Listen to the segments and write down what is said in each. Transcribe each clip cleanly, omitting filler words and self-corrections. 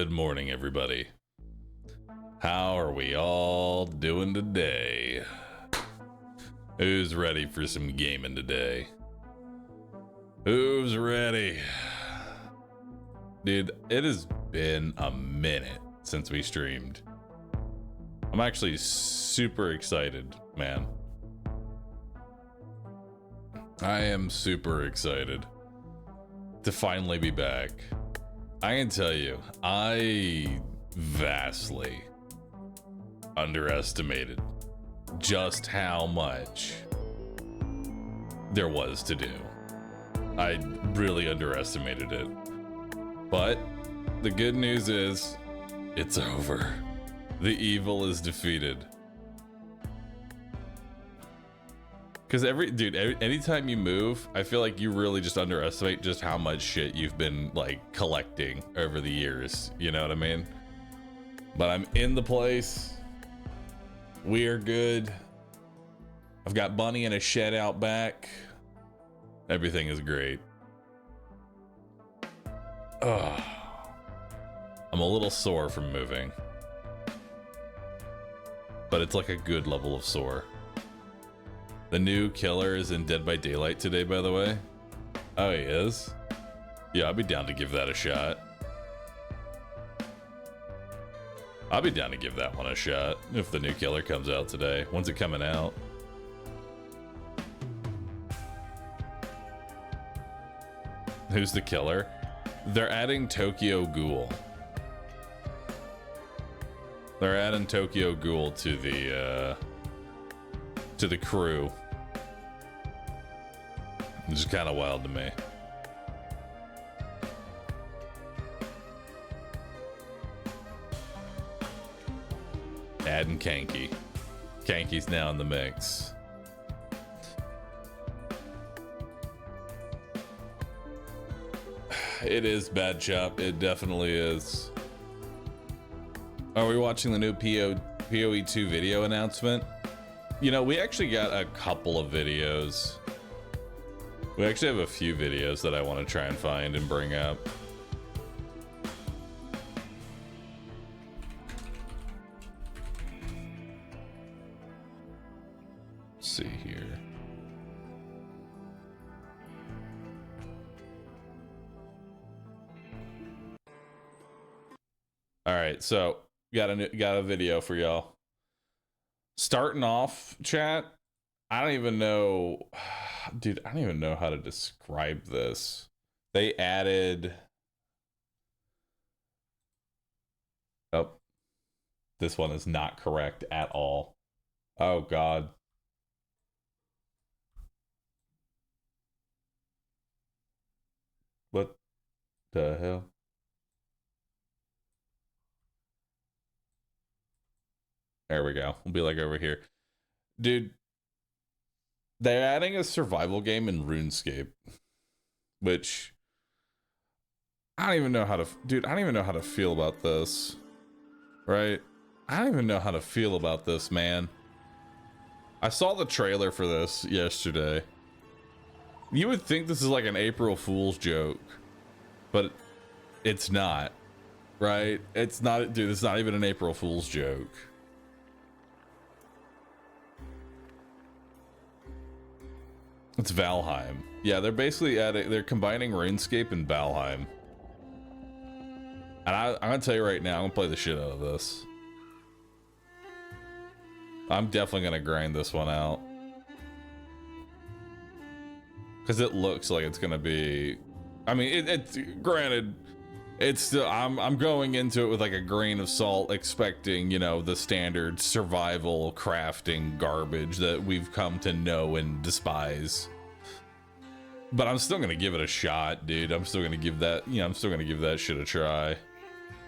Good morning, everybody. How are we all doing today? Who's ready for some gaming today? Who's ready? Dude, it has been a minute since we streamed. I'm actually super excited, man. I am super excited to finally be back. I can tell you, I vastly underestimated just how much there was to do. I really underestimated it. But the good news is, it's over. The evil is defeated. Because anytime you move, I feel like you really just underestimate just how much shit you've been like collecting over the years. You know what I mean? But I'm in the place. We are good. I've got Bunny in a shed out back. Everything is great. Ugh. I'm a little sore from moving. But it's like a good level of sore. The new killer is in Dead by Daylight today, by the way. Oh, he is? Yeah, I'd be down to give that a shot. I'll be down to give that one a shot if the new killer comes out today. When's it coming out? Who's the killer? They're adding Tokyo Ghoul. They're adding Tokyo Ghoul to the crew. Which is kind of wild to me. Adding Kanky. Kanky's now in the mix. It is bad chop. It definitely is. Are we watching the new PoE 2 video announcement? You know, we actually got a couple of videos. We actually have a few videos that I want to try and find and bring up. Let's see here. All right, so got a video for y'all. Starting off, chat, I don't even know, dude, I don't even know how to describe this. They added, oh, this one is not correct at all. Oh, God. What the hell? There we go. We'll be like over here. Dude, they're adding a survival game in RuneScape, which I don't even know how to, dude, I don't even know how to feel about this, right? I don't even know how to feel about this, man. I saw the trailer for this yesterday. You would think this is like an April Fool's joke, but it's not, right? It's not, dude, it's not even an April Fool's joke. It's Valheim. Yeah, they're basically they're combining RuneScape and Valheim. And I'm gonna tell you right now, I'm gonna play the shit out of this. I'm definitely gonna grind this one out. Cause it looks like it's gonna be, I mean, it's granted, it's still, I'm going into it with like a grain of salt, expecting, you know, the standard survival crafting garbage that we've come to know and despise. But I'm still gonna give it a shot, dude. I'm still gonna give that, you know, I'm still gonna give that shit a try.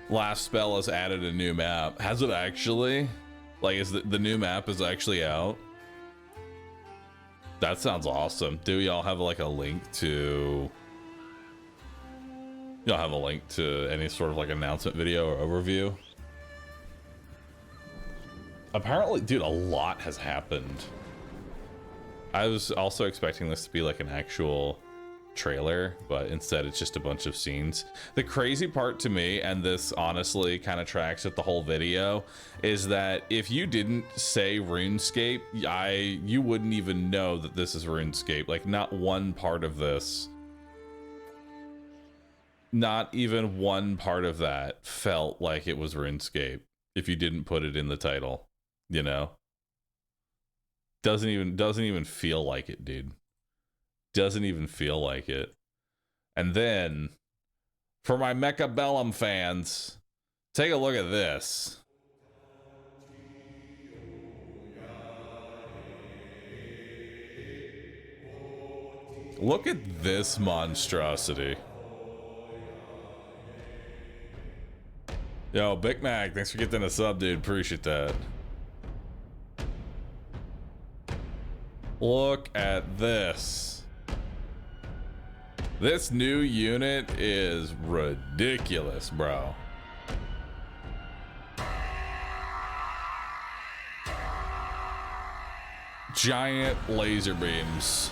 Last Spell has added a new map. Has it actually? Like, is the new map is actually out? That sounds awesome. Do y'all have like a link to, y'all have a link to any sort of like announcement video or overview? Apparently, dude, a lot has happened. I was also expecting this to be like an actual trailer, but instead it's just a bunch of scenes. The crazy part to me, and this honestly kind of tracks with the whole video, is that if you didn't say RuneScape, you wouldn't even know that this is RuneScape. Like, not one part of this, not even one part of that felt like it was RuneScape if you didn't put it in the title, you know? Doesn't even feel like it, dude. Doesn't even feel like it. And then, for my Mecha Bellum fans, take a look at this. Look at this monstrosity. Yo, Big Mac, thanks for getting a sub, dude. Appreciate that. Look at this. This new unit is ridiculous, bro. Giant laser beams.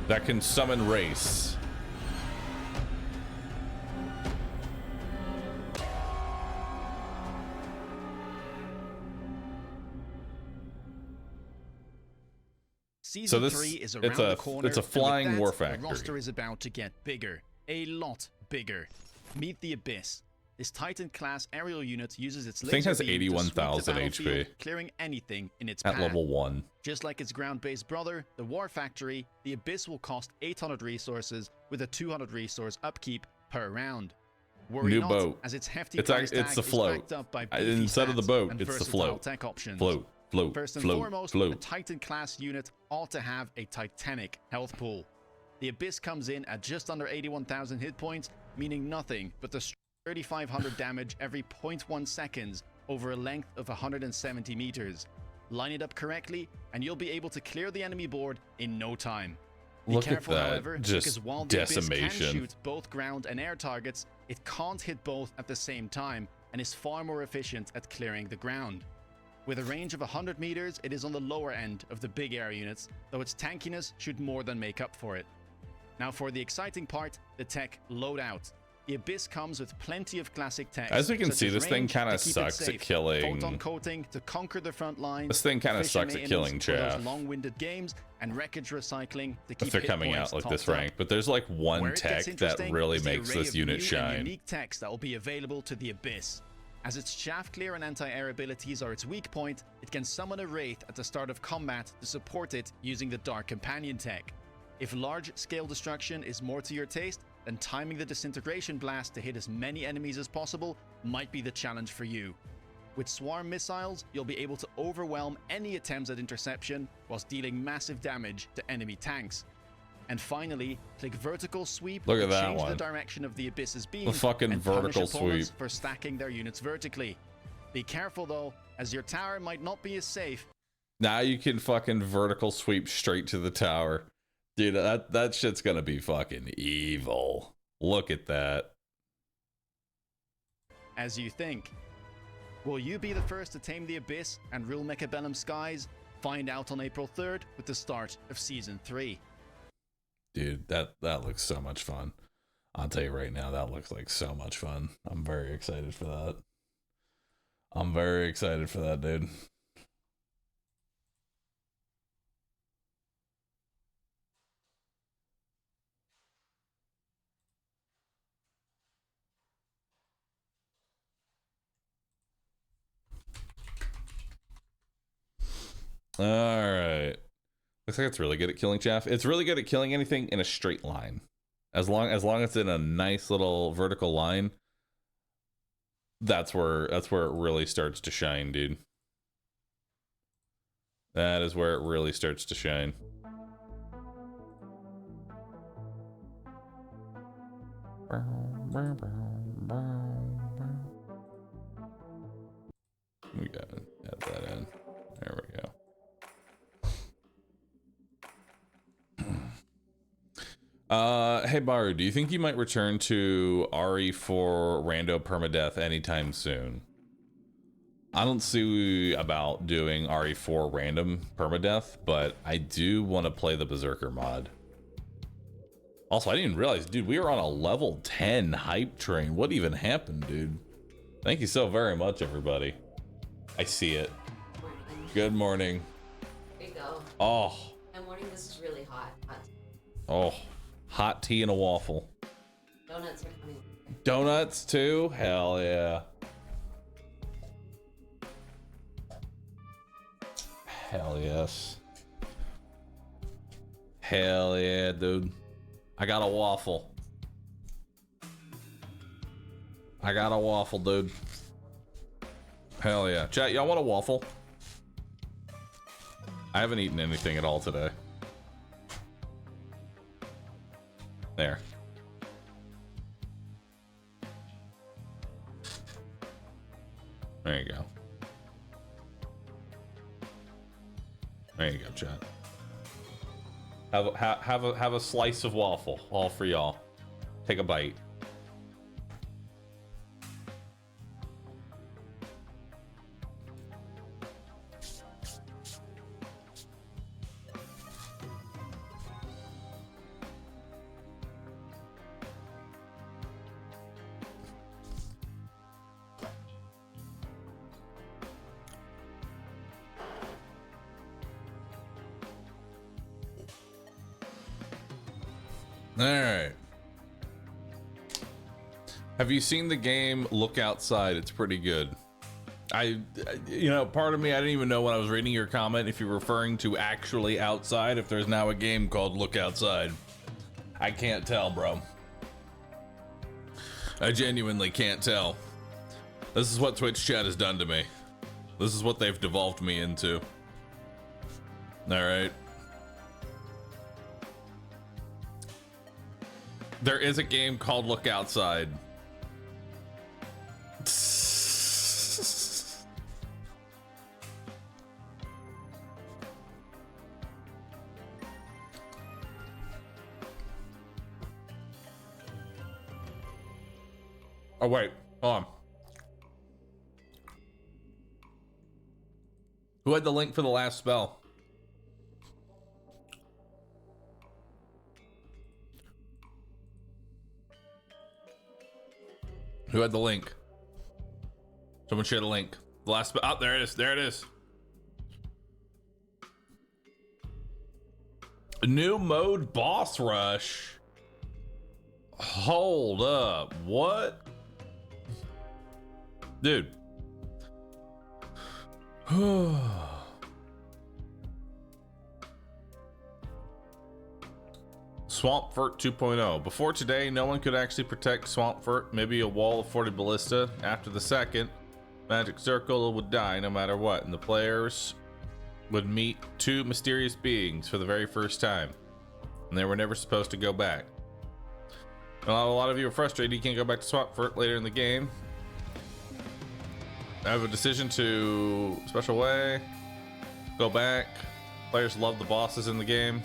That can summon race. Season 3 is around the corner. It's a flying war factory. The roster is about to get bigger. A lot bigger. Meet the Abyss. This Titan-class aerial unit uses its laser has beam 81,000 to sweep the battlefield, HP. clearing anything in its At path. level 1. Just like its ground-based brother, the War Factory, the Abyss will cost 800 resources with a 200 resource upkeep per round. Worry New not, boat. as its hefty It's price the tag is float. backed up by Instead of the stats boat, and it's the versatile float. tech options. Float. First and float, foremost, float. a Titan-class unit ought to have a Titanic health pool. The Abyss comes in at just under 81,000 hit points, meaning nothing but the 3,500 damage every 0.1 seconds over a length of 170 meters. Line it up correctly, and you'll be able to clear the enemy board in no time. Be Look careful, at that, however, just because while the Abyss decimation. can shoot both ground and air targets, it can't hit both at the same time, and is far more efficient at clearing the ground. With a range of 100 meters, it is on the lower end of the big air units, though its tankiness should more than make up for it. Now for the exciting part, the tech loadout. The Abyss comes with plenty of classic tech. As we can see, this thing range kind to of keep it sucks at safe, killing. photon coating to conquer the front lines. This thing kind of efficient sucks at maintenance killing for those chaff. long-winded games, and wreckage recycling to keep If they're hit coming points out like this topped up. rank, but there's like one Where it tech gets that interesting really is the makes array this of unit new and shine. unique techs that will be available to the Abyss. As its shaft clear and anti-air abilities are its weak point, it can summon a wraith at the start of combat to support it using the Dark Companion tech. If large-scale destruction is more to your taste, then timing the disintegration blast to hit as many enemies as possible might be the challenge for you. With swarm missiles, you'll be able to overwhelm any attempts at interception whilst dealing massive damage to enemy tanks. And finally, click vertical sweep Look to at that change one. the direction of the Abyss's beam The fucking and vertical punish opponents sweep. for stacking their units vertically. Be careful though, as your tower might not be as safe. Now you can fucking vertical sweep straight to the tower. Dude, that shit's gonna be fucking evil. Look at that. As you think. Will you be the first to tame the Abyss and rule Mechabellum skies? Find out on April 3rd with the start of Season 3. Dude, that looks so much fun. I'll tell you right now, that looks like so much fun. I'm very excited for that. I'm very excited for that, dude. All right. Looks like it's really good at killing chaff. It's really good at killing anything in a straight line. As long as it's in a nice little vertical line, that's where it really starts to shine, dude. That is where it really starts to shine. We gotta add that in. There we go. Hey Bahroo, do you think you might return to RE4 Rando Permadeath anytime soon? I don't see about doing RE4 random permadeath, but I do want to play the Berserker mod. Also, I didn't even realize, dude, we were on a level 10 hype train. What even happened, dude? Thank you so very much, everybody. I see it. Morning. Good morning. There you go. Oh. And morning, this is really hot. Oh. Hot tea and a waffle. Donuts are coming. Donuts too? Hell yeah. Hell yes. Hell yeah, dude. I got a waffle. I got a waffle, dude. Hell yeah. Chat, y'all want a waffle? I haven't eaten anything at all today. There. There you go. There you go, chat. Have a slice of waffle, all for y'all. Take a bite. All right. Have you seen the game Look Outside? It's pretty good. You know, part of me, I didn't even know when I was reading your comment if you're referring to actually outside, if there's now a game called Look Outside. I can't tell, bro. I genuinely can't tell. This is what Twitch chat has done to me. This is what they've devolved me into. All right. There is a game called Look Outside. Oh wait, hold on. Who had the link for the last spell? Who had the link? Someone shared a link. The last spell. Oh, there it is. There it is. New mode boss rush. Hold up. What? Dude. Swampfurt 2.0. Before today, no one could actually protect Swampfurt. Maybe a wall of 40 ballista. After the second, magic circle would die no matter what, and the players would meet two mysterious beings for the very first time, and they were never supposed to go back. A lot of you are frustrated you can't go back to Swampfurt later in the game. I have a decision to special way, go back. Players love the bosses in the game.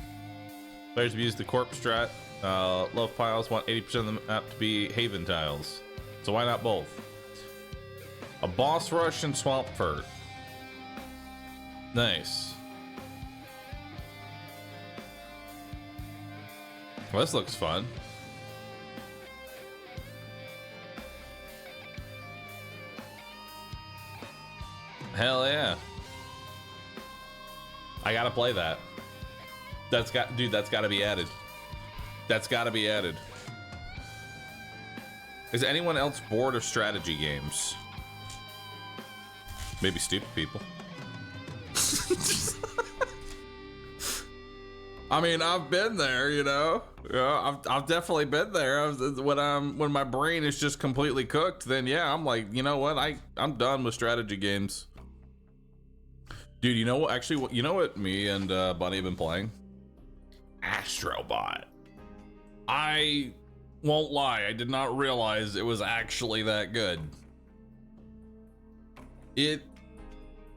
Players have used the corpse strat. Love piles want 80% of the map to be haven tiles. So why not both? A boss rush in Swampfurt. Nice. Well, this looks fun. Hell yeah. I gotta play that. That's gotta be added. That's gotta be added. Is anyone else bored of strategy games? Maybe stupid people. I mean, I've been there, you know. Yeah, I've definitely been there. When my brain is just completely cooked, then yeah, I'm like, you know what? I'm done with strategy games. Dude, you know what? Actually, you know what me and Bunny have been playing? Astrobot. I won't lie, I did not realize it was actually that good. It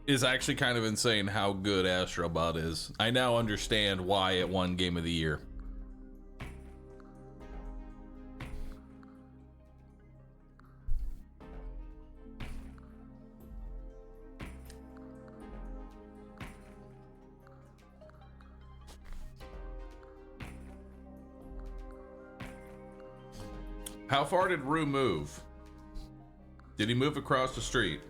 is actually kind of insane how good Astrobot is. I now understand why it won Game of the Year. How far did Rue move? Did he move across the street?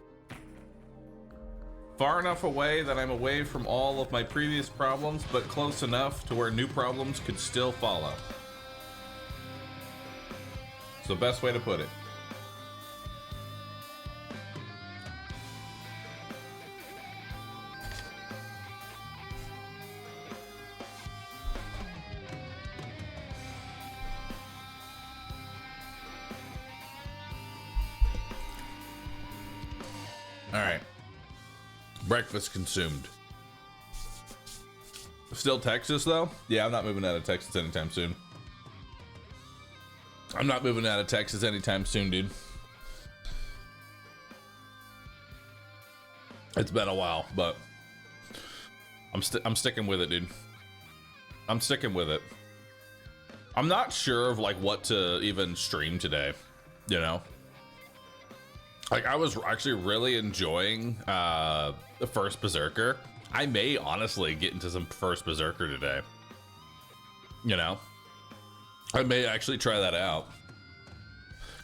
Far enough away that I'm away from all of my previous problems, but close enough to where new problems could still follow. It's the best way to put it. All right. Breakfast consumed. Still Texas, though? Yeah, I'm not moving out of Texas anytime soon. I'm not moving out of Texas anytime soon, dude. It's been a while, but I'm sticking with it, dude. I'm sticking with it. I'm not sure of like what to even stream today, you know? Like, I was actually really enjoying the first Berserker. I may honestly get into some first Berserker today. You know? I may actually try that out.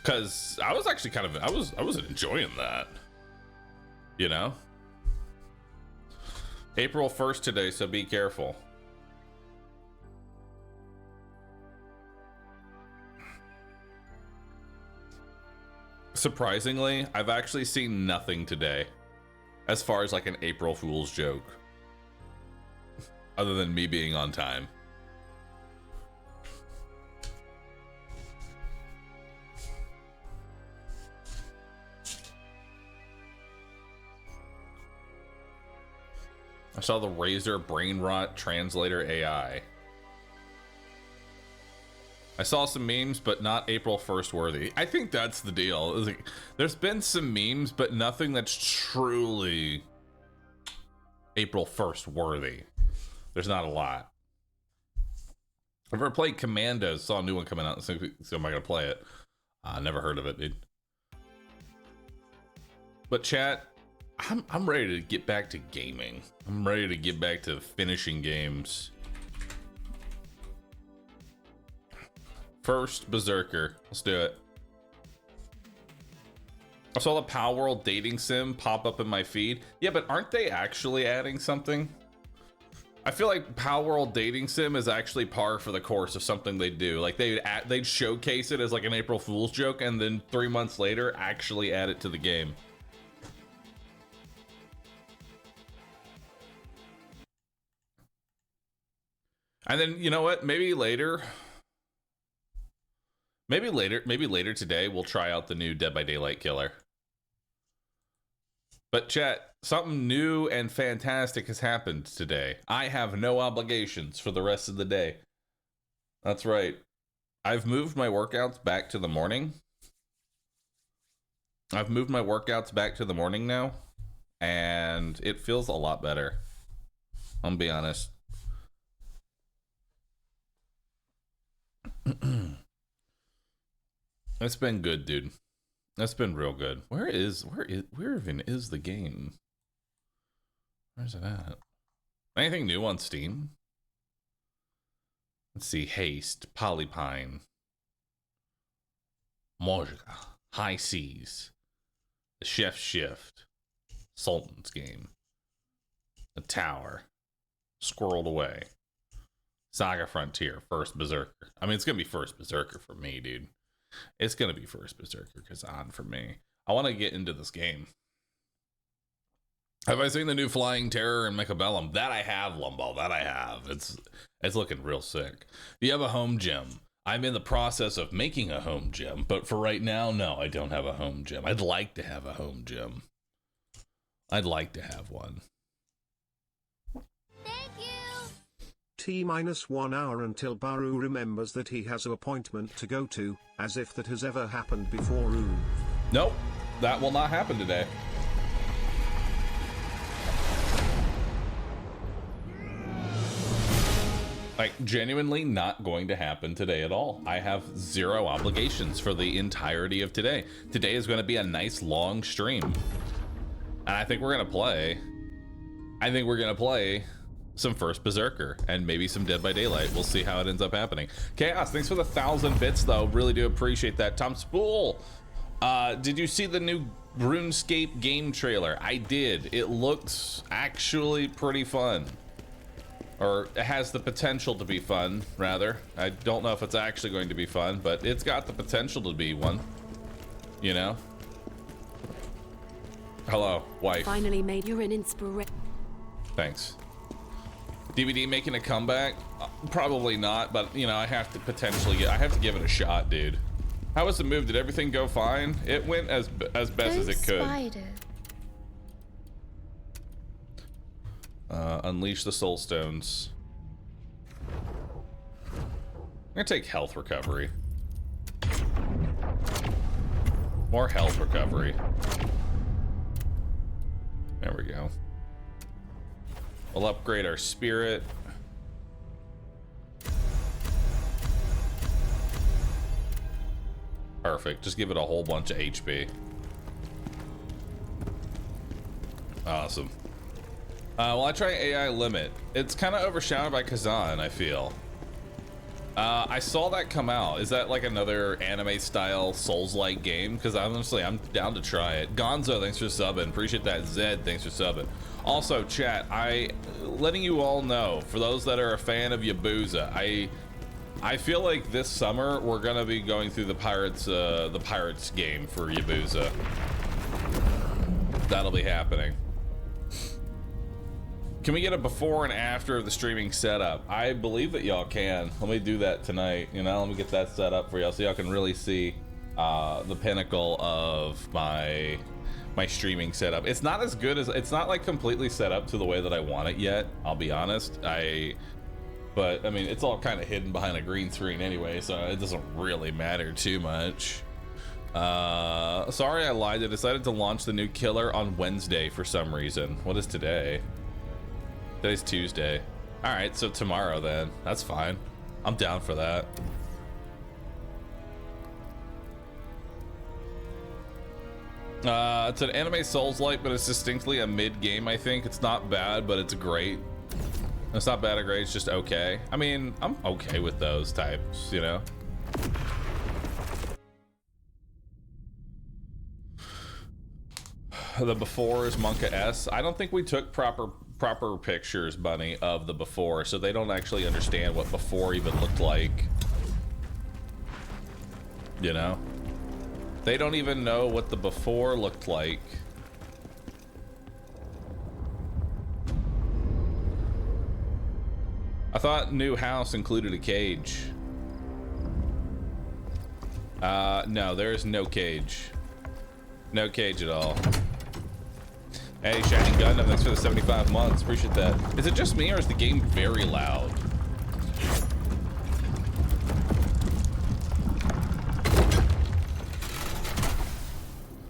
Cause I was actually kind of I was enjoying that. You know? April 1st today, so be careful. Surprisingly, I've actually seen nothing today as far as like an April Fool's joke, other than me being on time. I saw the Razor Brain Rot Translator AI. I saw some memes, but not April 1st worthy. I think that's the deal. Like, there's been some memes, but nothing that's truly April 1st worthy. There's not a lot. I've ever played Commandos, saw a new one coming out, so am I gonna play it? Never heard of it, dude. But chat, I'm ready to get back to gaming. I'm ready to get back to finishing games. First Berserker. Let's do it. I saw the Power World dating sim pop up in my feed. Yeah, but aren't they actually adding something? I feel like Power World dating sim is actually par for the course of something they do. Like they'd showcase it as like an April Fool's joke, and then 3 months later actually add it to the game. And then, you know what? Maybe later today, we'll try out the new Dead by Daylight killer. But chat, something new and fantastic has happened today. I have no obligations for the rest of the day. That's right. I've moved my workouts back to the morning. I've moved my workouts back to the morning now, and it feels a lot better. I'm gonna be honest. It's been good, dude. That's been real good. Where even is the game? Where's it at? Anything new on Steam? Let's see. Haste, Polypine, Mojga, High Seas, The Chef's Shift, Sultan's Game, The Tower, Squirreled Away, Saga Frontier, First Berserker. I mean, it's gonna be First Berserker for me, dude. It's gonna be First Berserker Khazan for me. I want to get into this game. Have I seen the new Flying Terror and Mechabellum? That I have, Lumbo. That I have. It's looking real sick. Do you have a home gym? I'm in the process of making a home gym, but for right now, no, I don't have a home gym. I'd like to have a home gym. I'd like to have one. T-1 hour until Bahroo remembers that he has an appointment to go to, as if that has ever happened before. Nope, that will not happen today. Like, genuinely not going to happen today at all. I have zero obligations for the entirety of today. Today is going to be a nice long stream. And I think we're going to play. some first Berserker and maybe some Dead by Daylight. We'll see how it ends up happening. Chaos, thanks for the 1,000 bits though. Really do appreciate that. Tom Spool, did you see the new RuneScape game trailer? I did. It looks actually pretty fun. Or it has the potential to be fun, rather. I don't know if it's actually going to be fun, but it's got the potential to be one. You know? Hello, wife. Finally made you an inspiration. Thanks. DVD making a comeback? Probably not, but you know, I have to potentially I have to give it a shot, dude. How was the move? Did everything go fine? It went as best as it could. Spider. Unleash the soul stones. I'm gonna take health recovery. More health recovery. There we go. We'll upgrade our spirit. Perfect. Just give it a whole bunch of HP. Awesome. Well, I try AI limit. It's kind of overshadowed by Khazan, I feel. I saw that come out. Is that like another anime style Souls-like game? Because honestly, I'm down to try it. Gonzo, thanks for subbing. Appreciate that. Zed, thanks for subbing. Also, chat, letting you all know, for those that are a fan of Yabusa, I feel like this summer we're gonna be going through the Pirates game for Yabusa. That'll be happening. Can we get a before and after of the streaming setup? I believe that y'all can. Let me do that tonight. You know, let me get that set up for y'all so y'all can really see the pinnacle of my streaming setup. It's not as good as, it's not like completely set up to the way that I want it yet. I'll be honest. But I mean, it's all kind of hidden behind a green screen anyway, so it doesn't really matter too much. Sorry, I lied. I decided to launch the new killer on Wednesday for some reason. What is today? Today's Tuesday. All right, so tomorrow then. That's fine. I'm down for that. It's an anime Souls-like, but it's distinctly a mid-game, I think. It's not bad, but it's great. It's not bad or great, it's just okay. I mean, I'm okay with those types, you know? The before is Monka S. I don't think we took proper pictures, Bunny, of the before, so they don't actually understand what before even looked like. You know? They don't even know what the before looked like. I thought new house included a cage. No, there's no cage. No cage at all. Hey, Shining Gundam, thanks for the 75 months. Appreciate that. Is it just me or is the game very loud?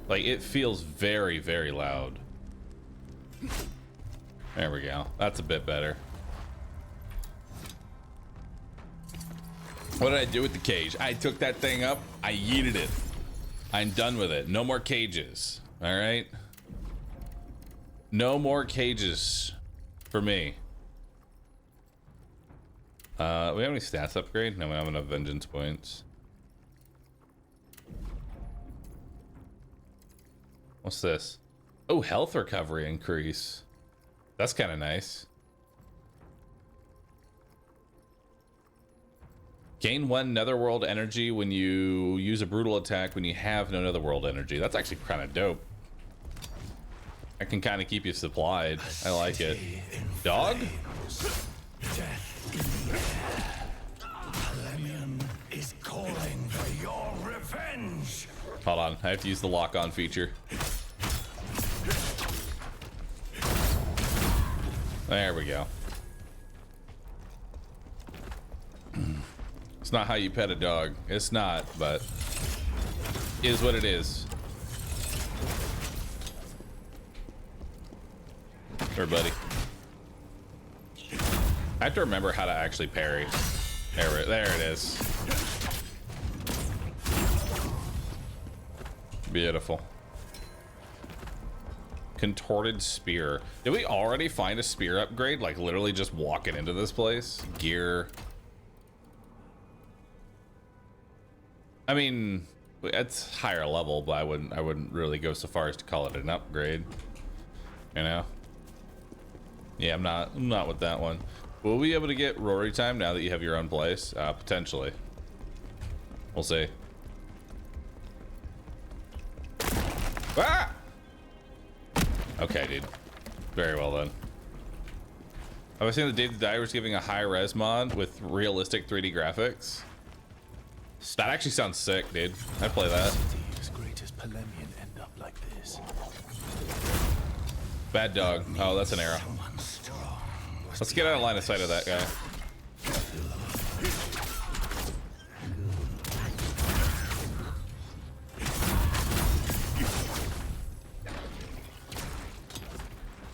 Like, it feels very, very loud. There we go. That's a bit better. What did I do with the cage? I took that thing up, I yeeted it. I'm done with it. No more cages. All right? No more cages for me. We have any stats upgrade? No, we don't have enough vengeance points. What's this? Oh, health recovery increase. That's kind of nice. Gain 1 netherworld energy when you use a brutal attack when you have no netherworld energy. That's actually kind of dope. I can kind of keep you supplied. I like it. Dog? Is calling for your revenge. Hold on, I have to use the lock-on feature. There we go. It's not how you pet a dog. It's not, but it is what it is. Here, buddy. I have to remember how to actually parry. There it is. Beautiful. Contorted spear. Did we already find a spear upgrade? Like literally just walking into this place? Gear. I mean, it's higher level, but I wouldn't really go so far as to call it an upgrade. You know? Yeah, I'm not with that one. Will we be able to get Rory time now that you have your own place? Potentially. We'll see. Ah! Okay, dude. Very well then. Have I seen the Dave the Divers giving a high res mod with realistic 3D graphics? That actually sounds sick, dude. I'd play that. As great as Polemian end up like this. Bad dog. Oh, that's an arrow. Someone strong. Let's get out of line of sight of that guy.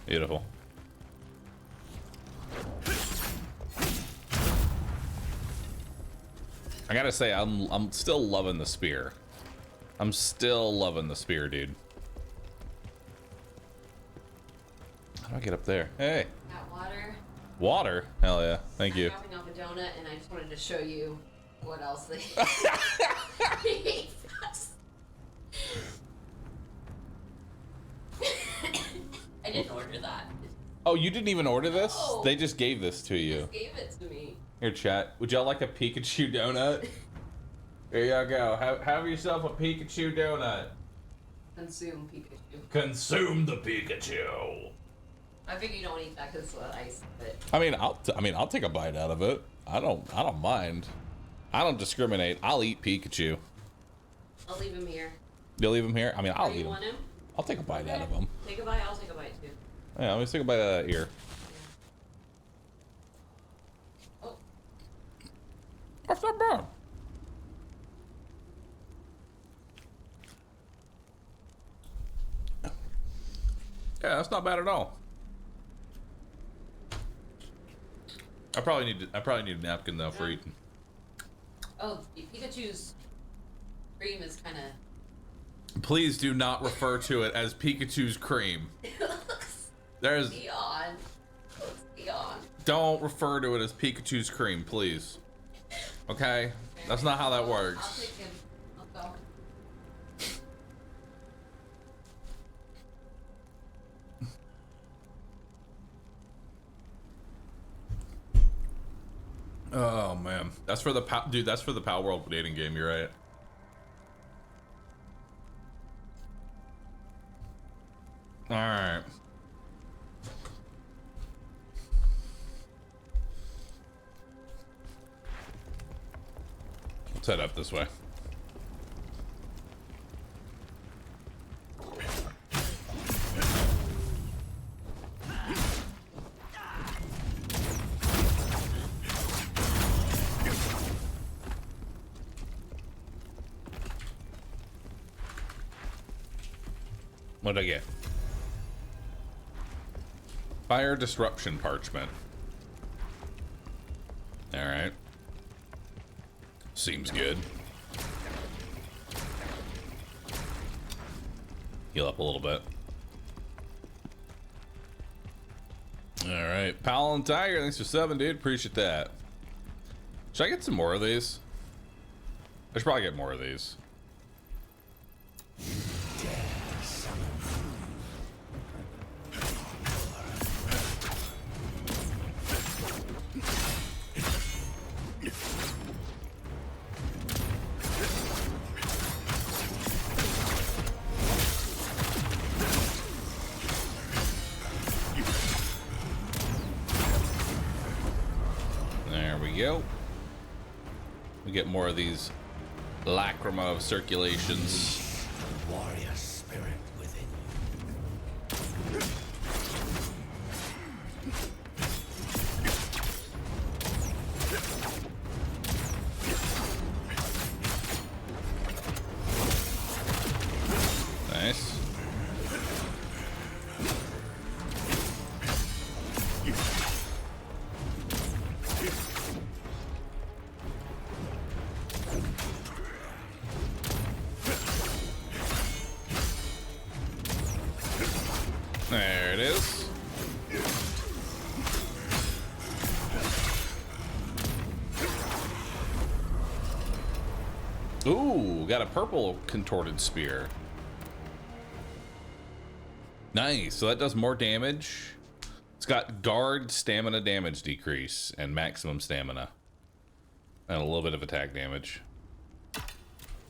Beautiful. I gotta say, I'm still loving the spear. I'm still loving the spear, dude. How do I get up there? Hey. Got water. Water? Hell yeah. Thank you. I'm wrapping up a donut, and I just wanted to show you what else they. I didn't order that. Oh, you didn't even order this? No. They just gave this to They you. just gave it to me. Here, chat. Would y'all like a Pikachu donut? Here y'all go. Have yourself a Pikachu donut. Consume Pikachu. Consume the Pikachu. I figure you don't eat that because it's ice, but I mean, I'll take a bite out of it. I don't mind. I don't discriminate. I'll eat Pikachu. I'll leave him here. You'll leave him here? I mean, I'll Or eat you him. want him? I'll take a bite Okay. out of him. Take a bite. I'll take a bite too. Yeah, let me take a bite out of that ear. Oh, That's not bad. Yeah, that's not bad at all. I probably need a napkin though for eating. oh, Pikachu's cream is kind of. Please do not refer to it as Pikachu's cream. There's Beyond. Looks beyond. don't refer to it as Pikachu's cream, please. Okay? That's not how that I'll works. take him. I'll go. Oh man, that's for the dude. That's for the Pal World dating game. You're right. All right. Let's head up this way. What did I get? Fire disruption parchment. All right. Seems good. Heal up a little bit. All right. Pal and Tiger, thanks for 7, dude. Appreciate that. Should I get some more of these? I should probably get more of these. There we go. We get more of these lacrima of circulations. The warrior spirit within you. Nice. Ooh, got a purple contorted spear. Nice. So that does more damage. It's got guard stamina damage decrease and maximum stamina. And a little bit of attack damage.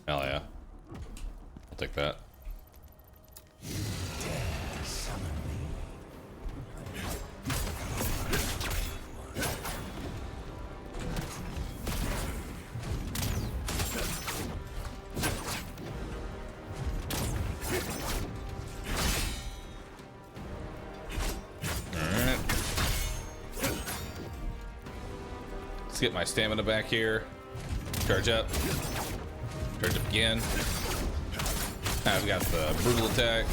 Hell yeah. I'll take that. Let's get my stamina back here. Charge up. Charge up again. I've got the brutal attack.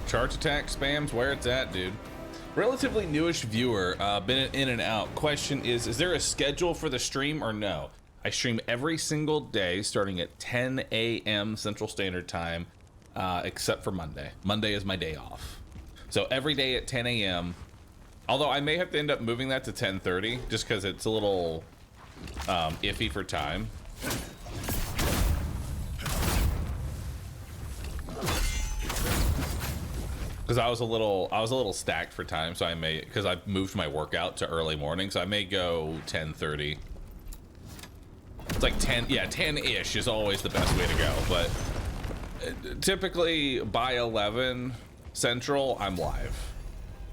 Charge attack spams where it's at, dude. Relatively newish viewer, been in and out. Question is there a schedule for the stream or no? I stream every single day starting at 10 a.m. Central Standard Time, except for Monday. Monday is my day off. So every day at 10 a.m. Although I may have to end up moving that to 10:30 just because it's a little iffy for time. Because I was a little stacked for time, so I may, because I moved my workout to early morning, so I may go 10:30. It's like 10, yeah, 10-ish is always the best way to go, but typically by 11 Central, I'm live.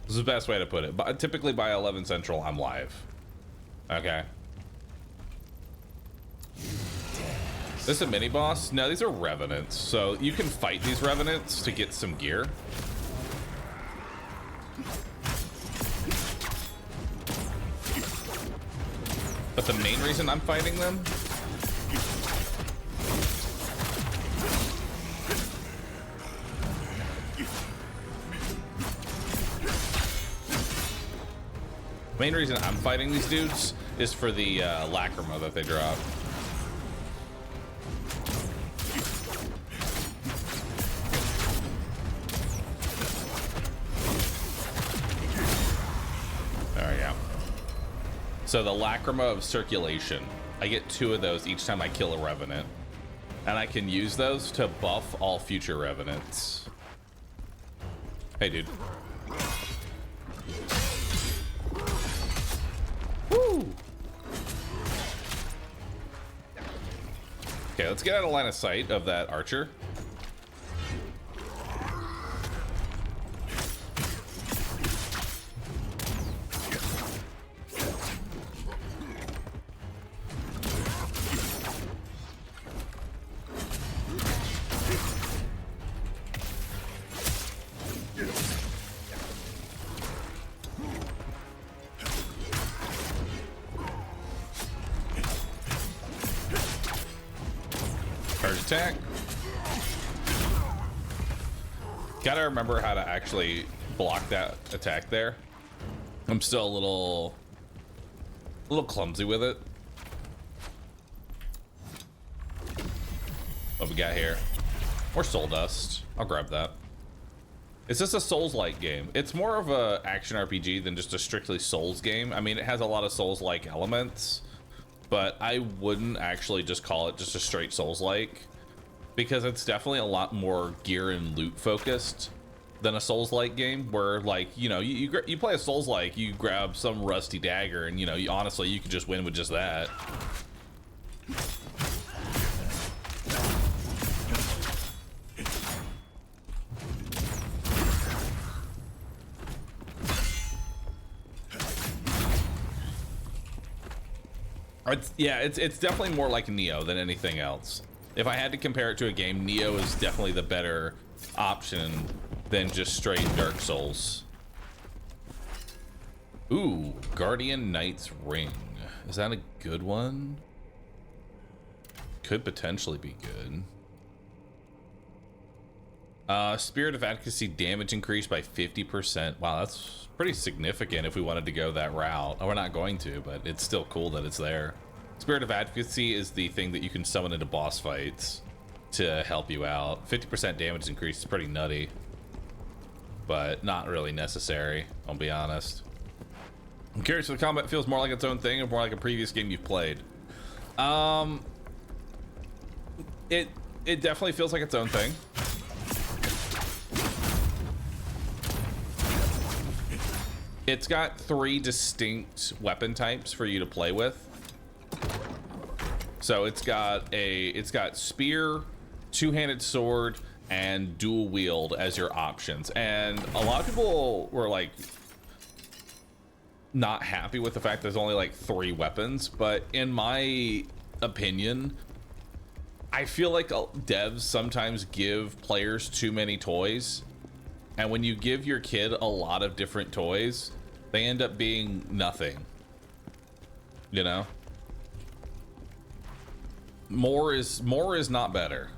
This is the best way to put it. But typically by 11 Central, I'm live. Okay. This is a mini boss? No, these are revenants. So you can fight these revenants to get some gear. But the main reason I'm fighting them these dudes is for the lacrima that they drop. There we go. So the lacrima of circulation, I get 2 of those each time I kill a revenant, and I can use those to buff all future revenants. Hey, dude. Woo! Okay, let's get out of line of sight of that archer. Attack. Gotta remember how to actually block that attack there. I'm still a little clumsy with it. What we got here? More soul dust. I'll grab that. Is this a Souls-like game? It's more of a action RPG than just a strictly Souls game. I mean, it has a lot of Souls-like elements, but I wouldn't actually just call it just a straight Souls-like, because it's definitely a lot more gear and loot focused than a Souls-like game, where, like, you know, you play a Souls-like, you grab some rusty dagger, and, you know, honestly, you could just win with just that. It's definitely more like Neo than anything else. If I had to compare it to a game, Neo is definitely the better option than just straight Dark Souls. Ooh, Guardian Knight's Ring. Is that a good one? Could potentially be good. Spirit of Advocacy damage increased by 50%. Wow, that's pretty significant if we wanted to go that route. Oh, we're not going to, but it's still cool that it's there. Spirit of Advocacy is the thing that you can summon into boss fights. to help you out. 50% damage increase is pretty nutty, but not really necessary, I'll be honest. I'm curious if the combat feels more like its own thing or more like a previous game you've played. It definitely feels like its own thing. It's got 3 distinct weapon types for you to play with. So it's got spear, two-handed sword, and dual wield as your options. And a lot of people were like not happy with the fact there's only like 3 weapons, but in my opinion, I feel like devs sometimes give players too many toys, and when you give your kid a lot of different toys, they end up being nothing, you know? More is not better.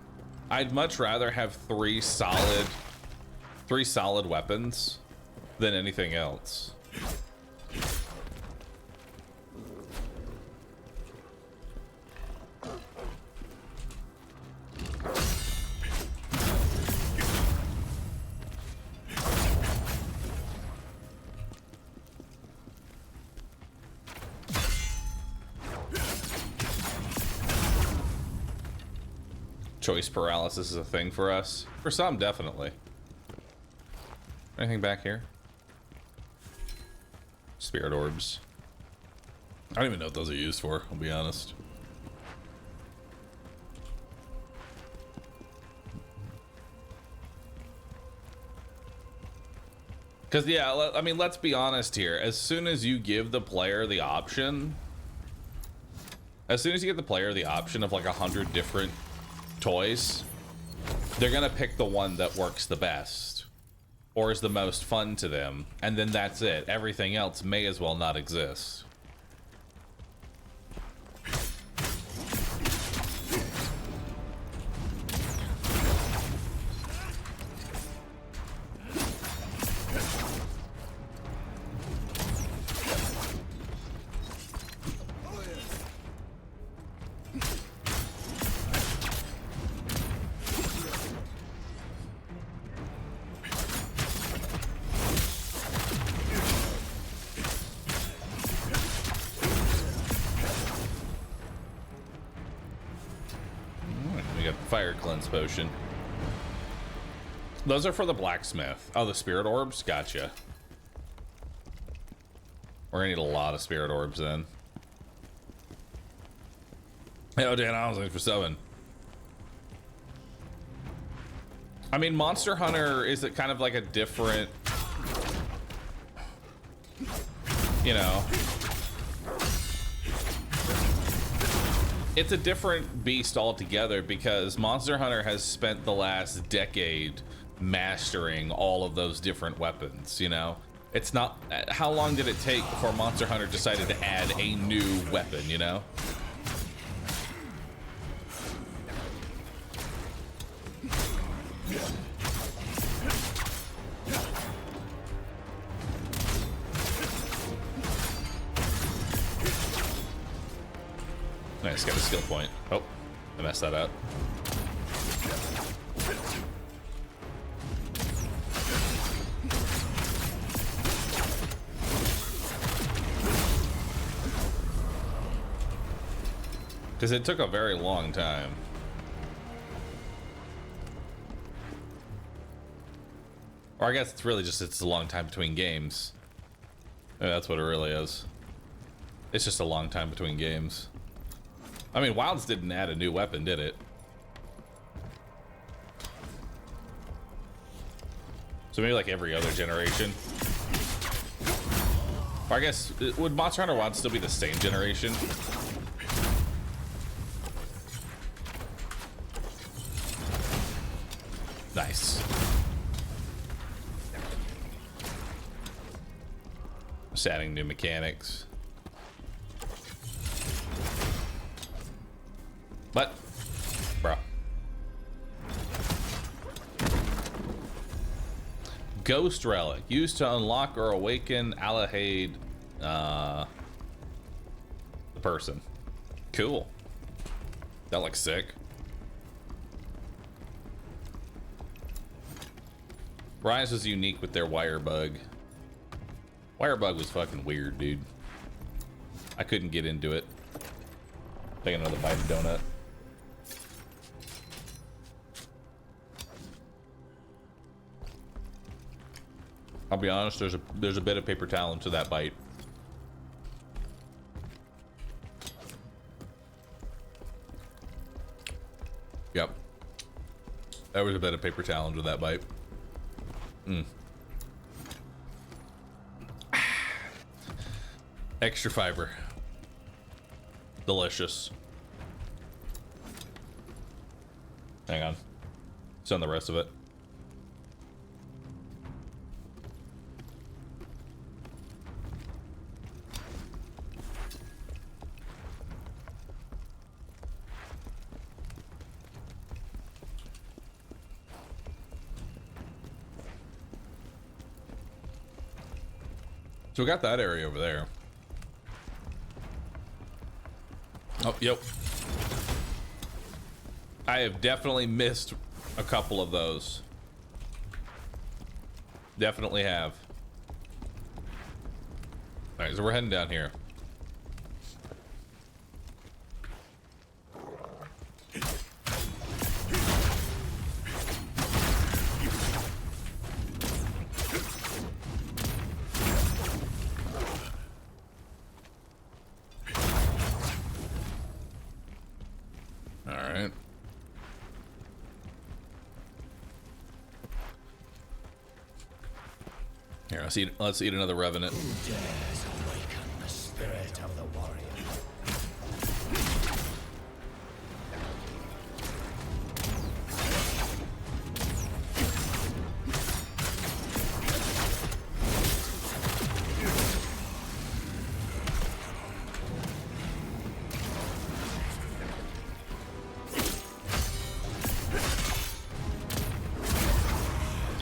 I'd much rather have 3 solid weapons than anything else. Choice paralysis is a thing for us. For some, definitely. Anything back here? Spirit orbs. I don't even know what those are used for, I'll be honest. Because, yeah, I mean, let's be honest here. As soon as you give the player the option... As soon as you give the player the option of like 100 different toys, they're gonna pick the one that works the best or is the most fun to them, and then that's it. Everything else may as well not exist. Fire cleanse potion. Those are for the blacksmith. Oh, the spirit orbs? Gotcha. We're gonna need a lot of spirit orbs then. Oh, Dan, I was looking for 7. I mean, Monster Hunter is it kind of like a different, you know, it's a different beast altogether because Monster Hunter has spent the last decade mastering all of those different weapons, you know? It's not... How long did it take before Monster Hunter decided to add a new weapon, you know? Nice, got a skill point. Oh, I messed that up. Because it took a very long time. Or I guess it's really just it's a long time between games. Yeah, that's what it really is. It's just a long time between games. I mean, Wilds didn't add a new weapon, did it? So maybe like every other generation. Or I guess, would Monster Hunter Wilds still be the same generation? Nice. Just adding new mechanics. What? Bro. Ghost Relic. Used to unlock or awaken Alahade, the person. Cool. That looks sick. Rise was unique with their wire bug. Wire bug was fucking weird, dude. I couldn't get into it. Take another bite of donut. I'll be honest, there's a bit of paper towel to that bite. Yep. There was a bit of paper challenge with that bite. Extra fiber. Delicious. Hang on. Send the rest of it. So we got that area over there. Oh, yep. I have definitely missed a couple of those. Definitely have. All right, so we're heading down here. Let's eat another revenant. Who dares awaken the spirit of the warrior?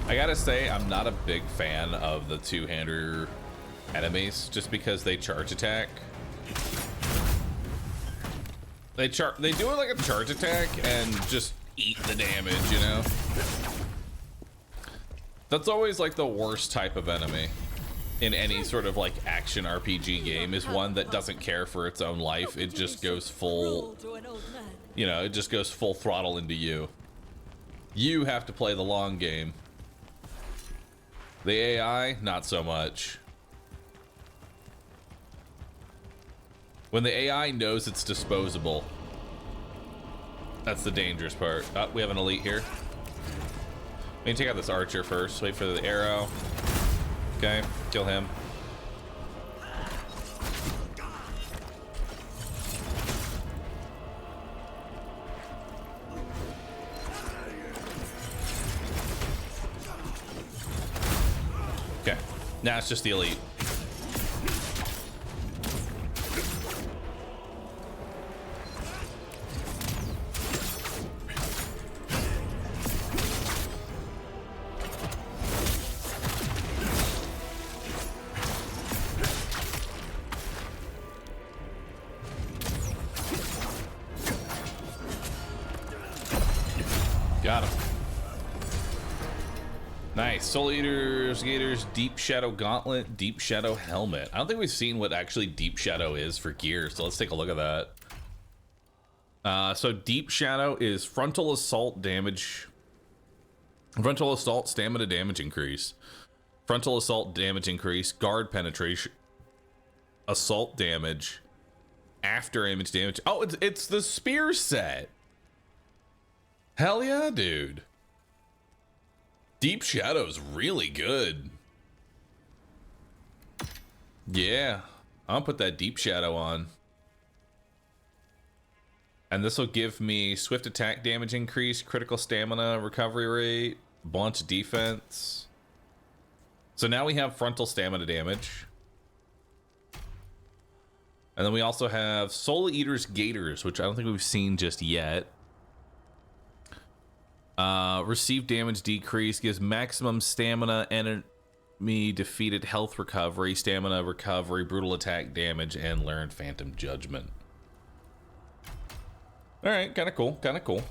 I gotta say, I'm not a big fan of the two-hander enemies, just because they charge attack. They do it like a charge attack and just eat the damage, you know? That's always like the worst type of enemy in any sort of like action RPG game, is one that doesn't care for its own life. It just goes full, you know, it just goes full throttle into you. You have to play the long game. The AI, not so much. When the AI knows it's disposable, that's the dangerous part. Oh, we have an elite here. We can take out this archer first. Wait for the arrow. Okay, kill him. Okay, now it's just the elite. Got him. Nice. Soul Eaters, Gators, Deep Shadow Gauntlet, Deep Shadow Helmet. I don't think we've seen what actually Deep Shadow is for gear, so let's take a look at that. So Deep Shadow is frontal assault damage. Frontal assault stamina damage increase. Frontal assault damage increase. Guard penetration. Assault damage. After image damage. Oh, it's the spear set. Hell yeah, dude. Deep Shadow's really good. Yeah, I'll put that Deep Shadow on. And this will give me swift attack damage increase, critical stamina recovery rate, bunch defense. So now we have frontal stamina damage. And then we also have Soul Eaters Gators, which I don't think we've seen just yet. Receive damage decrease, gives maximum stamina, enemy defeated health recovery, stamina recovery, brutal attack damage, and learned phantom judgment. All right, kind of cool, kind of cool.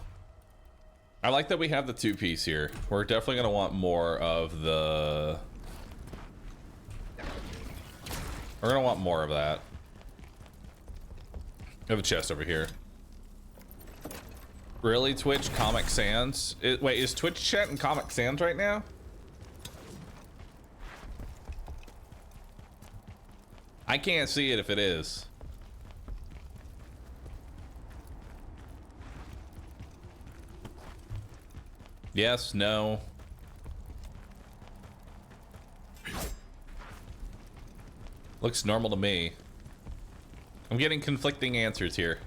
I like that we have the 2-piece here. We're definitely gonna want more of the... We're gonna want more of that. We have a chest over here. Really, Twitch? Comic Sans? Wait, is Twitch chat in Comic Sans right now? I can't see it if it is. Yes, no. Looks normal to me. I'm getting conflicting answers here.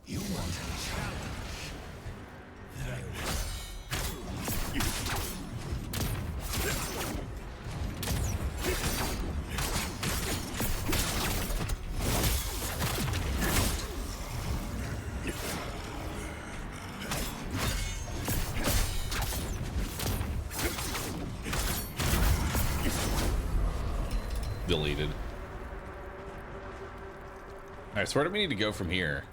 You want a challenge? Very Deleted. Alright, so where do we need to go from here?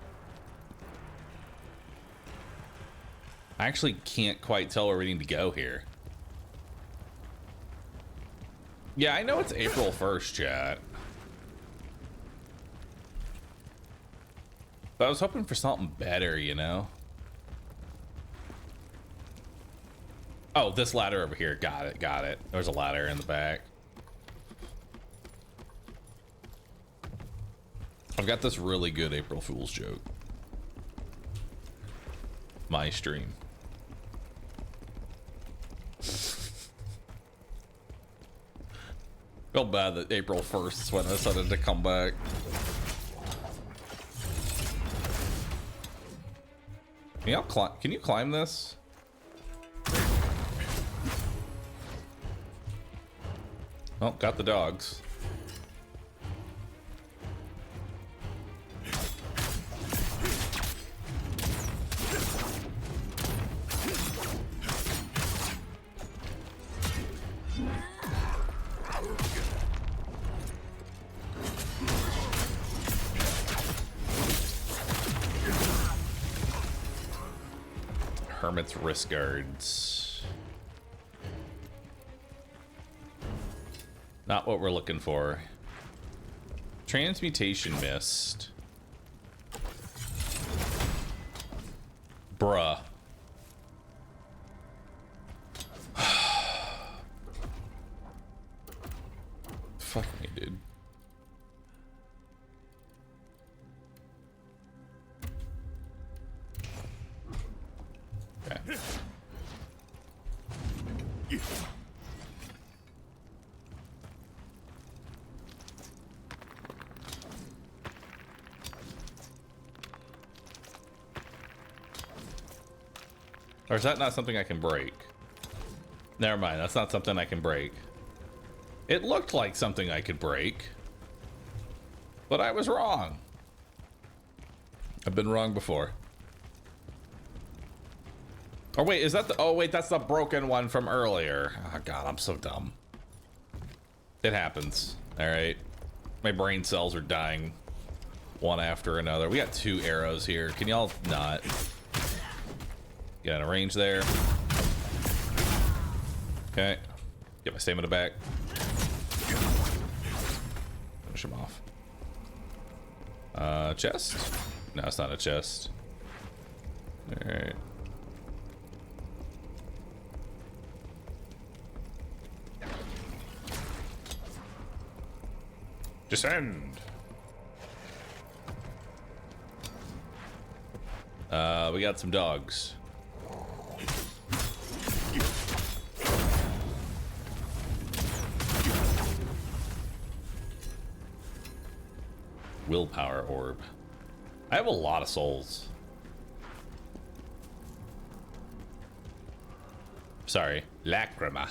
I actually can't quite tell where we need to go here. Yeah, I know it's April 1st, chat. But I was hoping for something better, you know? Oh, this ladder over here. Got it, got it. There's a ladder in the back. I've got this really good April Fool's joke. My stream. Felt bad that April 1st is when I decided to come back. Can you climb this? Oh, got the dogs. Hermit's wrist guards. Not what we're looking for. Transmutation mist. Bruh. Fuck me, dude. Okay. Or is that not something I can break? Never mind, that's not something I can break. It looked like something I could break, but I was wrong. I've been wrong before. Oh wait, is that the, oh wait, that's the broken one from earlier. Oh god, I'm so dumb. It happens, all right? My brain cells are dying one after another. We got 2 arrows here. Can y'all not? Get out of range there. Okay, get my stamina back. Finish him off. Chest? No, it's not a chest. All right. Descend. We got some dogs. Willpower orb. I have a lot of souls. Sorry, lacrima.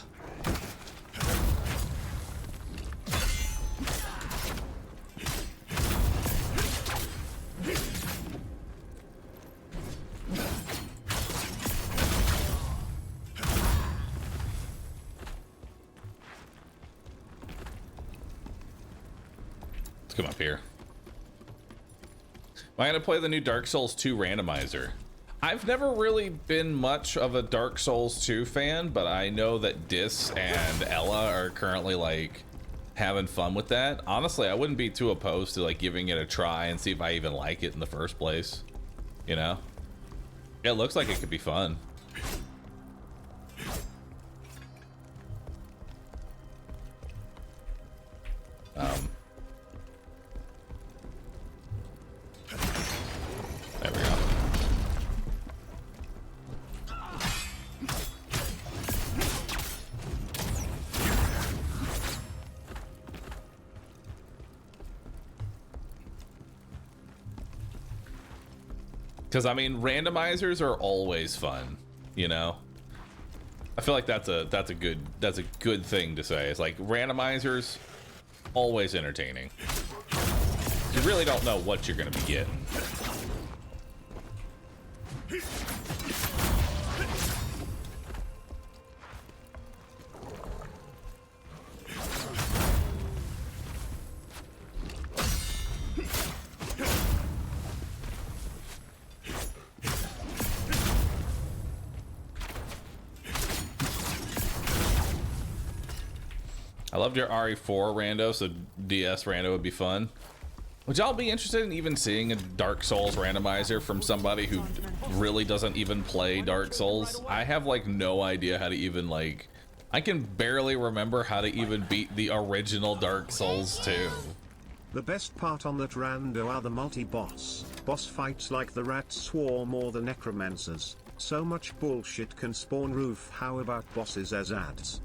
come up here. Am I gonna play the new Dark Souls 2 randomizer? I've never really been much of a Dark Souls 2 fan, but I know that Dis and Ella are currently like having fun with that. Honestly, I wouldn't be too opposed to like giving it a try and see if I even like it in the first place. You know? It looks like it could be fun. There we go. Because I mean, randomizers are always fun, you know. I feel like that's a good thing to say. It's like randomizers always entertaining. You really don't know what you're gonna be getting. I loved your RE4 rando, so DS rando would be fun. Would y'all be interested in even seeing a Dark Souls randomizer from somebody who really doesn't even play Dark Souls? I have like no idea how to even like, I can barely remember how to even beat the original Dark Souls 2. The best part on that rando are the multi-boss fights like the rat swarm or the necromancers. So much bullshit can spawn roof. How about bosses as ads?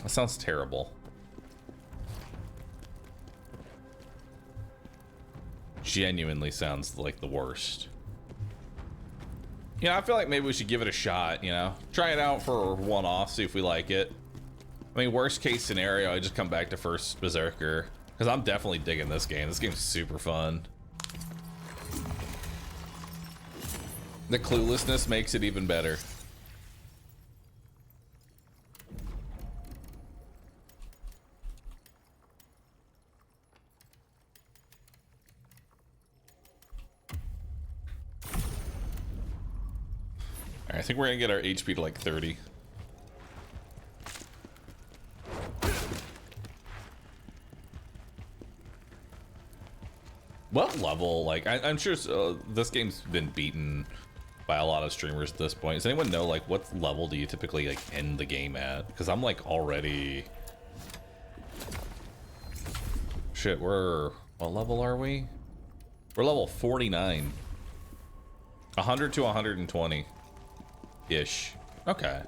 That sounds terrible. Genuinely sounds like the worst. You know, I feel like maybe we should give it a shot, you know? Try it out for one off, see if we like it. I mean, worst case scenario, I just come back to first Berserker. Because I'm definitely digging this game. This game's super fun. The cluelessness makes it even better. I think we're gonna get our HP to like 30. What level? Like, I'm sure this game's been beaten by a lot of streamers at this point. Does anyone know like what level do you typically like end the game at? Because I'm like already. Shit, what level are we? We're level 49. 100 to 120. Ish. Okay.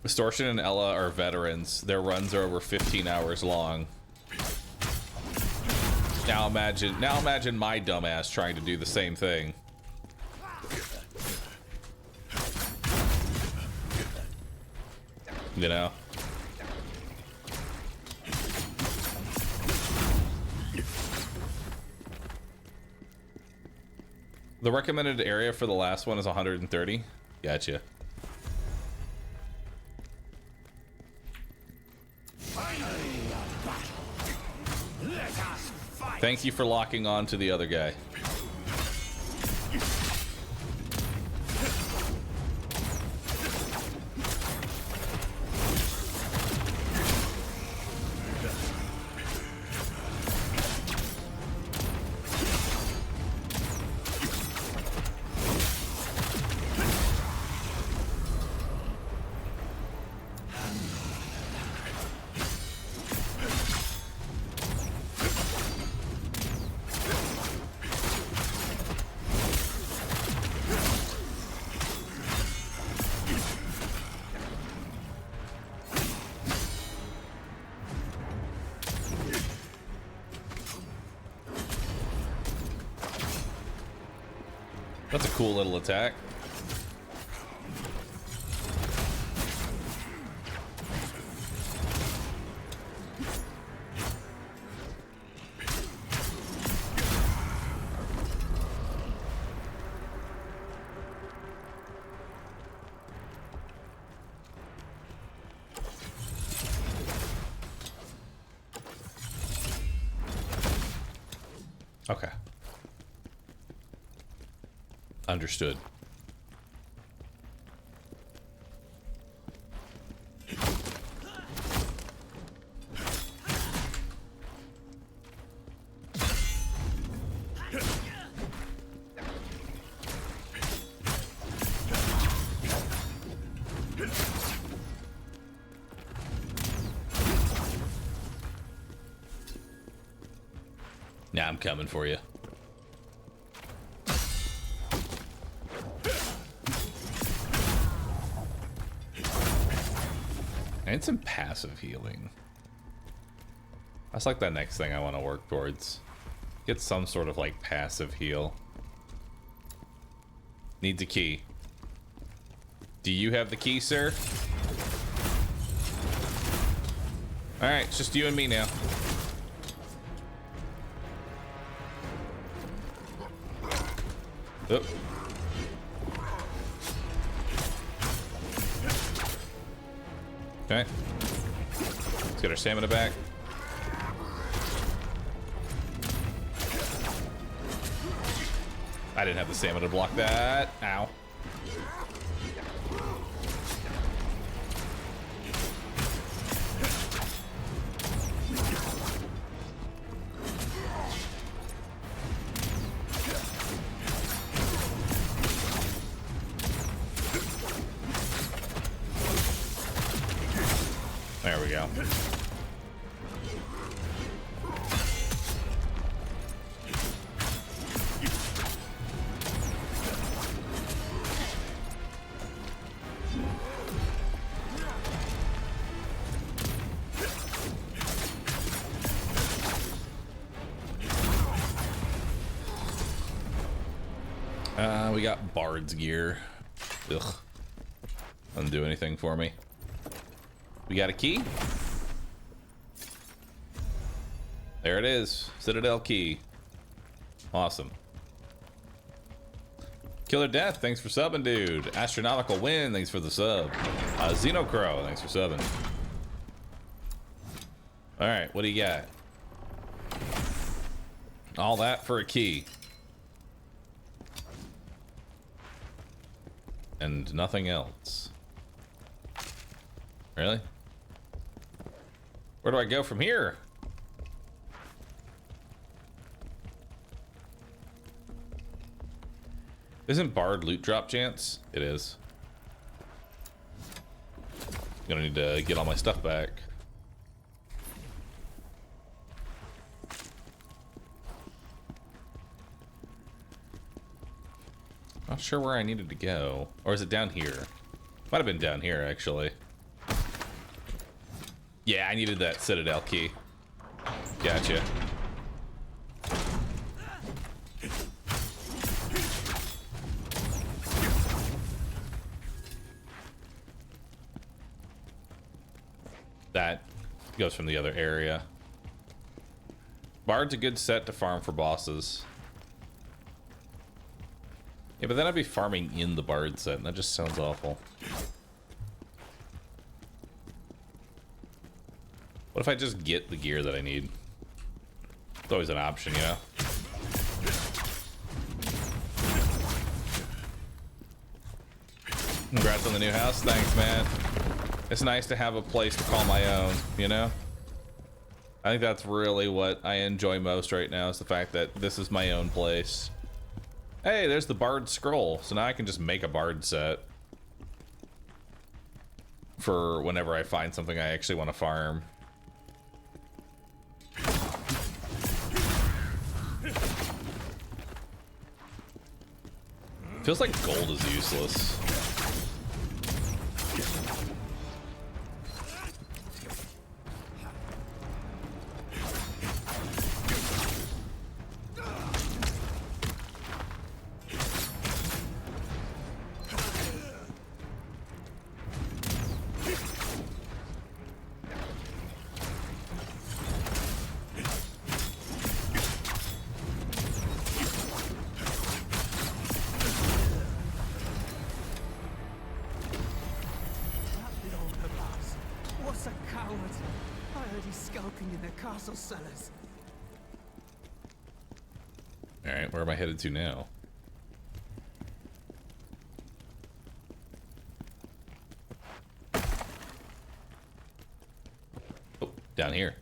Distortion and Ella are veterans. Their runs are over 15 hours long. Now imagine my dumbass trying to do the same thing. You know? The recommended area for the last one is 130. Gotcha. Thank you for locking on to the other guy. That's a cool little attack. Okay. Understood. Now I'm coming for you. And some passive healing. That's like the next thing I want to work towards. Get some sort of like passive heal. Needs a key. Do you have the key, sir? Alright, it's just you and me now. Oh. Okay. Let's get our stamina back. I didn't have the stamina to block that. Ow. There we go. We got Bard's gear. Ugh. Doesn't do anything for me. We got a key. There it is. Citadel key. Awesome. Killer Death, thanks for subbing, dude. Astronomical Win, thanks for the sub. Xenocrow, thanks for subbing. Alright, what do you got? All that for a key. And nothing else. Really? Where do I go from here? Isn't Bard loot drop chance? It is. Gonna need to get all my stuff back. Not sure where I needed to go. Or is it down here? Might have been down here, actually. Yeah, I needed that Citadel key. Gotcha. That goes from the other area. Bard's a good set to farm for bosses. Yeah, but then I'd be farming in the Bard set, and that just sounds awful. What if I just get the gear that I need? It's always an option, you know? Congrats on the new house. Thanks, man. It's nice to have a place to call my own, you know? I think that's really what I enjoy most right now, is the fact that this is my own place. Hey, there's the Bard scroll. So now I can just make a Bard set for whenever I find something I actually want to farm. Feels like gold is useless. Alright, where am I headed to now? Oh, down here.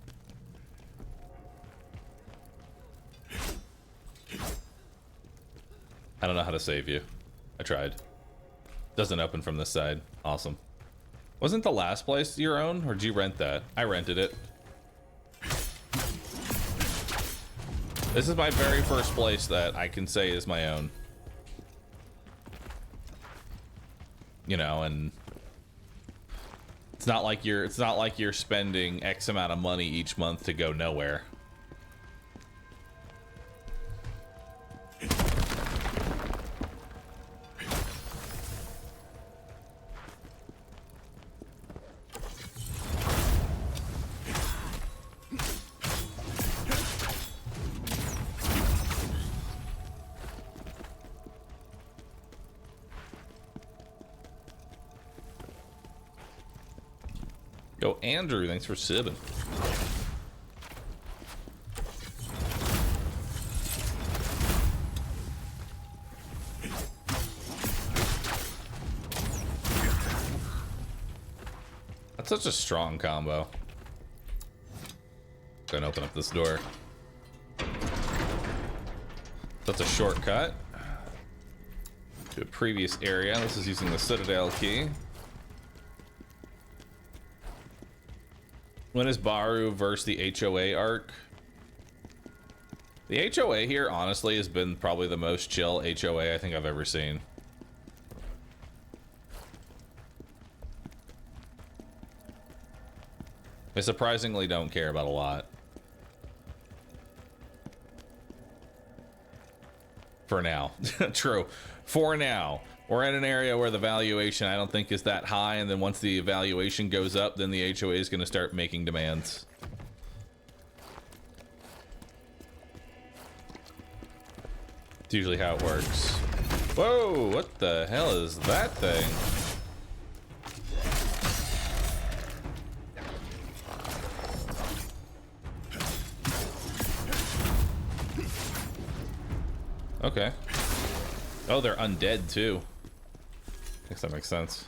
I don't know how to save you. I tried. Doesn't open from this side. Awesome. Wasn't the last place your own, or did you rent that? I rented it. This is my very first place that I can say is my own. You know, and it's not like you're spending X amount of money each month to go nowhere. Yo, Andrew, thanks for sibbing. That's such a strong combo. Gonna open up this door. That's a shortcut to a previous area. This is using the Citadel key. When is Bahroo versus the HOA arc? The HOA here, honestly, has been probably the most chill HOA I think I've ever seen. They surprisingly don't care about a lot. For now. True. For now. We're in an area where the valuation I don't think is that high, and then once the valuation goes up, then the HOA is going to start making demands. It's usually how it works. Whoa, what the hell is that thing? Okay. Oh, they're undead too. I guess that makes sense.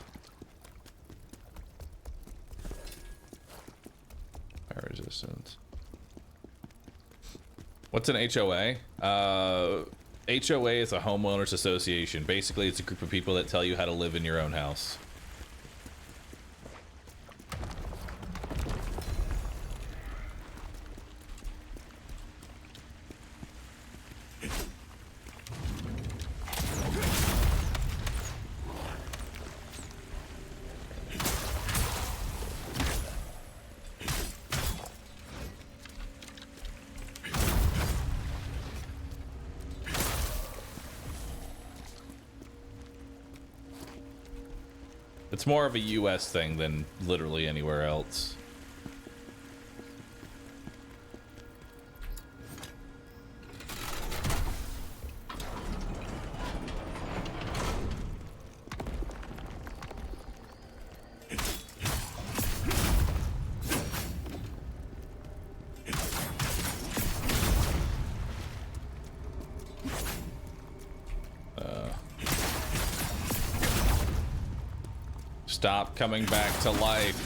Fire resistance. What's an HOA? HOA is a homeowners association. Basically, it's a group of people that tell you how to live in your own house. It's more of a US thing than literally anywhere else. Stop coming back to life.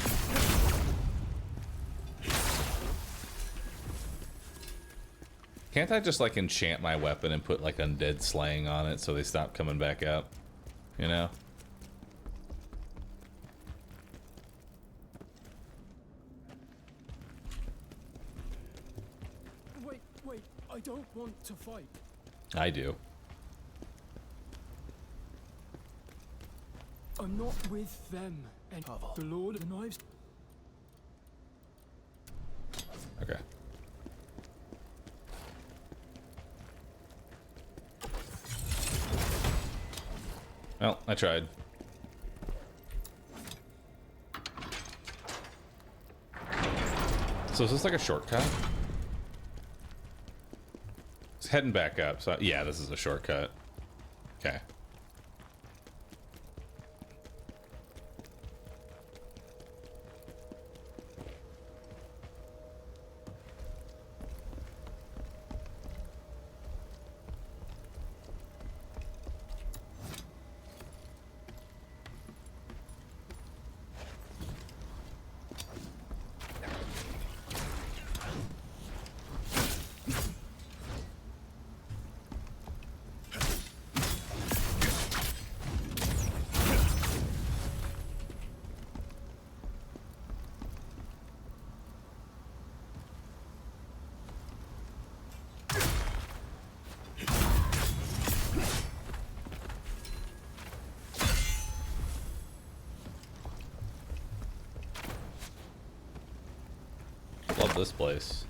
Can't I just like enchant my weapon and put like undead slaying on it so they stop coming back up? You know? Wait, I don't want to fight. I do. I'm not with them. And the Lord of the Knives. Okay. Well, I tried. So is this like a shortcut? It's heading back up, so yeah, this is a shortcut. Okay. build this place.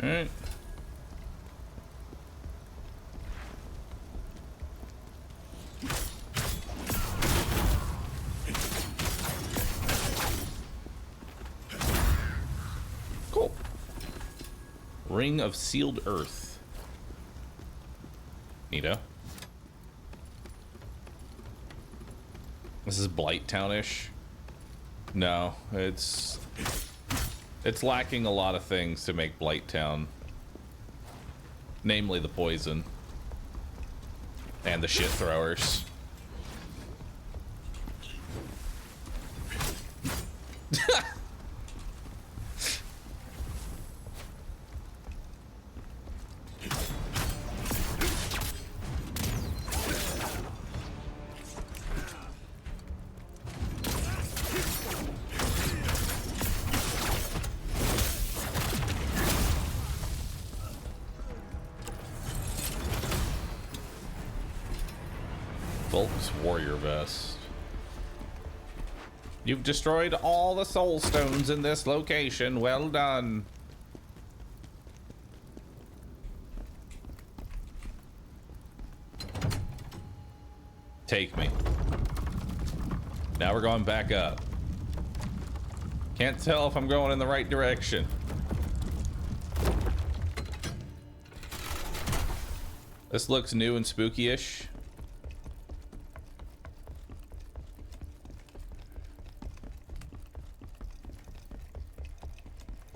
All right. Cool. Ring of Sealed Earth. Neato. This is Blight Town-ish. No, it's lacking a lot of things to make Blight Town. Namely the poison. And the shit throwers. Volk's Warrior Vest. You've destroyed all the soul stones in this location. Well done. Take me. Now we're going back up. Can't tell if I'm going in the right direction. This looks new and spooky-ish.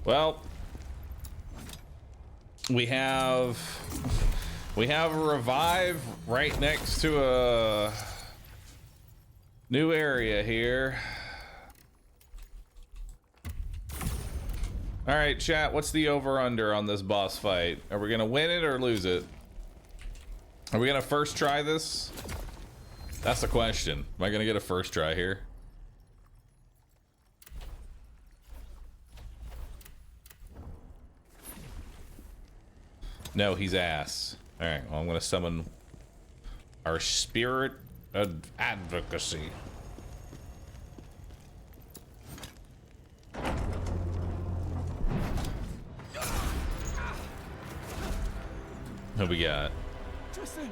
Well, we have a revive right next to a new area here. All right, chat, what's the over-under on this boss fight? Are we gonna win it or lose it? Are we gonna first try this? That's the question. Am I gonna get a first try here? No, he's ass. All right, well, I'm gonna summon our spirit of advocacy. What we got? Tristan!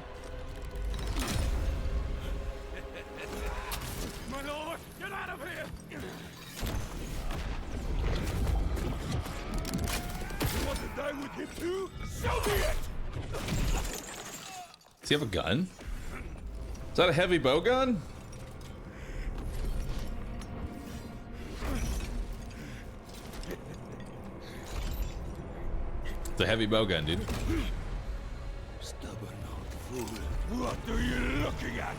My lord, get out of here! You want to die with him too? Show me it! Does he have a gun? Is that a heavy bow gun? It's a heavy bow gun, dude. Stubborn old fool. What are you looking at?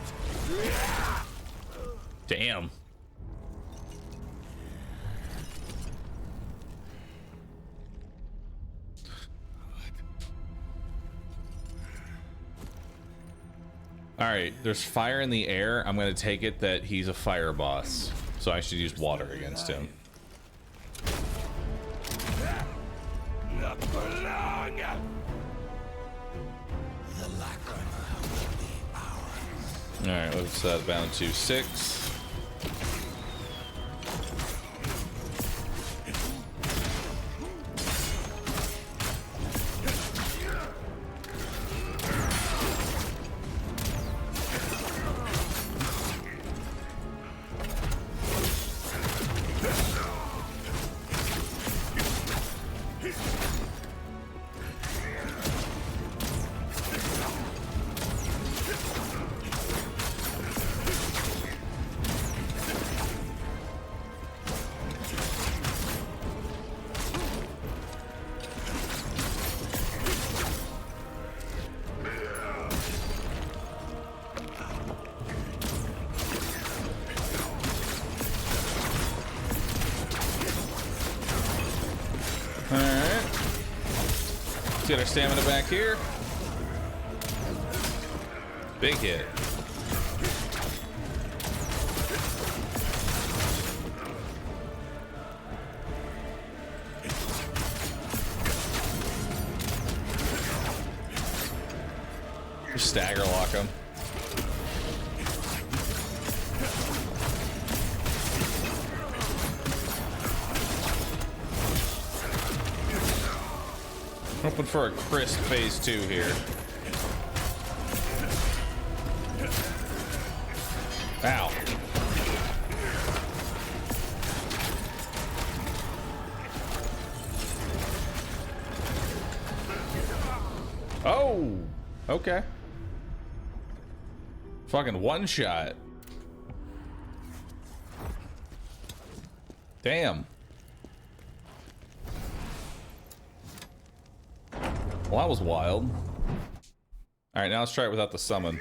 Damn. All right, there's fire in the air. I'm gonna take it that he's a fire boss, so I should use water against him. Not for long. The lacrima will be ours. All right, what's that bound to? 6. Let's get our stamina back here. Big hit. Stagger lock him. Hoping for a crisp phase 2 here. Ow. Oh, okay. Fucking one shot. Damn. Well, that was wild. All right, now let's try it without the summon.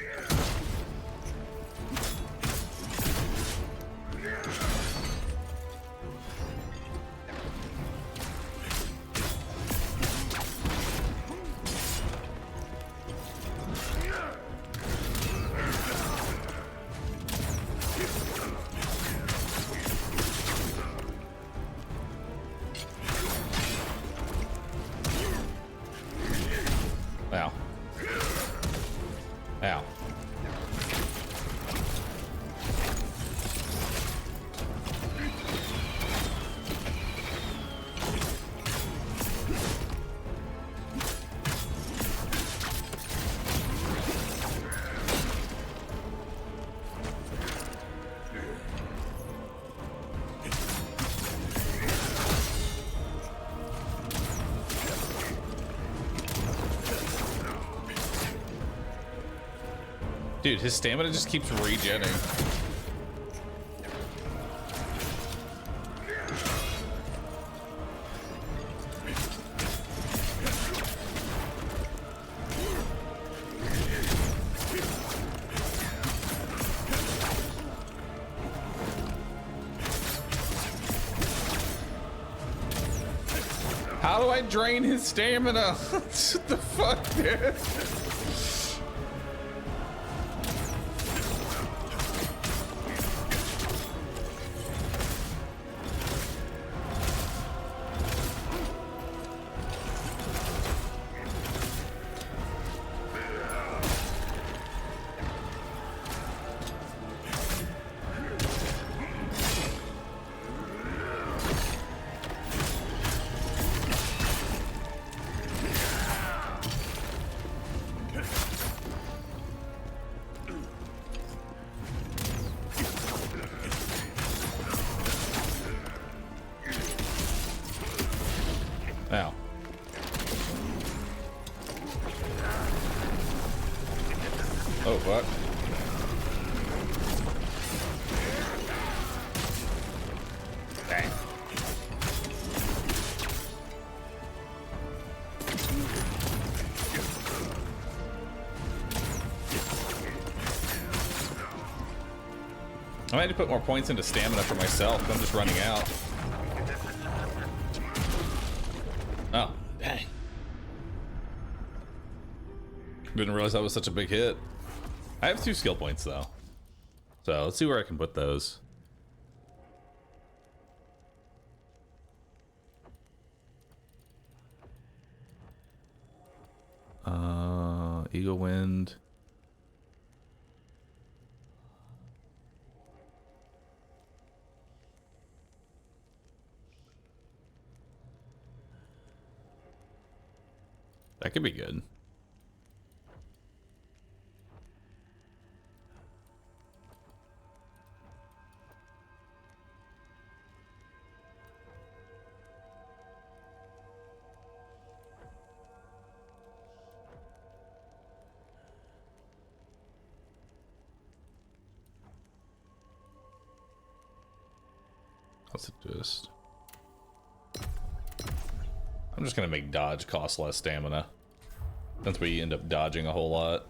Ow. Ow. Dude, his stamina just keeps regenning. How do I drain his stamina? What the fuck, dude? Ow. Oh, fuck. Dang. I might need to put more points into stamina for myself. I'm just running out. Oh, dang. Didn't realize that was such a big hit. I have 2 skill points though. So let's see where I can put those. Eagle Wind. That could be good. Let's do this. I'm just gonna make dodge cost less stamina, since we end up dodging a whole lot.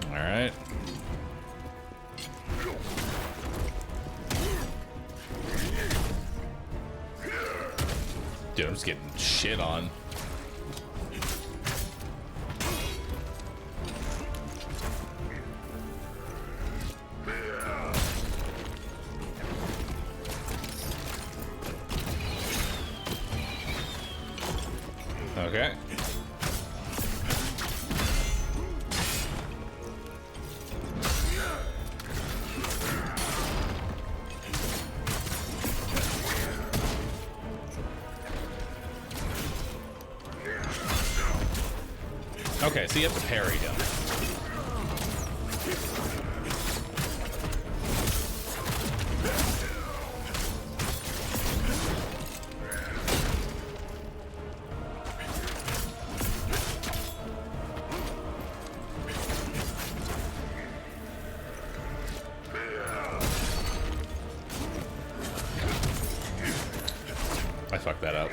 All right. Dude, I'm just getting shit on. Okay. Okay, so you have to parry him. I fucked that up.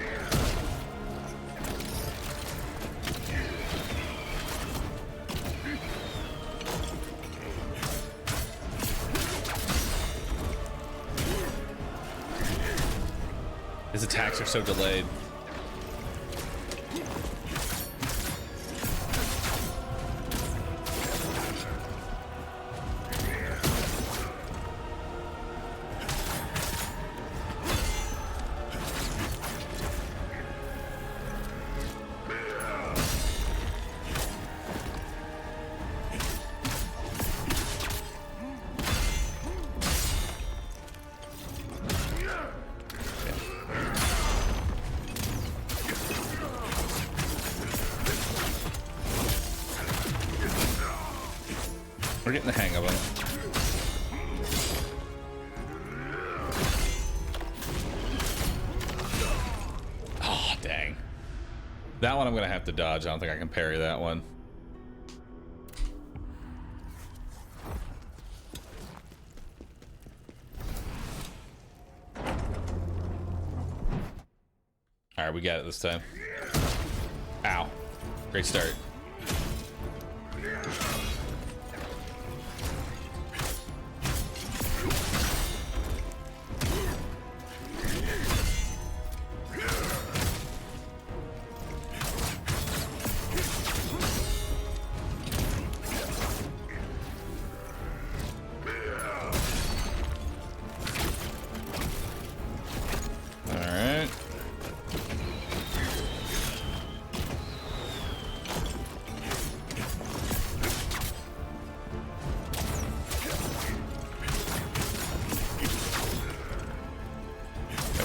His attacks are so delayed. We're getting the hang of him. Oh, dang. That one I'm gonna have to dodge. I don't think I can parry that one. Alright, we got it this time. Ow. Great start.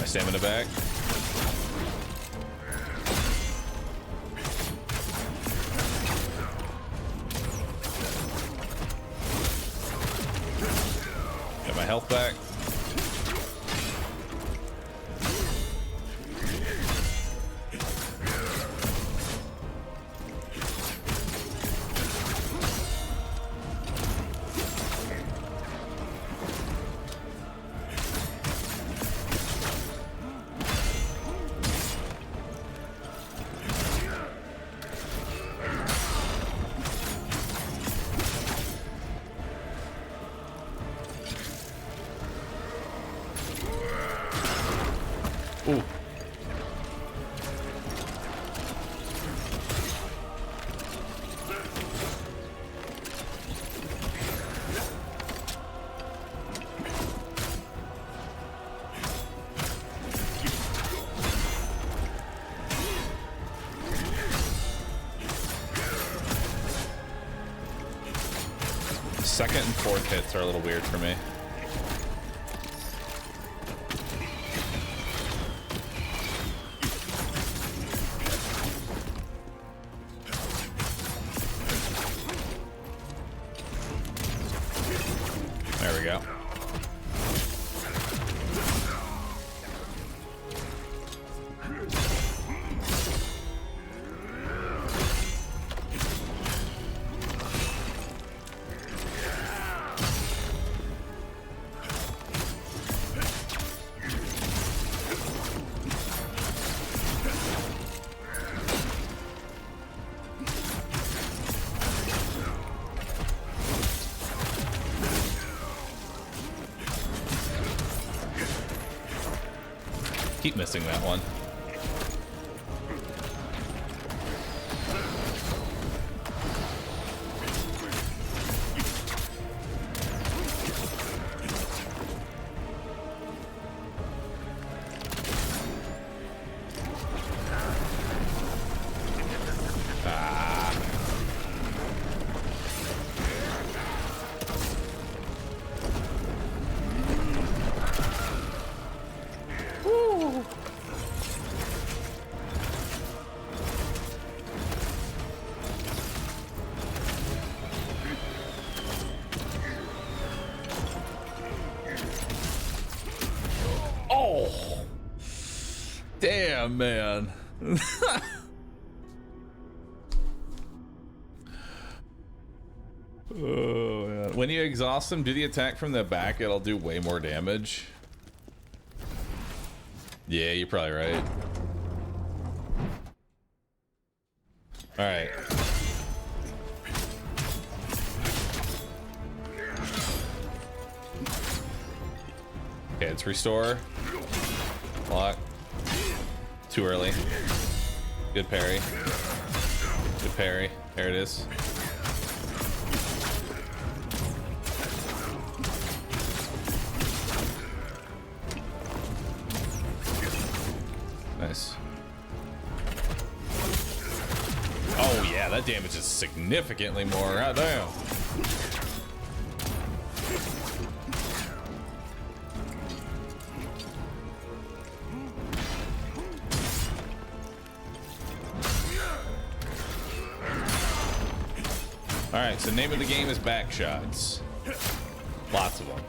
Stamina back. Got my health back. Ooh. Second and fourth hits are a little weird for me. There we go. Keep missing that one. Damn, man. Oh, man. When you exhaust them, do the attack from the back. It'll do way more damage. Yeah, you're probably right. All right. Okay, it's restore. Block. Too early. Good parry. Good parry. There it is. Nice. Oh yeah, that damage is significantly more. God damn. Alright, so name of the game is back shots. Lots of them.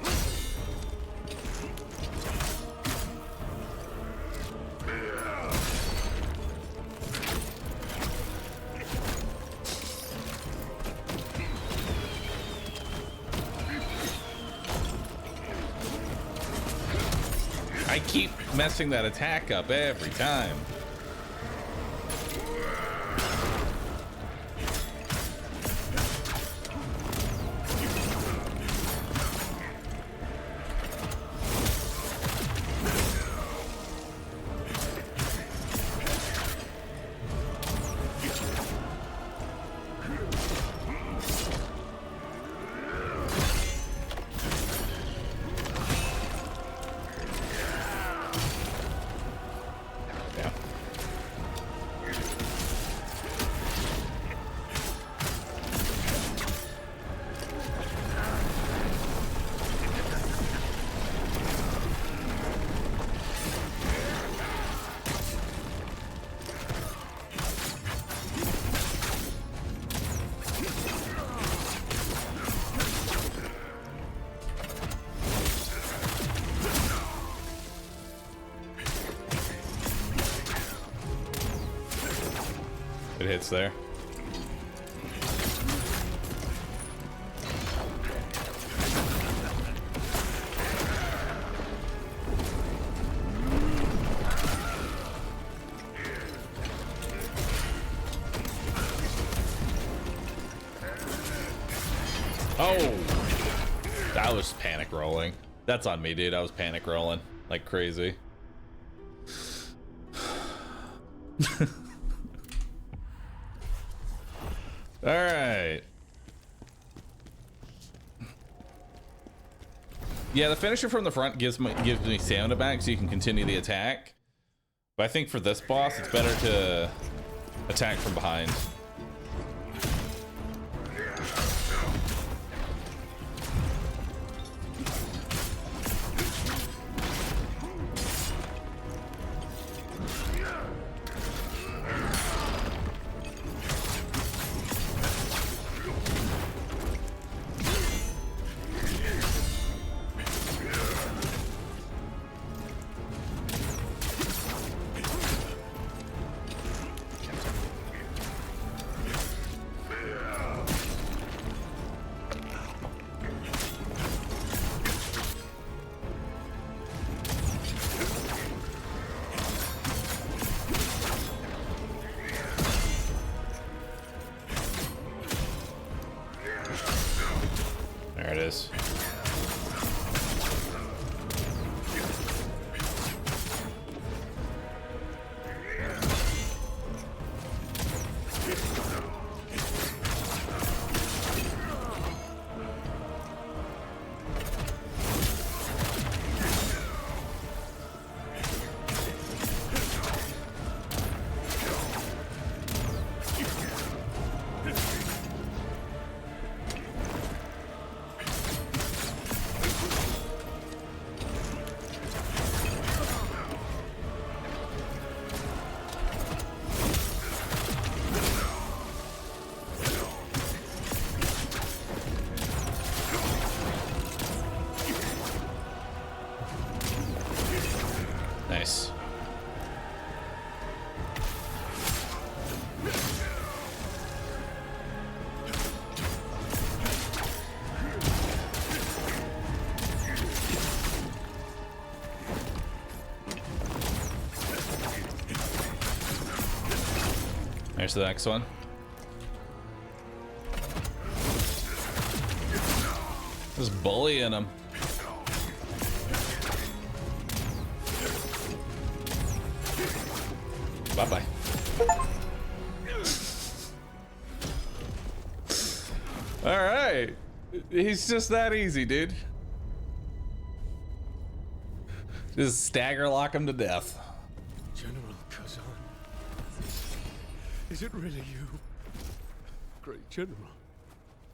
I keep messing that attack up every time. It hits there. Oh, that was panic rolling. That's on me, dude. I was panic rolling like crazy. All right. Yeah, the finisher from the front gives me stamina back, so you can continue the attack. But I think for this boss, it's better to attack from behind. There's the next one. Just bullying him. Bye-bye. All right. He's just that easy, dude. Just stagger lock him to death. General Khazan. Is it really you? Great General.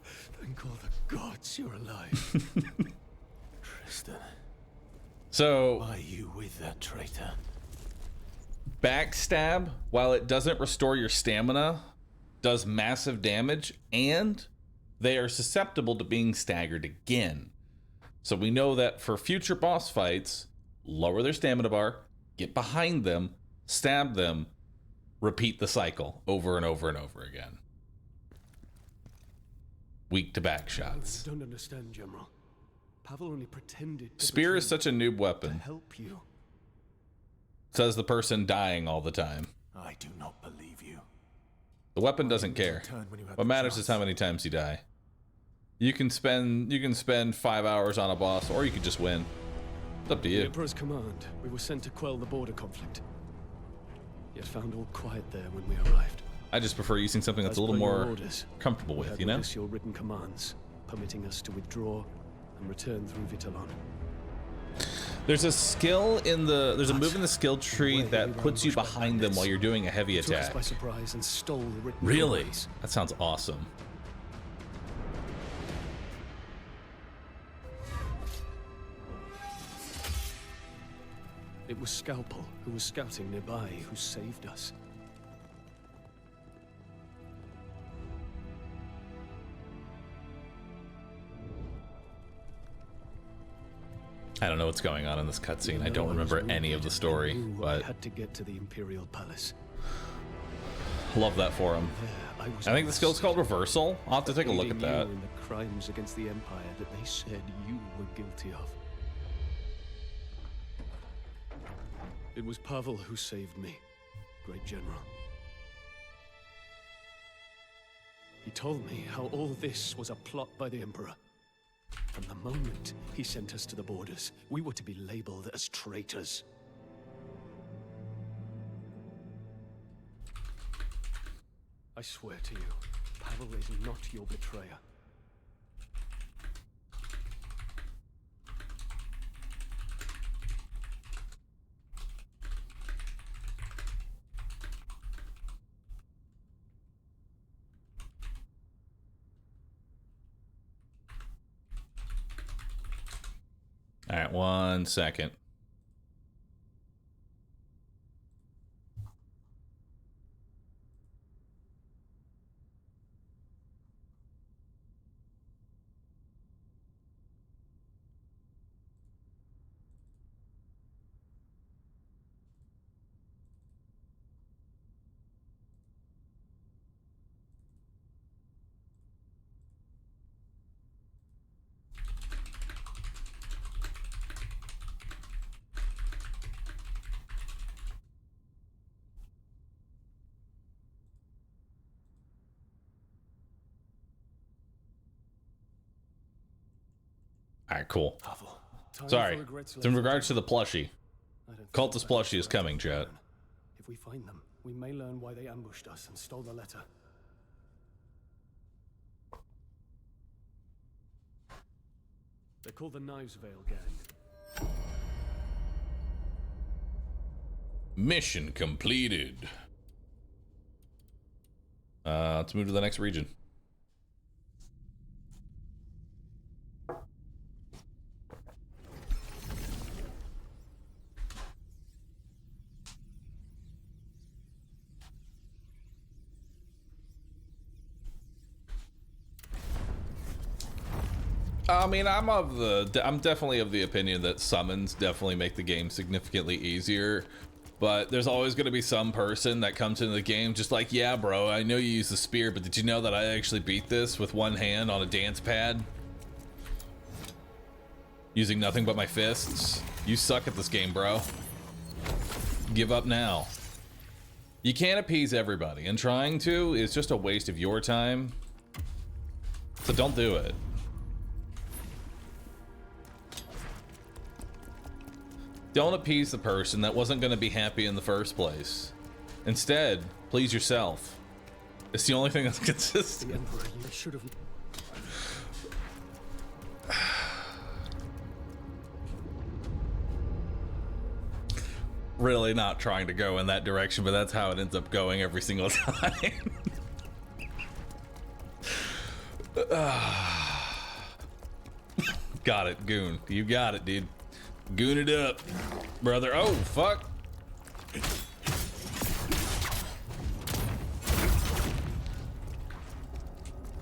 Thank all the gods you're alive. Tristan. So, Why are you with that traitor? backstab, while it doesn't restore your stamina, does massive damage, and they are susceptible to being staggered again. So we know that for future boss fights, lower their stamina bar, get behind them, stab them, repeat the cycle over and over and over again. Weak to back shots. I don't understand, General. Pavel only pretended to Spear is betray such a noob to weapon, help you. says the person dying all the time. I do not believe you. The weapon doesn't care. What matters is how many times you die. You can spend 5 hours on a boss, or you could just win. It's up to The you. Emperor's command, we were sent to quell the border conflict. Yet found all quiet there when we arrived. I just prefer using something that's a little As per your more orders, comfortable we with, had you know? with us your written commands, permitting us to withdraw and return through Vitalon. There's a skill in the, there's a move in the skill tree that puts you behind them while you're doing a heavy Took us attack. by surprise and stole the written Really? commands. That sounds awesome. It was Scalpel, who was scouting nearby, who saved us. I don't know what's going on in this cutscene. I don't Even though was remember any of wounded, the story, I knew I but had to get to the Imperial Palace. love that for him. There, I was I think the skill's called Reversal. I'll have to take a look at aiding that. you in the crimes against the Empire that they said you were guilty of. It was Pavel who saved me, Great General. He told me how all this was a plot by the Emperor. From the moment he sent us to the borders, we were to be labeled as traitors. I swear to you, Pavel is not your betrayer. All right, 1 second. All right, cool. Pavel. Sorry. It's in regards to the plushie. Cultist plushie is coming, chat. If we find them, we may learn why they ambushed us and stole the letter. They're called the Knives Vale Gang. Mission completed. Let's move to the next region. I mean, I'm definitely of the opinion that summons definitely make the game significantly easier, but there's always going to be some person that comes into the game just like, yeah, bro, I know you use the spear, but did you know that I actually beat this with one hand on a dance pad? Using nothing but my fists? You suck at this game, bro. Give up now. You can't appease everybody, and trying to is just a waste of your time. So don't do it. Don't appease the person that wasn't going to be happy in the first place. Instead, please yourself. It's the only thing that's consistent. The Emperor, you should have... Really not trying to go in that direction, but that's how it ends up going every single time. Got it, Goon. You got it, dude. Goon it up, brother. Oh, fuck.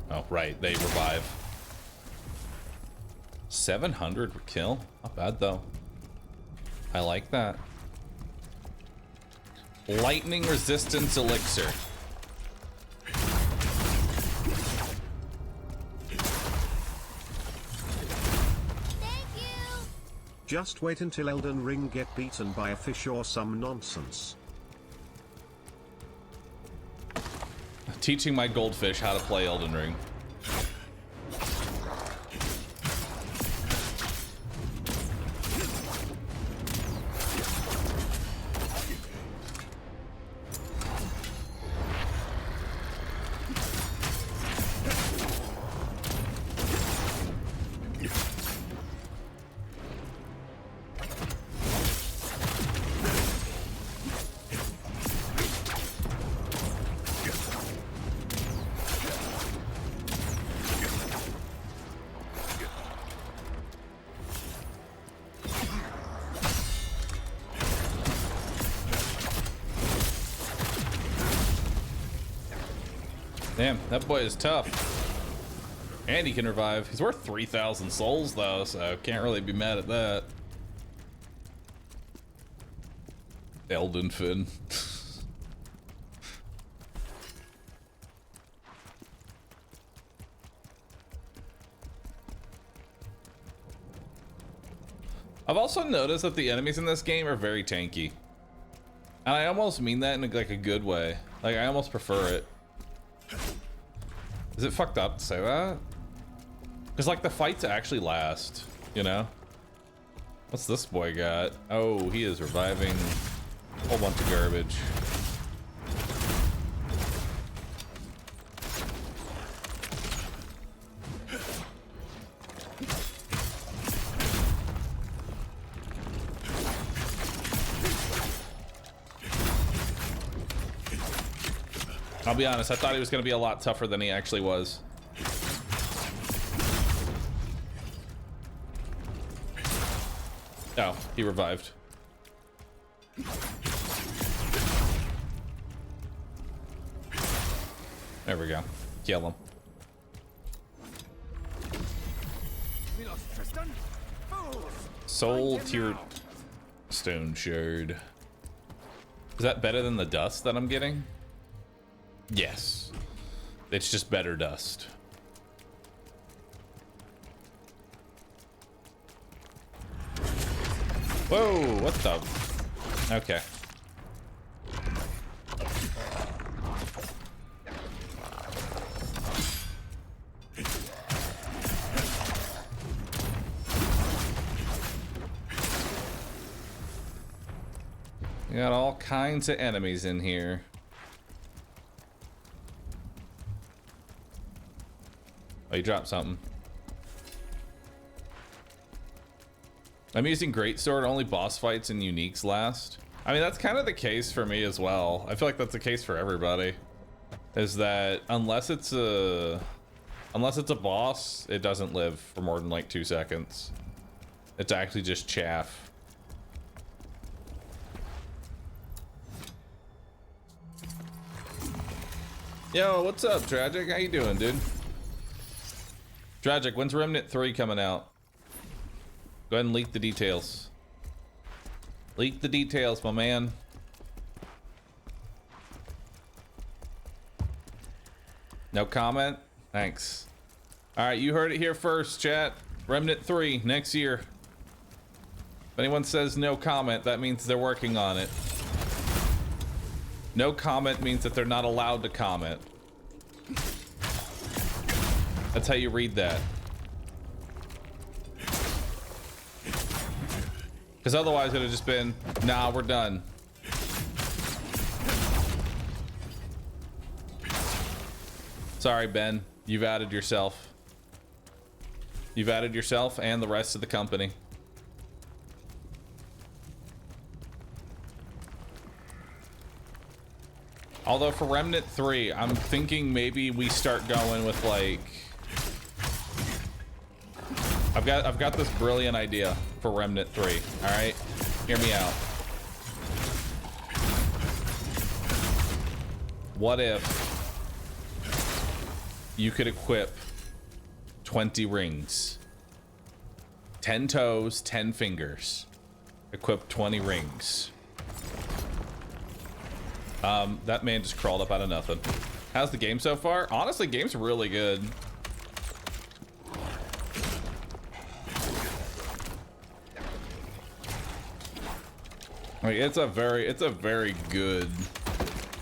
Oh, right. They revive. 700 would kill. Not bad, though. I like that. Lightning resistance elixir. Just wait until Elden Ring get beaten by a fish or some nonsense. Teaching my goldfish how to play Elden Ring. Damn, that boy is tough. And he can revive. He's worth 3,000 souls though, so can't really be mad at that. Elden Finn. I've also noticed that the enemies in this game are very tanky. And I almost mean that in like a good way. Like I almost prefer it. Is it fucked up to say that? Because like the fights actually last, you know? What's this boy got? Oh, he is reviving a whole bunch of garbage. I'll be honest, I thought he was going to be a lot tougher than he actually was. Oh, he revived. There we go. Kill him. Soul tier stone shard. Is that better than the dust that I'm getting? Yes. It's just better dust. Whoa, what the? Okay. We got all kinds of enemies in here. Oh, you dropped something. I'm using Greatsword, only boss fights and uniques last. I mean, that's kind of the case for me as well. I feel like that's the case for everybody. Is that unless it's a boss, it doesn't live for more than like 2 seconds. It's actually just chaff. Yo, what's up, Tragic? How you doing, dude? Tragic, when's Remnant 3 coming out? Go ahead and leak the details. Leak the details, my man. No comment? Thanks. Alright, you heard it here first, chat. Remnant 3, next year. If anyone says no comment, that means they're working on it. No comment means that they're not allowed to comment. That's how you read that. Because otherwise it would have just been, nah, we're done. Sorry, Ben. You've added yourself. You've added yourself and the rest of the company. Although for Remnant 3, I'm thinking maybe we start going with like... I've got this brilliant idea for Remnant 3. Alright? Hear me out. What if you could equip 20 rings? 10 toes, 10 fingers. Equip 20 rings. That man just crawled up out of nothing. How's the game so far? Honestly, game's really good. Like, it's a very good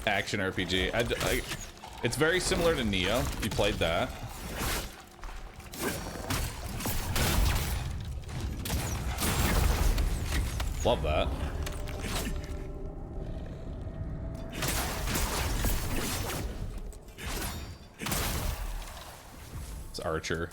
action RPG. It's very similar to Neo. You played that. Love that. It's Archer.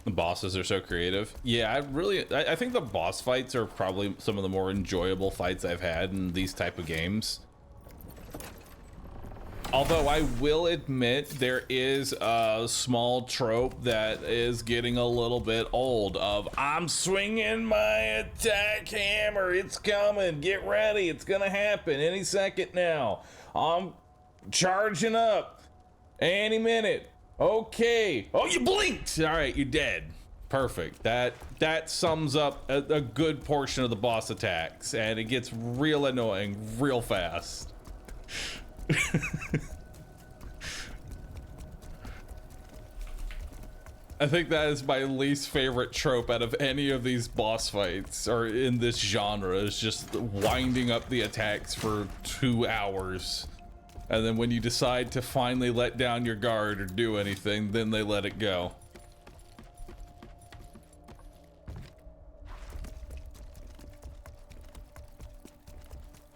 The bosses are so creative. Yeah, I think the boss fights are probably some of the more enjoyable fights I've had in these type of games. Although I will admit there is a small trope that is getting a little bit old of I'm swinging my attack hammer, it's coming, get ready, it's gonna happen any second now. I'm charging up any minute. Okay. Oh, you blinked. All right, you're dead. Perfect. That sums up a good portion of the boss attacks, and it gets real annoying real fast. I think that is my least favorite trope out of any of these boss fights or in this genre, is just winding up the attacks for 2 hours. And then when you decide to finally let down your guard or do anything, then they let it go.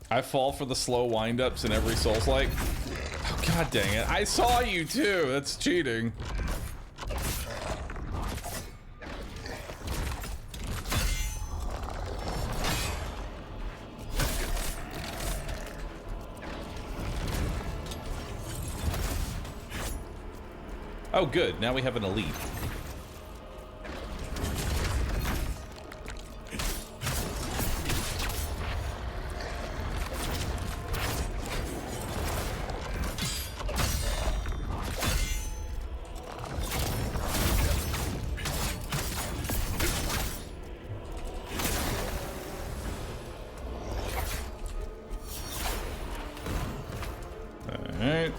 I fall for the slow wind-ups in every Souls-like. Oh, god dang it. I saw you too. That's cheating. Oh, good. Now we have an elite. All right.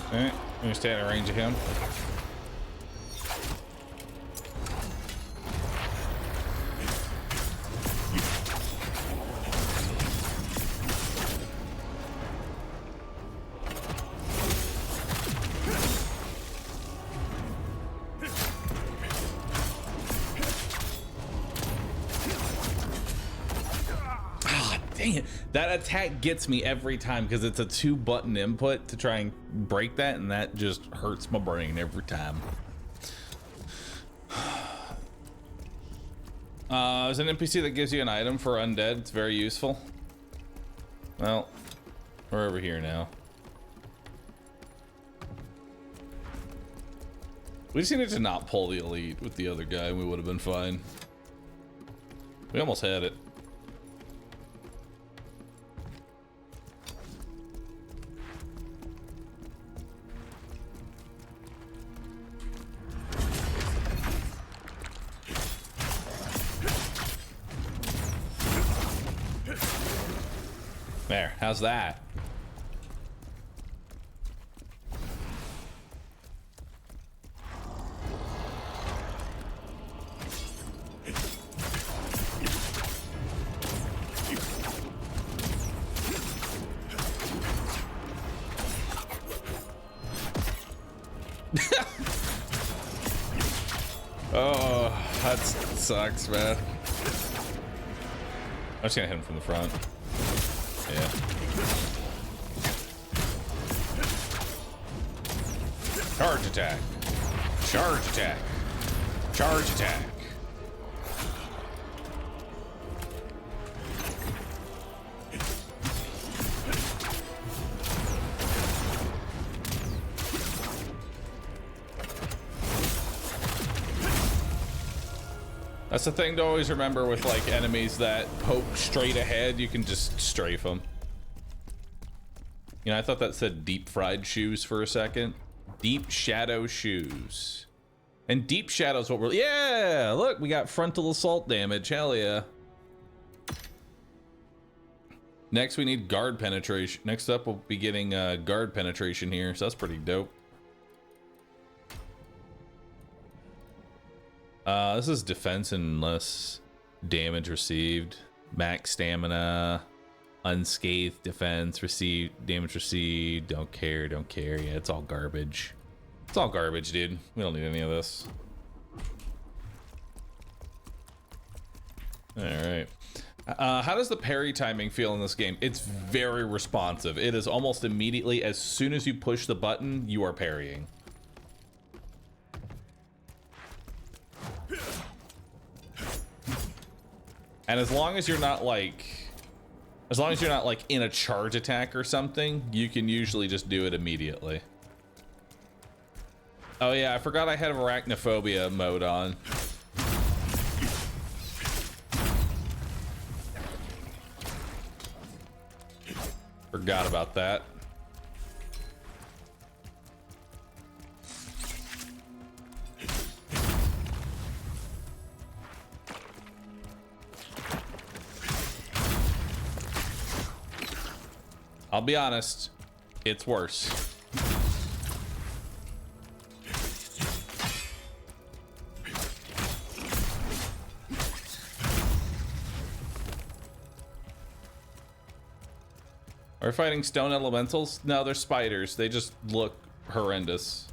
Alright, I'm gonna stay out of range of him. Dang it. That attack gets me every time because it's a 2-button input to try and break that, and that just hurts my brain every time. There's an NPC that gives you an item for undead. It's very useful. Well, we're over here now. We just needed to not pull the elite with the other guy, and we would have been fine. We almost had it. There, how's that? Oh, that sucks, man. I'm just gonna hit him from the front. Yeah. Charge attack. Charge attack. Charge attack. That's the thing to always remember with like enemies that poke straight ahead, you can just strafe them. You know, I thought that said deep fried shoes for a second. Deep shadow shoes. And deep shadow's what we're, yeah, look, we got frontal assault damage, hell yeah. Next we need guard penetration. Next up we'll be getting guard penetration here, so that's pretty dope. This is defense and less damage received. Max stamina, unscathed defense, received, damage received, don't care, don't care. Yeah, it's all garbage. It's all garbage, dude. We don't need any of this. All right. How does the parry timing feel in this game? It's very responsive. It is almost immediately, as soon as you push the button, you are parrying. And as long as you're not like in a charge attack or something, you can usually just do it immediately. Oh yeah, I forgot I had arachnophobia mode on. Forgot about that. I'll be honest, it's worse. Are we fighting stone elementals? No, they're spiders. They just look horrendous.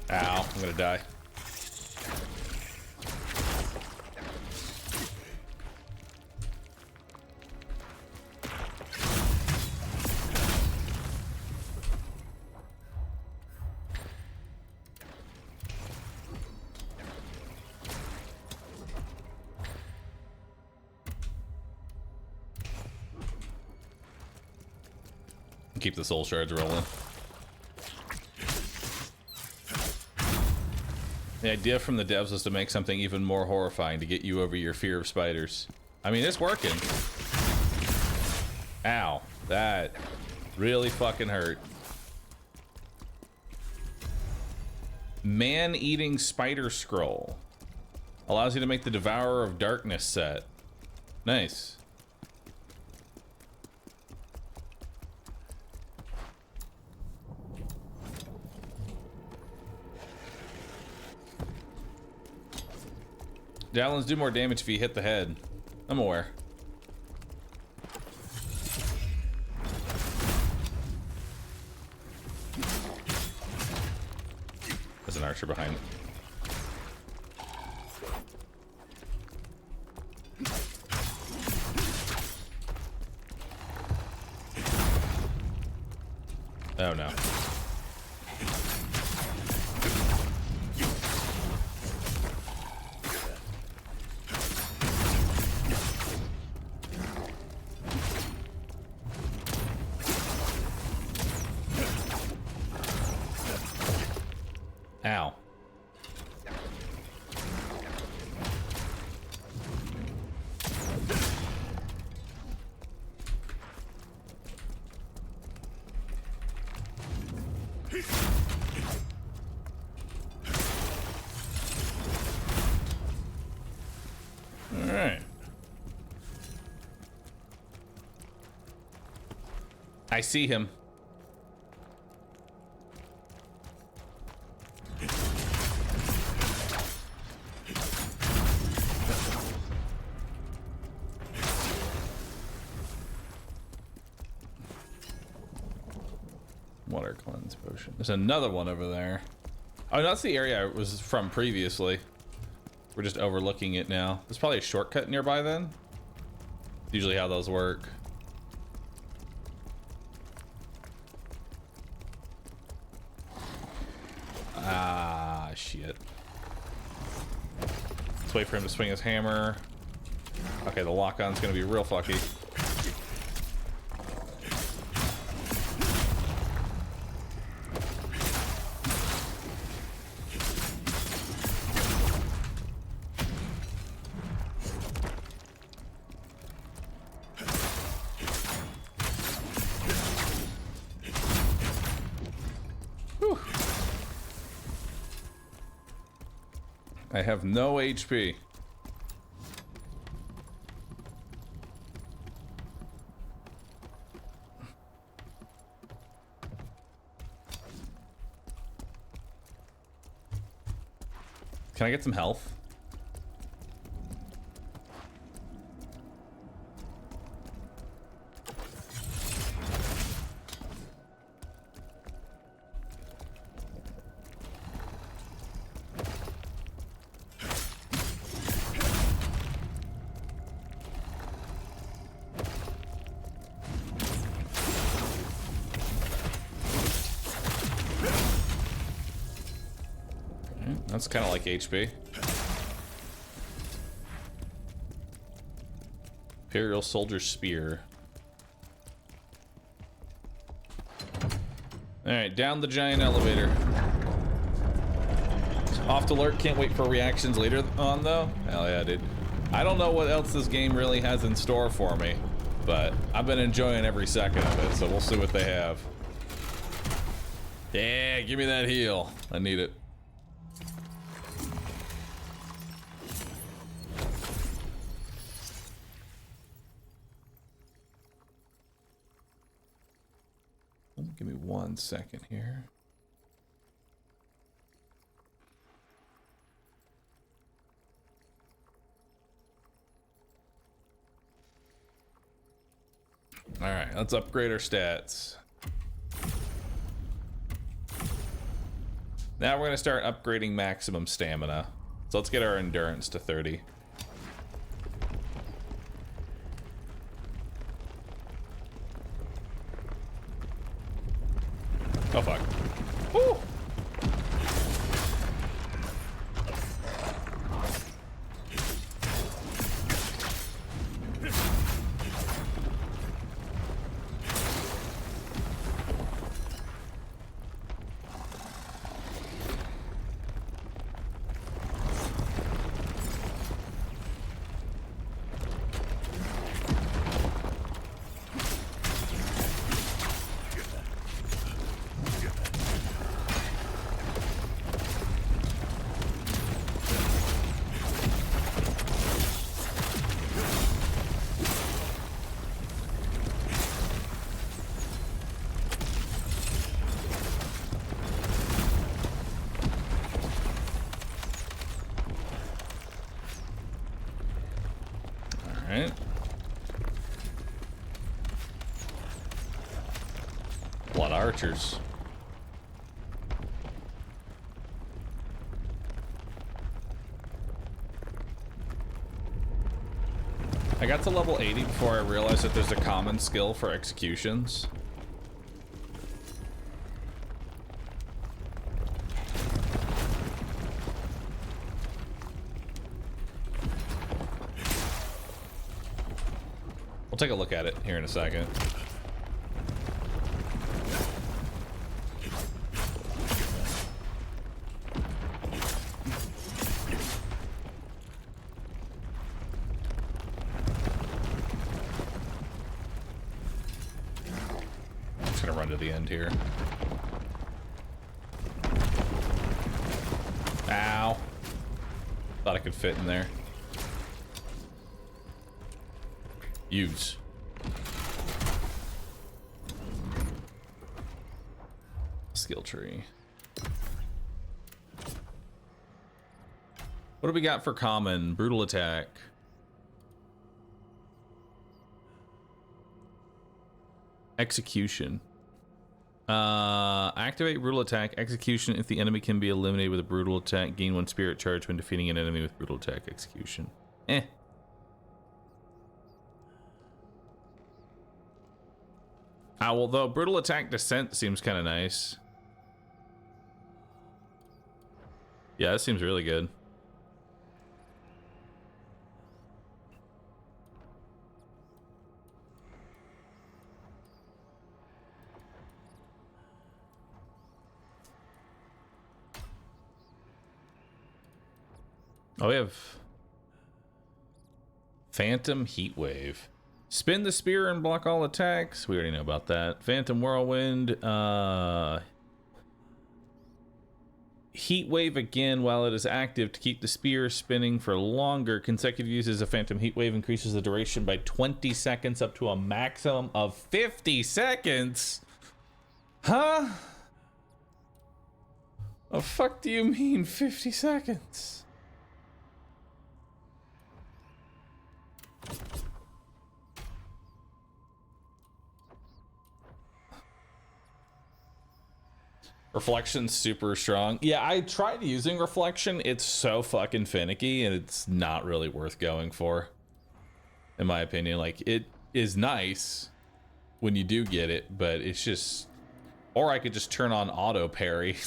Ow, I'm gonna die. Keep the soul shards rolling. The idea from the devs was to make something even more horrifying to get you over your fear of spiders. I mean, it's working. Ow, that really fucking hurt. Man-eating spider scroll. Allows you to make the Devourer of Darkness set. Nice. Javelins do more damage if you hit the head. I'm aware. There's an archer behind. Oh no. Ow. All right. I see him. Water cleanse potion. There's another one over there. Oh, that's the area I was from previously. We're just overlooking it now. There's probably a shortcut nearby then. Usually how those work. Ah, shit. Let's wait for him to swing his hammer. Okay, the lock-on's gonna be real fucky. I have no HP. Can I get some health? That's kind of like HP. Imperial Soldier Spear. Alright, down the giant elevator. Off to alert, can't wait for reactions later on though. Hell yeah, dude. I don't know what else this game really has in store for me, but I've been enjoying every second of it, so we'll see what they have. Yeah, give me that heal. I need it. Give me 1 second here. All right, let's upgrade our stats. Now we're going to start upgrading maximum stamina. So let's get our endurance to 30. Oh fuck. Woo! Alright. A lot of archers. I got to level 80 before I realized that there's a common skill for executions. We'll take a look at it here in a second. Just gonna run to the end here. Ow. Thought I could fit in there. Use. Skill tree. What do we got for common? Brutal attack. Execution. Activate brutal attack. Execution if the enemy can be eliminated with a brutal attack. Gain 1 spirit charge when defeating an enemy with brutal attack. Execution. Eh. Well, though, brutal attack descent seems kind of nice. Yeah, that seems really good. Oh, we have Phantom Heat Wave. Spin the spear and block all attacks. We already know about that. Phantom Whirlwind. Heat Wave again while it is active to keep the spear spinning for longer. Consecutive uses of Phantom Heat Wave increases the duration by 20 seconds up to a maximum of 50 seconds. Huh? The fuck do you mean 50 seconds? Reflection's super strong. Yeah, I tried using Reflection. It's so fucking finicky and it's not really worth going for, in my opinion. Like, it is nice when you do get it, but it's just... Or I could just turn on auto parry.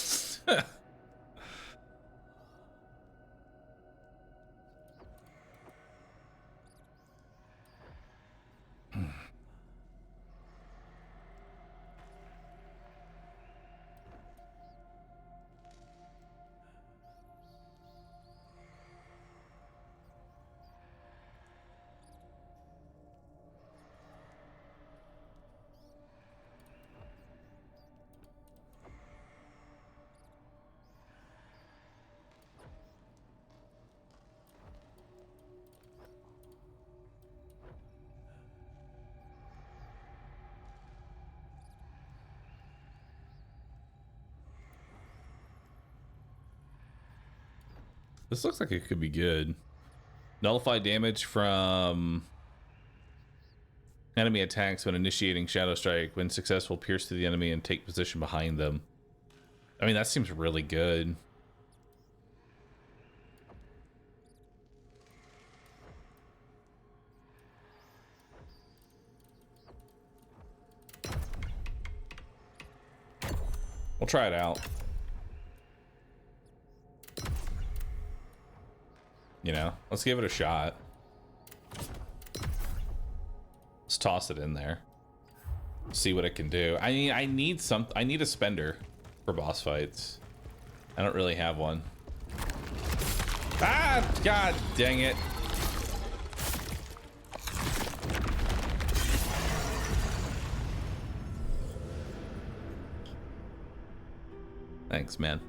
This looks like it could be good. Nullify damage from enemy attacks when initiating Shadow Strike. When successful, pierce through the enemy and take position behind them. I mean, that seems really good. We'll try it out. You know, let's give it a shot. Let's toss it in there. See what it can do. I mean, I need a spender for boss fights. I don't really have one. Ah, god dang it. Thanks, man.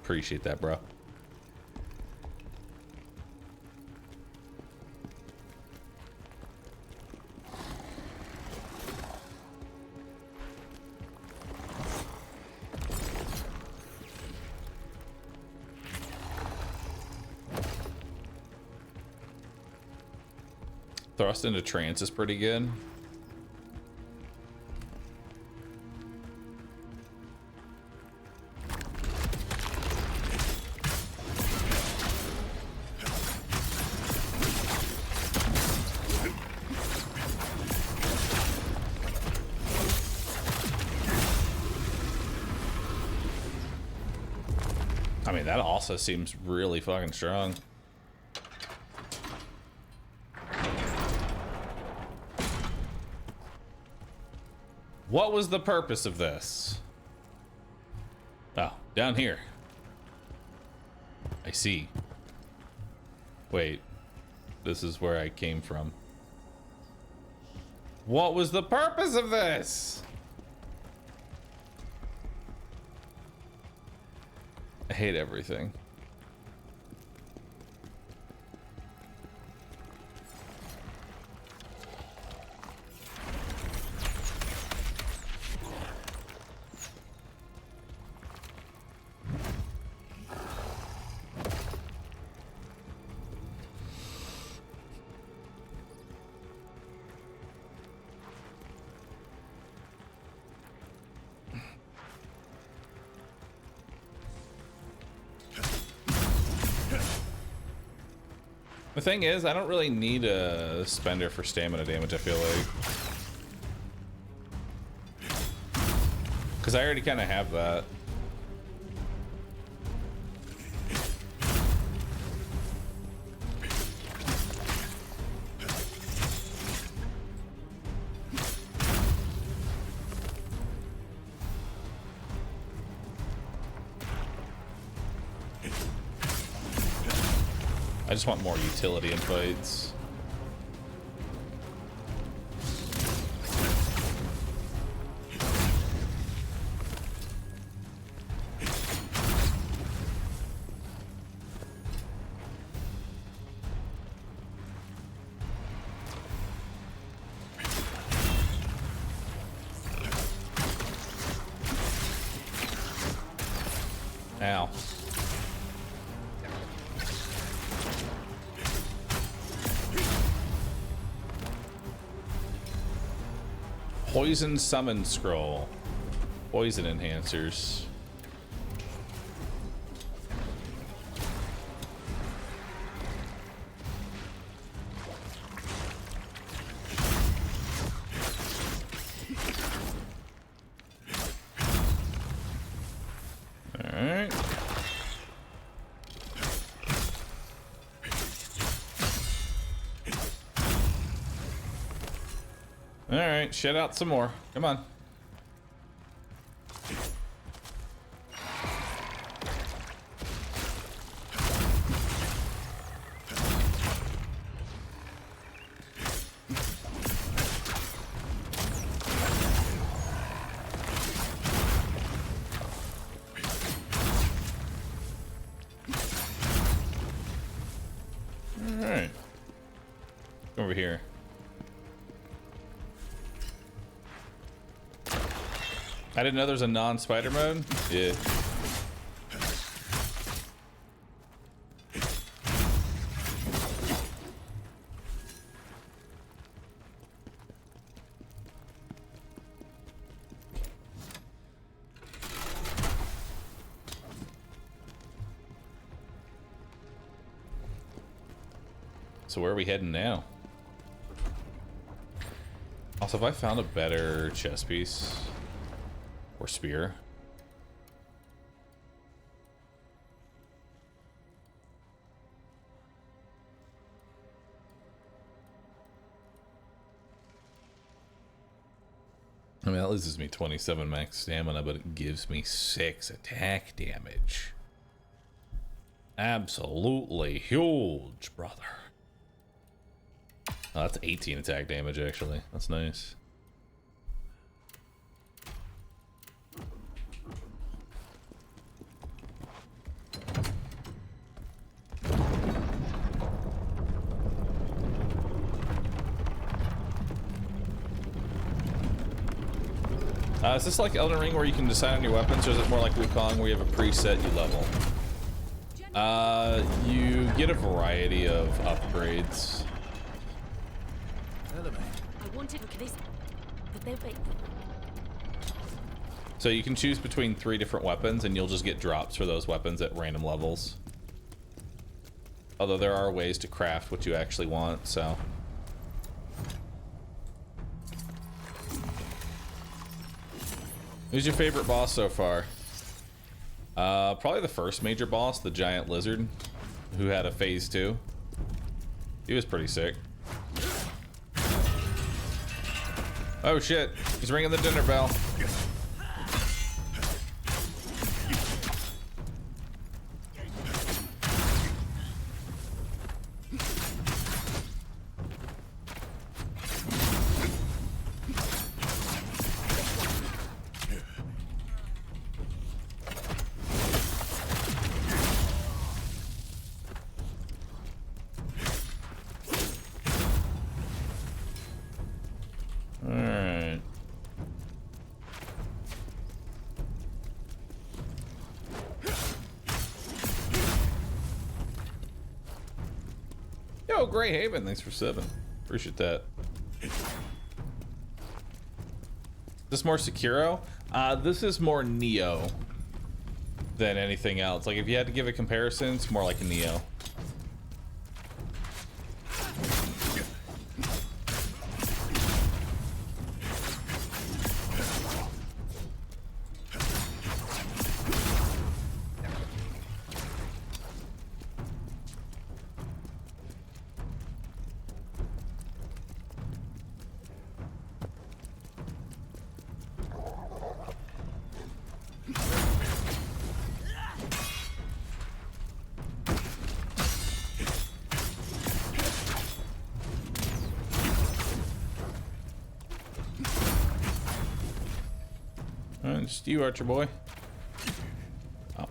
Appreciate that, bro. Thrust into trance is pretty good. I mean, that also seems really fucking strong. What was the purpose of this? Oh, down here. I see. Wait, this is where I came from. What was the purpose of this? I hate everything. The thing is, I don't really need a spender for stamina damage, I feel like. Because I already kind of have that. I just want more utility in fights. Ow. Poison summon scroll. Poison enhancers. Alright. Alright, shit out some more. Come on. Alright. Over here. I didn't know there's a non-spider mode. Yeah. So where are we heading now? Also, have I found a better chess piece? Or spear? I mean, that loses me 27 max stamina, but it gives me 6 attack damage. Absolutely huge, brother. Oh, that's 18 attack damage, actually. That's nice. Is this like Elden Ring where you can decide on your weapons, or is it more like Wukong where you have a preset you level? You get a variety of upgrades. I wanted this, but they wait. So you can choose between 3 different weapons, and you'll just get drops for those weapons at random levels. Although there are ways to craft what you actually want, so. Who's your favorite boss so far? Probably the first major boss, the giant lizard, who had a phase 2. He was pretty sick. Oh shit, he's ringing the dinner bell. Yo, Grey Haven, thanks for 7. Appreciate that. This more Sekiro? This is more Neo than anything else. Like, if you had to give a comparison, it's more like a Neo. Just you, Archer boy. Oh,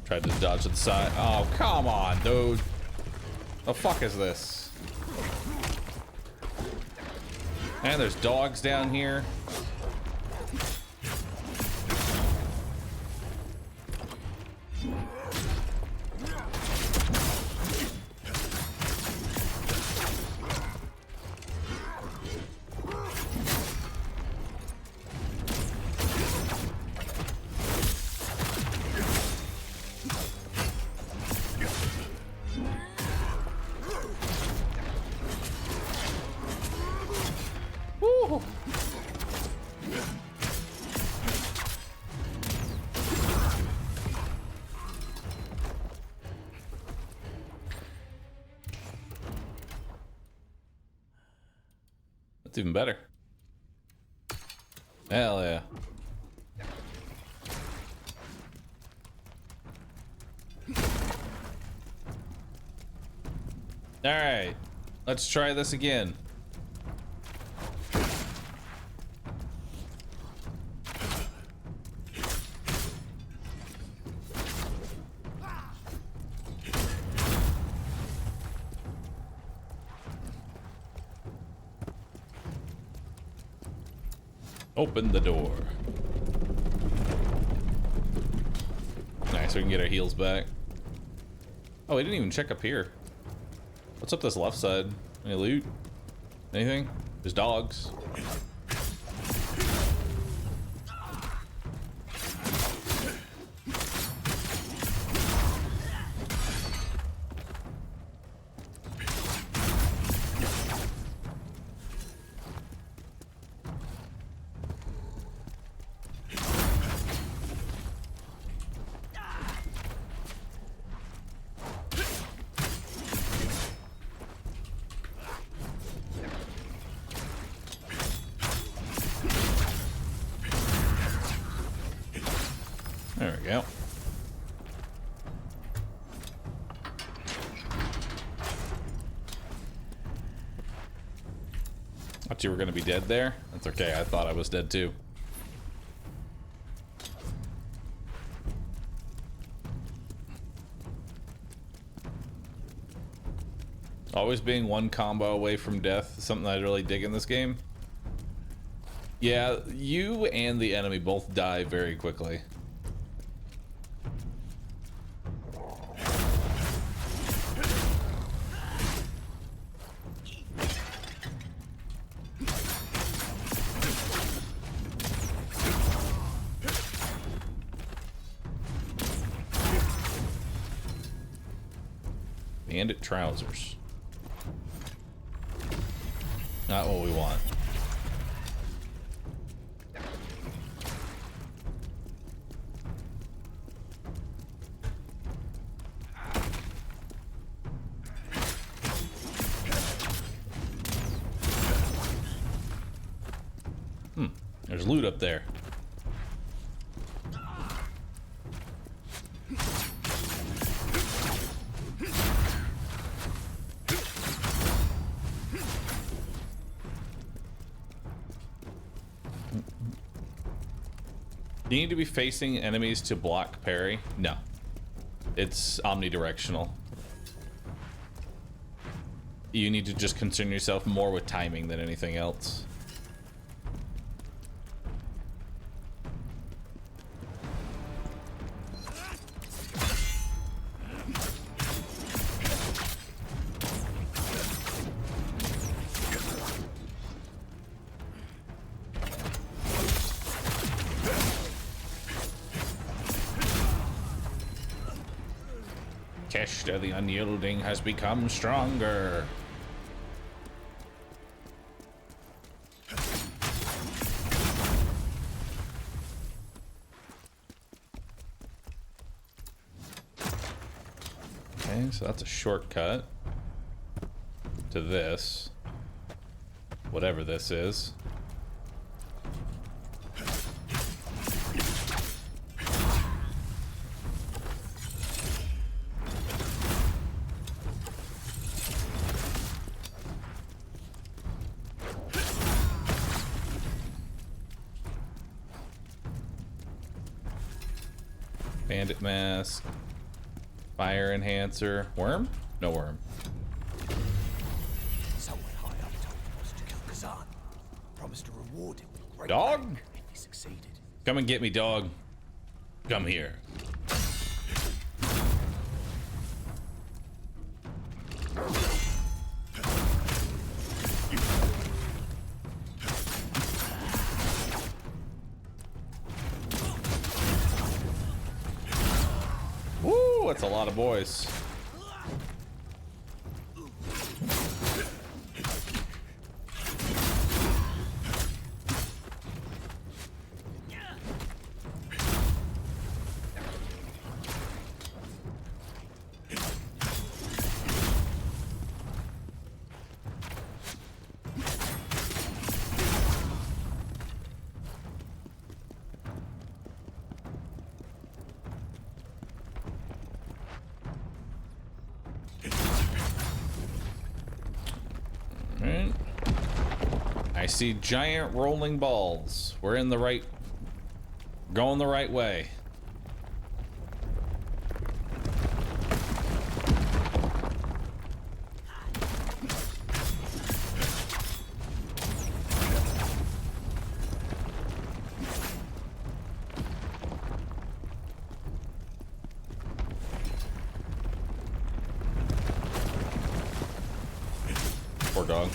tried to dodge to the side. Oh, come on, dude. The fuck is this? And there's dogs down here. That's even better. Hell yeah. All right, let's try this again. Open the door. Nice, we can get our heals back. Oh, we didn't even check up here. What's up this left side? Any loot? Anything? There's dogs. There we go. Thought you were gonna be dead there. That's okay, I thought I was dead too. Always being one combo away from death is something I really dig in this game. Yeah, you and the enemy both die very quickly. Bandit trousers. Not what we want. There's loot up there. Do you need to be facing enemies to block parry? No. It's omnidirectional. You need to just concern yourself more with timing than anything else. Keshta the Unyielding has become stronger. Okay, so that's a shortcut to this. Whatever this is. Bandit mask, fire enhancer, worm? No worm. Someone high up told us to kill Khazan. Promised to reward him with great Dog? rank if he succeeded. Come and get me, dog. Come here. Woo, that's a lot of boys. Alright. I see giant rolling balls. We're in the right... going the right way. Poor dog.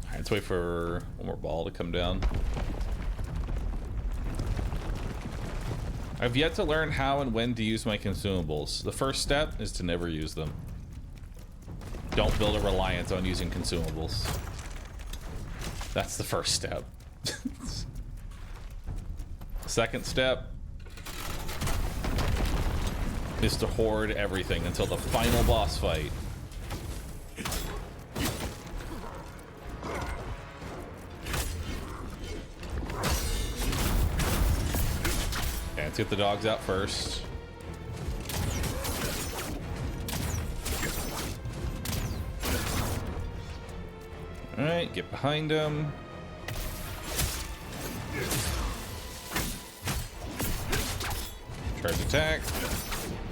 Alright, let's wait for one more ball to come down. I've yet to learn how and when to use my consumables. The first step is to never use them. Don't build a reliance on using consumables. That's the first step. Second step is to hoard everything until the final boss fight. Okay, let's get the dogs out first. Alright, get behind him. Charge attack.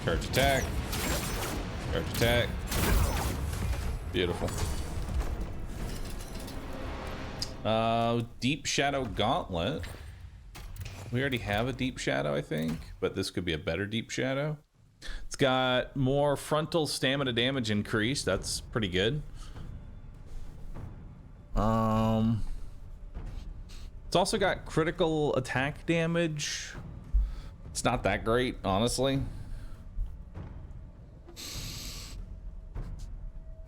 Charge attack. Charge attack. Beautiful. Deep Shadow Gauntlet. We already have a Deep Shadow, I think, but this could be a better Deep Shadow. It's got more frontal stamina damage increase. That's pretty good. It's also got critical attack damage. It's not that great, honestly.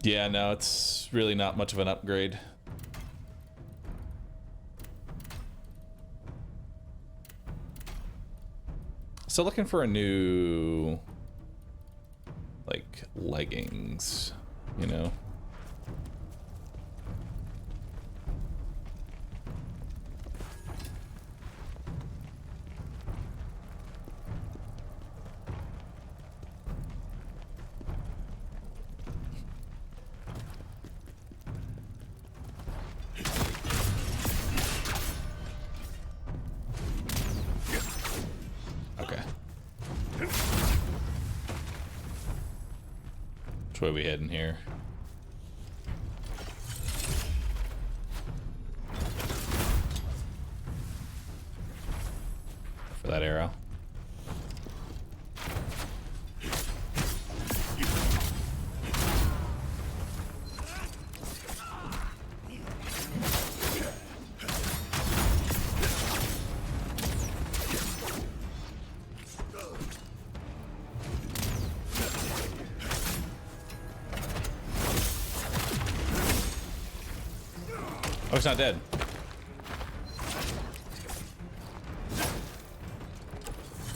Yeah, no, it's really not much of an upgrade. So looking for a new, like, leggings, you know? Which way we heading here? For that arrow. Oh, it's not dead.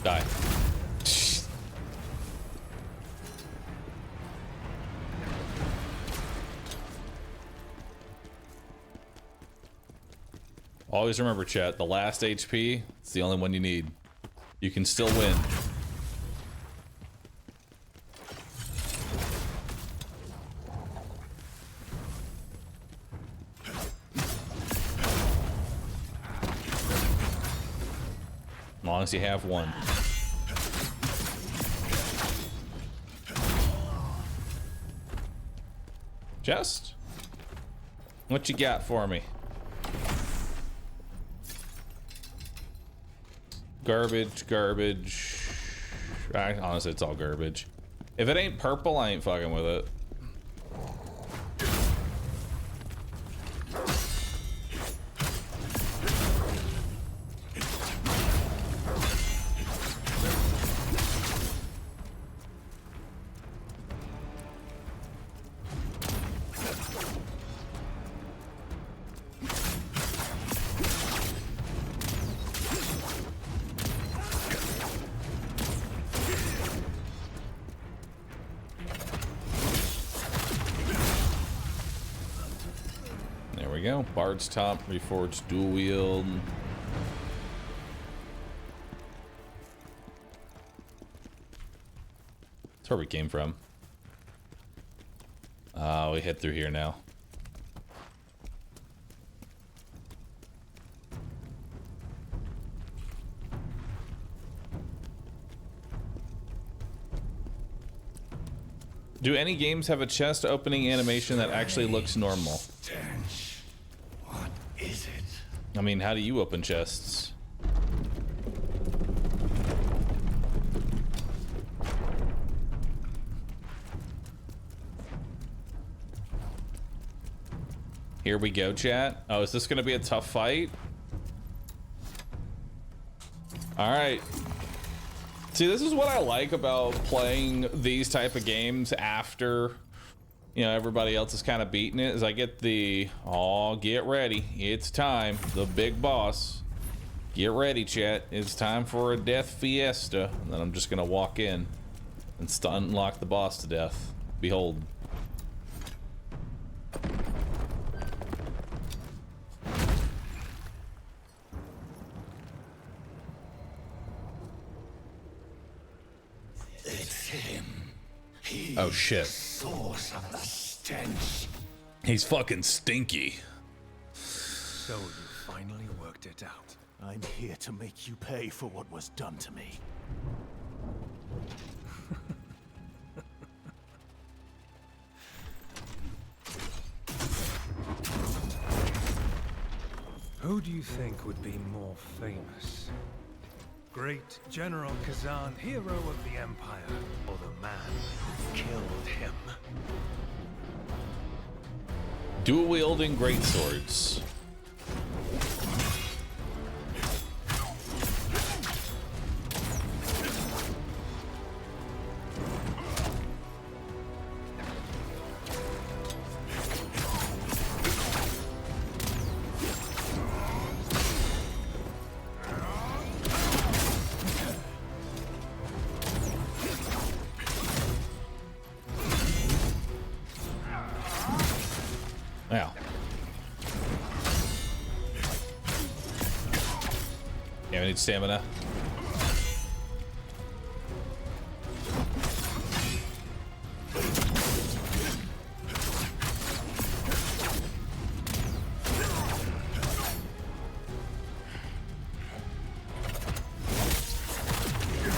Die. Always remember, chat, the last HP, it's the only one you need. You can still win. As long as you have one. Chest? What you got for me? Garbage, garbage. Honestly, it's all garbage. If it ain't purple, I ain't fucking with it. Bard's top, reforged dual wield. That's where we came from. We head through here now. Do any games have a chest opening animation that actually looks normal? Is it? I mean, how do you open chests? Here we go, chat. Oh, is this gonna be a tough fight? All right. See, this is what I like about playing these type of games after, you know, everybody else is kind of beating it, is I get the, oh, get ready, it's time, the big boss. Get ready, chat, it's time for a death fiesta. And then I'm just gonna walk in and unlock the boss to death. Behold. It's him. Oh shit. Source of the stench. He's fucking stinky. So you finally worked it out. I'm here to make you pay for what was done to me. Who do you think would be more famous? Great General Khazan, hero of the Empire, or the man who killed him? Dual wielding great swords. Now. Yeah, we need stamina.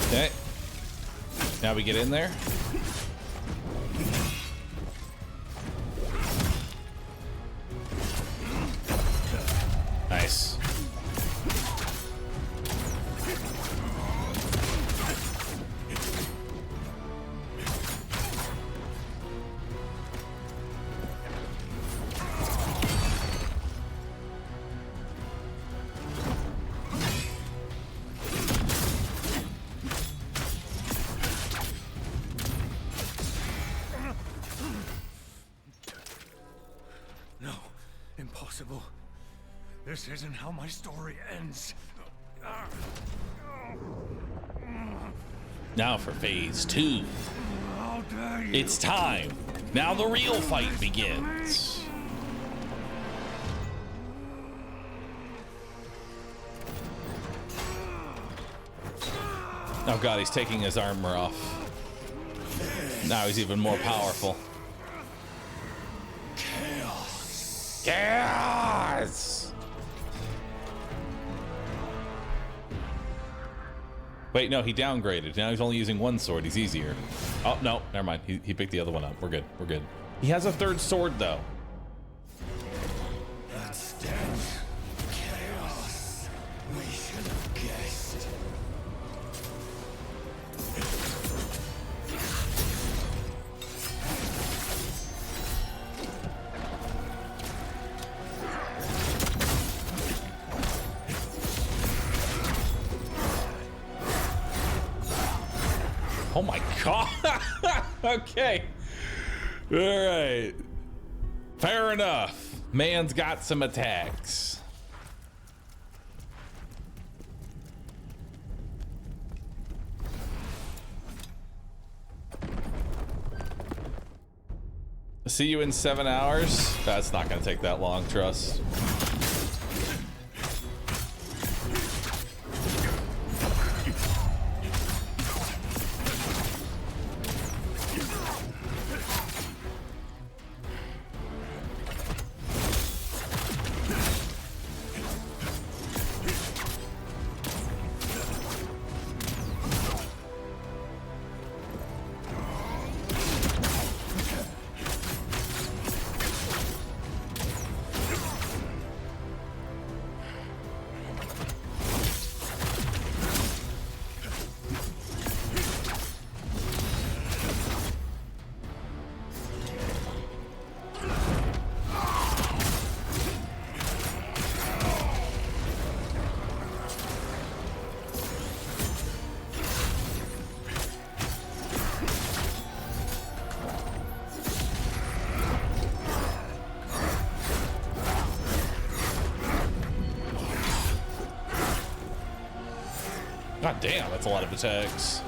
Okay. Now we get in there. Nice. No, impossible. This isn't how my story ends. Now for phase 2. How dare you? It's time. Now the real fight begins. Oh god, he's taking his armor off. Now he's even more powerful. Chaos! Wait, no, he downgraded. Now he's only using one sword. He's easier. Oh, no, never mind. He picked the other one up. We're good. We're good. He has a third sword, though. That's dead. Chaos. We should have guessed. Oh my god. Okay. All right. Fair enough. Man's got some attacks. See you in 7 hours. That's not gonna take that long, trust. God damn, that's a lot of attacks.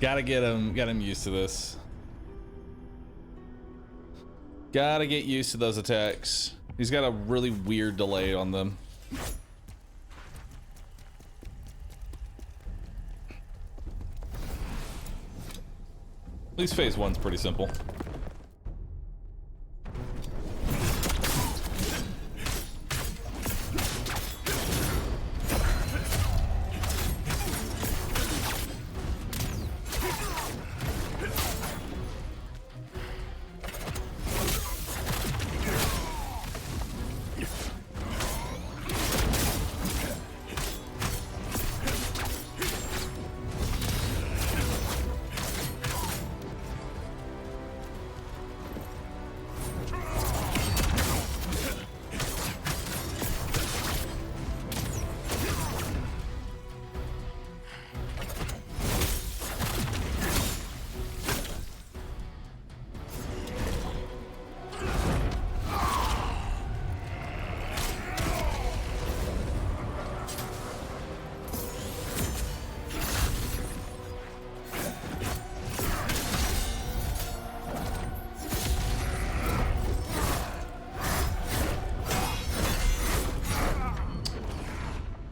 Gotta get him used to this. Gotta get used to those attacks. He's got a really weird delay on them. At least phase 1's pretty simple.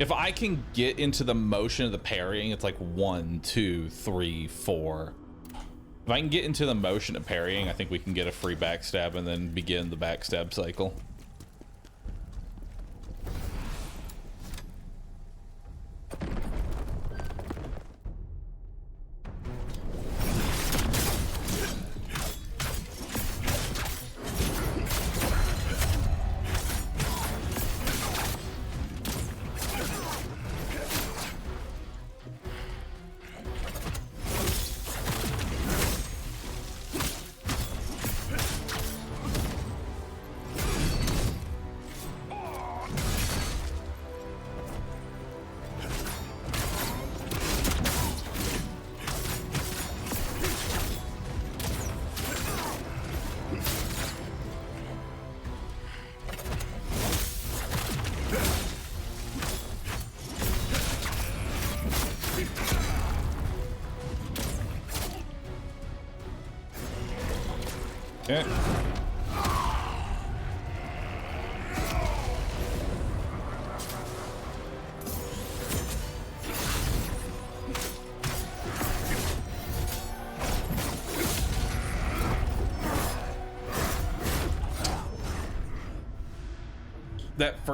If I can get into the motion of the parrying, it's like 1, 2, 3, 4. If I can get into the motion of parrying, I think we can get a free backstab and then begin the backstab cycle. Okay.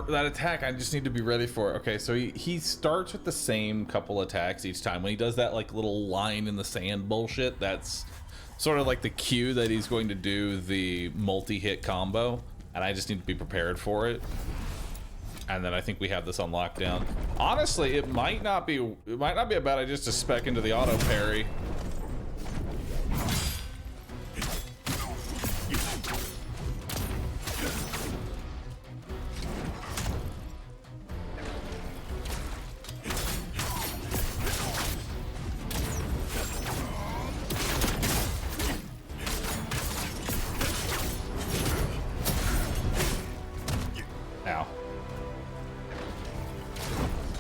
That attack, I just need to be ready for it. Okay, so he starts with the same couple attacks each time. When he does that like little line in the sand bullshit, that's sort of like the cue that he's going to do the multi-hit combo, and I just need to be prepared for it. And then I think we have this on lockdown. Honestly, it might not be a bad idea just to spec into the auto parry.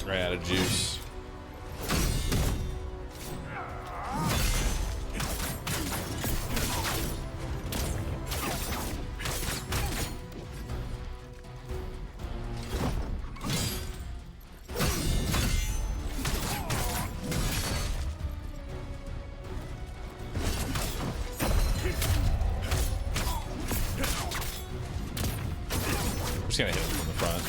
Ran out of juice. I'm just gonna hit him from the front.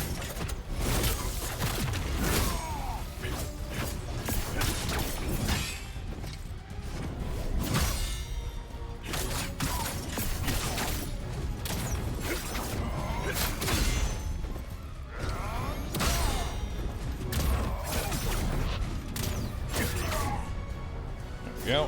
Go.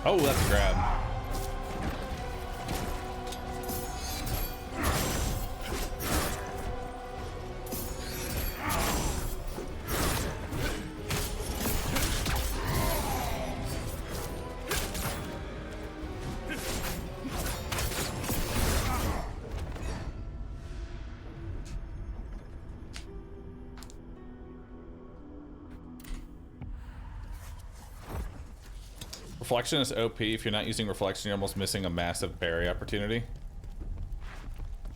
Oh, that's a grab. Reflection is OP. If you're not using Reflection, you're almost missing a massive parry opportunity.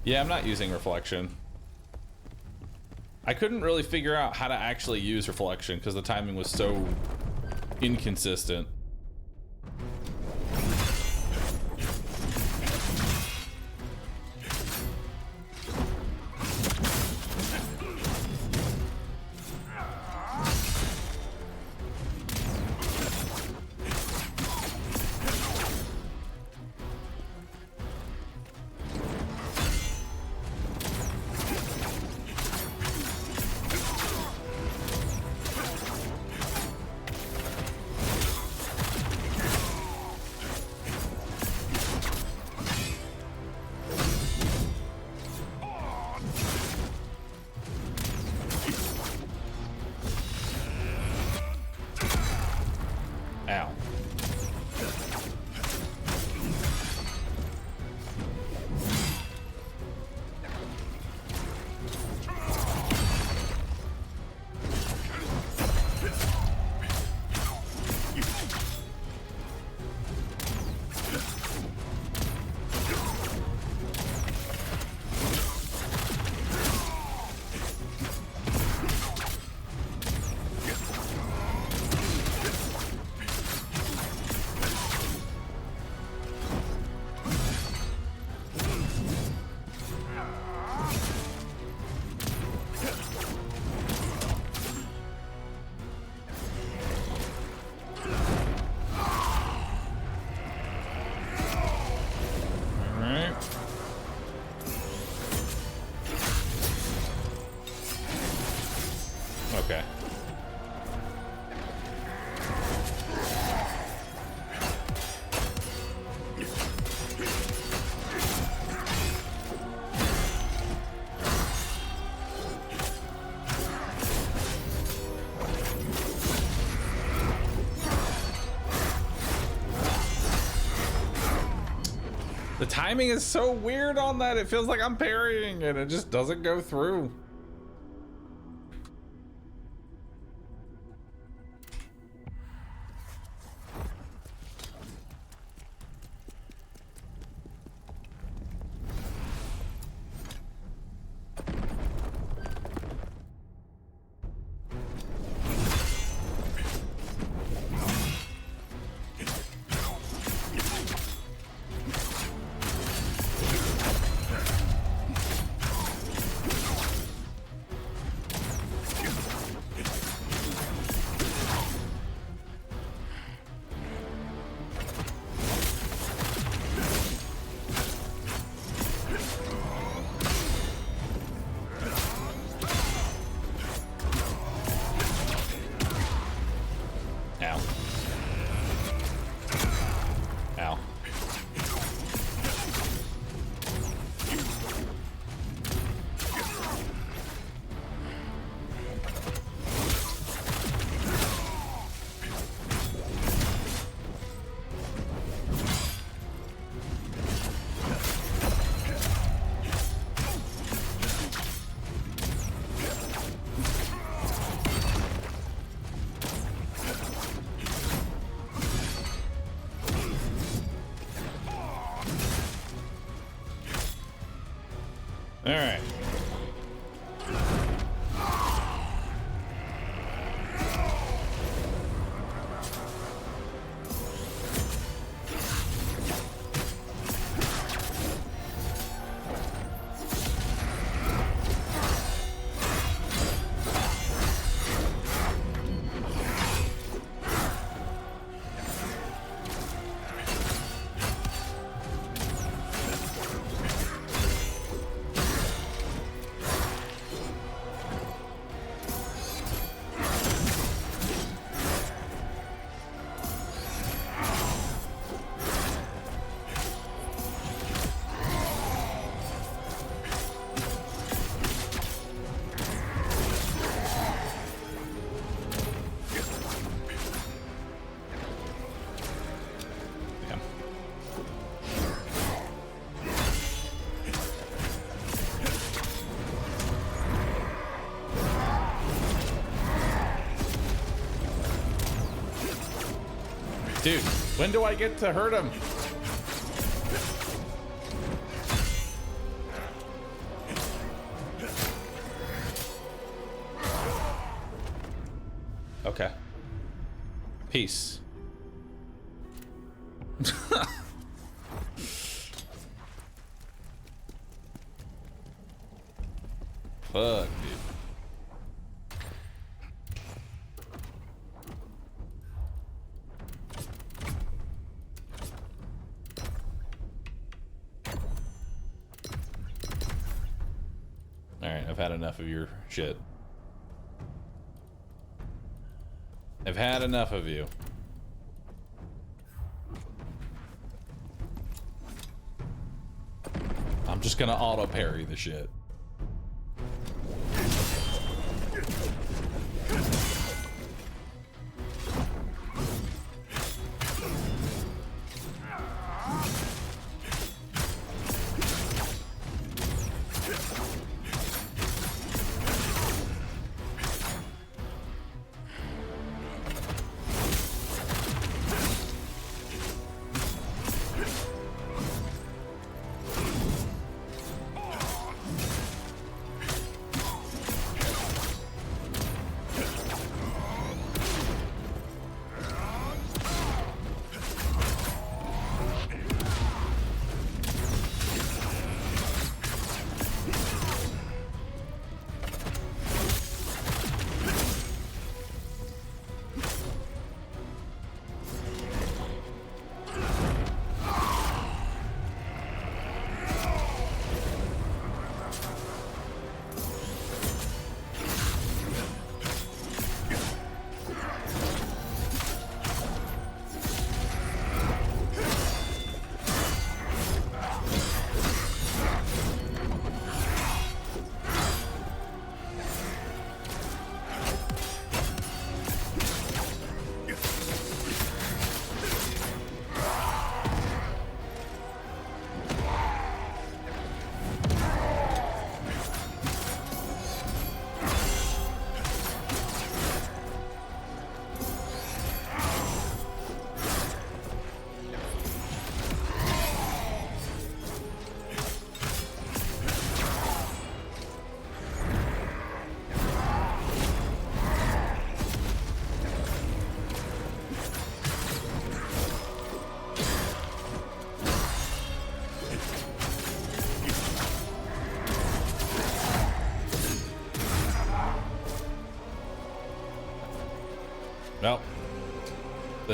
Yeah, I'm not using Reflection. I couldn't really figure out how to actually use Reflection because the timing was so inconsistent. Okay. The timing is so weird on that. It feels like I'm parrying and it just doesn't go through. All right. Dude, when do I get to hurt him? Okay. Peace. Fuck, dude. Alright, I've had enough of your shit. I've had enough of you. I'm just gonna auto parry the shit.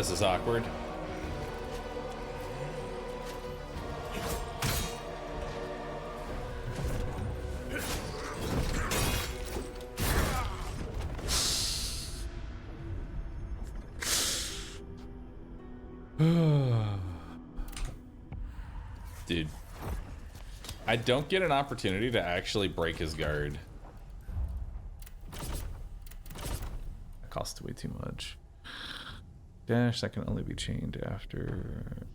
This is awkward. Dude, I don't get an opportunity to actually break his guard. That costs way too much. Dash, that can only be chained after.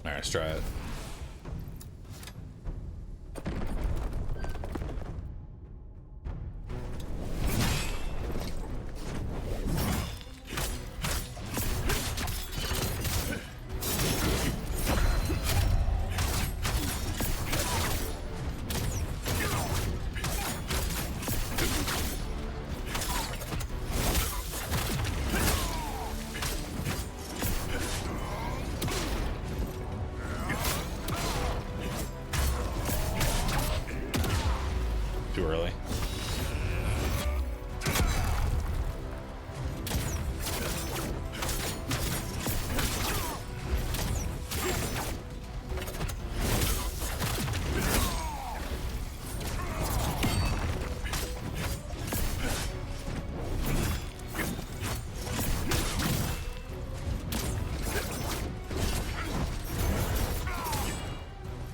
All right, let's try it. Too early.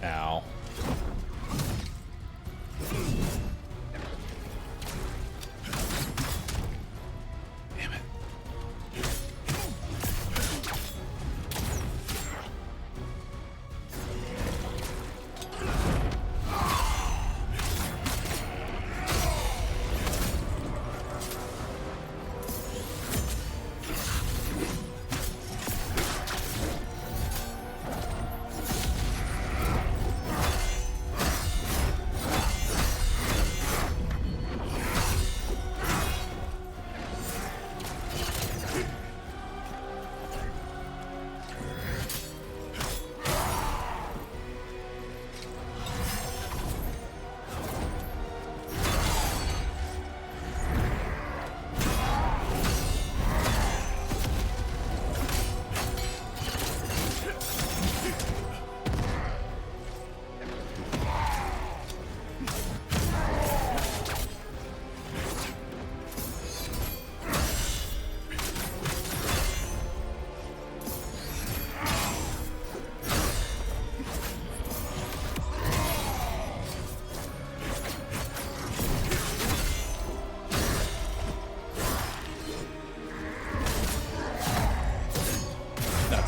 Ow.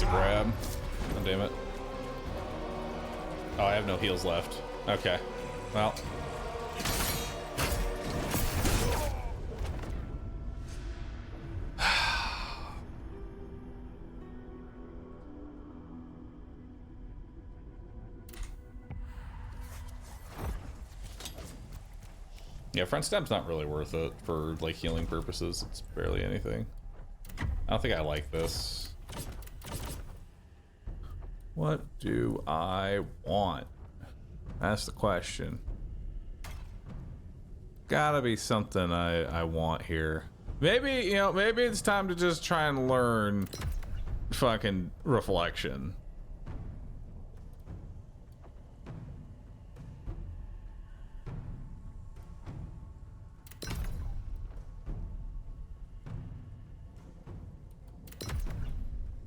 Grab. Oh, damn it. Oh, I have no heals left. Okay. Well. Yeah, front step's not really worth it for like healing purposes. It's barely anything. I don't think I like this. What do I want? That's the question. Gotta be something I want here. Maybe, you know, maybe it's time to just try and learn fucking reflection.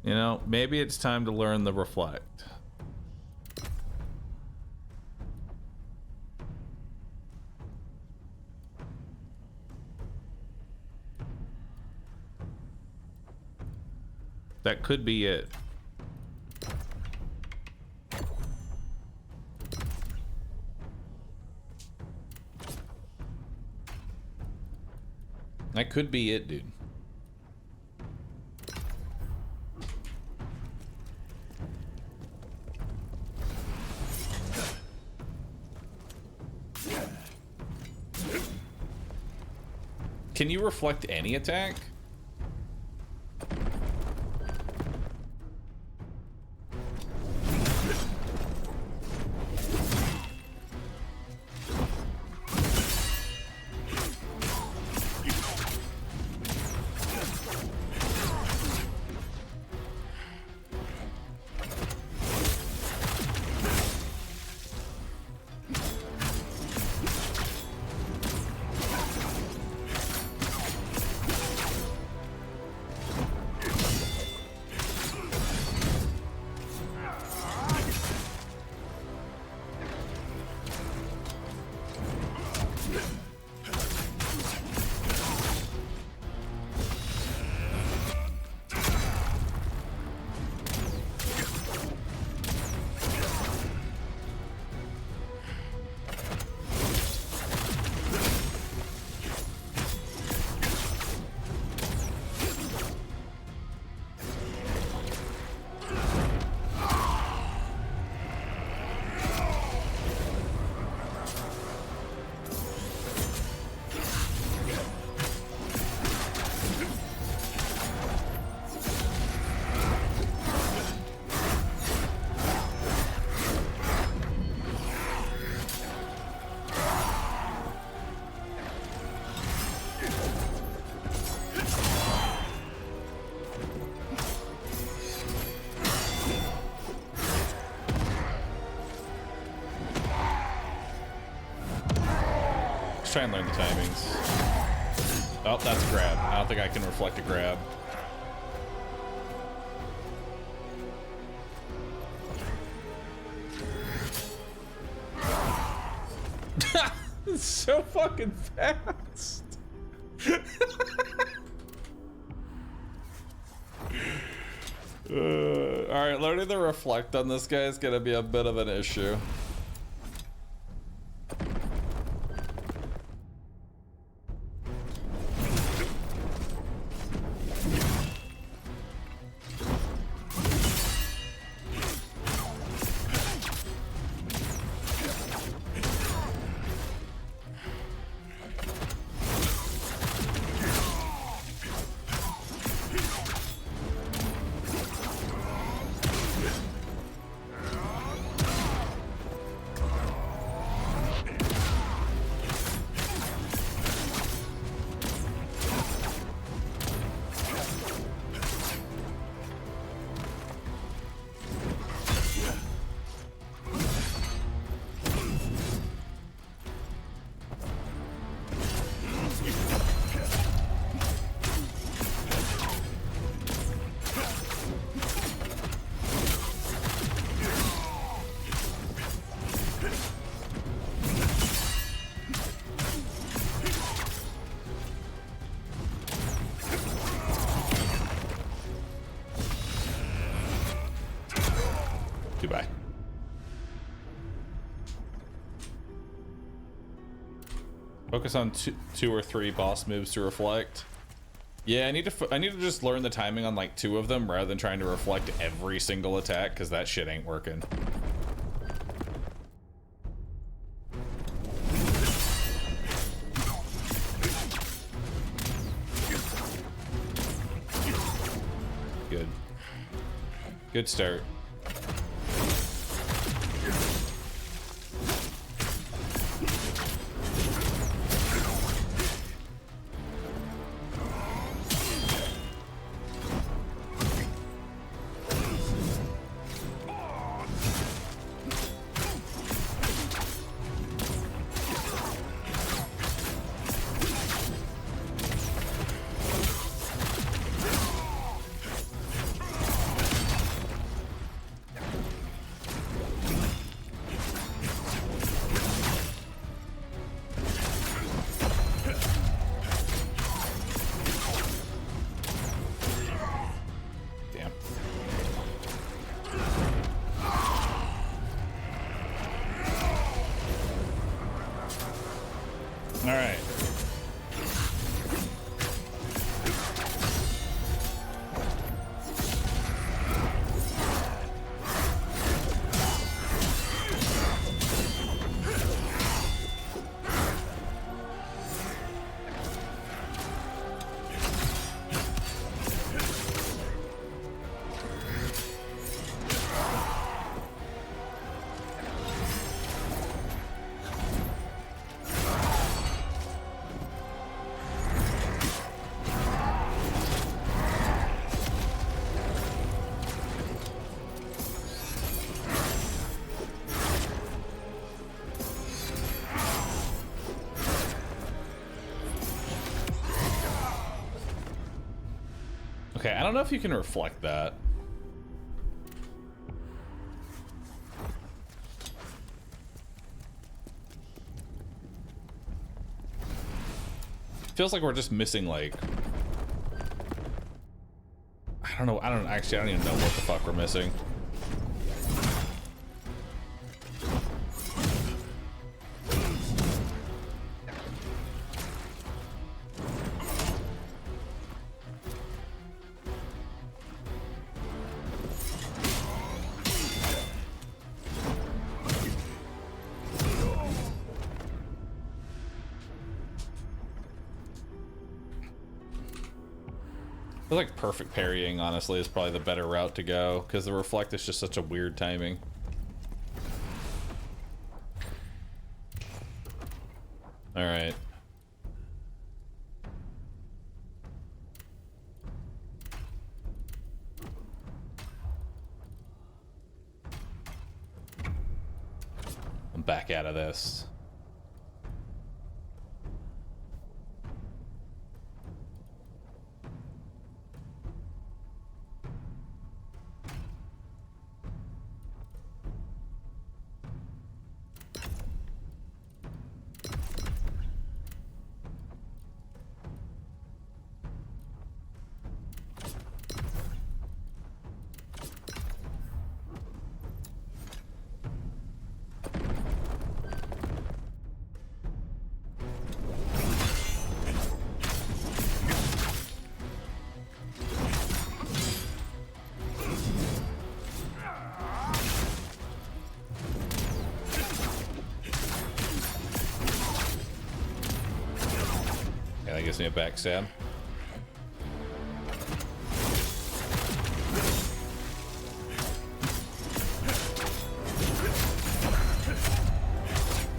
You know, maybe it's time to learn the reflect. That could be it. That could be it, dude. Can you reflect any attack? Let's try and learn the timings. Oh, that's a grab. I don't think I can reflect a grab. It's so fucking fast. Alright, learning the reflect on this guy is gonna be a bit of an issue. Goodbye. Focus on two or three boss moves to reflect. Yeah, I need to just learn the timing on like 2 of them rather than trying to reflect every single attack, because that shit ain't working. Good. Good start. I don't know if you can reflect that. Feels like we're just missing, like, I don't know. I don't even know what the fuck we're missing. I feel like perfect parrying, honestly, is probably the better route to go, because the reflect is just such a weird timing. Alright. I'm back out of this. Gives me a backstab.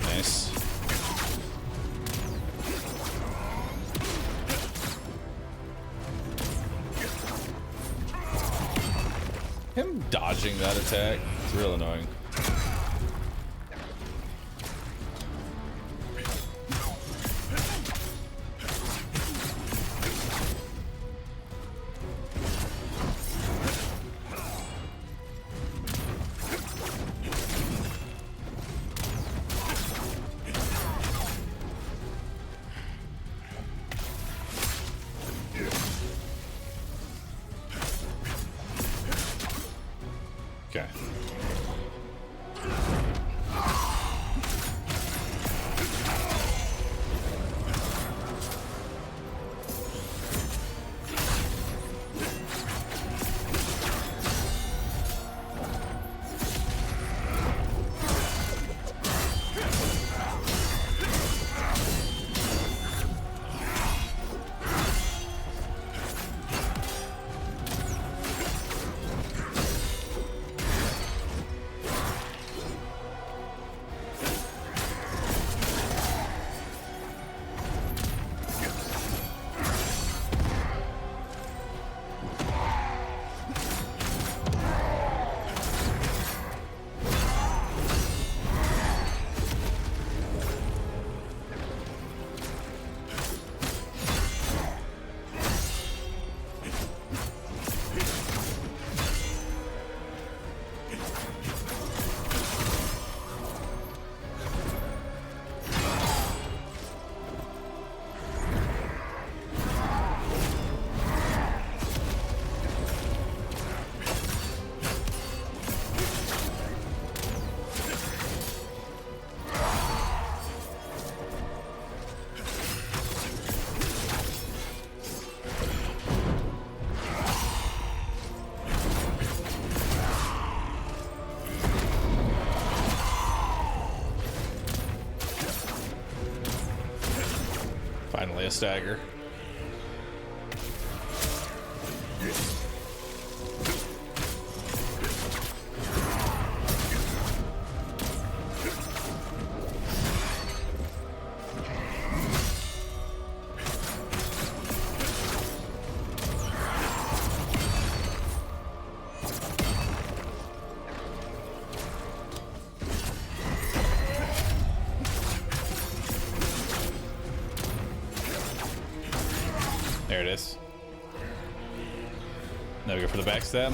Nice. Him dodging that attack is real annoying. Okay. Finally a stagger. There it is. for the backstab.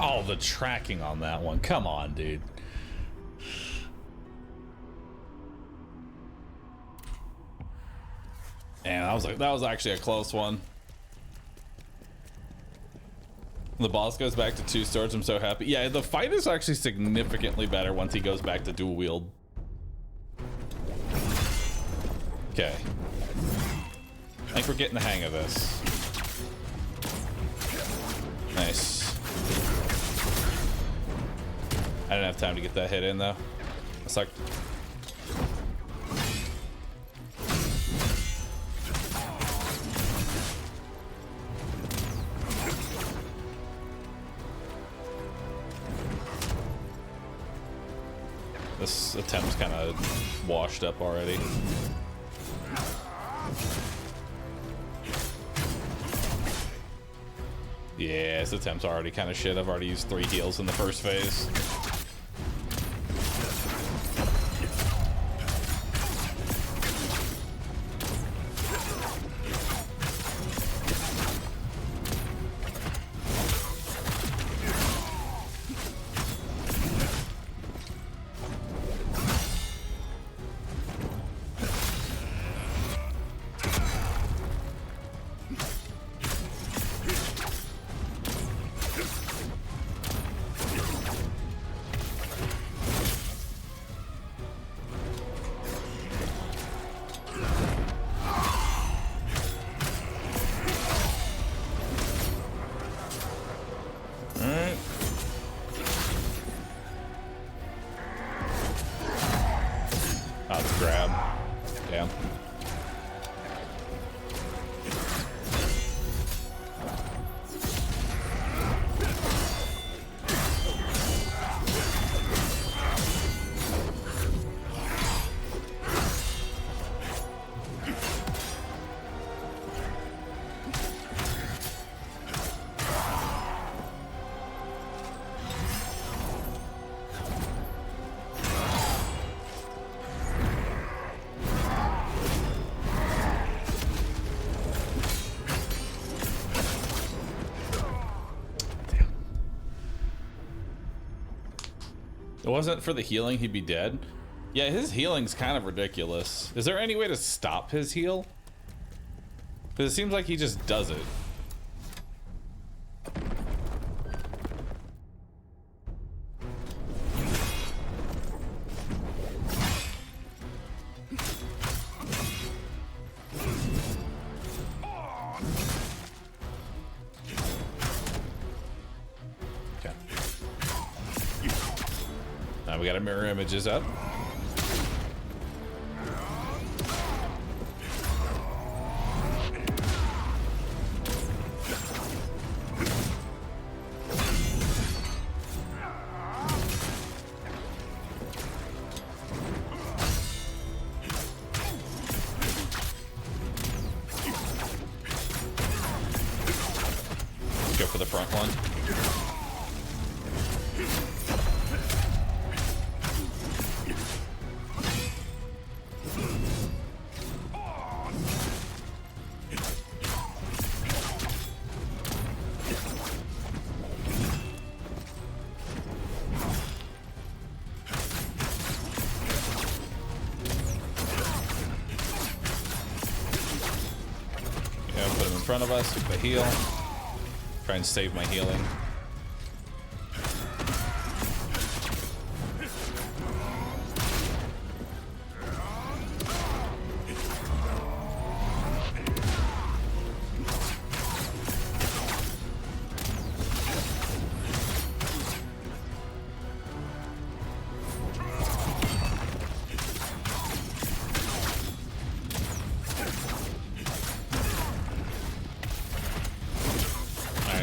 Oh, the tracking on that one. Come on, dude. And that was actually a close one. The boss goes back to 2 swords. I'm so happy. Yeah, the fight is actually significantly better once he goes back to dual wield. Okay. I think we're getting the hang of this. Nice. I didn't have time to get that hit in though. It sucked. This attempt's kind of washed up already. Yeah, this attempt's already kind of shit. I've already used 3 heals in the first phase. It wasn't for the healing, he'd be dead. Yeah, his healing's kind of ridiculous. Is there any way to stop his heal? Because it seems like he just does it. We got our mirror images up. Let's go for the front one. Put him in front of us. Get the heal. Try and save my healing.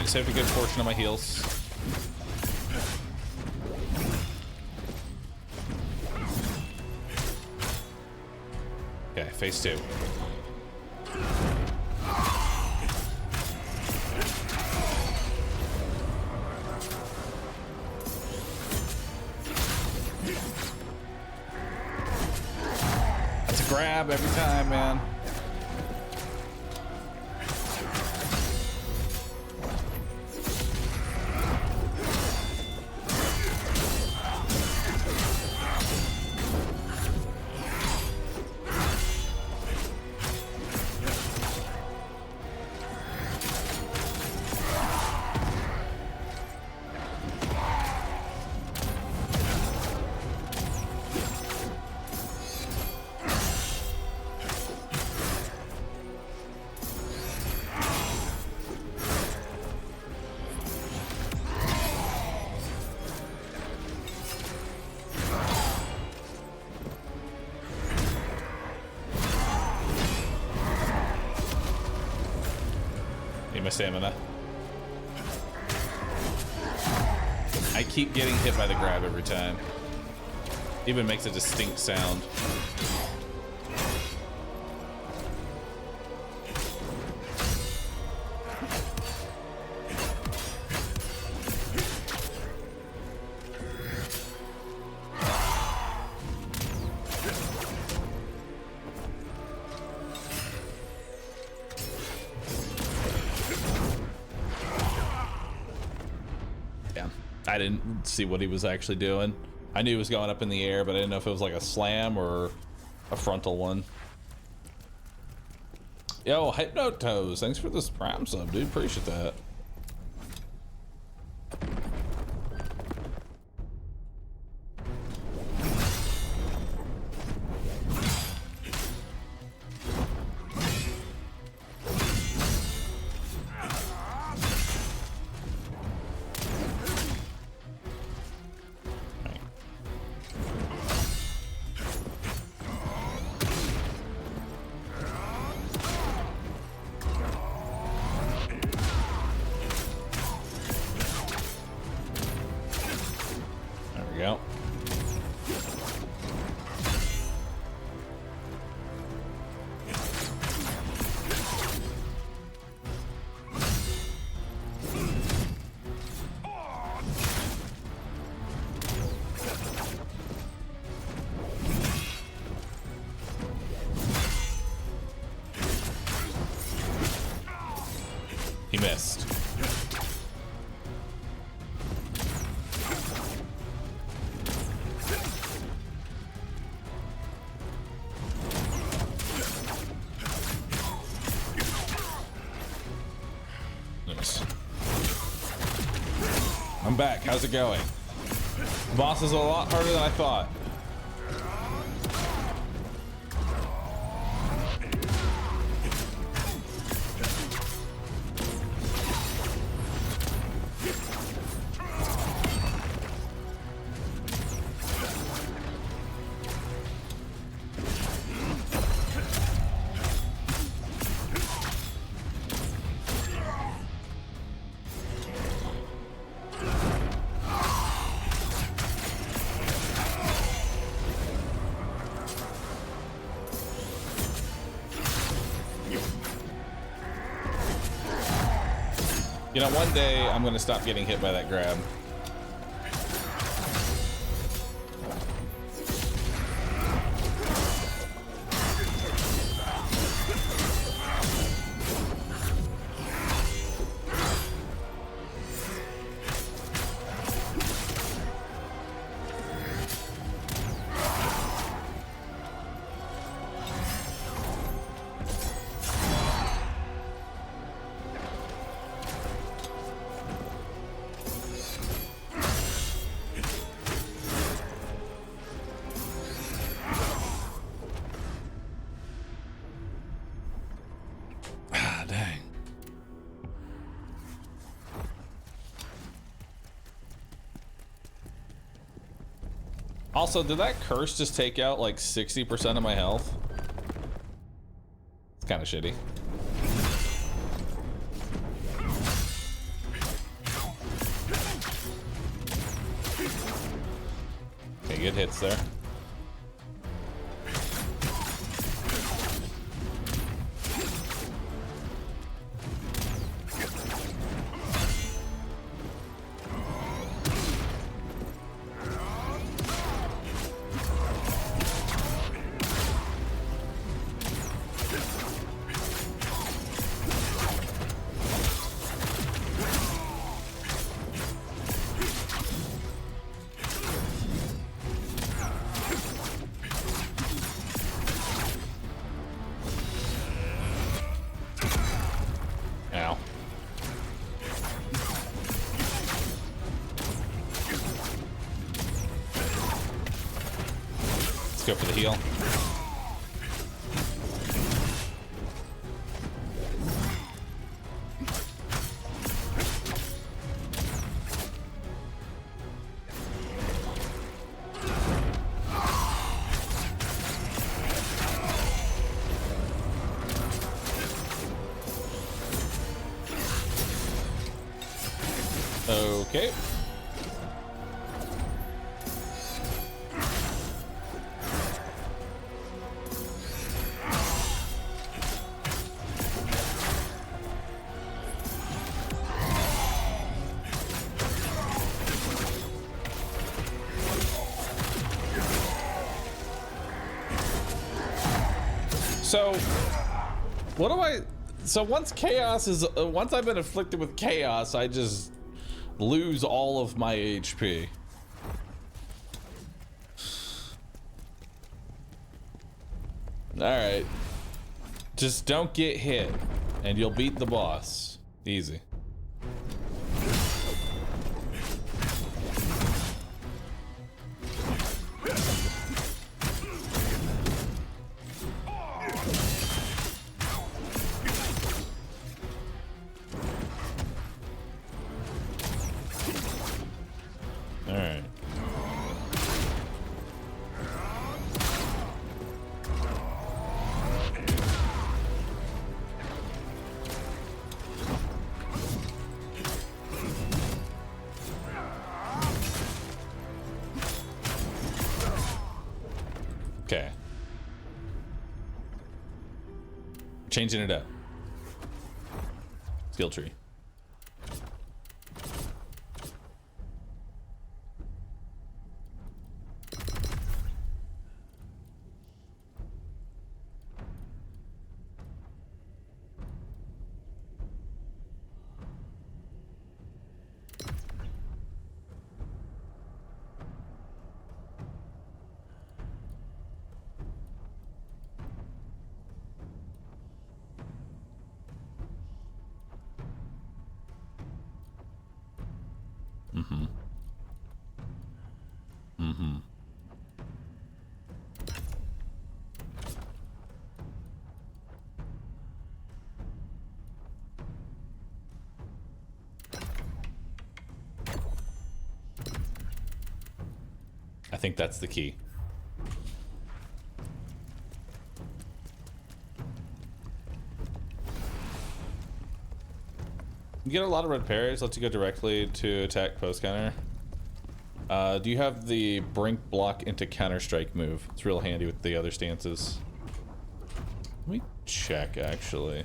Saved a good portion of my heals. Okay, phase 2. That's a grab every time, man. My stamina. I keep getting hit by the grab every time. Even makes a distinct sound. I didn't see what he was actually doing. I knew he was going up in the air, but I didn't know if it was like a slam or a frontal one. Yo, Hypnotoes, thanks for this Prime sub, dude. Appreciate that. He missed. Nice. I'm back. How's it going? Boss is a lot harder than I thought. You know, one day I'm gonna stop getting hit by that grab. Also, did that curse just take out like 60% of my health? It's kind of shitty. Okay, good hits there. Ow. Let's go for the heal. Okay. So, what do I... So once chaos is... once I've been afflicted with chaos, I just lose all of my HP. Alright. Just don't get hit, and you'll beat the boss. Easy. Alright. Okay. Changing it up. Skill tree. Mm-hmm. Mm-hmm. I think that's the key. You get a lot of red parries, lets you go directly to attack post counter. Do you have the brink block into counter strike move? It's real handy with the other stances. Let me check actually.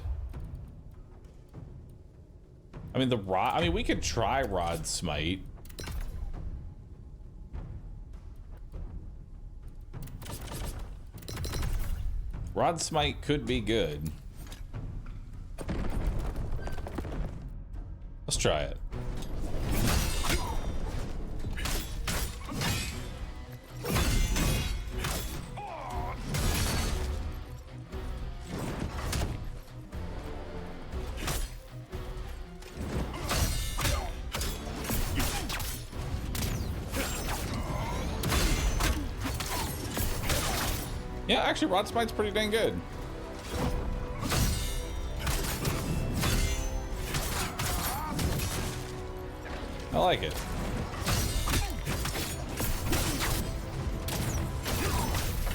I mean we could try Rod Smite. Rod Smite could be good. Let's try it. Yeah, actually, Rod Smite's pretty dang good. I like it.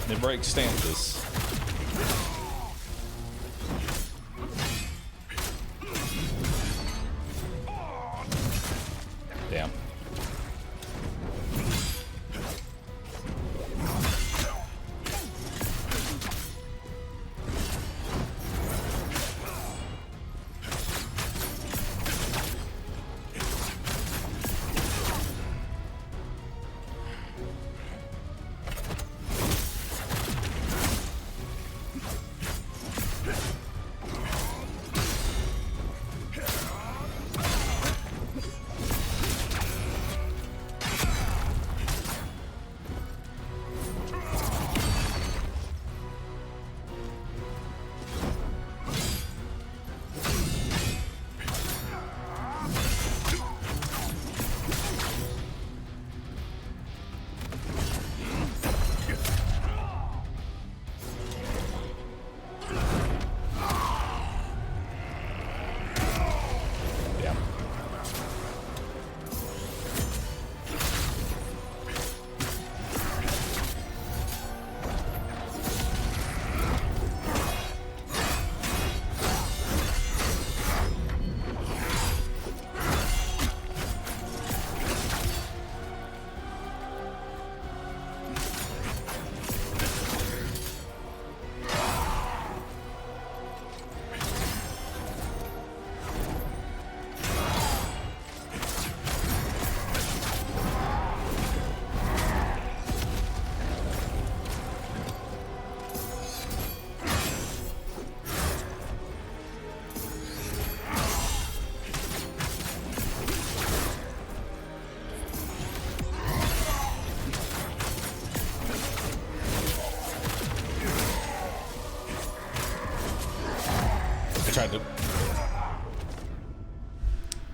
It breaks stances. Damn.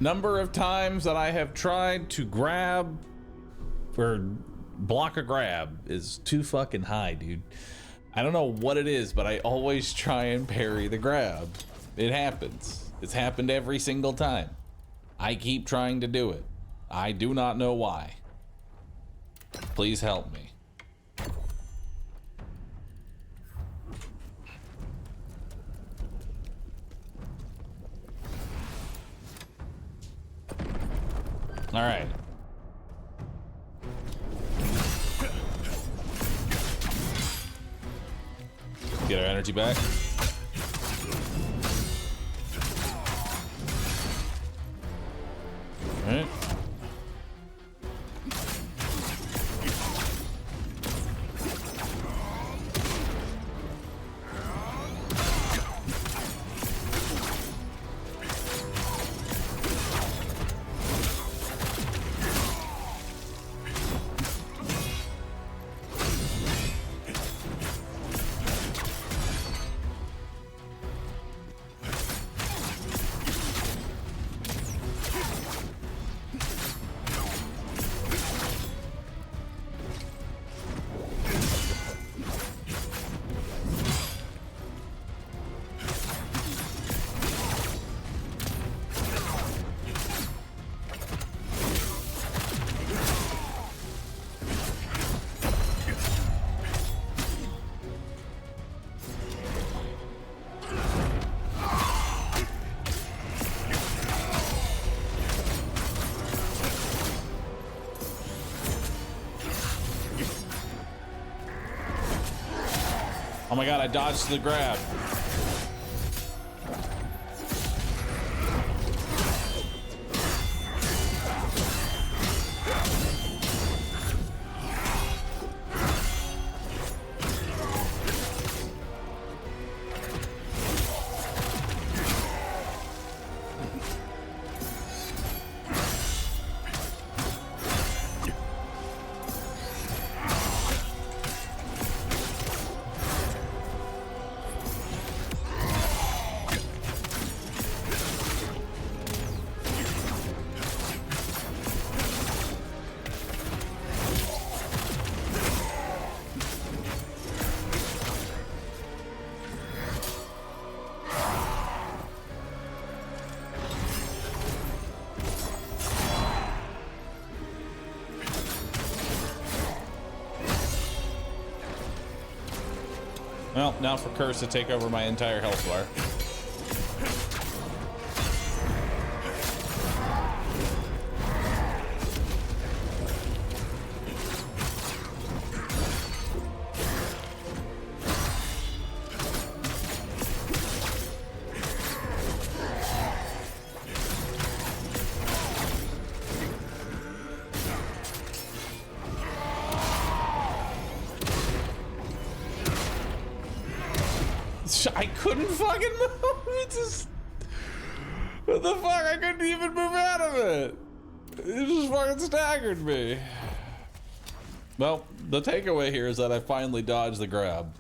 Number of times that I have tried to grab or block a grab is too fucking high, dude. I don't know what it is, but I always try and parry the grab. It happens. It's happened every single time. I keep trying to do it. I do not know why. Please help me. All right. Get our energy back. All right. Oh my god, I dodged the grab. Well, now for Curse to take over my entire health bar. I couldn't fucking move. It just... What the fuck? I couldn't even move out of it. It just fucking staggered me. Well, the takeaway here is that I finally dodged the grab.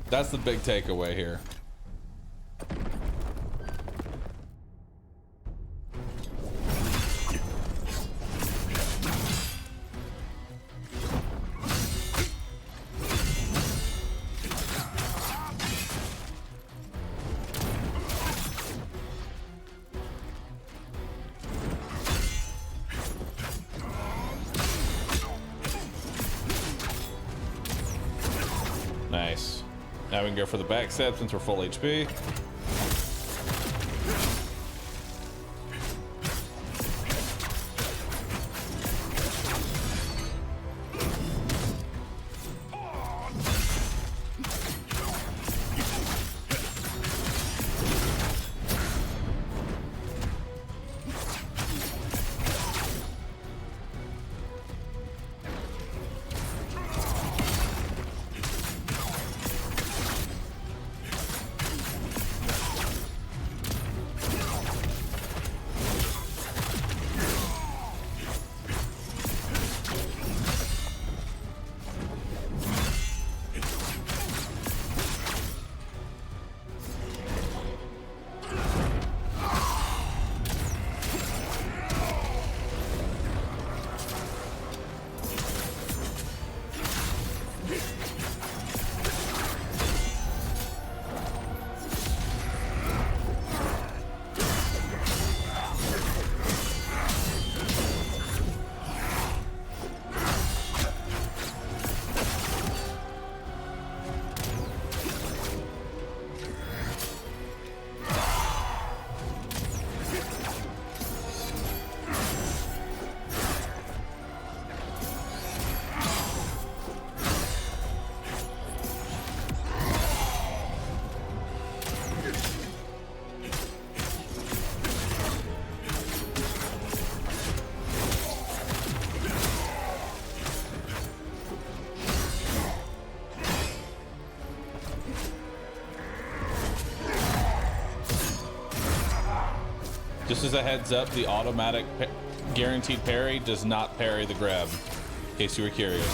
That's the big takeaway here. Nice. Now we can go for the back step since we're full HP. Just as a heads up, the automatic guaranteed parry does not parry the grab, in case you were curious.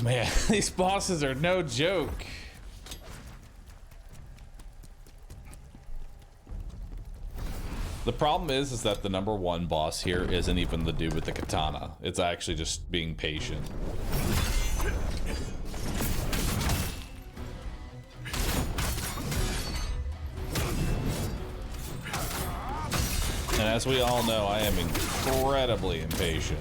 Man, these bosses are no joke. The problem is that the #1 boss here isn't even the dude with the katana. It's actually just being patient. And as we all know, I am incredibly impatient.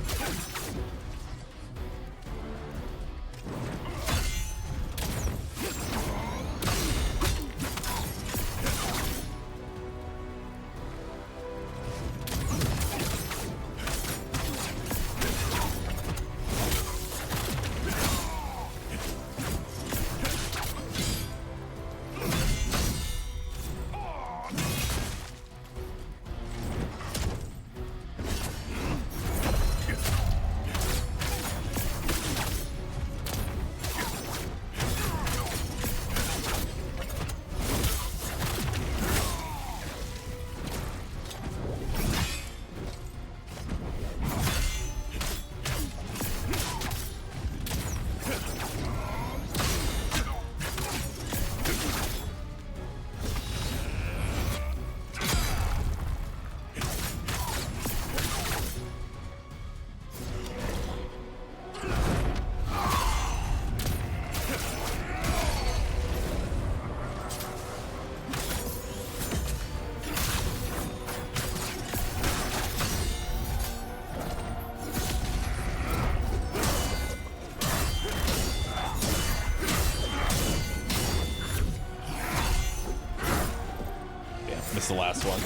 last one.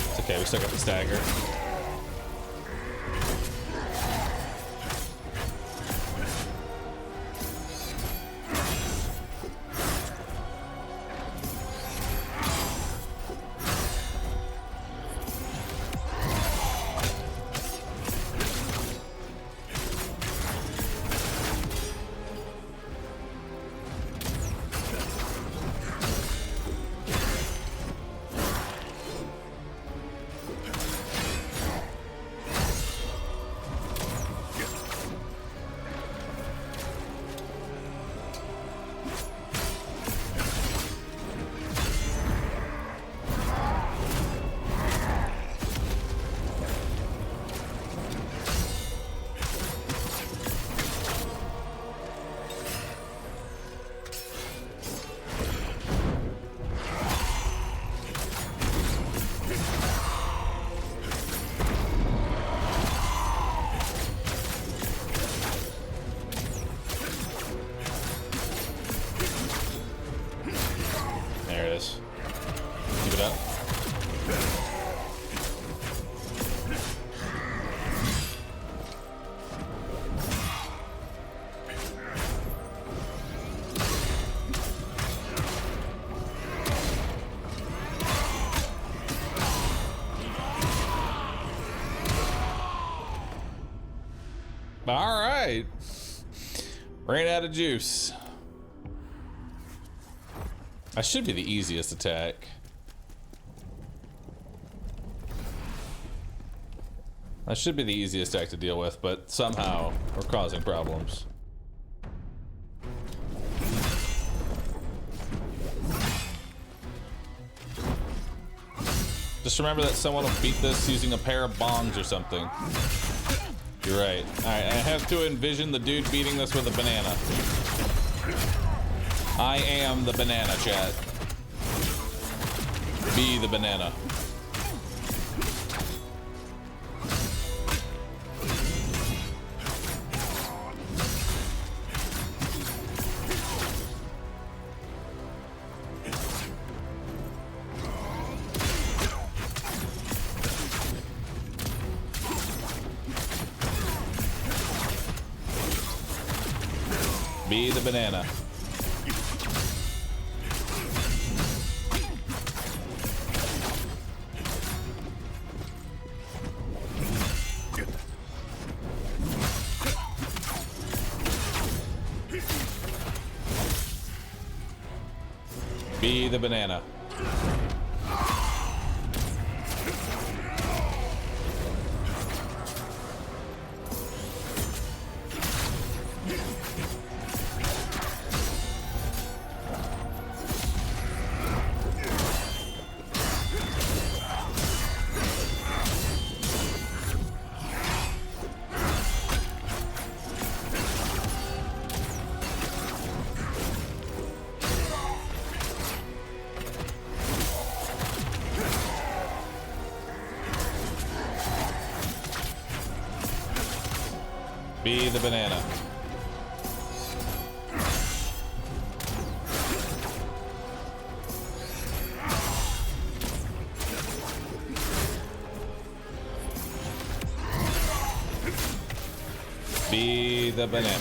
It's okay, we still got the stagger. All right. Ran out of juice. That should be the easiest attack. That should be the easiest attack to deal with, but somehow we're causing problems. Just remember that someone will beat this using a pair of bongs or something. You're right. Alright, I have to envision the dude beating this with a banana. I am the banana, chat. Be the banana. Be the banana. Be the banana. Be the banana. Be the banana.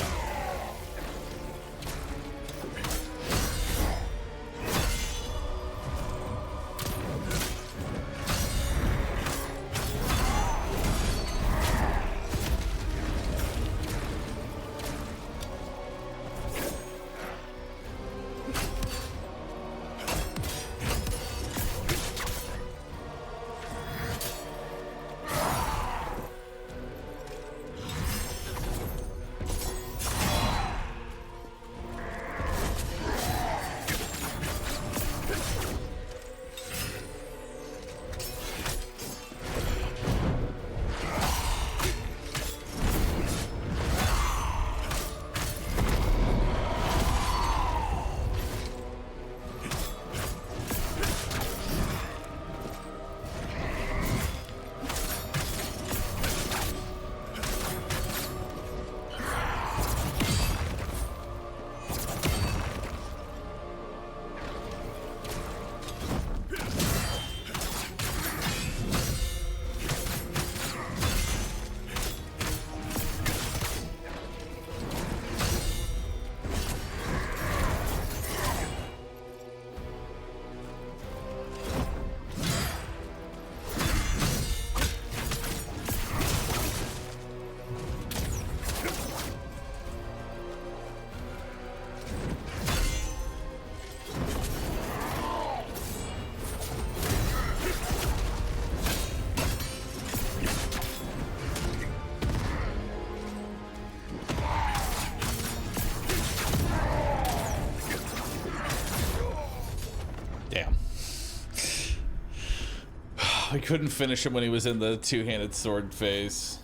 I couldn't finish him when he was in the two-handed sword phase.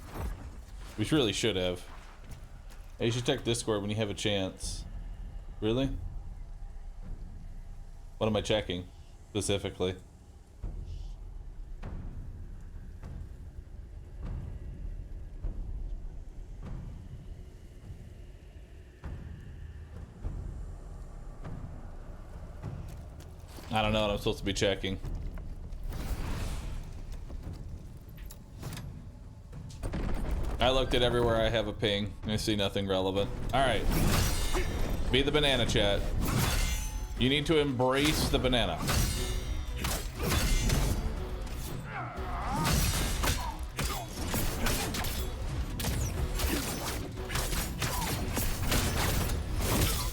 We really should have. Hey, you should check Discord when you have a chance. Really? What am I checking specifically? I don't know what I'm supposed to be checking. I looked at everywhere I have a ping. I see nothing relevant. Alright. Be the banana, chat. You need to embrace the banana.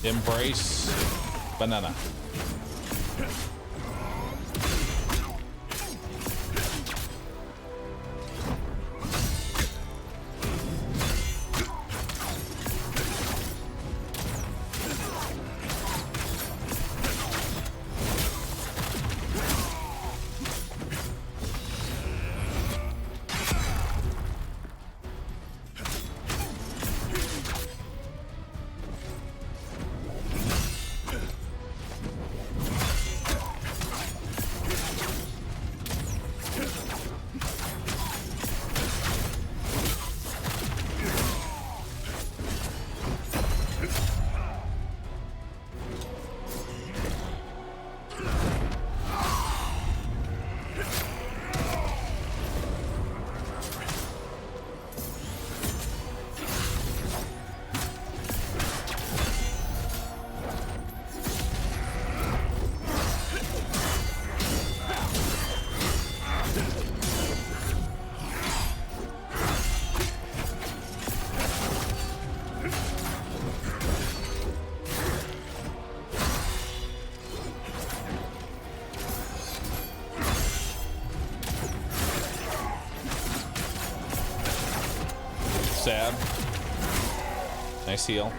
Embrace banana. Sad. Nice heal.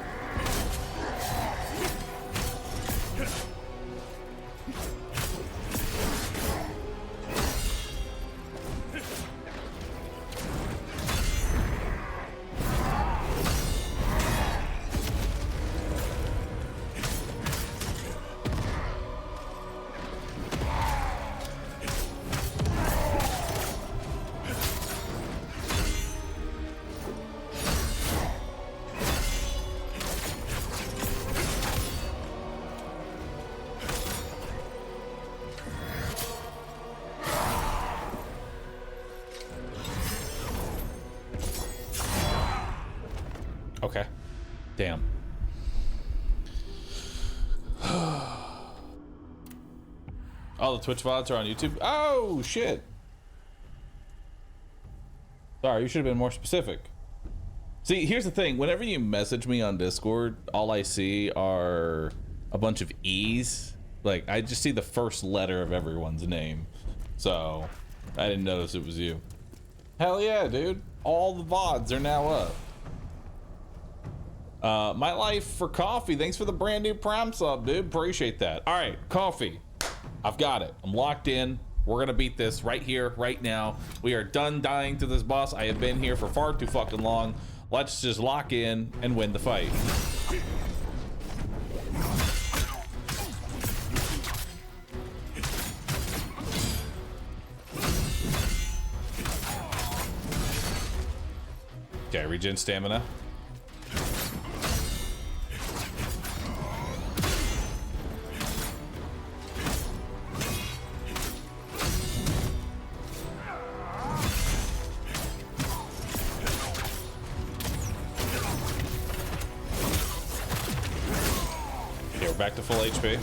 Okay. Damn. All the Twitch VODs are on YouTube. Oh, shit. Sorry, you should have been more specific. See, here's the thing. Whenever you message me on Discord, all I see are a bunch of E's. Like, I just see the first letter of everyone's name. So, I didn't notice it was you. Hell yeah, dude. All the VODs are now up. My Life for Coffee, thanks for the brand new Prime sub, dude. Appreciate that. All right, Coffee. I've got it. I'm locked in. We're gonna beat this right here, right now. We are done dying to this boss. I have been here for far too fucking long. Let's just lock in and win the fight. Okay, regen stamina. Back to full HP.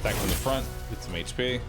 Attack from the front, get some HP.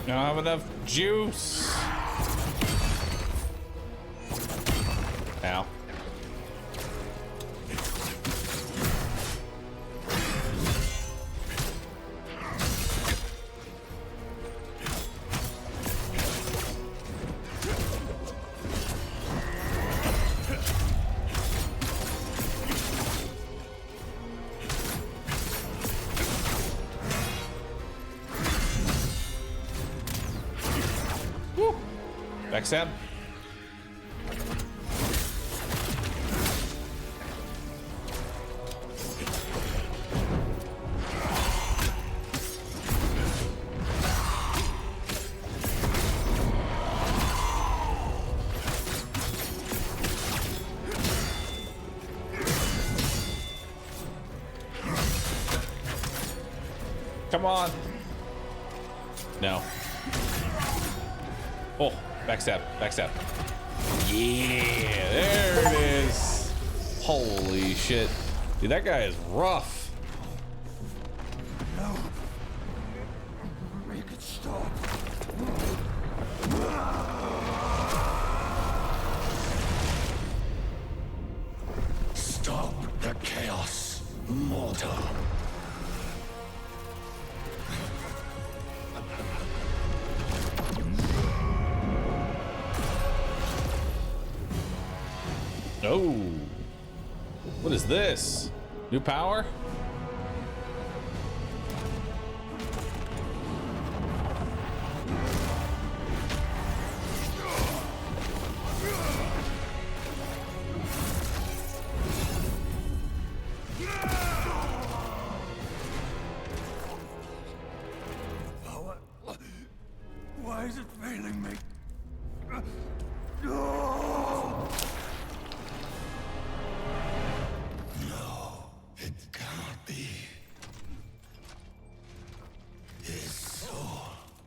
I don't have enough juice. Ow. Backstab. Come on. No. Oh. Backstab, backstab. Yeah, there it is. Holy shit. Dude, that guy is rough. No. Make it stop. Stop the chaos, mortal. Oh, what is this? New power? Why is it failing me?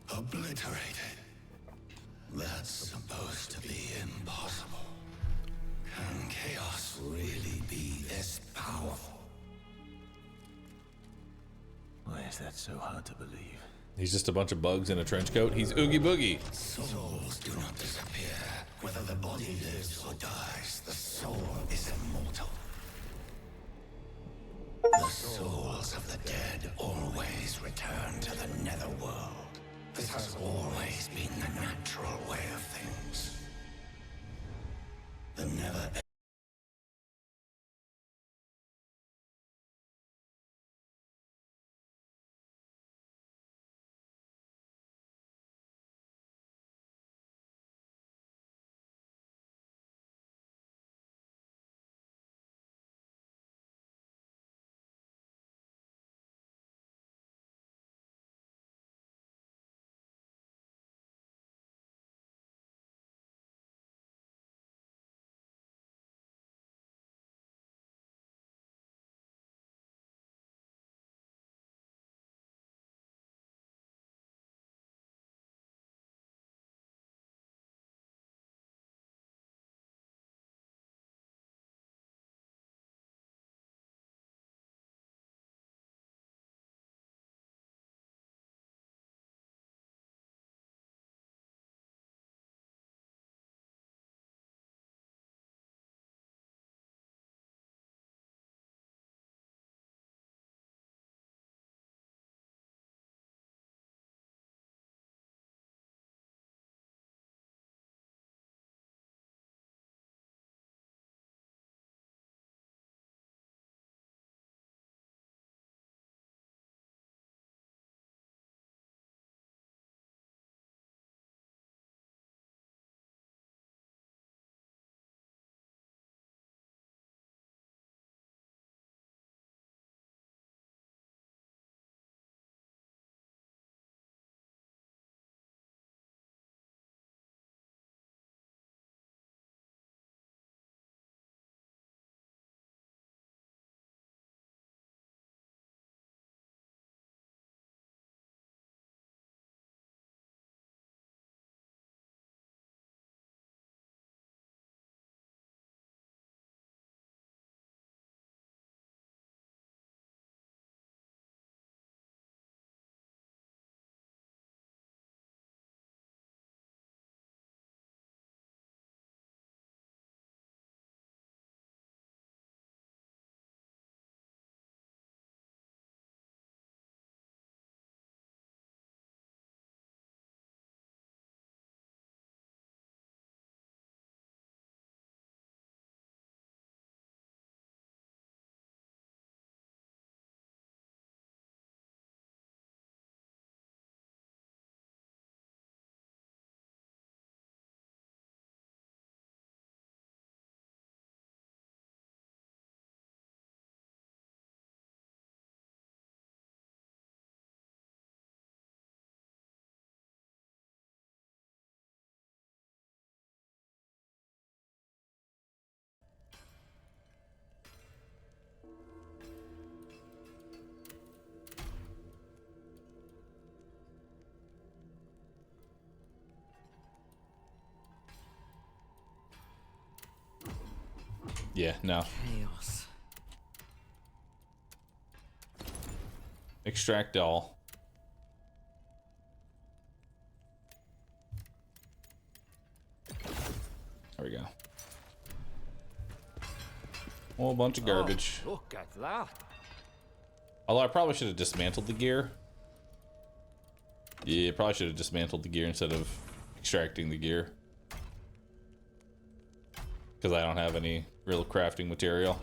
Obliterated. That's supposed to be impossible. Can chaos really be this powerful? Why is that so hard to believe? He's just a bunch of bugs in a trench coat. He's Oogie Boogie. Souls do not disappear. Whether the body lives or dies, the soul is immortal. The souls of the dead always return to the netherworld. This has always been the natural way of things. The never Yeah, no. Chaos. Extract all. There we go. Whole bunch of garbage. Oh, look at that. Although I probably should have dismantled the gear. Yeah, probably should have dismantled the gear instead of extracting the gear. Because I don't have any real crafting material.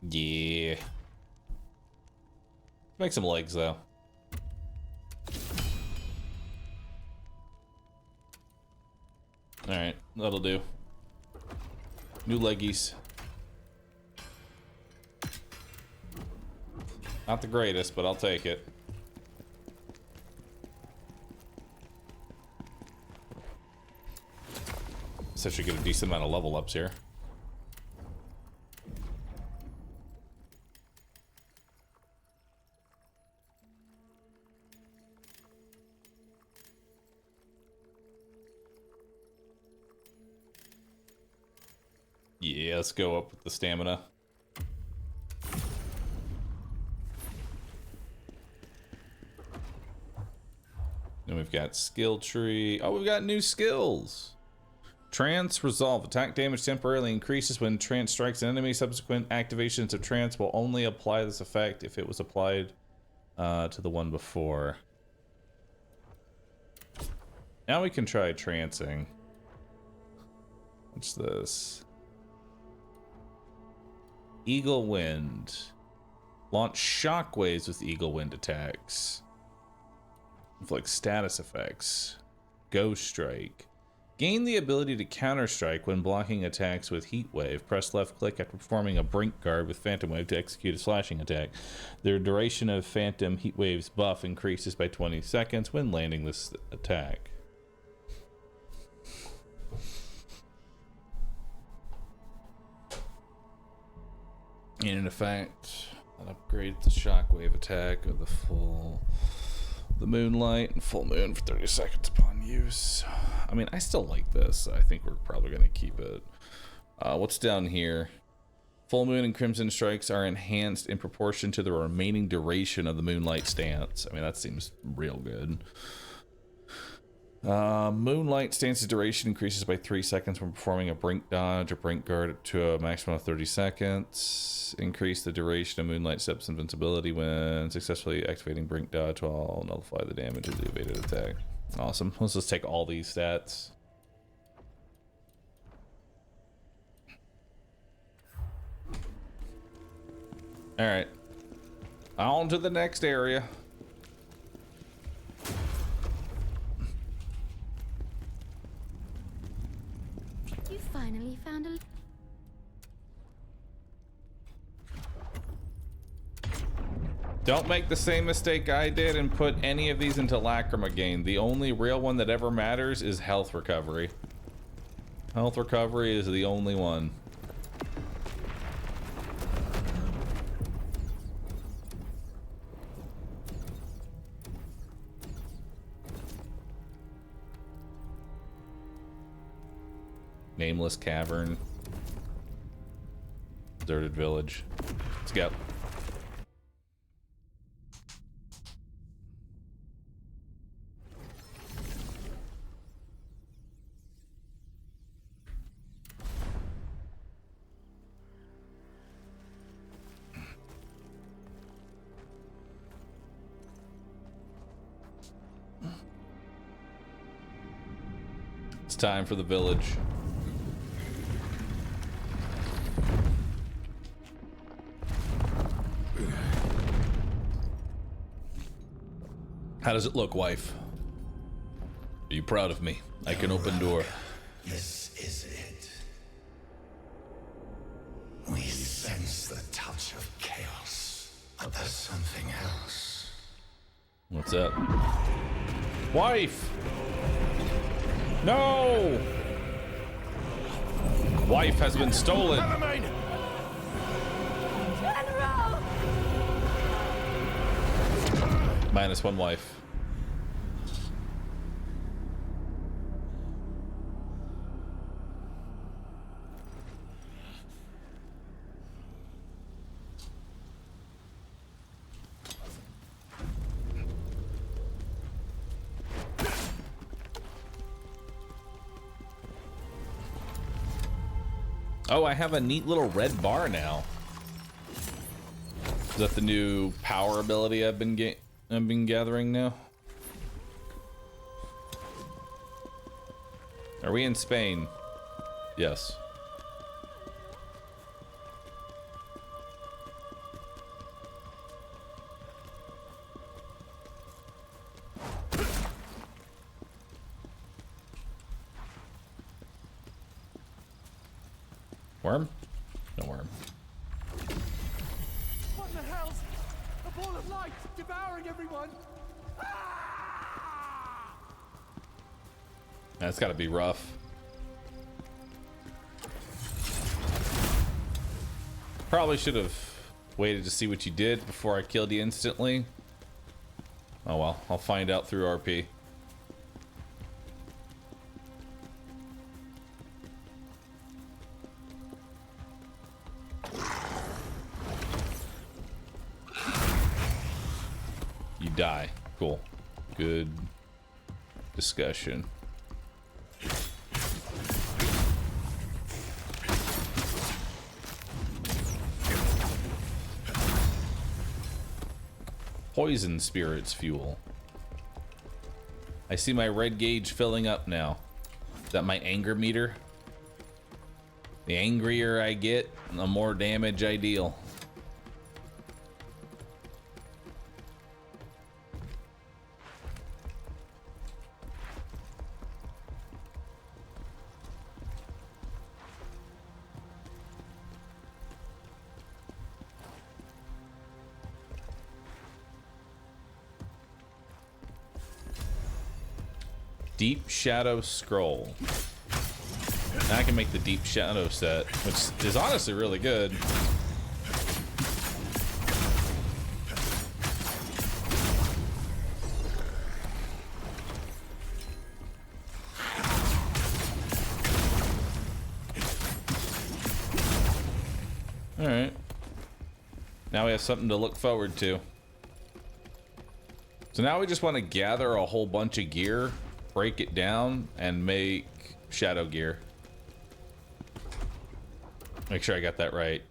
Yeah. Make some legs though. Alright, that'll do. New leggies. Not the greatest, but I'll take it. So I should get a decent amount of level ups here. Yeah, let's go up with the stamina. Then we've got skill tree. Oh, we've got new skills. Trance resolve. Attack damage temporarily increases when trance strikes an enemy. Subsequent activations of trance will only apply this effect if it was applied to the one before. Now we can try trancing. What's this? Eagle Wind. Launch shockwaves with Eagle Wind attacks. With like status effects. Ghost Strike. Gain the ability to counter strike when blocking attacks with Heat Wave. Press left click after performing a Brink Guard with Phantom Wave to execute a slashing attack. The duration of Phantom Heat Wave's buff increases by 20 seconds when landing this attack. And in effect, that upgrades the shockwave attack of the moonlight and full moon for 30 seconds upon use. I mean, I still like this. I think we're probably going to keep it. What's down here? Full moon and crimson strikes are enhanced in proportion to the remaining duration of the moonlight stance. I mean, that seems real good. Moonlight stance's duration increases by 3 seconds when performing a Brink Dodge or Brink Guard to a maximum of 30 seconds. Increase the duration of Moonlight Step's invincibility when successfully activating Brink Dodge while nullify the damage of the evaded attack. Awesome. Let's just take all these stats. Alright. On to the next area. You finally found a... Don't make the same mistake I did and put any of these into Lacrima Gain. The only real one that ever matters is health recovery. Health recovery is the only one. Nameless cavern. Deserted village. Let's go. It's time for the village. How does it look, wife? Are you proud of me? I can open door. This is it. We sense the touch of chaos, but there's something else. What's that? Wife! No! Wife has been stolen. Admiral! Minus one wife. Oh, I have a neat little red bar now. Is that the new power ability I've been gathering now? Are we in Spain? Yes. Worm? No worm. What the hell's a ball of light devouring everyone? That's gotta be rough. Probably should have waited to see what you did before I killed you instantly. Oh well, I'll find out through RP. You die. Cool. Good discussion. Poison spirits fuel. I see my red gauge filling up now. Is that my anger meter? The angrier I get, the more damage I deal. Deep Shadow Scroll. Now I can make the Deep Shadow set, which is honestly really good. Alright. Now we have something to look forward to. So now we just want to gather a whole bunch of gear, break it down, and make shadow gear. Make sure I got that right.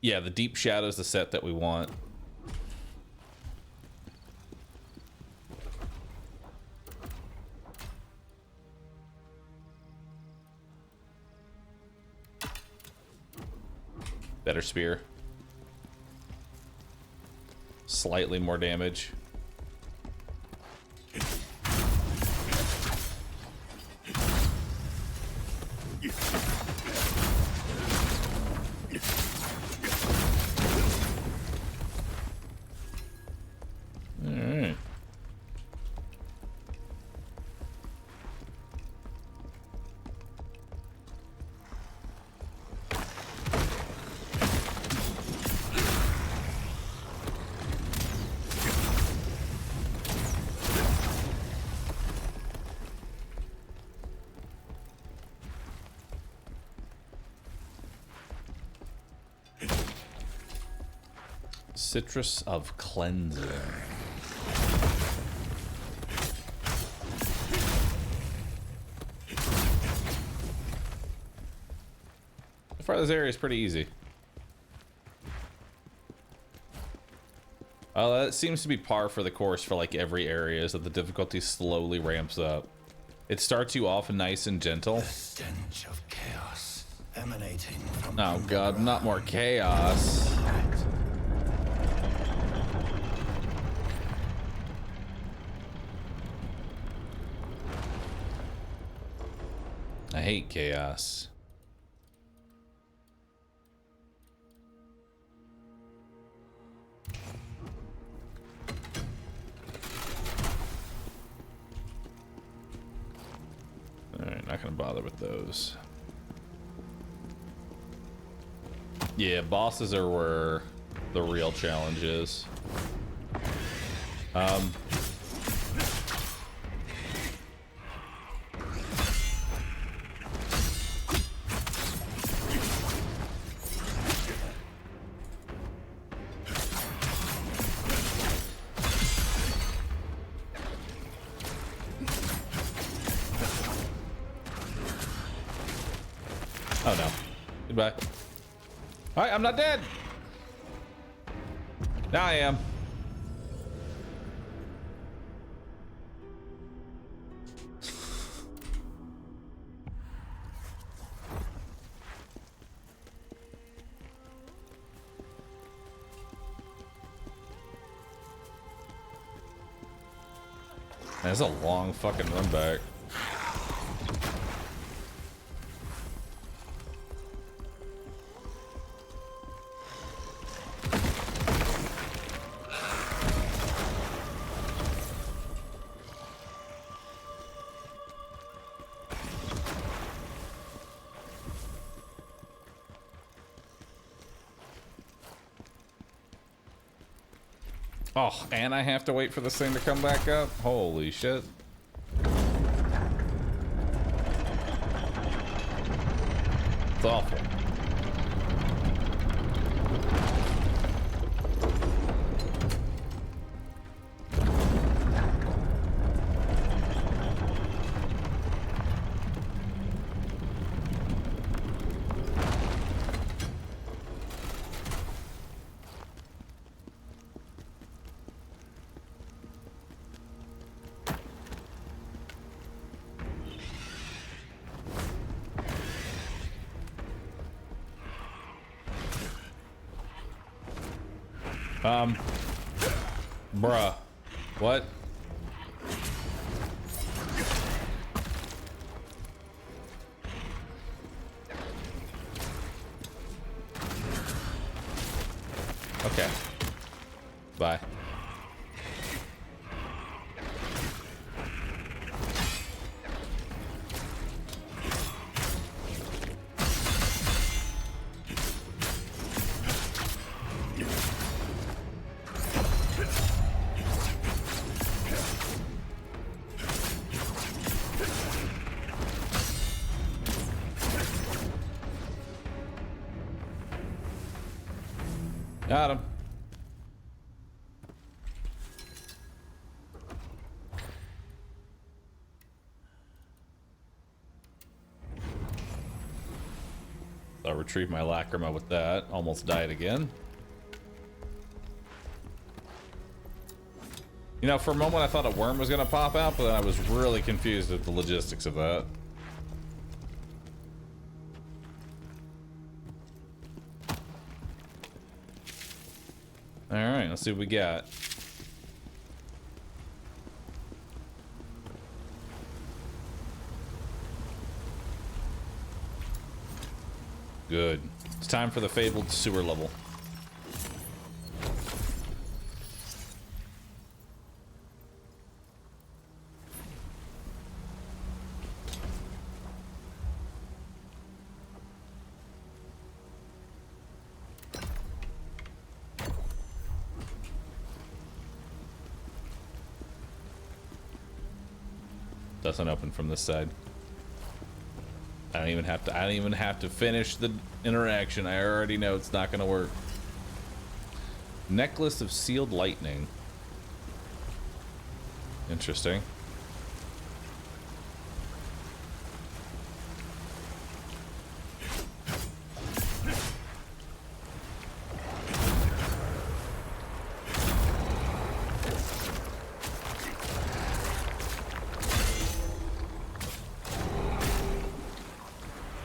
Yeah, the Deep Shadow is the set that we want. Better spear. Slightly more damage. Alright. Citrus of Cleansing. So far, this area is pretty easy. That seems to be par for the course for like every area, is that the difficulty slowly ramps up. It starts you off nice and gentle. The stench of chaos emanating from Oh god, not more chaos. I hate chaos. Alright, not gonna bother with those. Yeah, bosses are where the real challenge is. Oh no. Goodbye. Alright, I'm not dead. Now I am. That's a long fucking run back. Oh, and I have to wait for this thing to come back up? Holy shit. It's awful. Bruh. What? Okay. Bye. Got him. I'll retrieve my lacrima with that. Almost died again. You know, for a moment I thought a worm was gonna pop out, but then I was really confused at the logistics of that. Alright, let's see what we got. Good. It's time for the fabled sewer level. Doesn't open from this side. I don't even have to finish the interaction. I already know it's not gonna work. Necklace of sealed lightning. Interesting.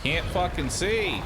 Can't fucking see.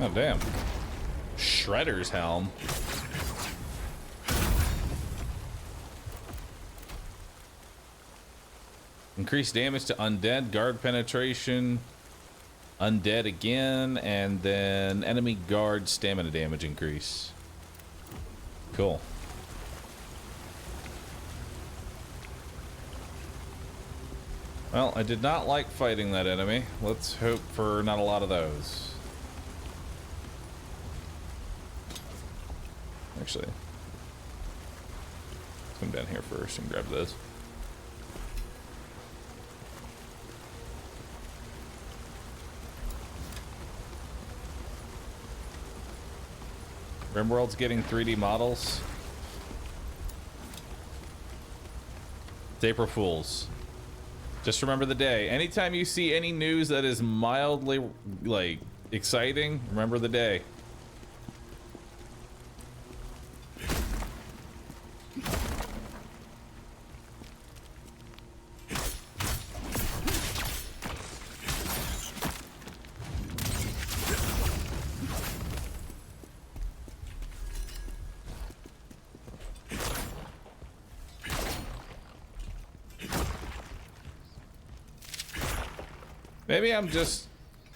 Oh, damn. Shredder's helm. Increased damage to undead, guard penetration, undead again, and then enemy guard stamina damage increase. Cool. Well, I did not like fighting that enemy. Let's hope for not a lot of those. Actually, let's come down here first and grab those. RimWorld's getting 3D models. It's April Fool's. Just remember the day. Anytime you see any news that is mildly, like, exciting, remember the day.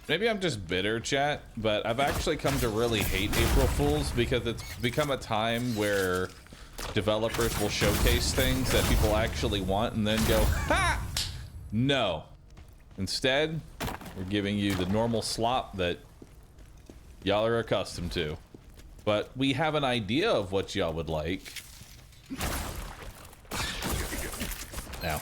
Maybe I'm just bitter, chat, but I've actually come to really hate April Fools because it's become a time where developers will showcase things that people actually want and then go, ha! No. Instead, we're giving you the normal slop that y'all are accustomed to. But we have an idea of what y'all would like. Now.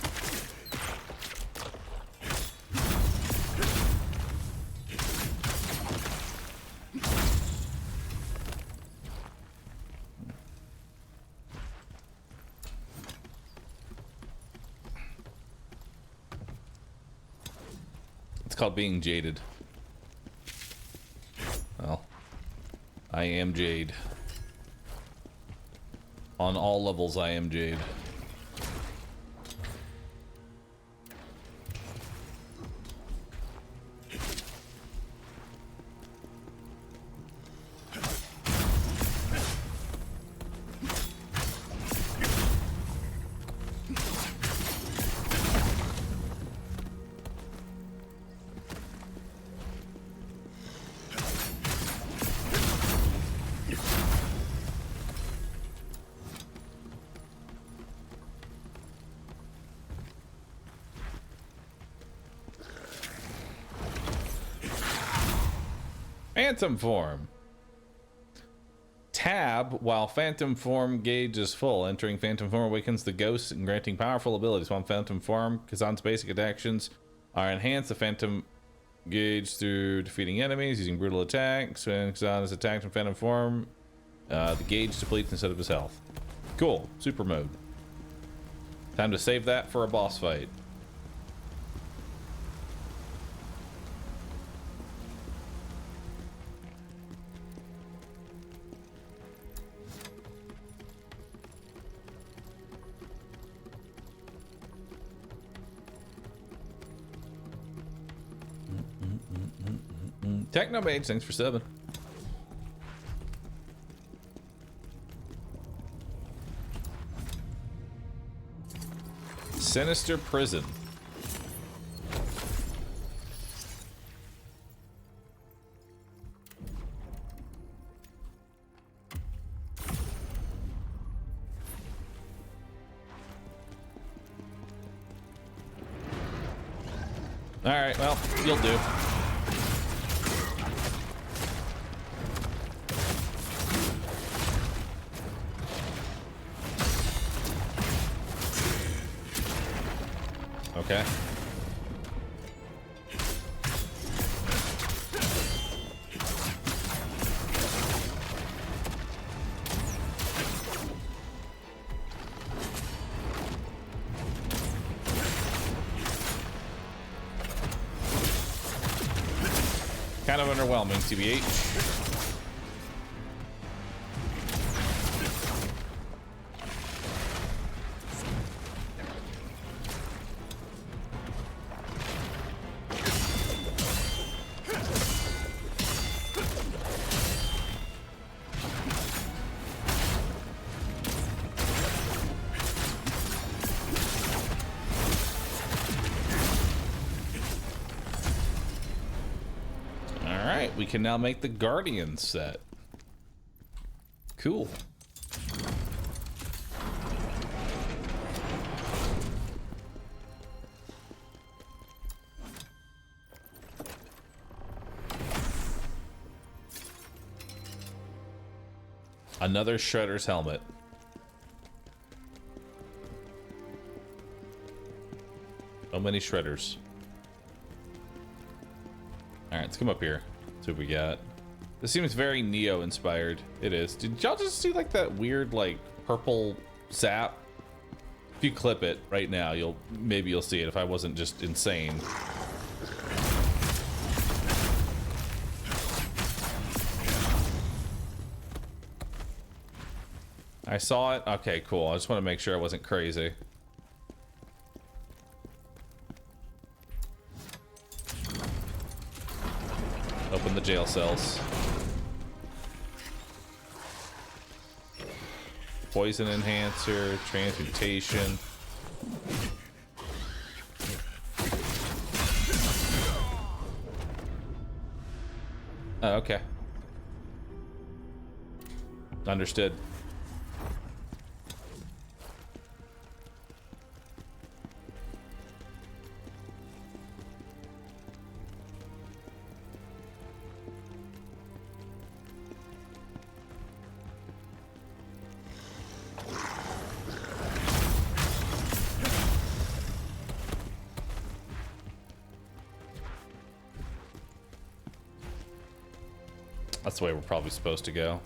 Called being jaded. Well, I am Jade. On all levels, I am Jade. Phantom form. Tab while phantom form gauge is full. Entering phantom form awakens the ghost and granting powerful abilities. While phantom form, Khazan's basic actions are enhanced. The phantom gauge through defeating enemies using brutal attacks. When Khazan is attacked in phantom form, the gauge depletes instead of his health. Cool. Super mode. Time to save that for a boss fight. Technomage, thanks for 7. Sinister Prison. All right, well, you'll do. Okay. Kind of underwhelming, TBH. Alright, we can now make the Guardian set. Cool. Another Shredder's helmet. So many Shredders. Alright, let's come up here. See what we got. This seems very Neo inspired. It is. Did y'all just see like that weird like purple sap? If you clip it right now, maybe you'll see it if I wasn't just insane. I saw it. Okay, cool. I just want to make sure I wasn't crazy. Open the jail cells. Poison enhancer, transmutation. Oh, okay. Understood. That's the way we're probably supposed to go.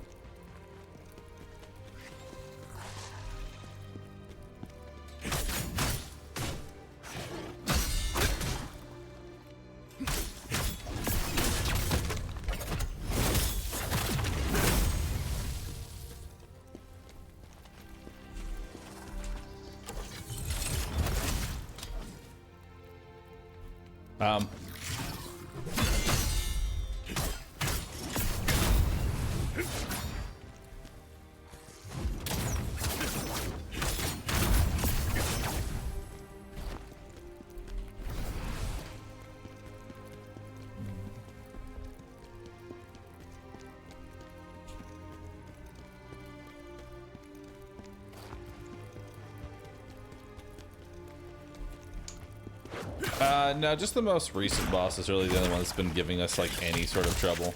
No, just the most recent boss is really the only one that's been giving us like any sort of trouble.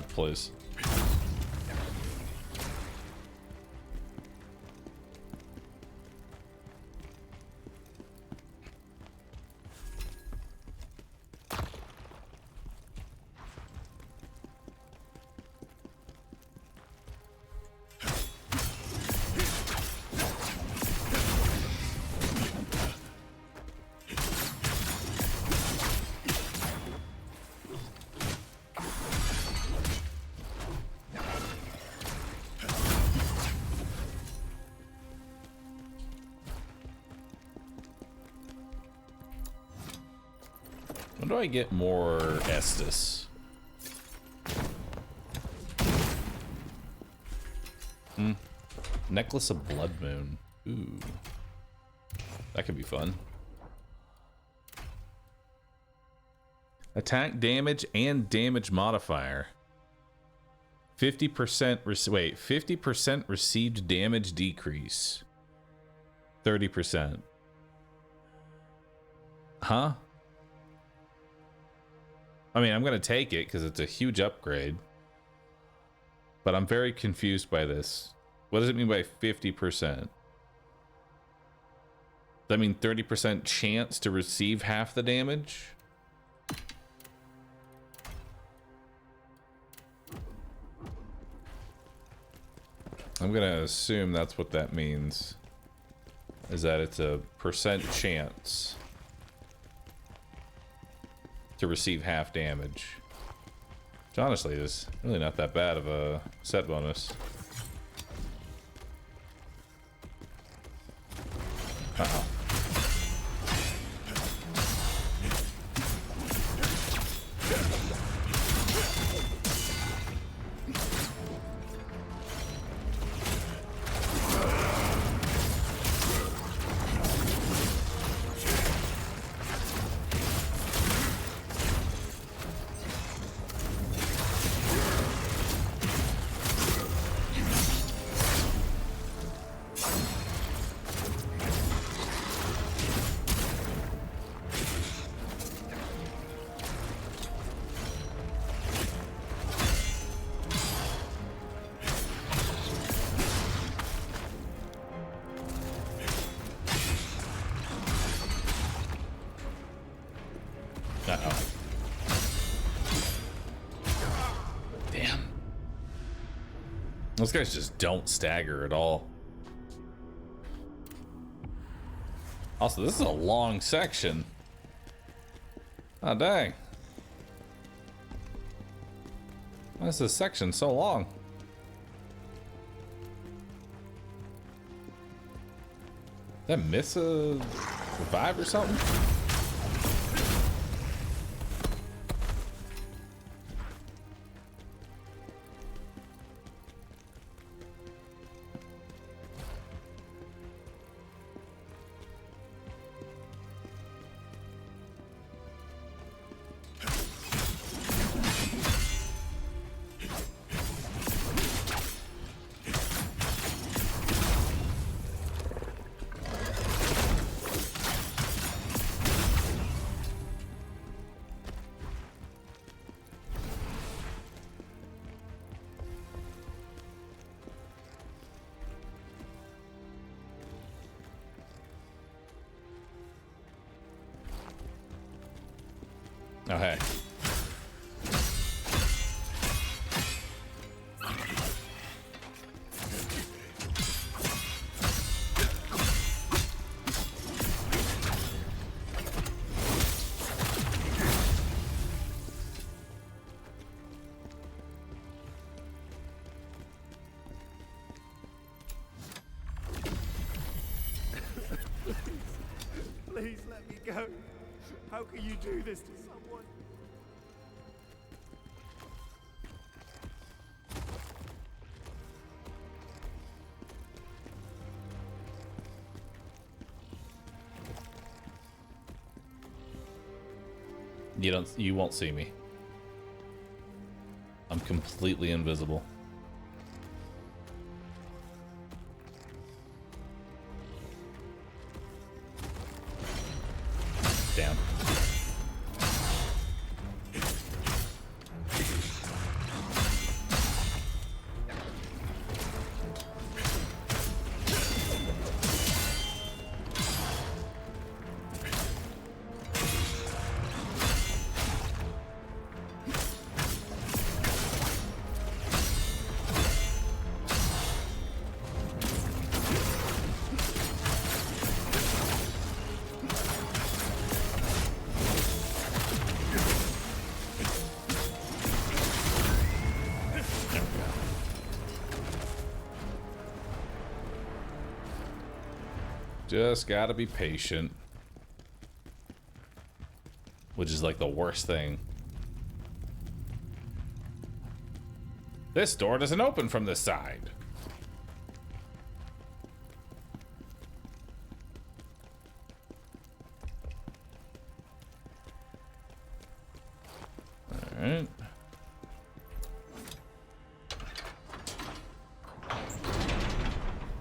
Please. When do I get more Estus? Necklace of Blood Moon. Ooh. That could be fun. Attack damage and damage modifier. 50% 50% received damage decrease. 30%. Huh? I mean, I'm going to take it because it's a huge upgrade. But I'm very confused by this. What does it mean by 50%? Does that mean 30% chance to receive half the damage? I'm going to assume that's what that means. is that it's a percent chance to receive half damage. Which honestly is really not that bad of a set bonus. Uh-oh. Uh-oh. Damn. Those guys just don't stagger at all. Also, this is a long section. Oh, dang. Why is this section so long? Did I miss a revive or something? Oh, hey. Please let me go. How can you do this to someone? You won't see me. I'm completely invisible. Damn. Just gotta be patient. Which is like the worst thing. This door doesn't open from this side. Alright.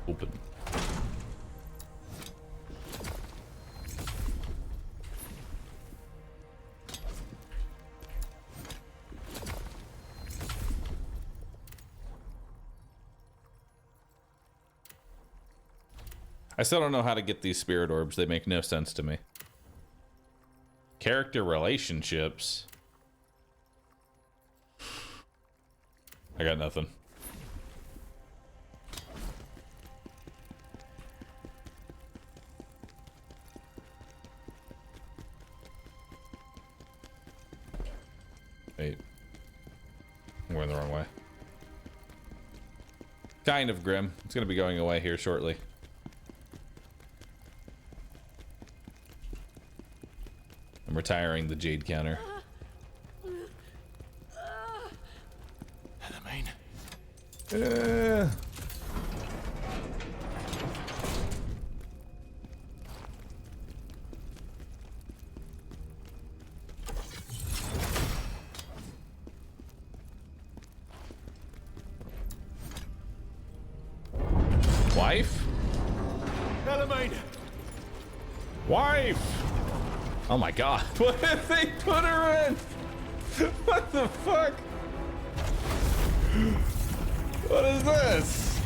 Open. I still don't know how to get these spirit orbs. They make no sense to me. Character relationships. I got nothing. going the wrong way. Kind of grim. It's gonna be going away here shortly. I'm retiring the Jade counter. Heathermain. Wife? Heathermain. Wife! Oh my god. What did they put her in? What the fuck? What is this?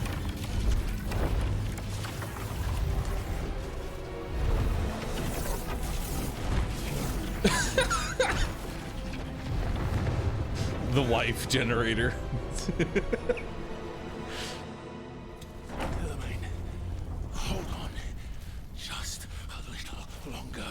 The wife generator. Khazan, hold on. Just a little longer.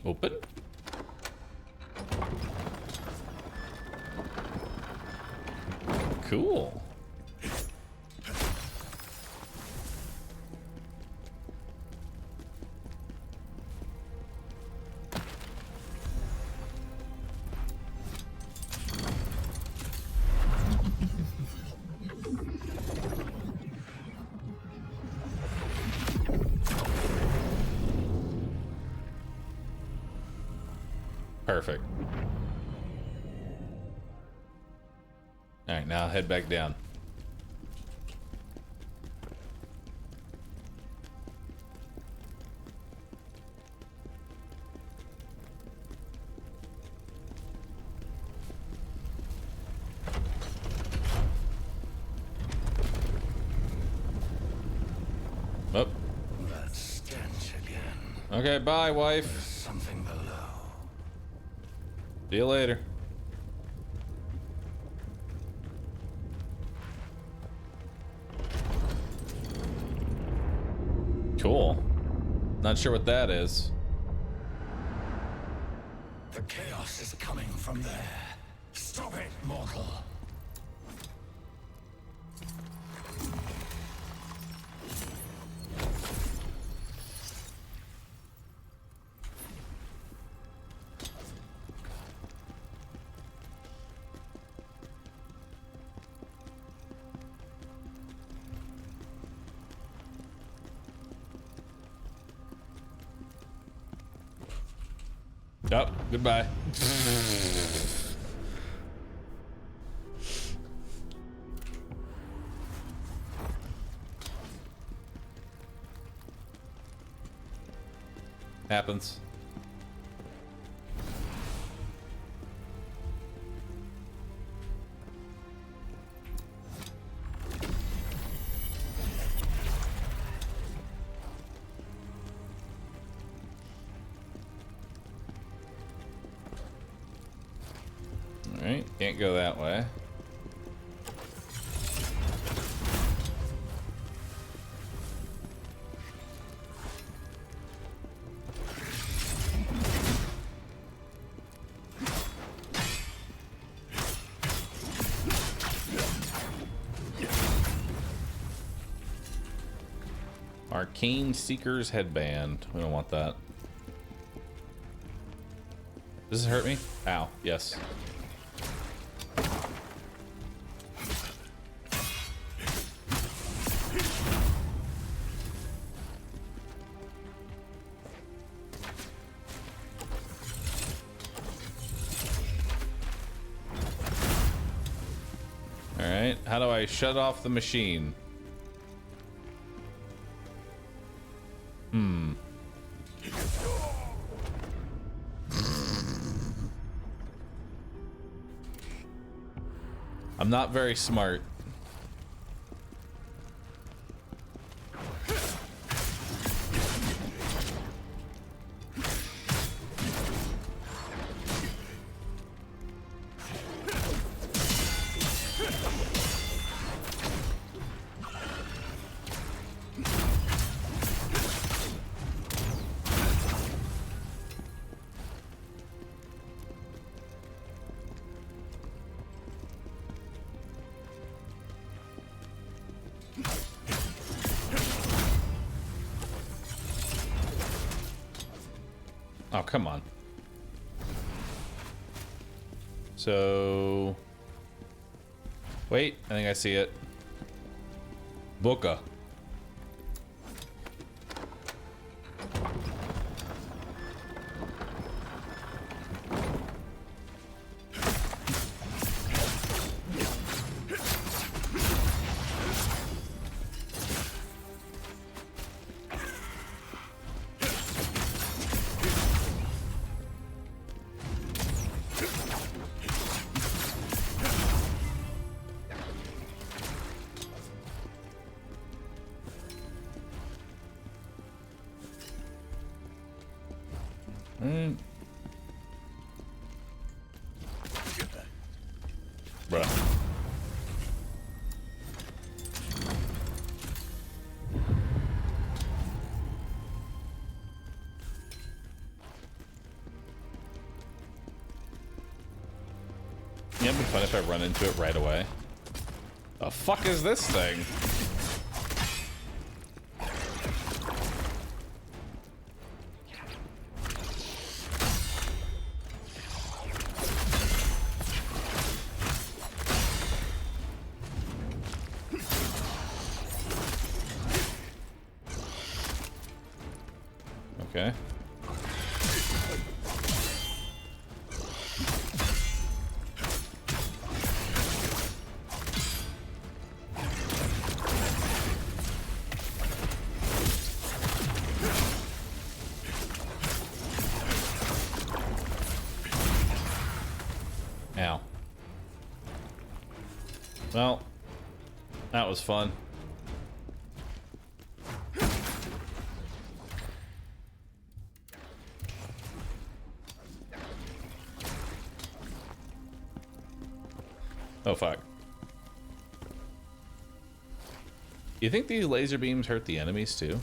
Open. Cool. Perfect. All right, now head back down. Oh. That stench again. Okay, bye, wife. There's something below. See you later. Cool. Not sure what that is. The chaos is coming from there. Stop it, mortal. Oh, goodbye. Happens. Alright, can't go that way. Arcane Seeker's headband. We don't want that. Does this hurt me? Ow, yes. Alright, how do I shut off the machine? I'm not very smart. Oh, come on. So... Wait, I think I see it. Boca. Bruh. Yeah, it'd be fun if I run into it right away. The fuck is this thing? Okay. Ow. Well, that was fun. Oh, fuck. You think these laser beams hurt the enemies, too?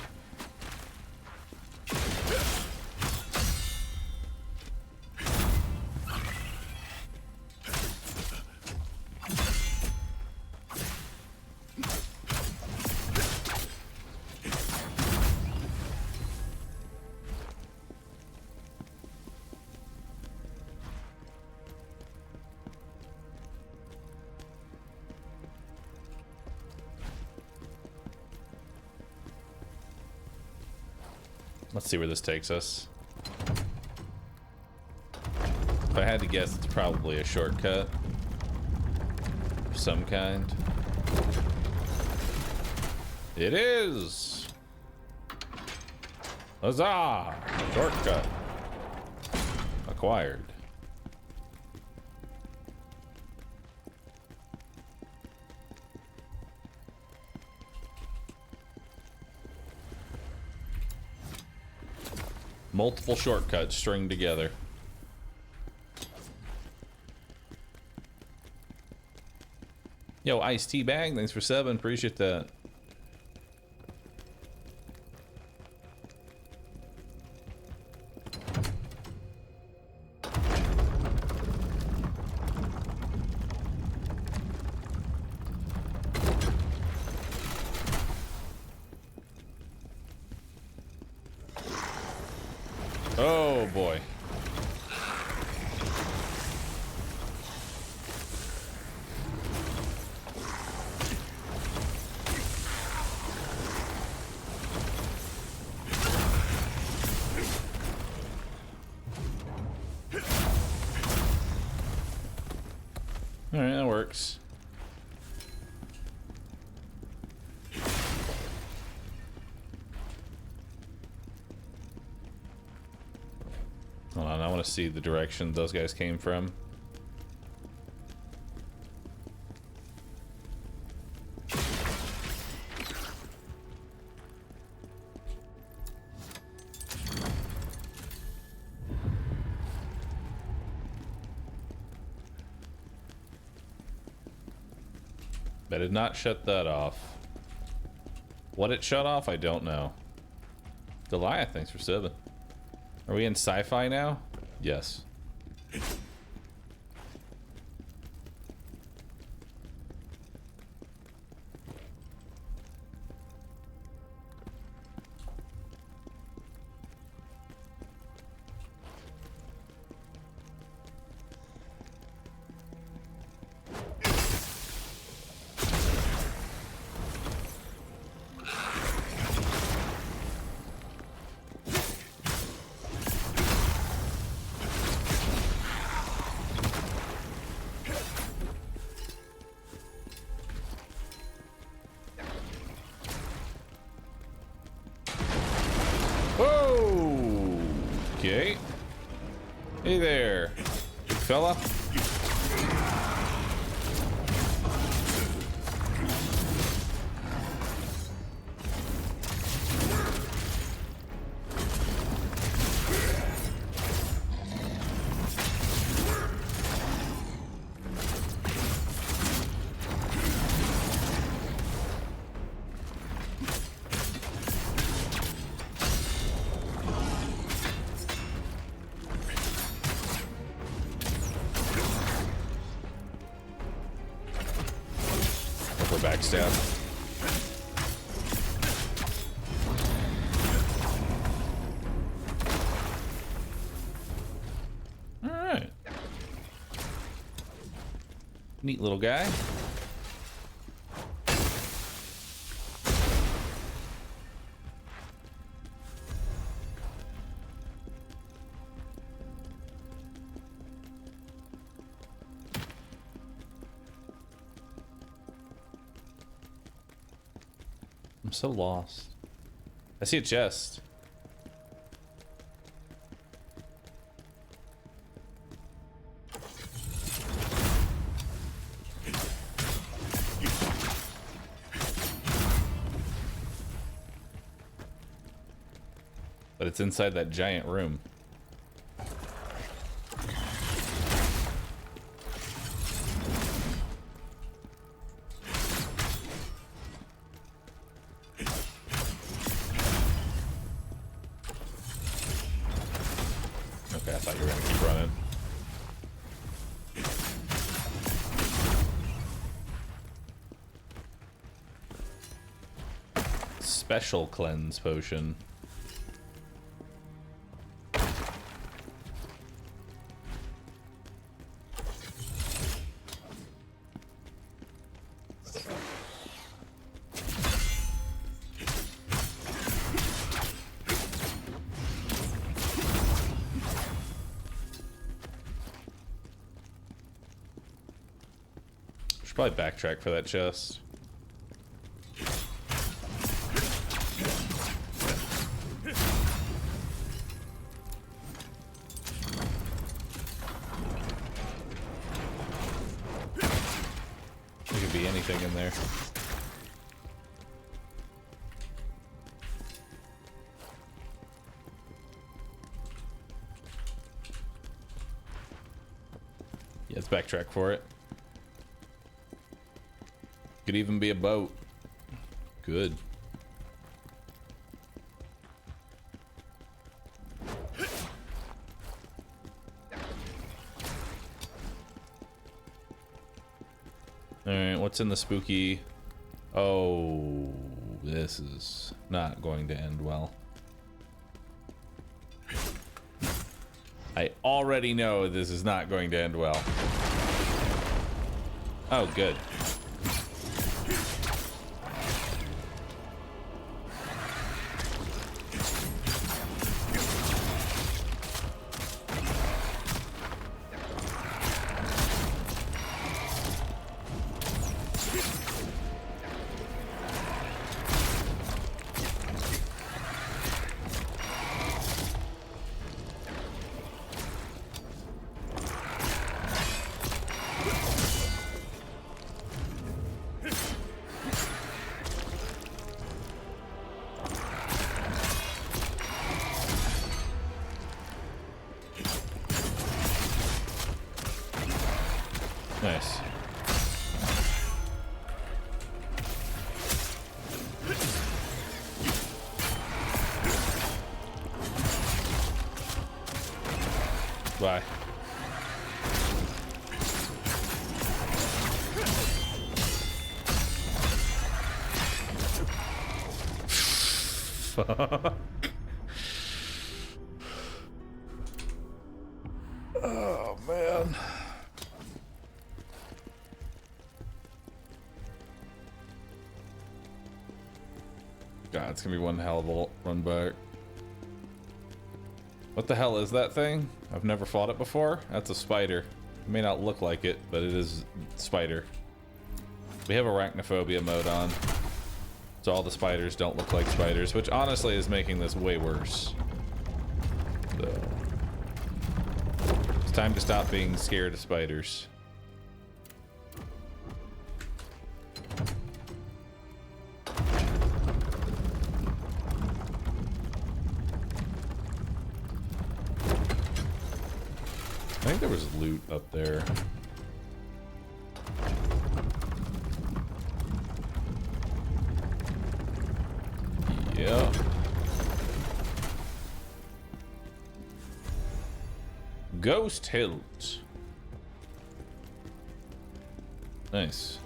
Let's see where this takes us. If I had to guess, it's probably a shortcut of some kind. It is! Huzzah! Shortcut. Acquired. Multiple shortcuts stringed together. Yo, iced tea bag, thanks for subbing, appreciate that. Oh boy. All right, that works. Hold on, I want to see the direction those guys came from. I did not shut that off. What it shut off, I don't know. Goliath, thanks for subbing. Are we in sci-fi now? Yes. Okay. Hey there, big fella. Backstab. All right. Neat little guy. I'm so lost. I see a chest. But it's inside that giant room. Okay, I thought you were gonna keep running. Special cleanse potion. Should probably backtrack for that chest. There could be anything in there. Yeah, let's backtrack for it. Could even be a boat. Good. Alright, what's in the spooky? Oh, this is not going to end well. I already know this is not going to end well. Oh, good. Bye. Fuck. Oh, man. God, it's gonna be one hell of a run back. What the hell is that thing? I've never fought it before. That's a spider. It may not look like it, but it is spider. We have arachnophobia mode on, so all the spiders don't look like spiders, which honestly is making this way worse. So it's time to stop being scared of spiders. I think there was loot up there. Yeah. Ghost Hilt. Nice.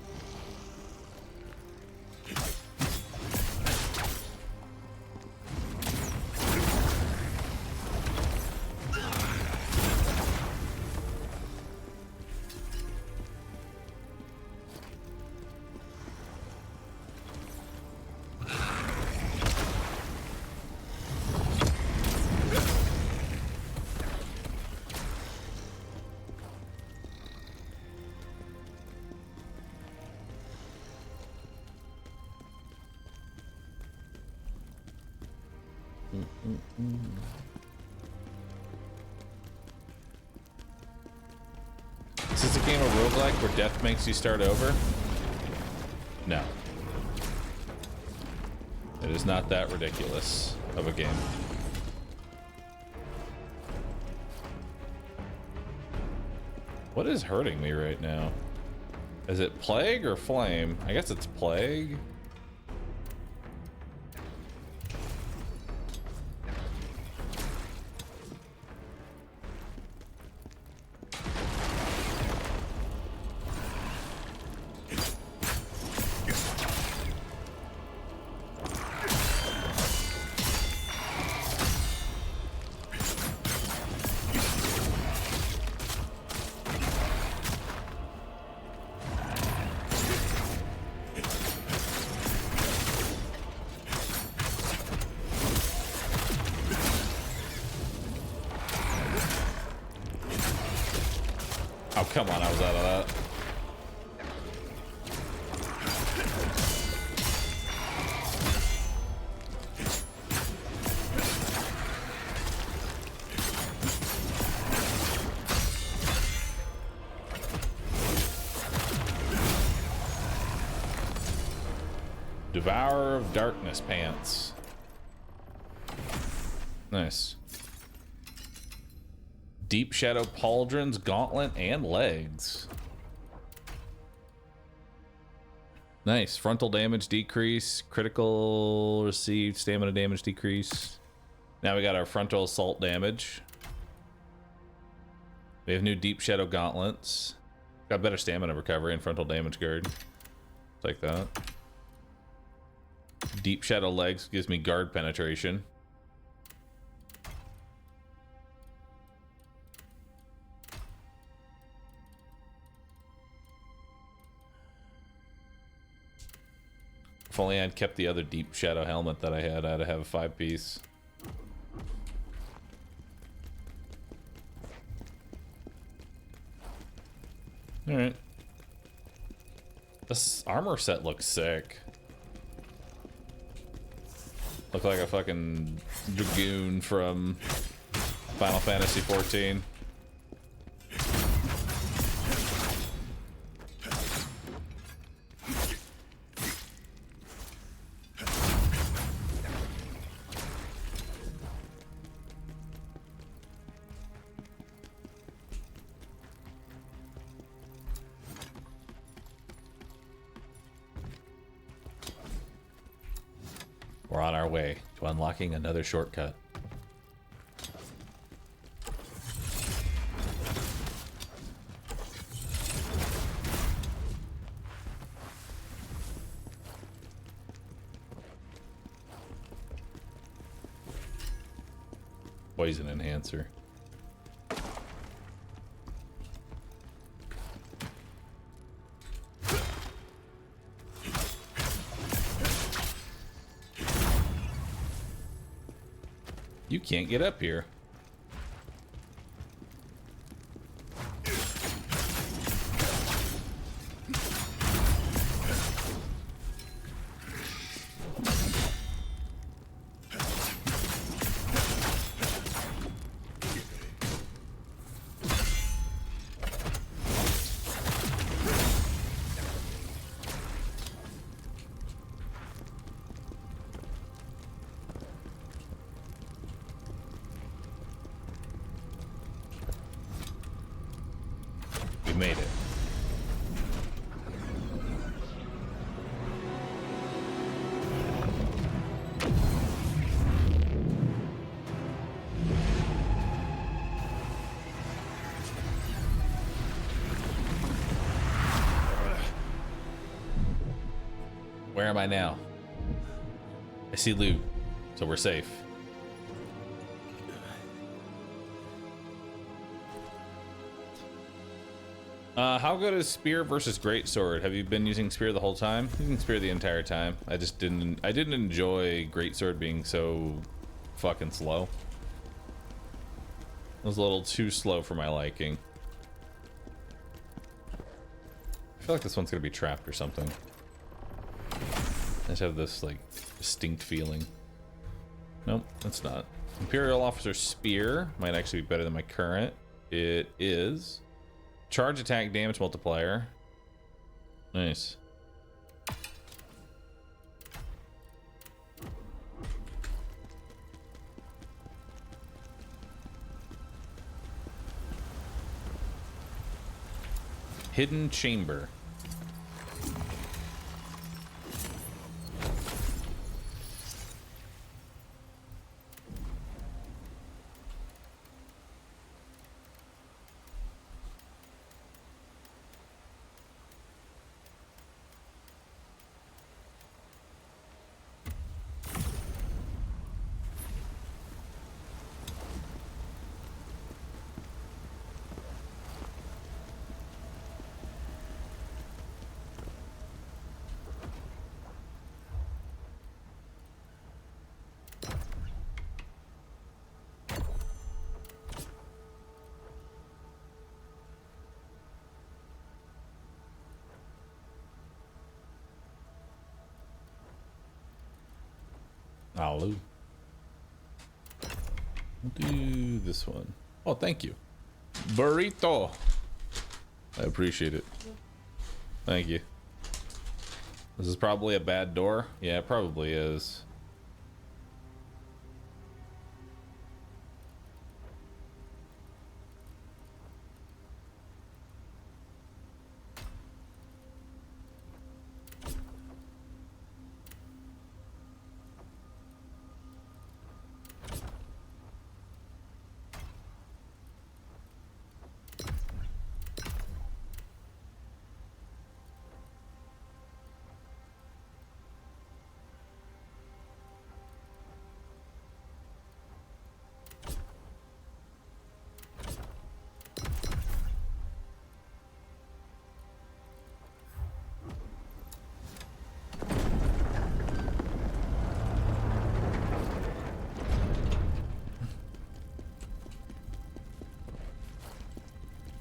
Is this a game of roguelike where death makes you start over? No. It is not that ridiculous of a game. What is hurting me right now? Is it plague or flame? I guess it's plague. Oh, come on, I was out of that. Devourer of Darkness pants. Nice. Deep Shadow Pauldrons, Gauntlet, and Legs. Nice. Frontal damage decrease, critical received, stamina damage decrease. Now we got our frontal assault damage. We have new Deep Shadow Gauntlets. Got better stamina recovery and frontal damage guard. Like that. Deep Shadow Legs gives me guard penetration. If only I'd kept the other Deep Shadow helmet that I had, I'd have a 5-piece. Alright. This armor set looks sick. Look like a fucking dragoon from Final Fantasy XIV. We're on our way to unlocking another shortcut. Poison enhancer. You can't get up here. We made it. Where am I now? I see loot, so we're safe. How good is spear versus greatsword? Have you been using spear the whole time? Using spear the entire time. I didn't enjoy greatsword being so fucking slow. It was a little too slow for my liking. I feel like this one's gonna be trapped or something. I just have this like distinct feeling. Nope, that's not. Imperial Officer Spear might actually be better than my current. It is. Charge attack damage multiplier. Nice. Hidden chamber. I'll do this one. Oh, thank you. Burrito. I appreciate it. Thank you. This is probably a bad door. Yeah, it probably is.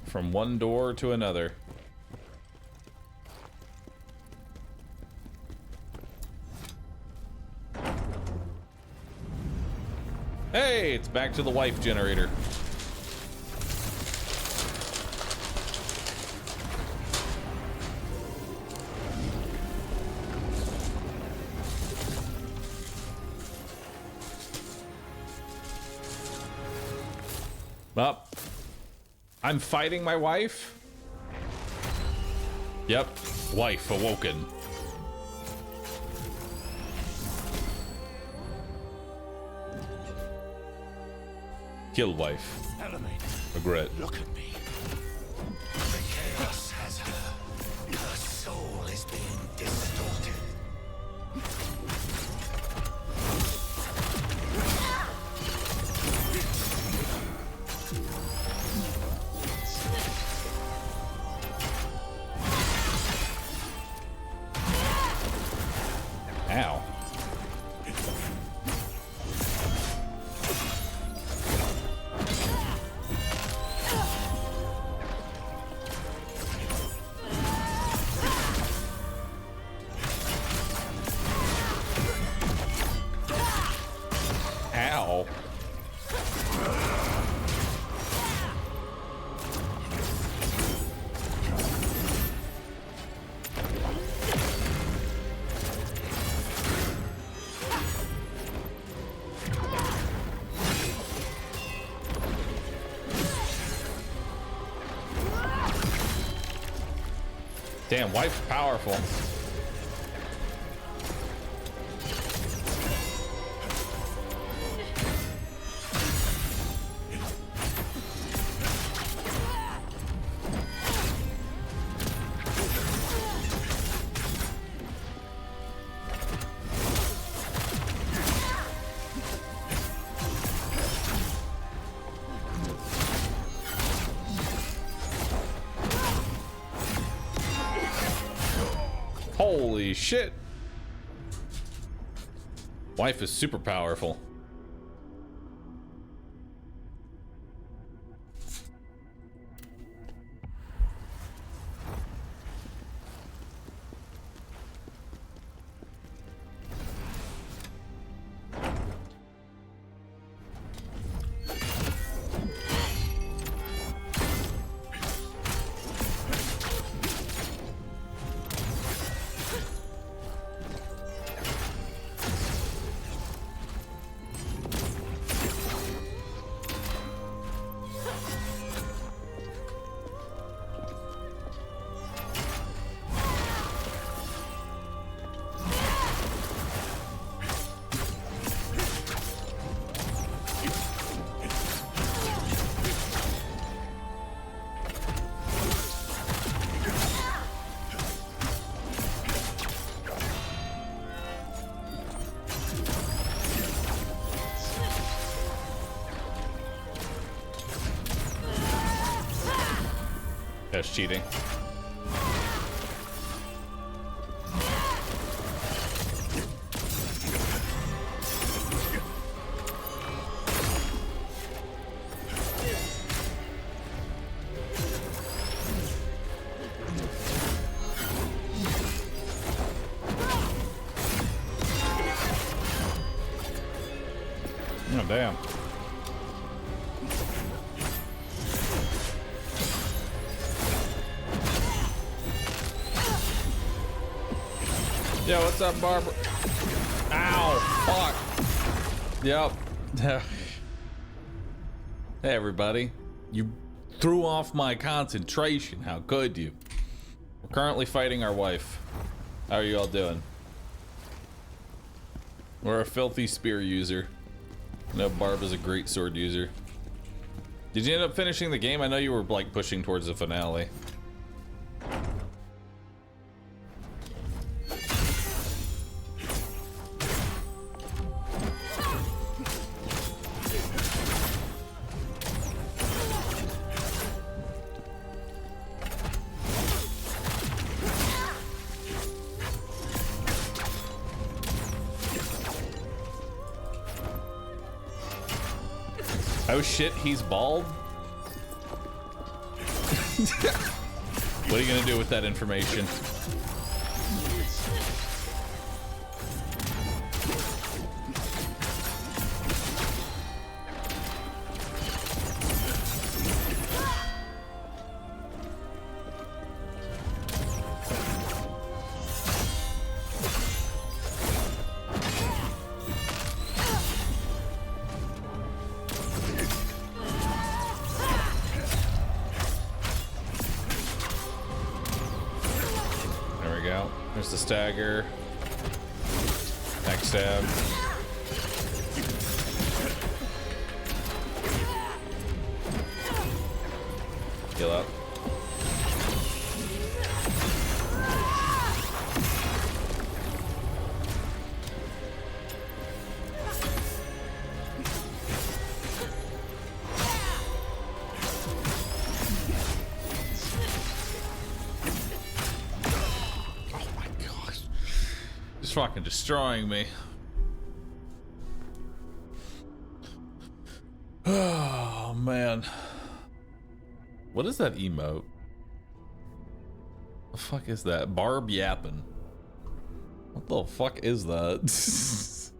From one door to another. Hey, it's back to the wife generator. Up. I'm fighting my wife? Yep. Wife awoken. Kill wife. Regret. Look at me. The chaos has her. Her soul is being distorted. Ow. Ow. Damn, wife's powerful. Holy shit. Wife is super powerful. That's cheating. Oh, damn. Yo, what's up, Barbara? Ow, fuck. Yep. Hey, everybody. You threw off my concentration. How could you? We're currently fighting our wife. How are you all doing? We're a filthy spear user. I know Barb is a great sword user. Did you end up finishing the game? I know you were like pushing towards the finale. Oh shit, he's bald? What are you gonna do with that information? There's the stagger. Next stab. Heal up. It's fucking destroying me. Oh, man. What is that emote? The fuck is that? Barb yapping. What the fuck is that?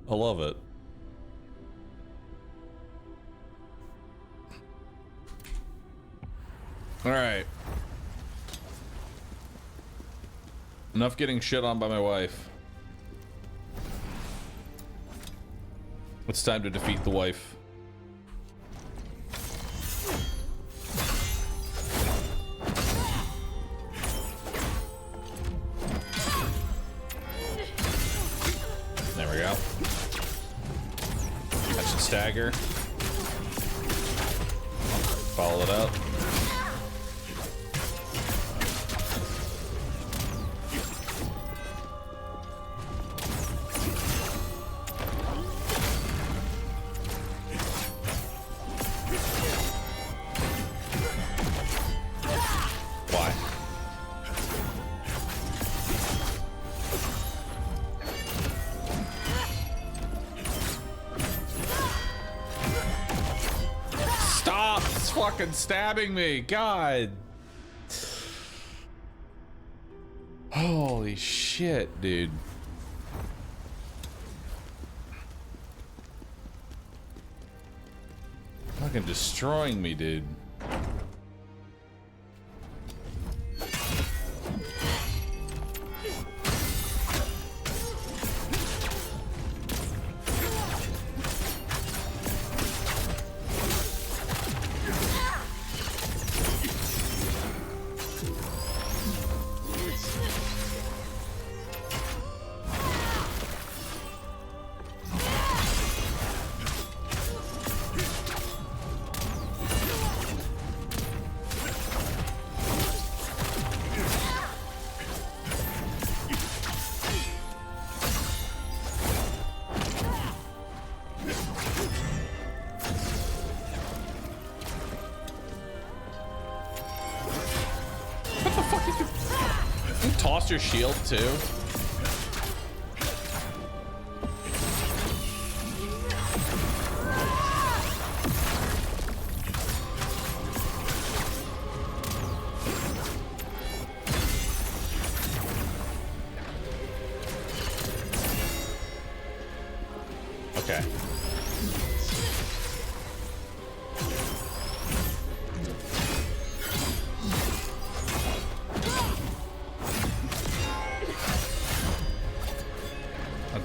I love it. Alright. Enough getting shit on by my wife. It's time to defeat the wife. There we go. Catch the stagger. Follow it up. Fucking stabbing me, God. Holy shit, dude. Fucking destroying me, dude. Your shield too. Okay.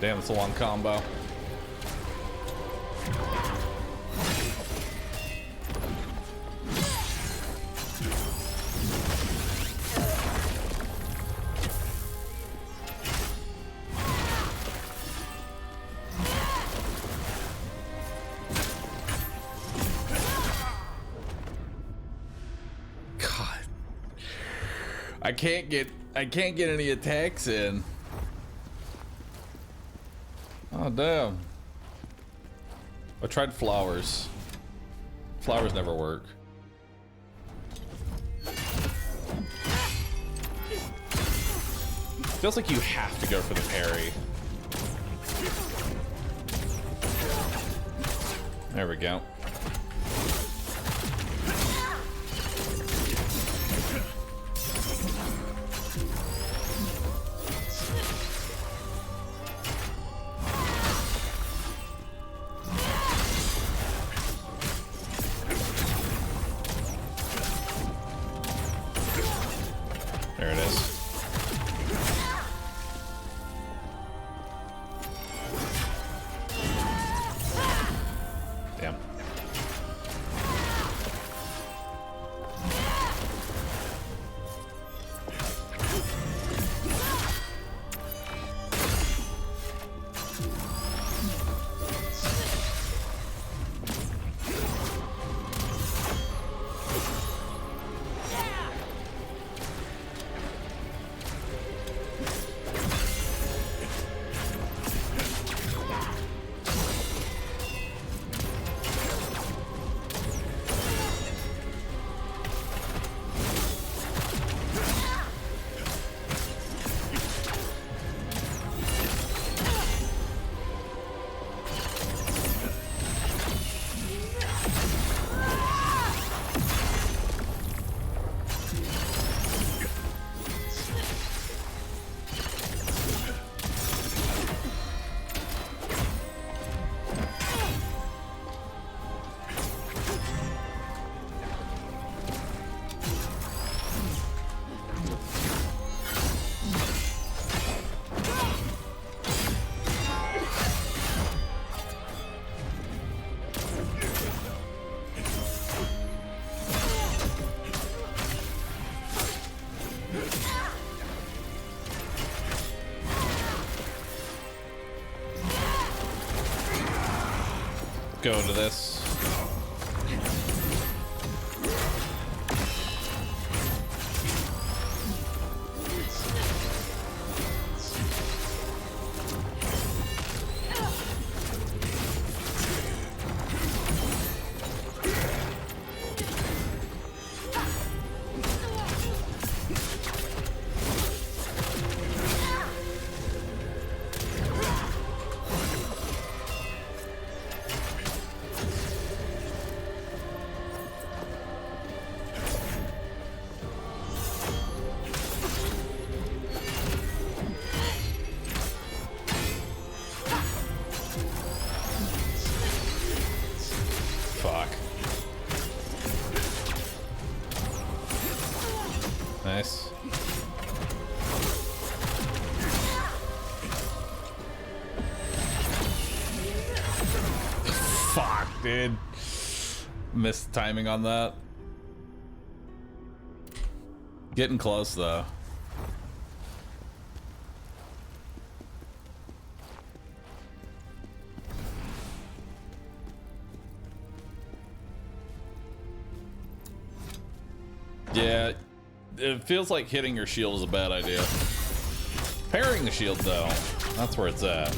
Damn, it's a long combo. God. I can't get any attacks in. Oh, damn. I tried flowers. Flowers never work. Feels like you have to go for the parry. There we go. go to this. Fuck. Nice. Fuck, dude. Missed timing on that. Getting close, though. Yeah, it feels like hitting your shield is a bad idea. Parrying the shield, though, that's where it's at.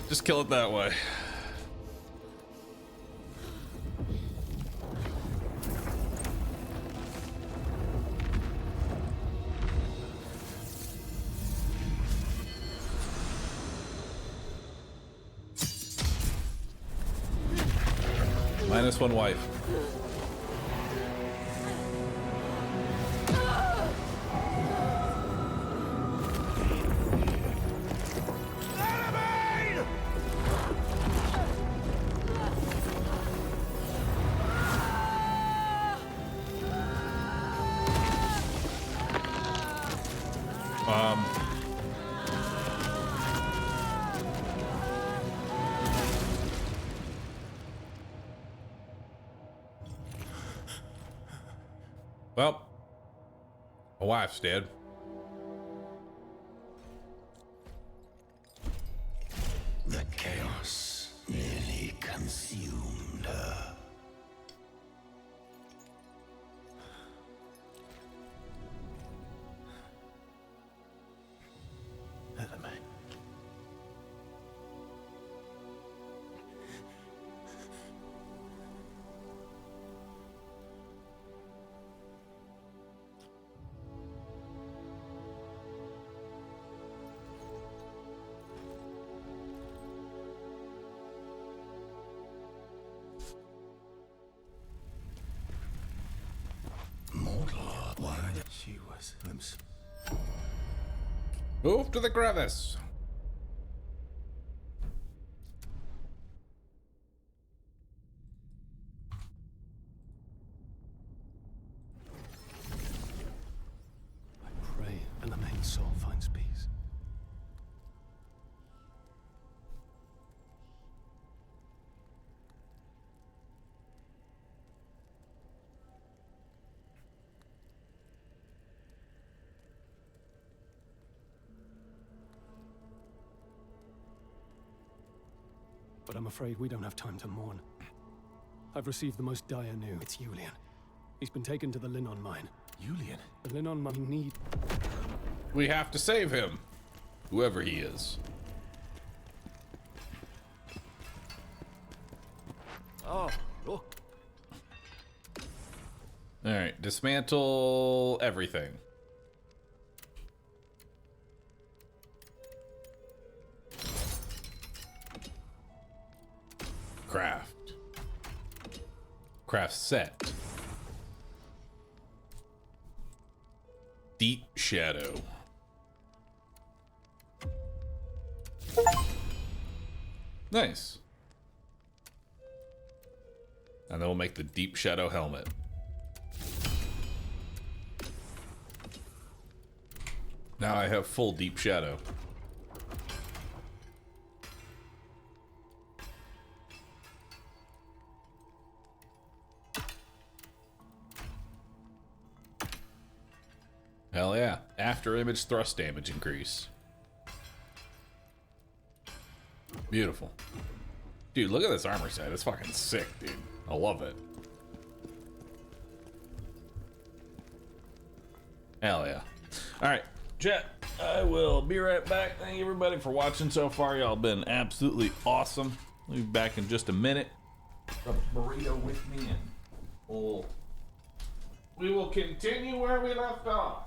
Just kill it that way. -1 wife. Well, my wife's dead. The chaos nearly consumed her. She was glimpse. Move to the crevice. I pray and the main soul finds peace. But I'm afraid we don't have time to mourn. I've received the most dire news. It's Julian. He's been taken to the Linon mine. Julian? The Linon mine need... We have to save him, whoever he is. Oh, look. All right, dismantle everything. Craft set. Deep shadow. Nice. And then we'll make the deep shadow helmet. Now I have full deep shadow. Hell yeah. After image thrust damage increase. Beautiful. Dude, look at this armor set. It's fucking sick, dude. I love it. Hell yeah. Alright, chat. I will be right back. Thank you everybody for watching so far. Y'all been absolutely awesome. We'll be back in just a minute. The burrito with me and we will continue where we left off.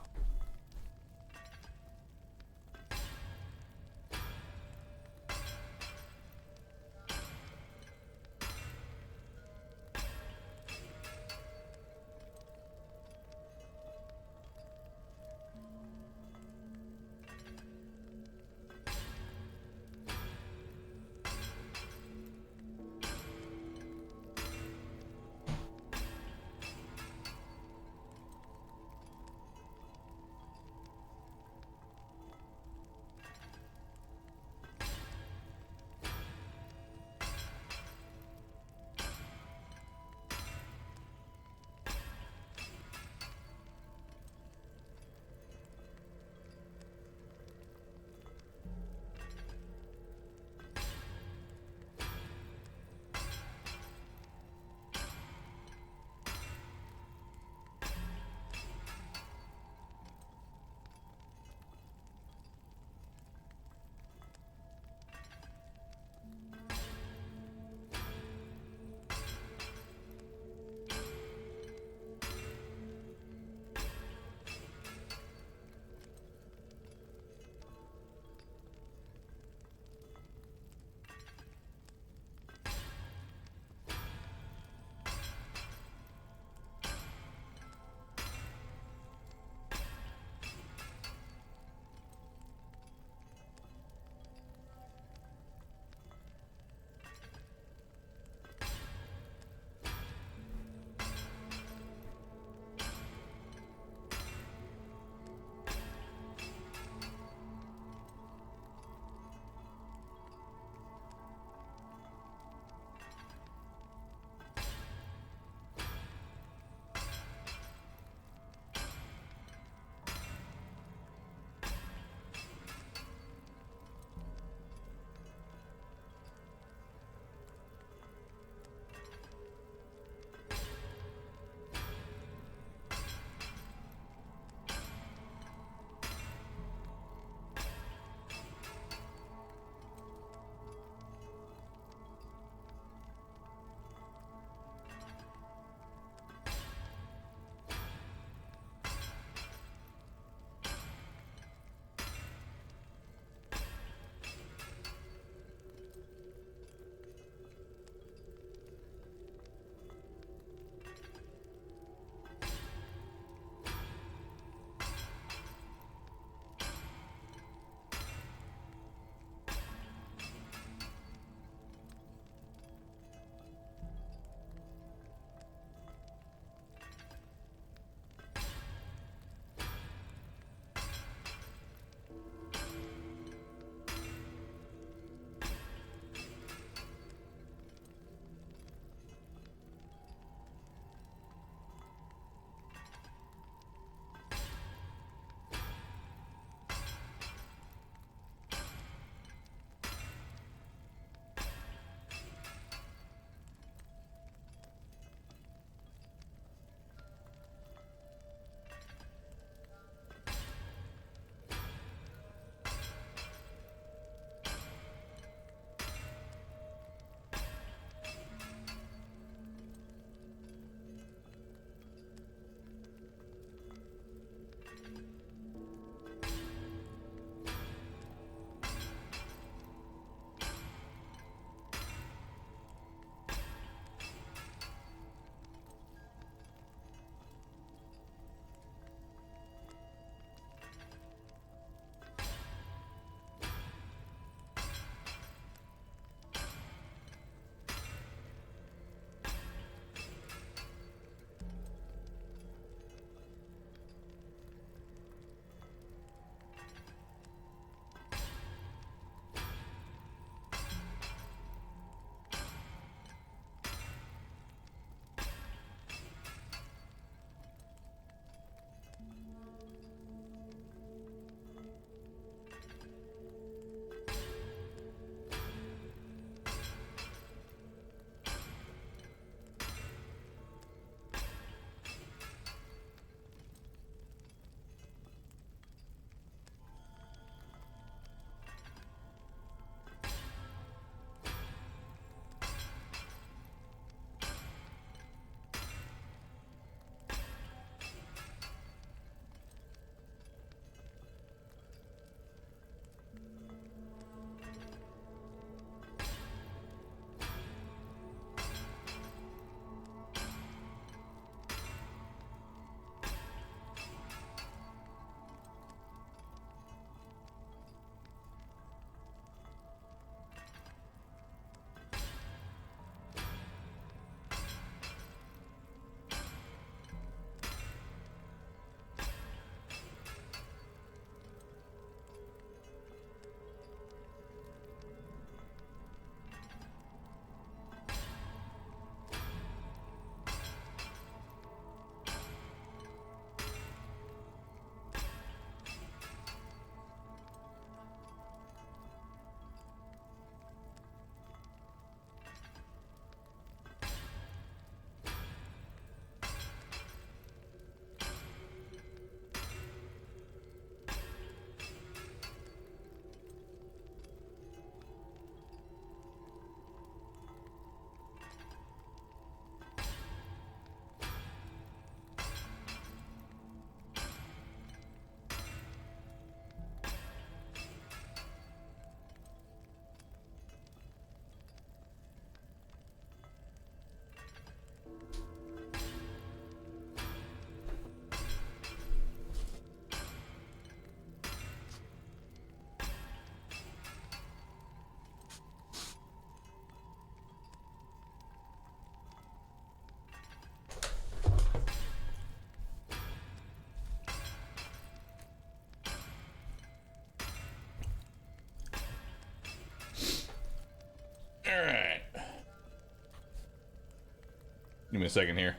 Give me a second here.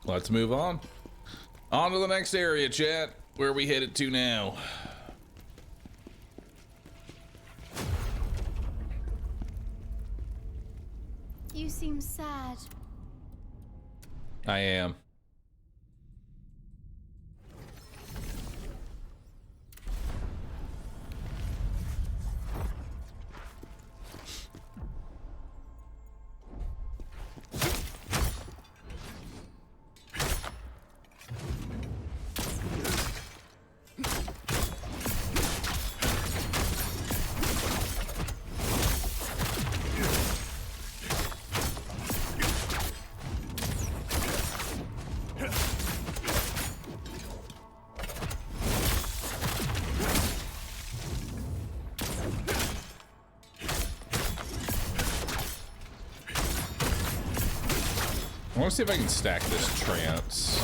Let's move on. On to the next area, chat. Where are we headed to now? You seem sad. I am. I want to see if I can stack this trance.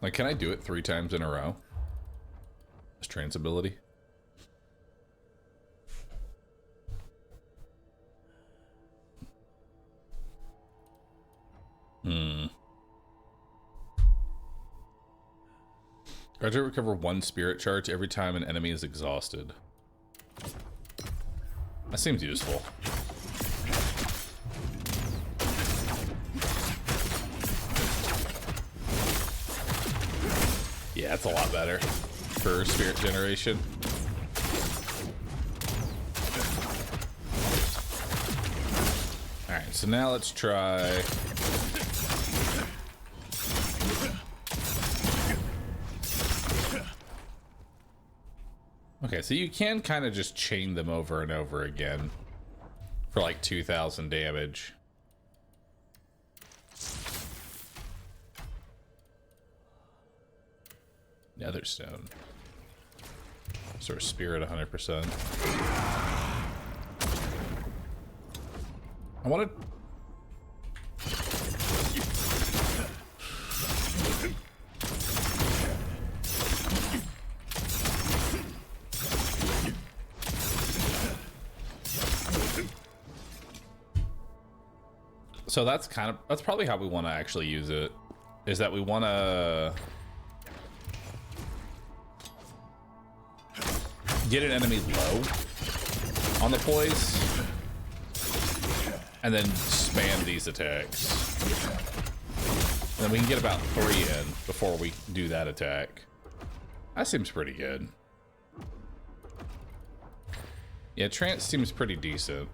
Like, can I do it 3 times in a row? This trance ability. Gradually recover 1 spirit charge every time an enemy is exhausted. That seems useful. Yeah, that's a lot better for spirit generation. Alright, so now let's try... Okay, so you can kind of just chain them over and over again for like 2,000 damage. Netherstone. Sort of spirit 100%. I wanted... So that's probably how we want to actually use it. Is that we want to get an enemy low on the poise, and then spam these attacks. And then we can get about 3 in before we do that attack. That seems pretty good. Yeah, trance seems pretty decent.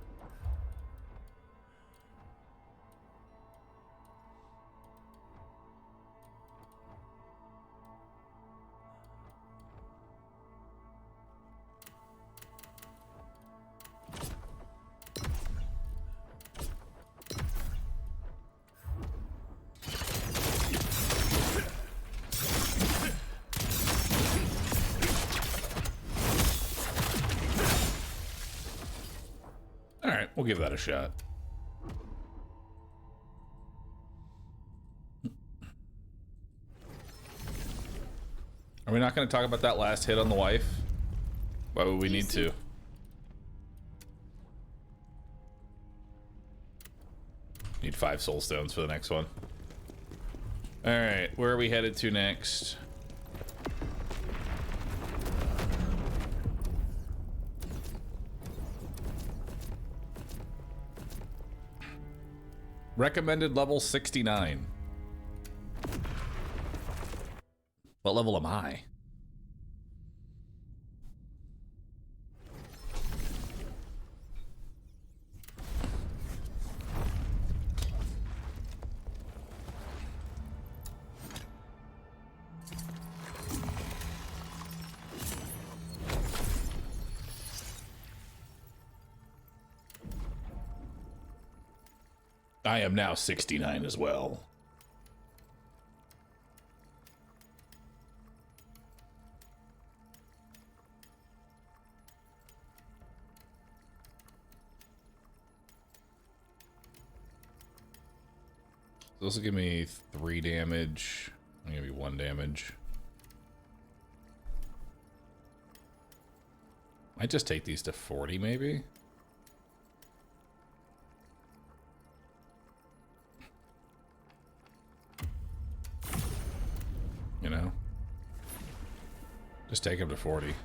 We'll give that a shot. Are we not going to talk about that last hit on the wife? Why would we need to? Need 5 soul stones for the next one. All right, where are we headed to next? Recommended level 69. What level am I? I am now 69 as well. So this will give me 3 damage. I'm gonna be 1 damage. Might just take these to 40 maybe. You know, just take him to 40.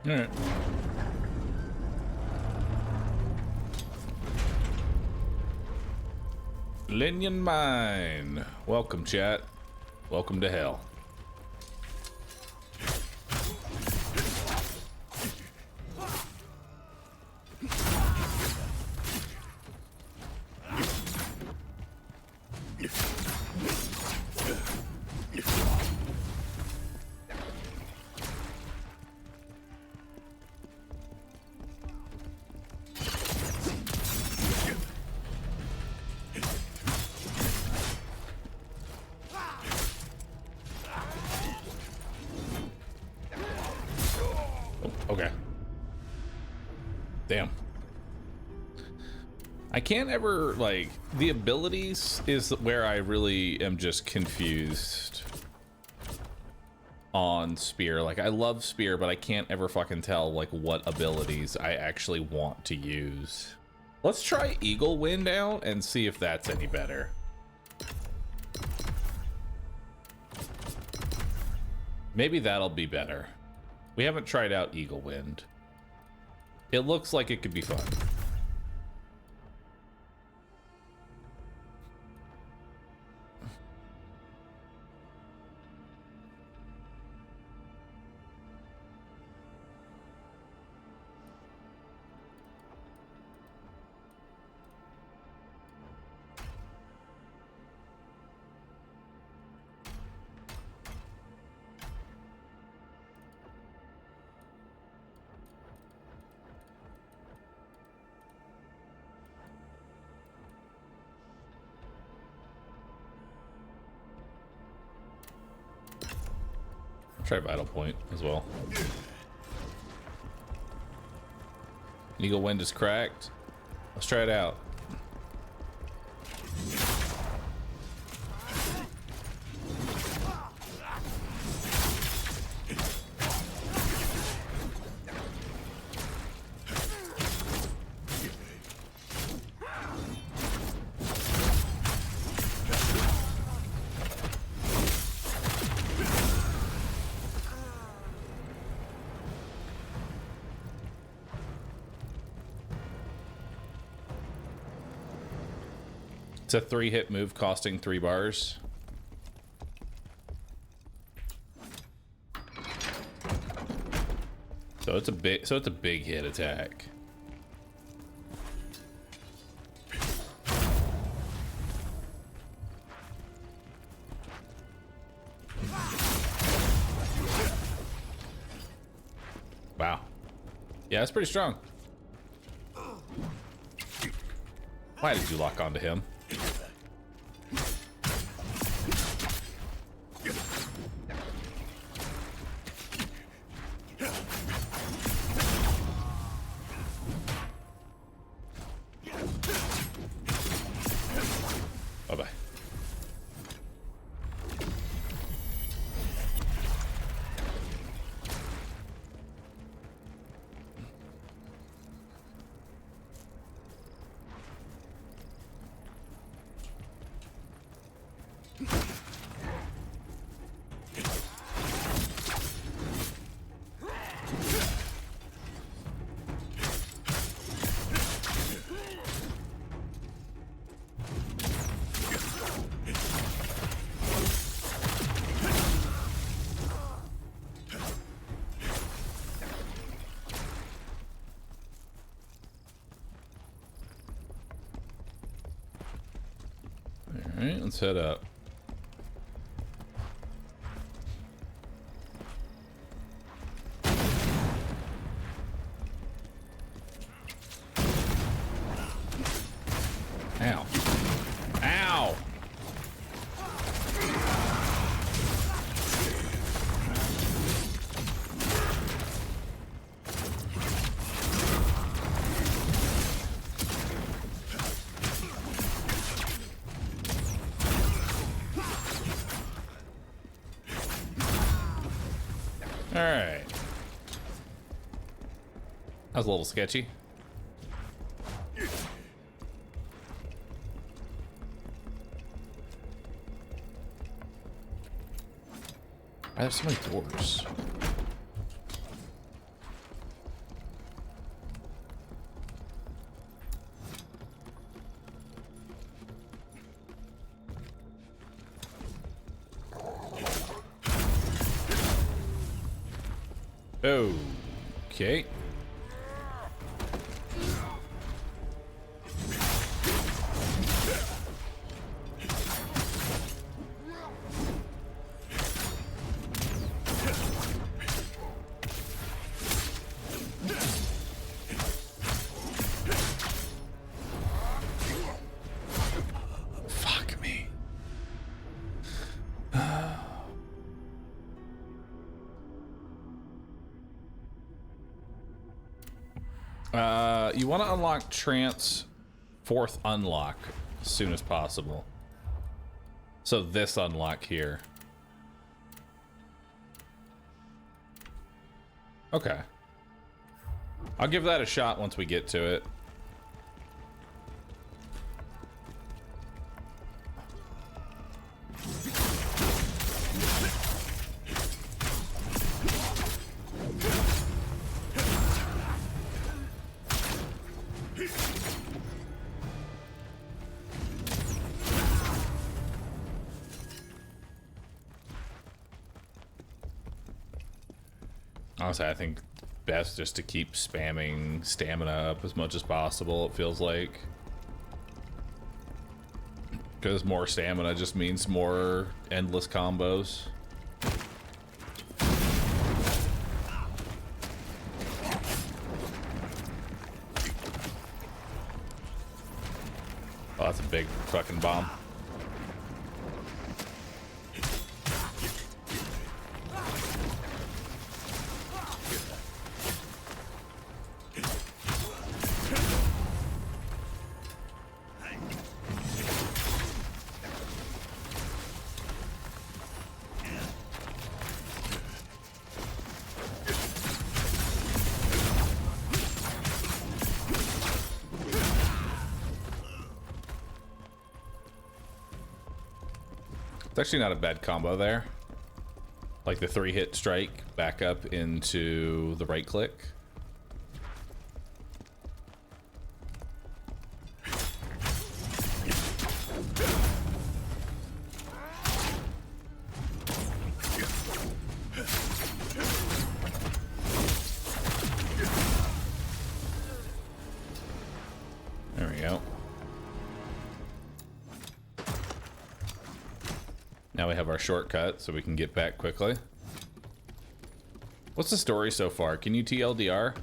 All right. Linyan Mine. Welcome, chat. Welcome to hell. Okay. Damn. I can't ever, like, the abilities is where I really am just confused on Spear. Like, I love Spear, but I can't ever fucking tell, like, what abilities I actually want to use. Let's try Eagle Wind out and see if that's any better. Maybe that'll be better. We haven't tried out Eagle Wind. It looks like it could be fun. Try Vital Point as well. Eagle Wind is cracked. Let's try it out. It's a 3-hit move costing 3 bars. So it's a big hit attack. Wow. Yeah, that's pretty strong. Why did you lock onto him? Alright, let's head up. Ow. Ow! Alright. That was a little sketchy. I have so many doors. Okay. Fuck me. You want to unlock Trance 4th unlock as soon as possible. So this unlock here. Okay. I'll give that a shot once we get to it. Honestly, I think best just to keep spamming stamina up as much as possible, it feels like. Because more stamina just means more endless combos. Oh, that's a big fucking bomb. It's actually not a bad combo there. Like the 3-hit strike back up into the right click. There we go. Now we have our shortcut, so we can get back quickly. What's the story so far? Can you TLDR?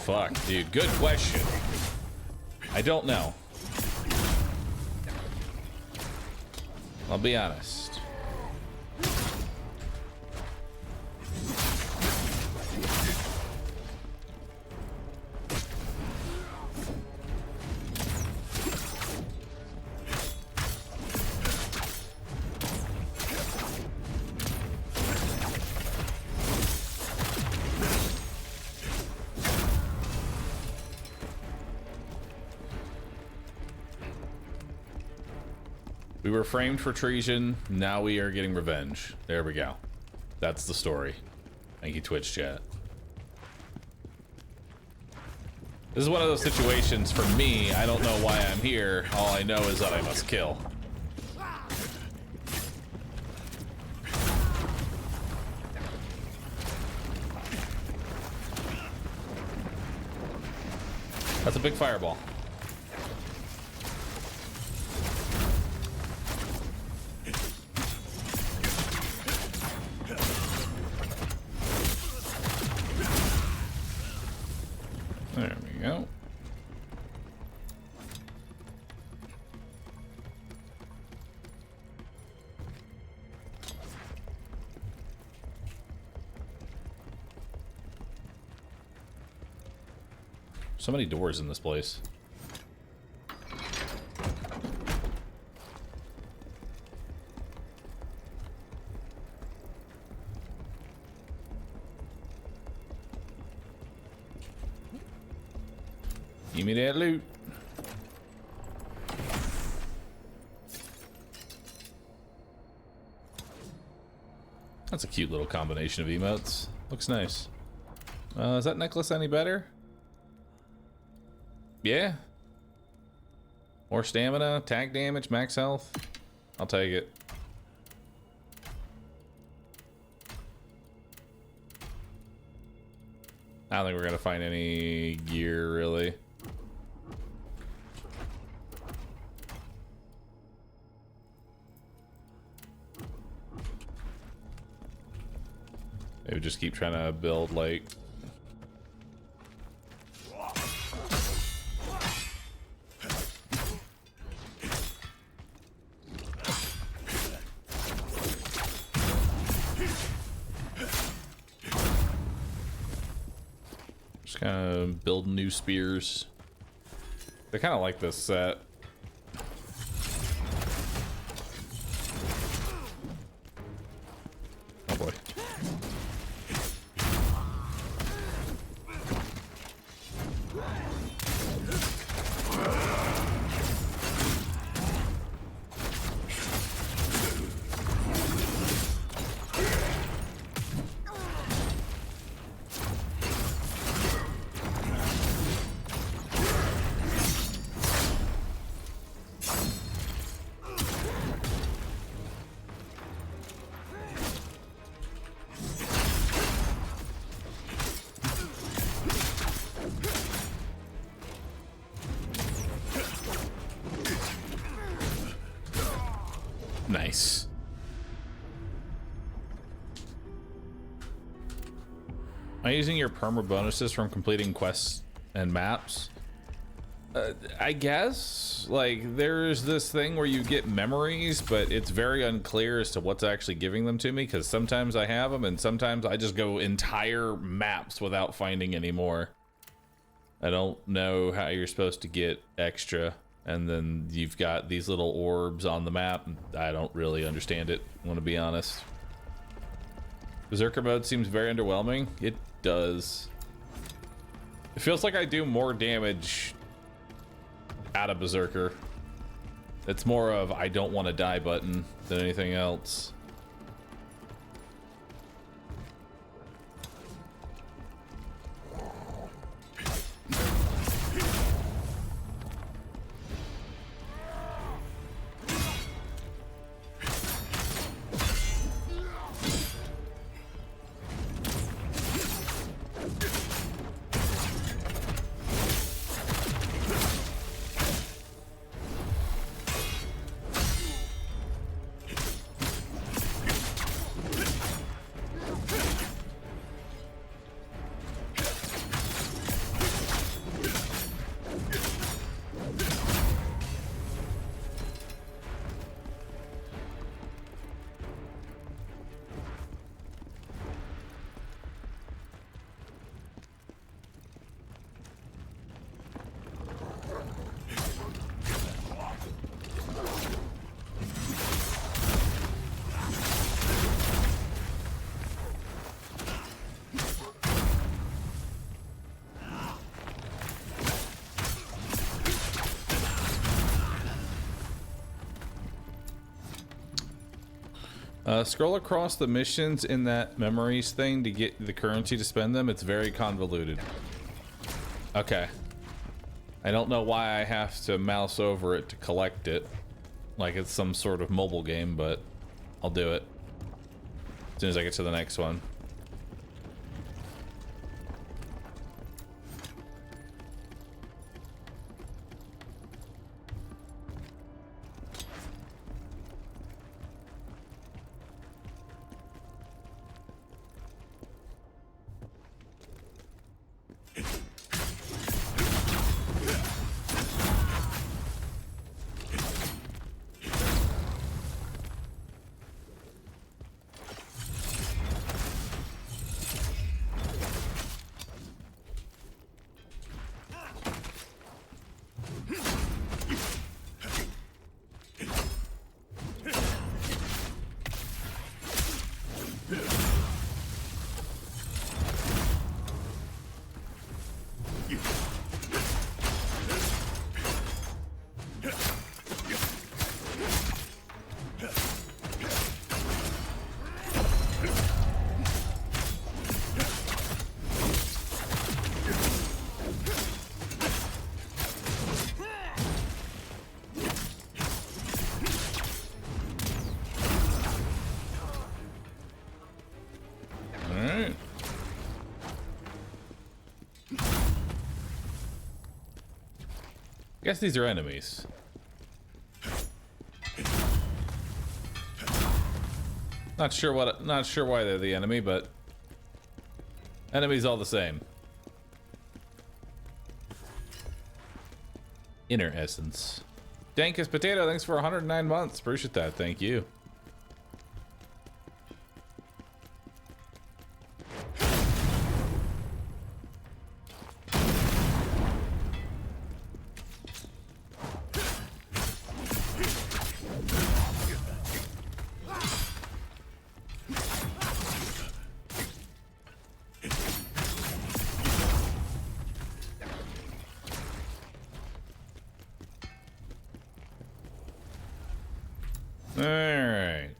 Fuck, dude. Good question. I don't know. I'll be honest. We were framed for treason. Now we are getting revenge. There we go. That's the story. Thank you, Twitch chat. This is one of those situations for me. I don't know why I'm here. All I know is that I must kill. That's a big fireball. So many doors in this place. Give me that loot. That's a cute little combination of emotes. Looks nice. Is that necklace any better? Yeah. More stamina, attack damage, max health. I'll take it. I don't think we're gonna find any gear, really. Maybe just keep trying to build, like... Just kind of build new spears. They kind of like this set. Oh boy. Nice. Am I using your perma bonuses from completing quests and maps? I guess. Like, there's this thing where you get memories, but it's very unclear as to what's actually giving them to me, because sometimes I have them and sometimes I just go entire maps without finding any more. I don't know how you're supposed to get extra. And then you've got these little orbs on the map. I don't really understand it, I want to be honest. Berserker mode seems very underwhelming. It does. It feels like I do more damage out of Berserker. It's more of I don't want to die button than anything else. Scroll across the missions in that memories thing to get the currency to spend them. It's very convoluted. Okay. I don't know why I have to mouse over it to collect it. Like it's some sort of mobile game, but I'll do it as soon as I get to the next one. I guess these are enemies. Not sure why they're the enemy, but enemies all the same. Inner essence. Dankest Potato, thanks for 109 months. Appreciate that. Thank you. Alright.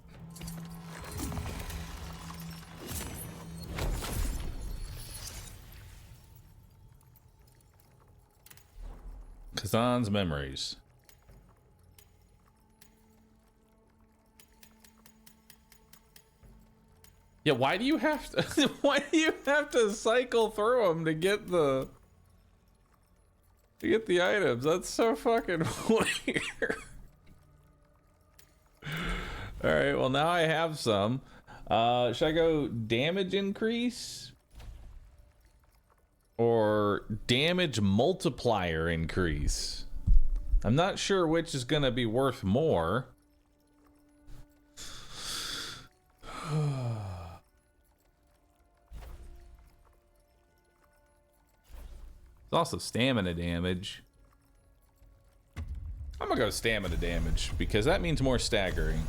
Khazan's memories. Yeah, why do you have to why do you have to cycle through them to get the items? That's so fucking weird. Alright, well now I have some. Should I go damage increase? Or damage multiplier increase? I'm not sure which is gonna be worth more. It's also stamina damage. I'm gonna go stamina damage because that means more staggering.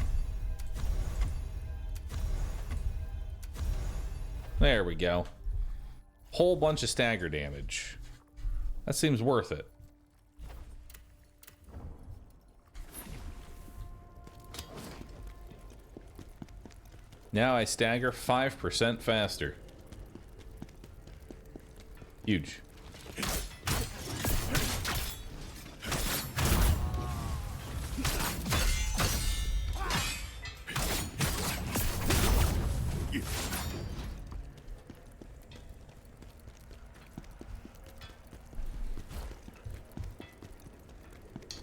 There we go. Whole bunch of stagger damage. That seems worth it. Now I stagger 5% faster. Huge.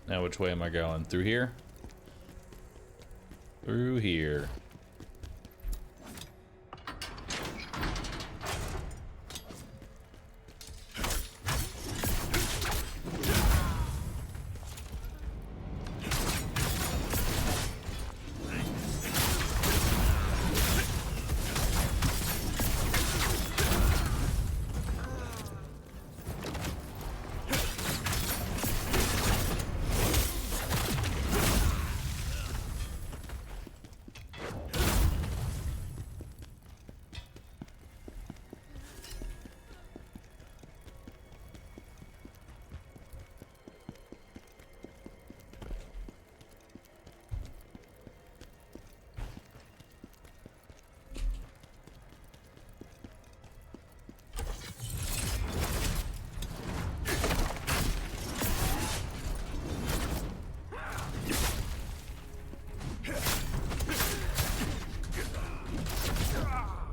Now which way am I going? Through here? Through here.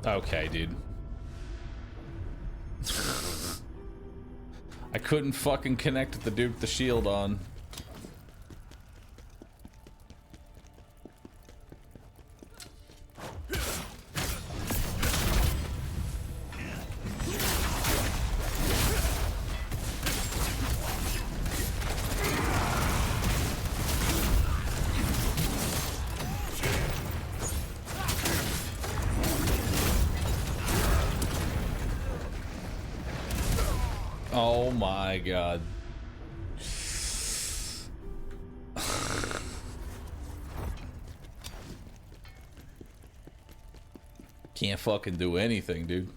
Okay, dude. I couldn't fucking connect the dude with the shield on. Oh my god. Can't fucking do anything, dude.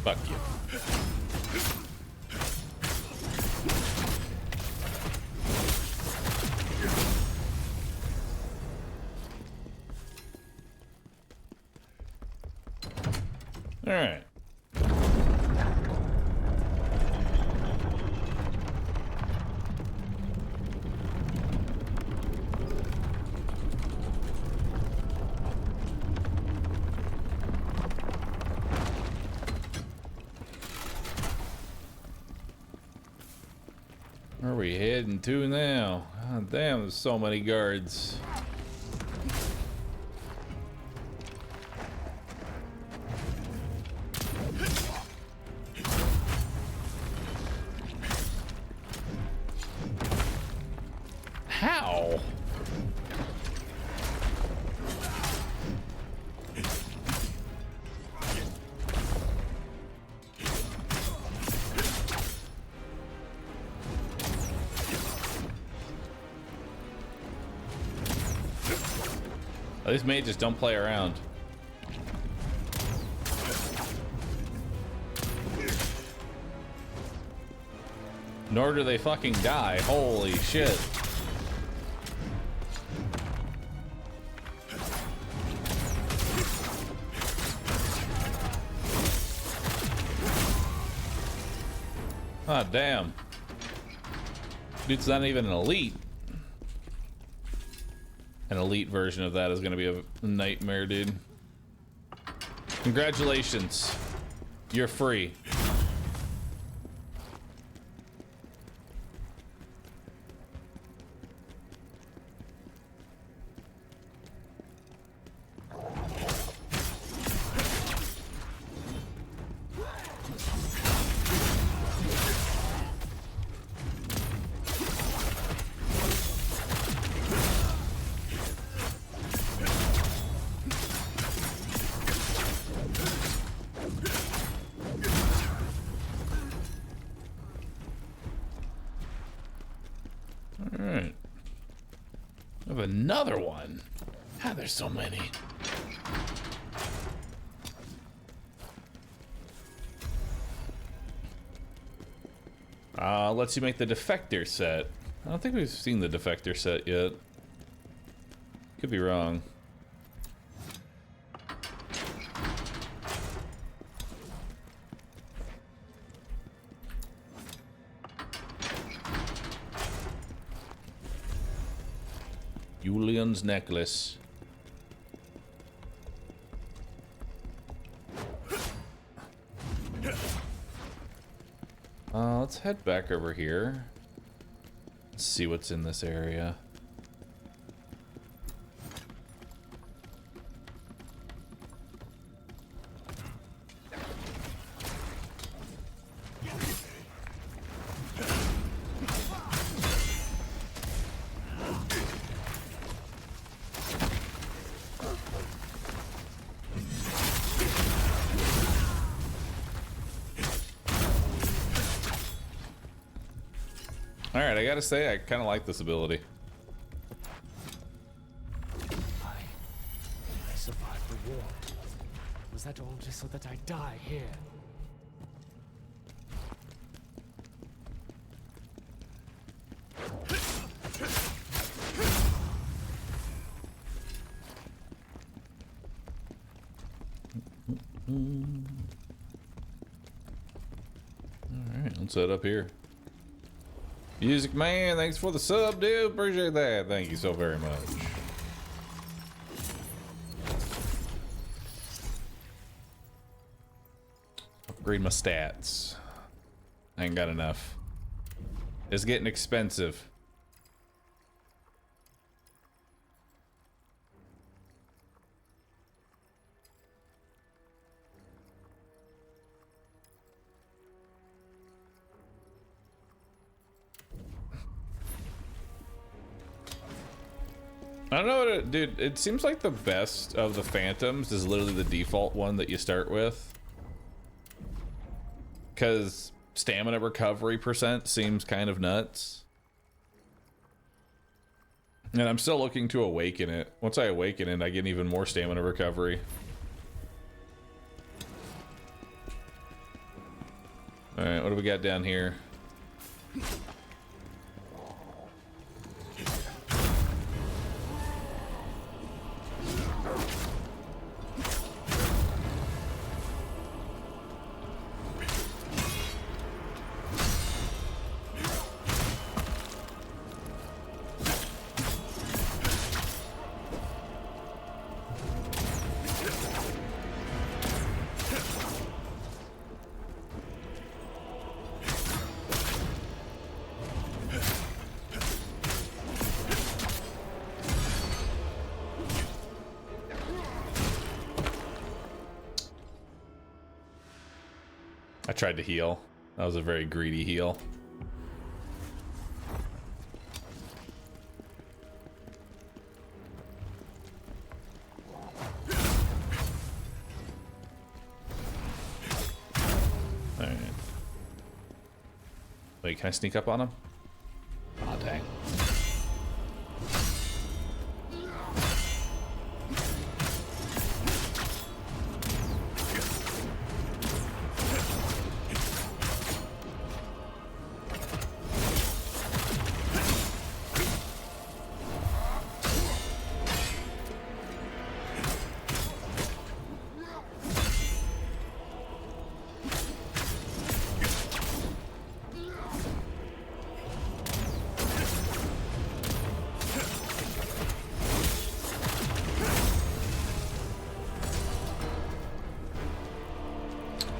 Fuck you. All right. Where are we heading to now? Oh, damn, there's so many guards. How? These mages don't play around. Nor do they fucking die. Holy shit. Ah, damn. Dude's not even an elite. An elite version of that is going to be a nightmare, dude. Congratulations. You're free. Another one. Ah, there's so many. Lets you make the defector set. I don't think we've seen the defector set yet. Could be wrong. Julian's necklace. Let's head back over here. Let's see what's in this area. Alright, I gotta say, I kind of like this ability. I survived the war. Was that all just so that I die here? Alright, let's head up here. Music Man, thanks for the sub, dude. Appreciate that. Thank you so very much. Upgrade my stats. I ain't got enough. It's getting expensive. I don't know what it, dude, it seems like the best of the Phantoms is literally the default one that you start with. Because stamina recovery percent seems kind of nuts. And I'm still looking to awaken it. Once I awaken it, I get even more stamina recovery. Alright, what do we got down here? I tried to heal. That was a very greedy heal. Alright. Wait, can I sneak up on him? Aw, dang.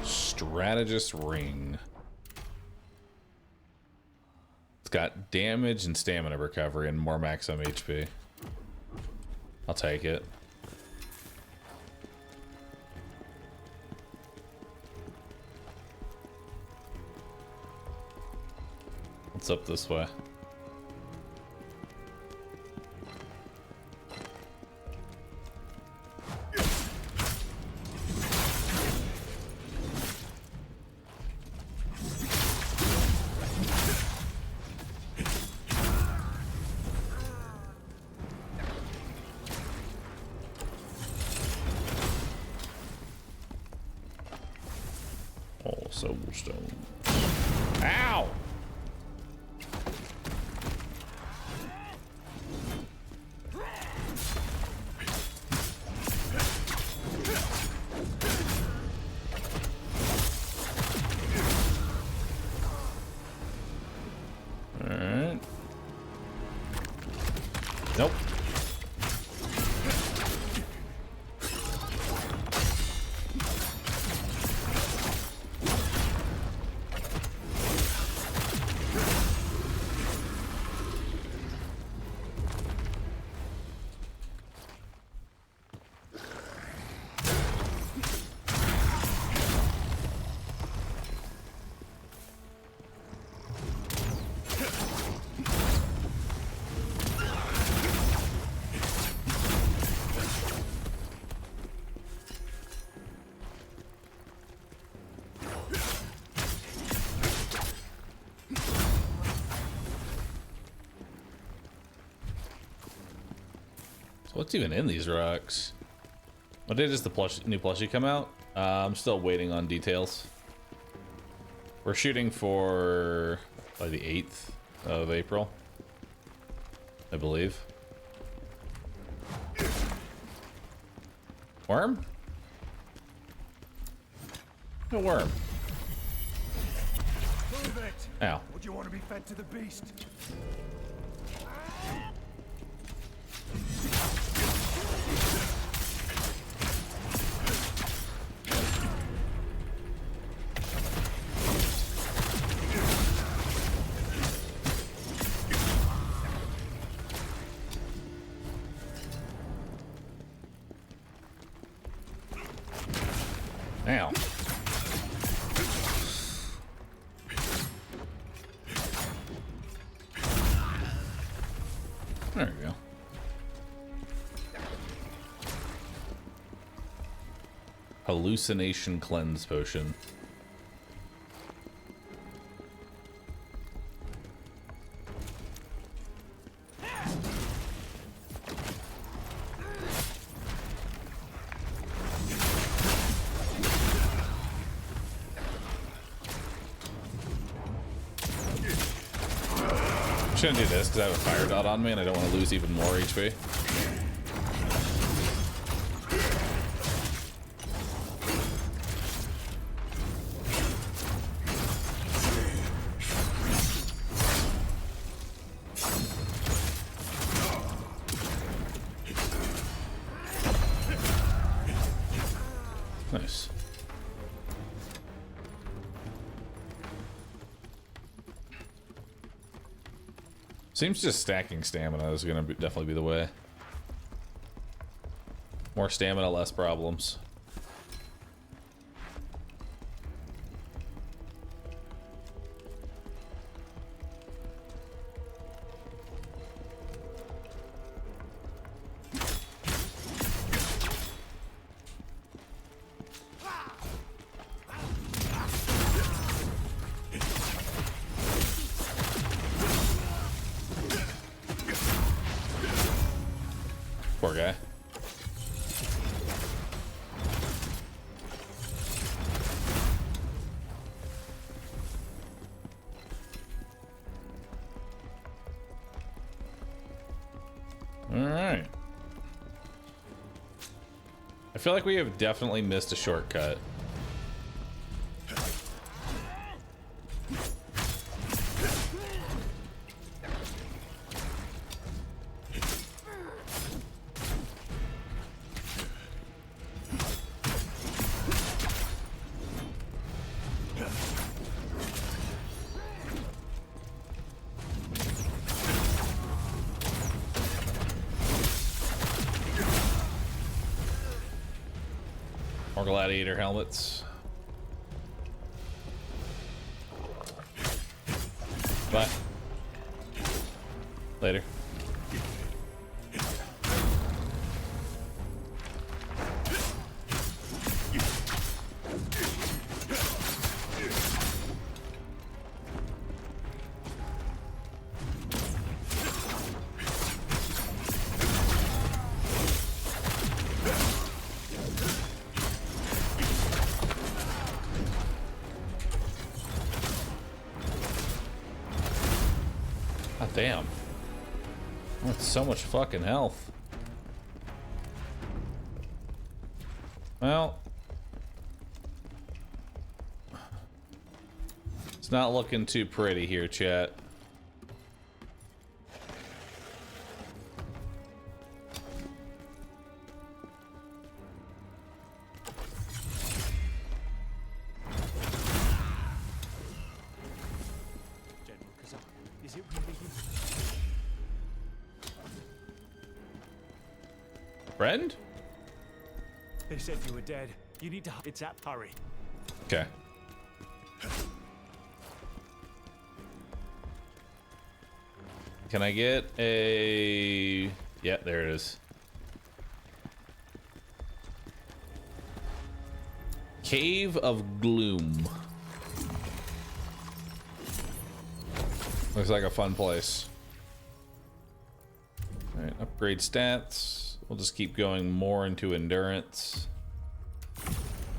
Strategist ring. It's got damage and stamina recovery and more maximum HP. I'll take it. What's up this way? Soulstone. Ow! Alright. Nope. What's even in these rocks? What day does the new plushie come out? I'm still waiting on details. We're shooting for like the 8th of April, I believe. Worm? A worm. Move it! Ow. Would you want to be fed to the beast? Ow. There we go. Hallucination cleanse potion. Shouldn't do this because I have a fire dot on me and I don't want to lose even more HP. Nice. Seems just stacking stamina is going to definitely be the way. More stamina, less problems. Poor guy. All right. I feel like we have definitely missed a shortcut. More gladiator helmets. Bye. Later. God damn. That's so much fucking health. Well, it's not looking too pretty here, chat. General Khazan, is it really him? Friend? They said you were dead. You need to. It's at hurry. Okay. Can I get a... Yeah, there it is. Cave of Gloom. Looks like a fun place. Alright, upgrade stats. We'll just keep going more into endurance.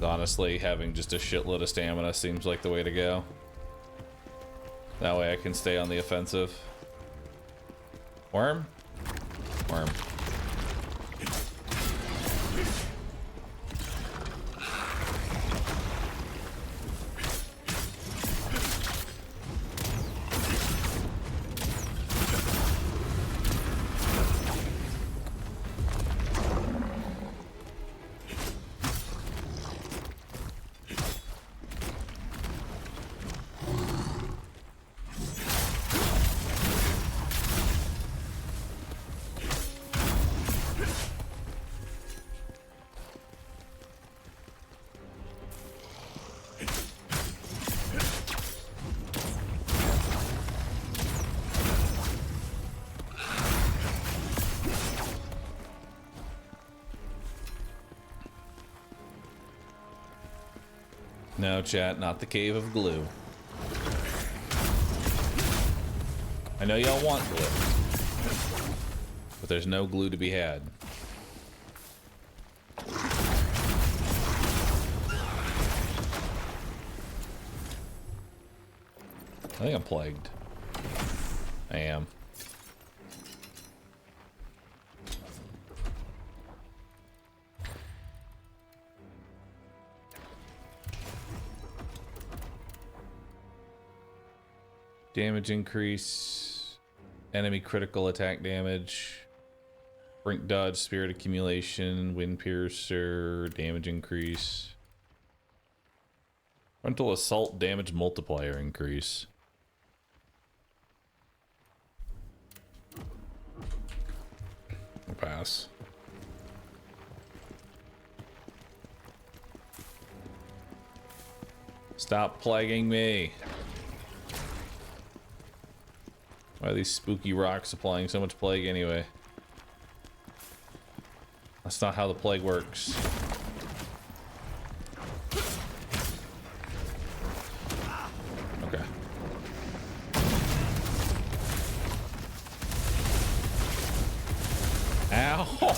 Honestly, having just a shitload of stamina seems like the way to go. That way I can stay on the offensive. Worm? Worm. No, chat, not the Cave of Glue. I know y'all want glue, but there's no glue to be had. I think I'm plagued. I am. Damage increase, enemy critical attack damage, brink dodge, spirit accumulation, wind piercer, damage increase, frontal assault damage multiplier increase. I'll pass. Stop plaguing me. Why are these spooky rocks supplying so much plague anyway? That's not how the plague works. Okay. Ow!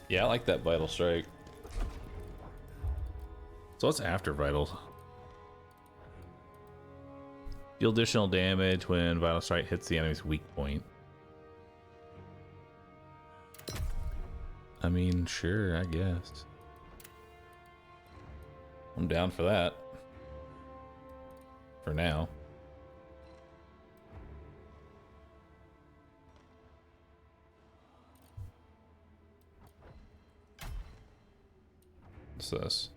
Yeah, I like that vital strike. So what's after vital? Deal additional damage when vital strike hits the enemy's weak point. I mean, sure, I guess. I'm down for that. For now. What's this?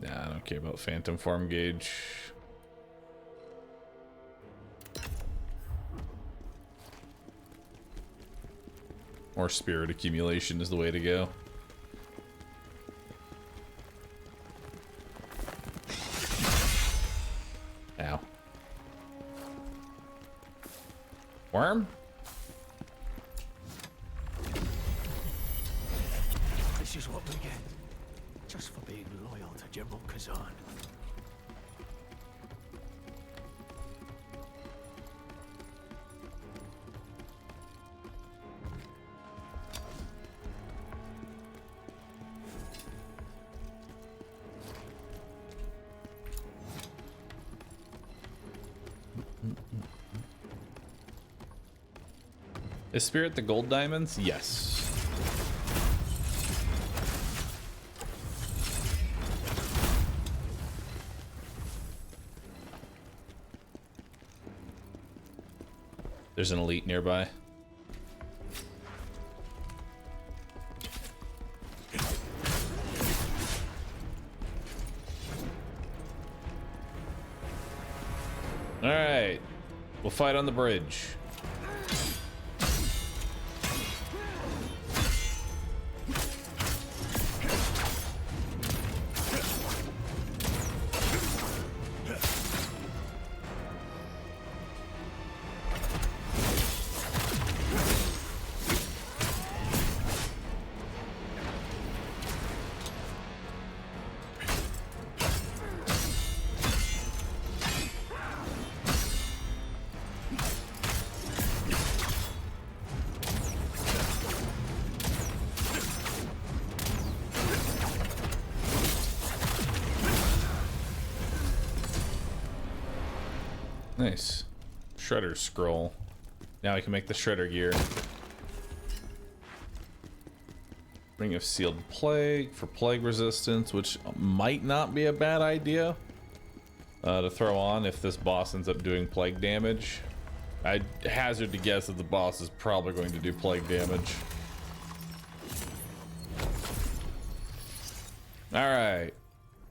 Nah, I don't care about Phantom Farm Gauge. Or Spirit Accumulation is the way to go. Ow. Worm? This is what we get, just for being loyal to General Khazan. Is Spirit the gold diamonds? Yes. There's an elite nearby. All right, we'll fight on the bridge. Nice. Shredder scroll. Now I can make the shredder gear. Ring of Sealed Plague for plague resistance, which might not be a bad idea to throw on if this boss ends up doing plague damage. I'd hazard to guess that the boss is probably going to do plague damage. Alright.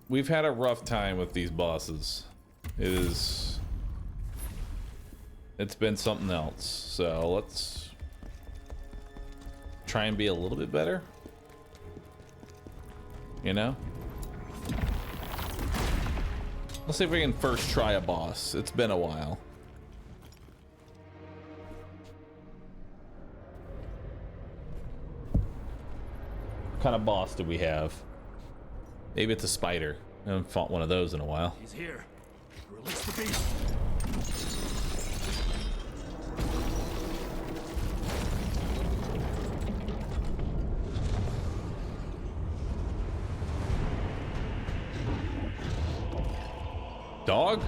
We've had a rough time with these bosses. It's been something else. So let's try and be a little bit better. You know? Let's see if we can first try a boss. It's been a while. What kind of boss do we have? Maybe it's a spider. I haven't fought one of those in a while. He's here. Release the beast. Dog?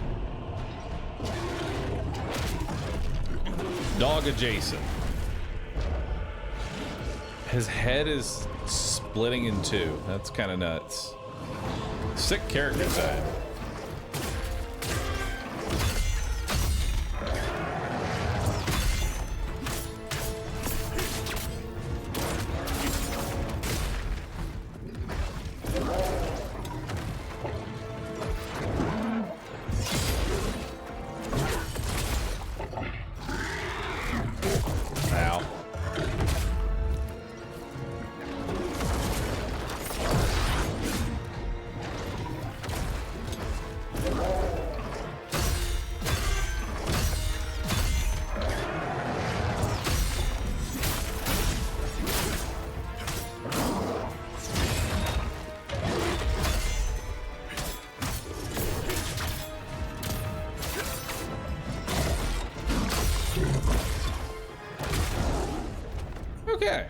Dog adjacent. His head is splitting in two. That's kind of nuts. Sick character design. Okay.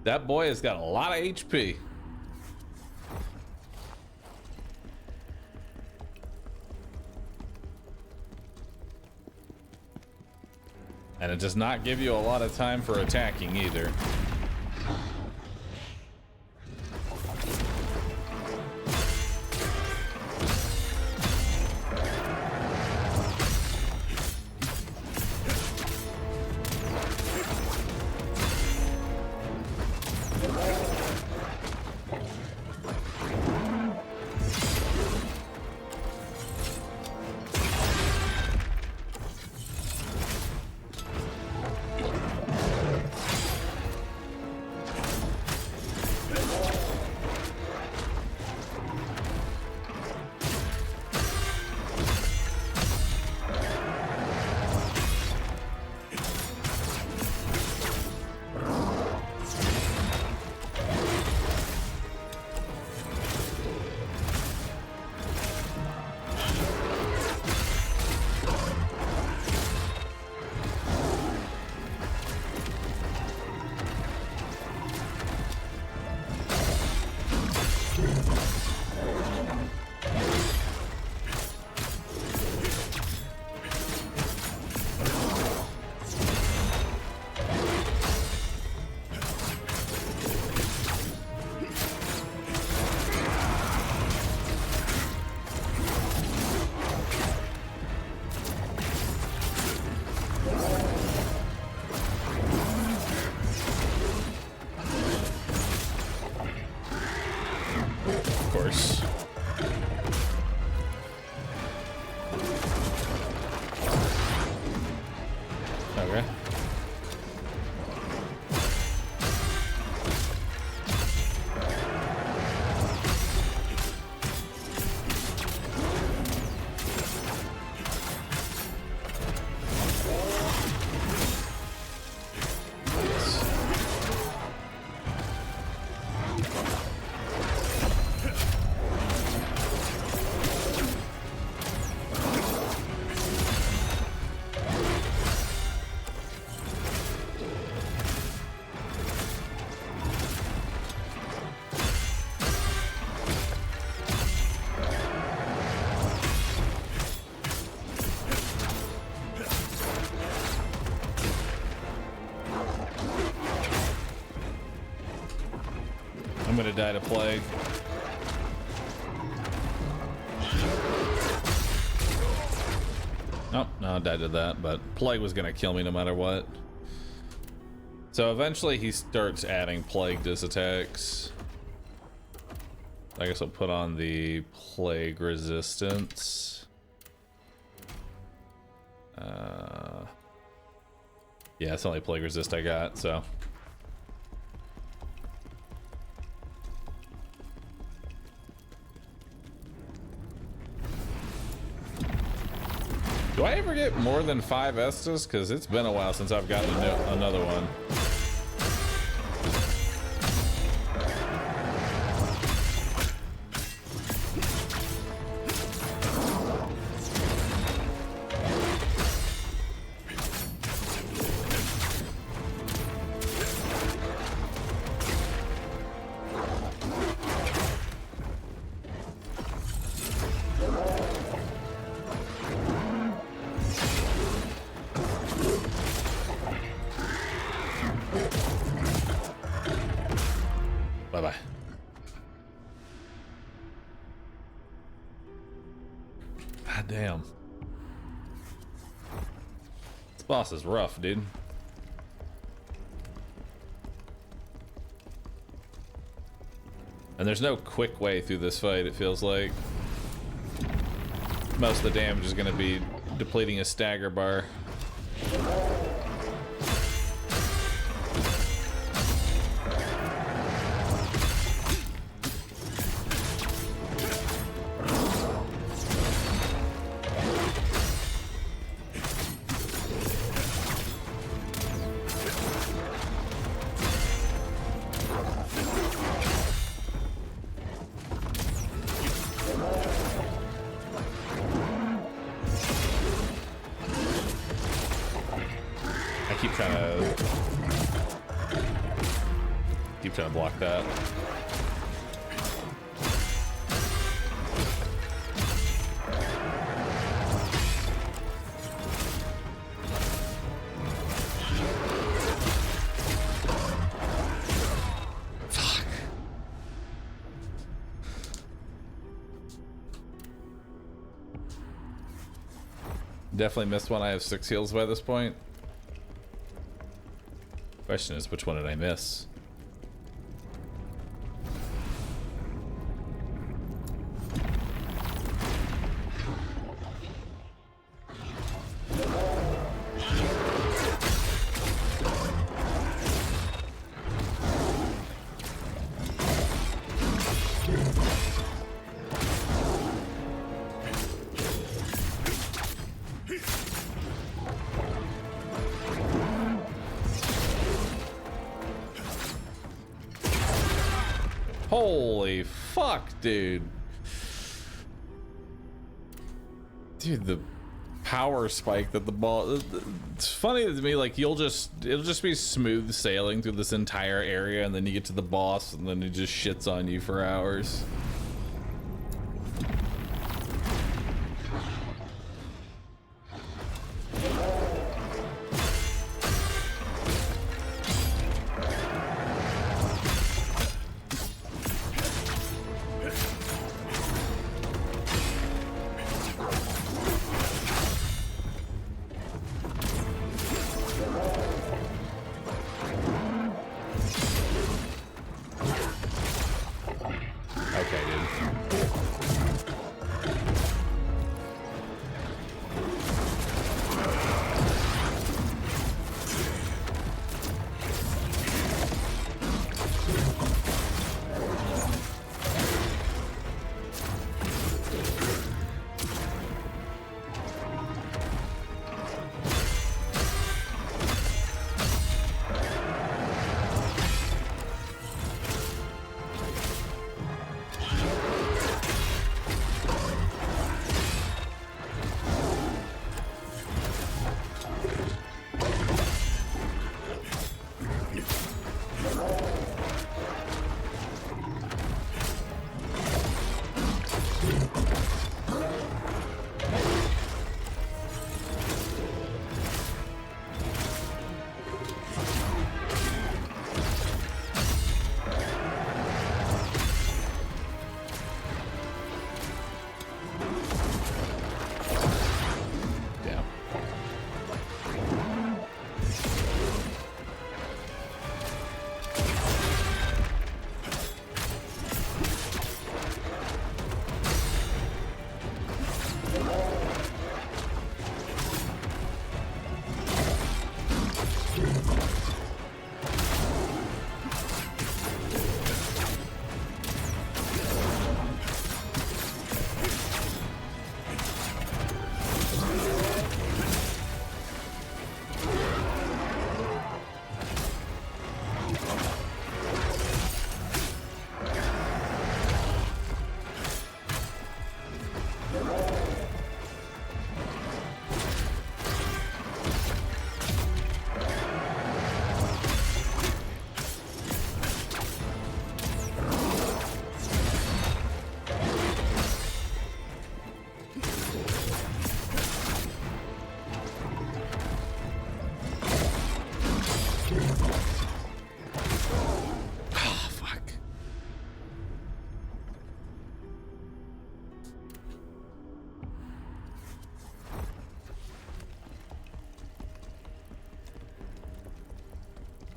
That boy has got a lot of HP. And it does not give you a lot of time for attacking either. I'm gonna die to plague. Oh, no, I died to that, but plague was gonna kill me no matter what. So eventually he starts adding plague to his attacks. I guess I'll put on the plague resistance. Yeah, it's only plague resist I got, so. Do I ever get more than 5 Estus? Because it's been a while since I've gotten another one. Bye-bye. God damn. This boss is rough, dude. And there's no quick way through this fight, it feels like. Most of the damage is going to be depleting a stagger bar. Keep trying to block that. Fuck. Definitely missed one. I have 6 heals by this point. Question is, which one did I miss? Holy fuck, dude. Dude, the power spike that the ball... It's funny to me, like, it'll just be smooth sailing through this entire area, and then you get to the boss, and then it just shits on you for hours. Okay,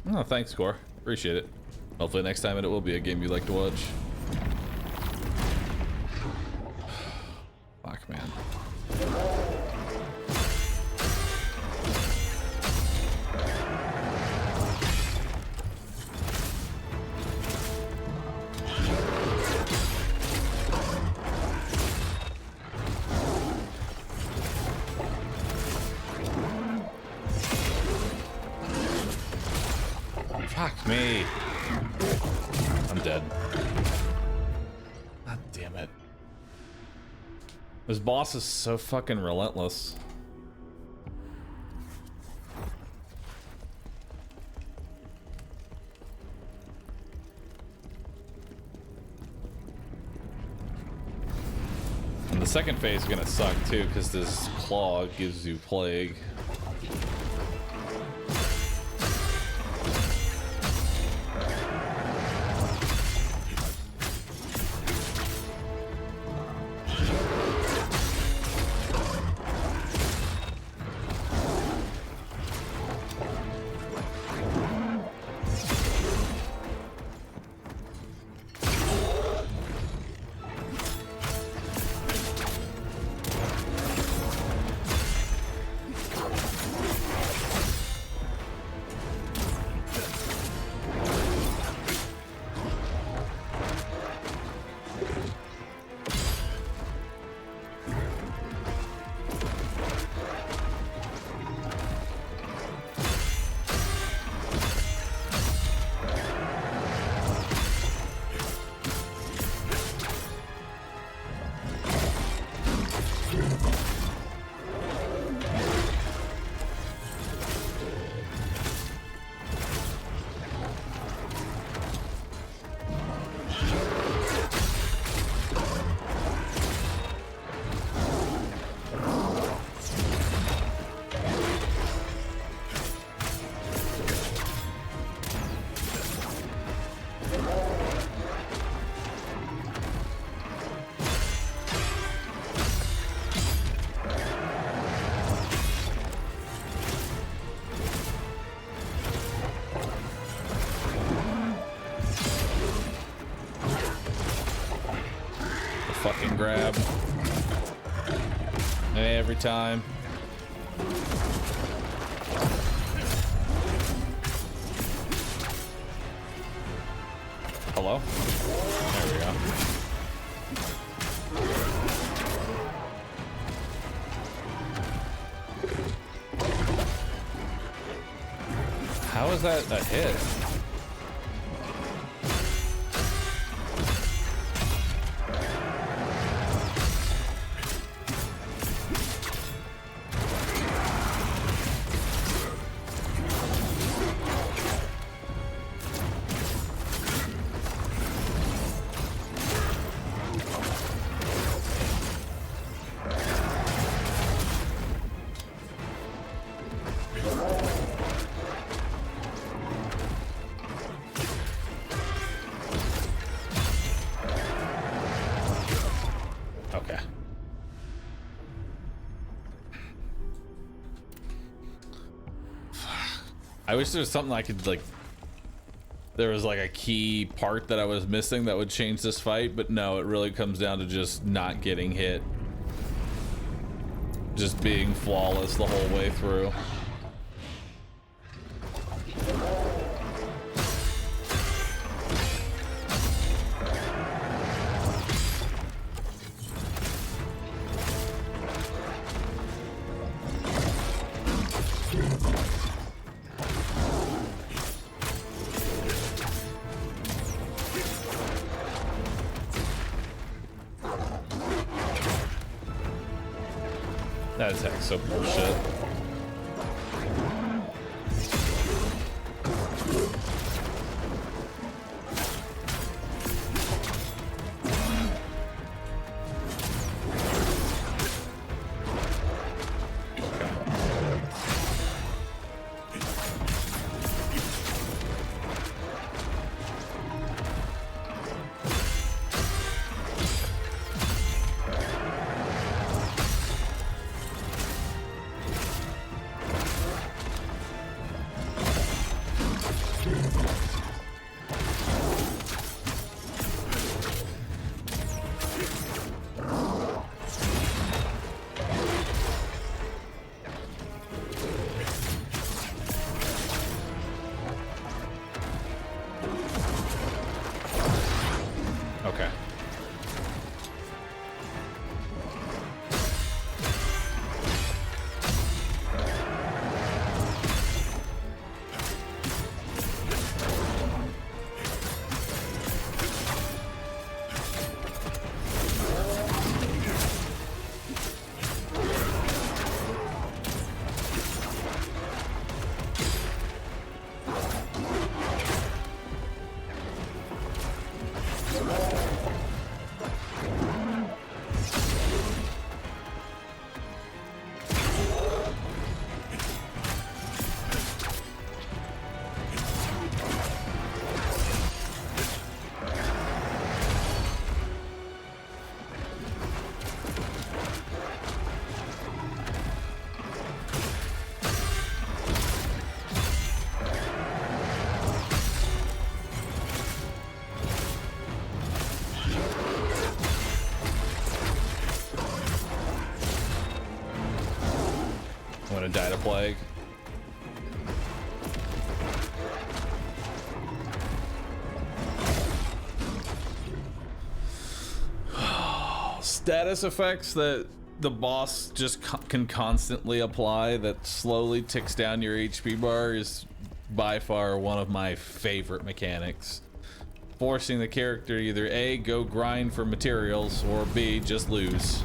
Oh, thanks, Core. Appreciate it. Hopefully next time it will be a game you like to watch. Fuck, man. Fuck me. I'm dead. God damn it. This boss is so fucking relentless. And the second phase is gonna suck too, because this claw gives you plague. Fucking grab. Every time. Hello? There we go. How is that a hit? I wish there was something I could, like, there was like a key part that I was missing that would change this fight, but no, it really comes down to just not getting hit. Just being flawless the whole way through. That attack's so bullshit. I'm gonna die to plague. Status effects that the boss just can constantly apply that slowly ticks down your HP bar is by far one of my favorite mechanics. Forcing the character to either A, go grind for materials, or B, just lose.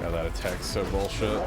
God, that attack's so bullshit.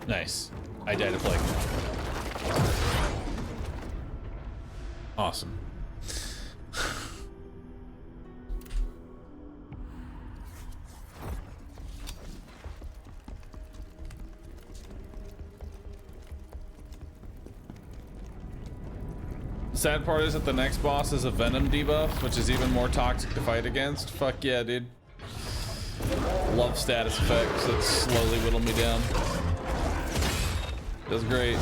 Nice. I died to plague. Awesome. The sad part is that the next boss is a Venom debuff, which is even more toxic to fight against. Fuck yeah, dude. Love status effects that slowly whittle me down. Does great.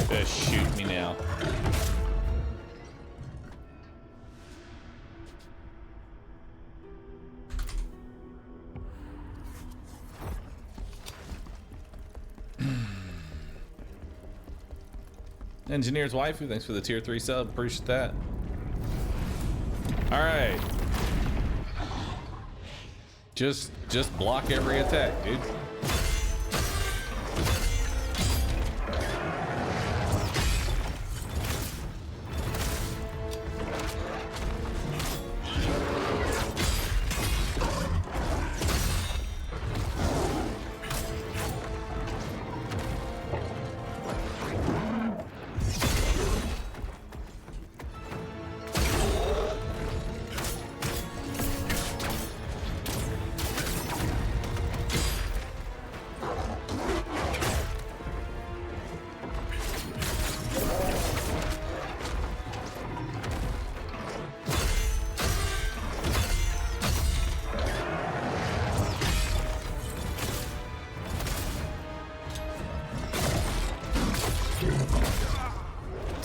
Just shoot me now. Engineer's waifu, thanks for the tier 3 sub. Appreciate that. All right. Just block every attack, dude.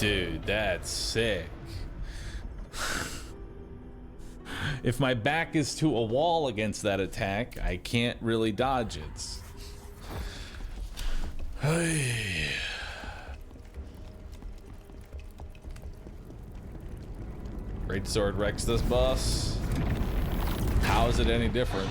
Dude, that's sick. If my back is to a wall against that attack, I can't really dodge it. Hey. Greatsword wrecks this boss. How is it any different?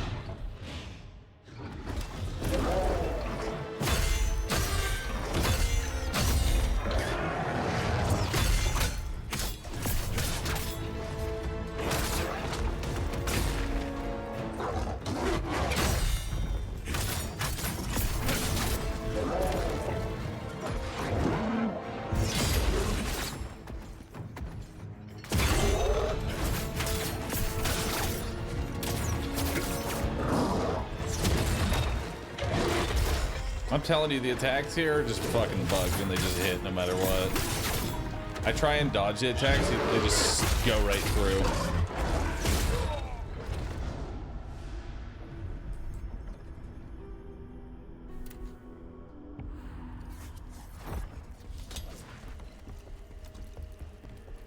I'm telling you, the attacks here are just fucking bugged and they just hit no matter what. I try and dodge the attacks, they just go right through.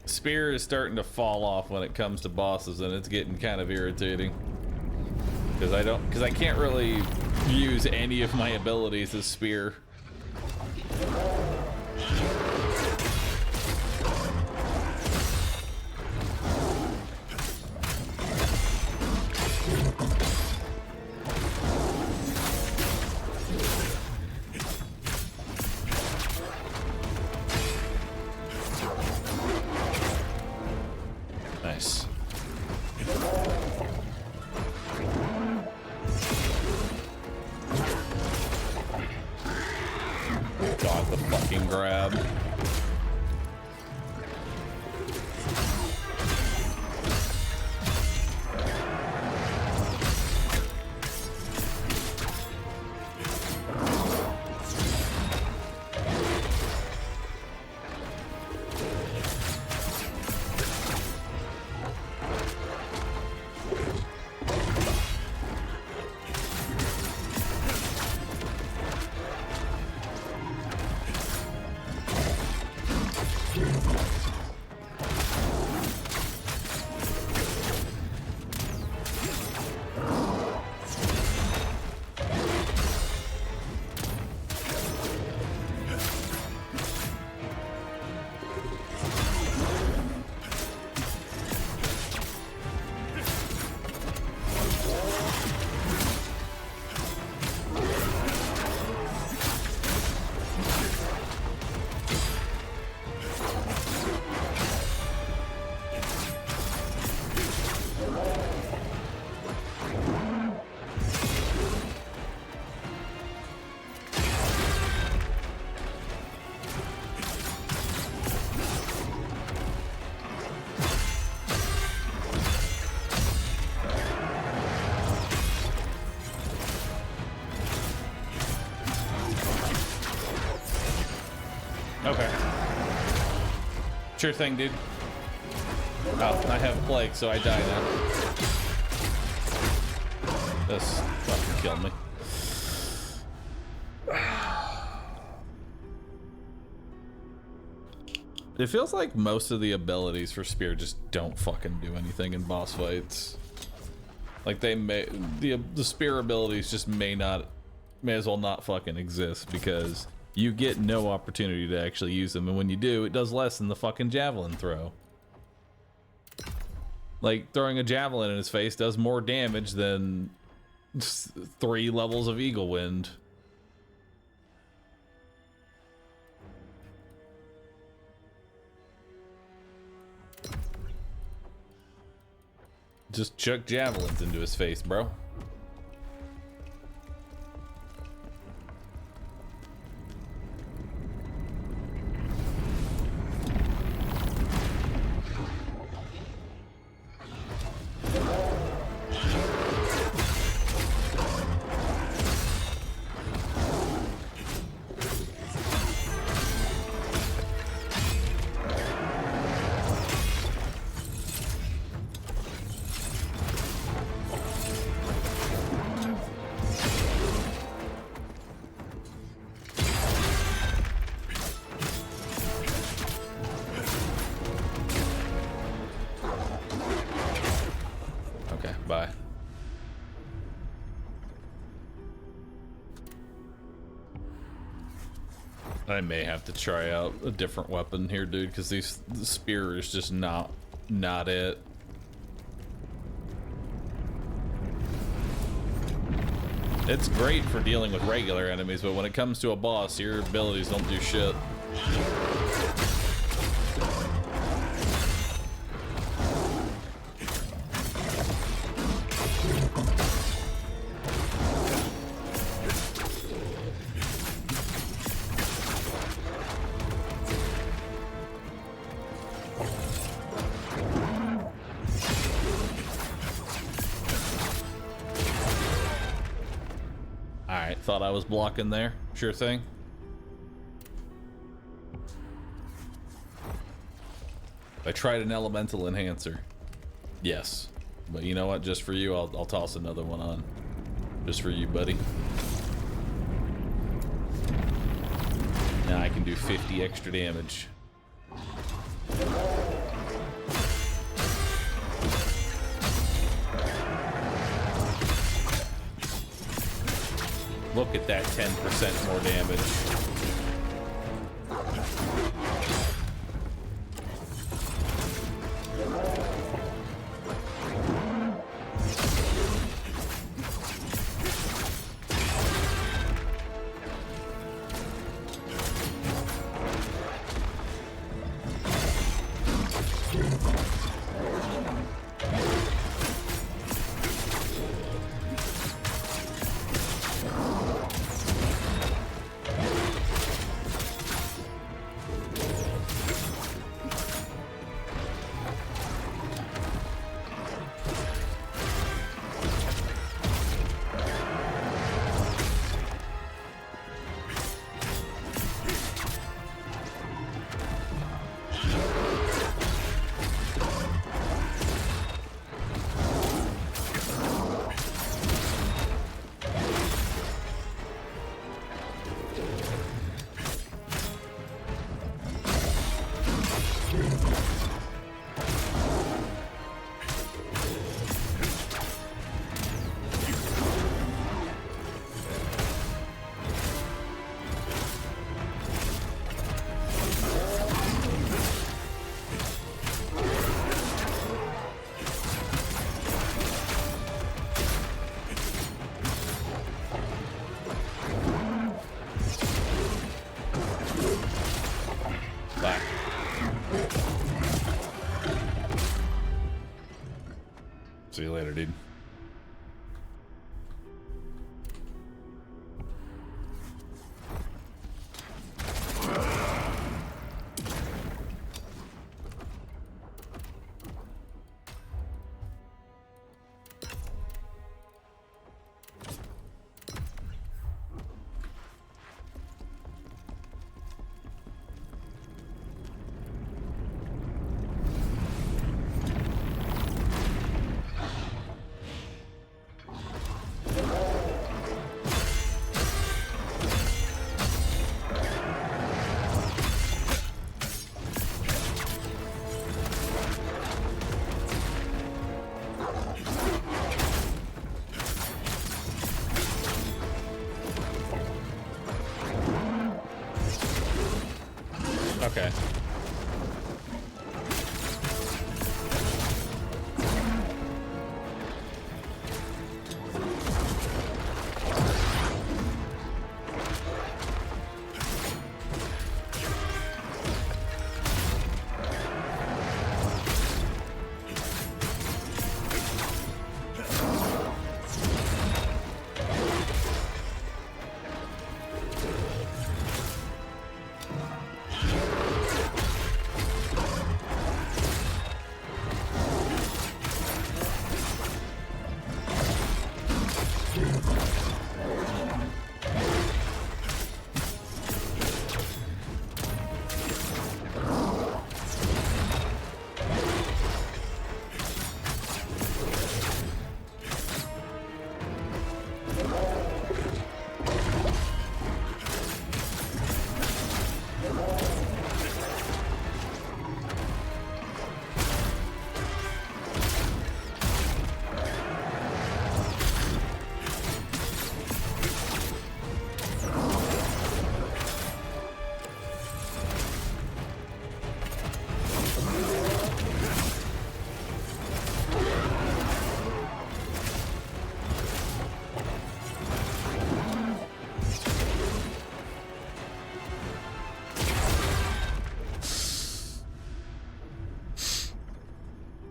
Spear is starting to fall off when it comes to bosses, and it's getting kind of irritating. Because I can't really use any of my abilities as spear. Nice. God, the fucking grab. Okay. Sure thing, dude. Oh, I have plague, so I die now. This fucking killed me. It feels like most of the abilities for Spear just don't fucking do anything in boss fights. Like they may, the Spear abilities just may as well not fucking exist because you get no opportunity to actually use them, and when you do, it does less than the fucking javelin throw. Like, throwing a javelin in his face does more damage than 3 levels of Eagle Wind. Just chuck javelins into his face, bro. I may have to try out a different weapon here, dude, because the spear is just not it. It's great for dealing with regular enemies, but when it comes to a boss, your abilities don't do shit. Thought I was blocking there. Sure thing. I tried an elemental enhancer. Yes. But you know what? Just for you, I'll toss another one on. Just for you, buddy. Now I can do 50 extra damage. Look at that 10% more damage. See you later, dude. Okay.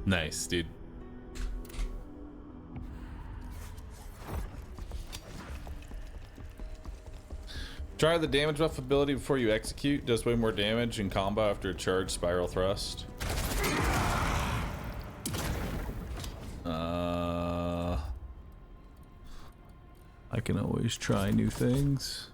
Nice, dude. Try the damage buff ability before you execute. Does way more damage in combo after a charge spiral thrust. I can always try new things.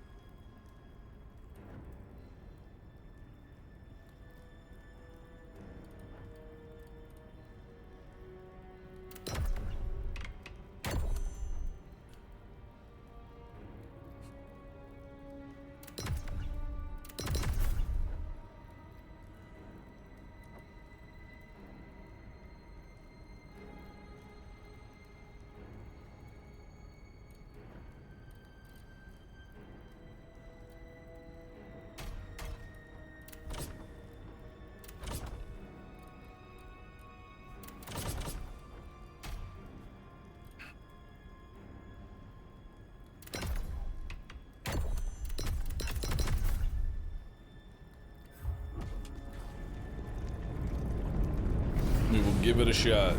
We will give it a shot.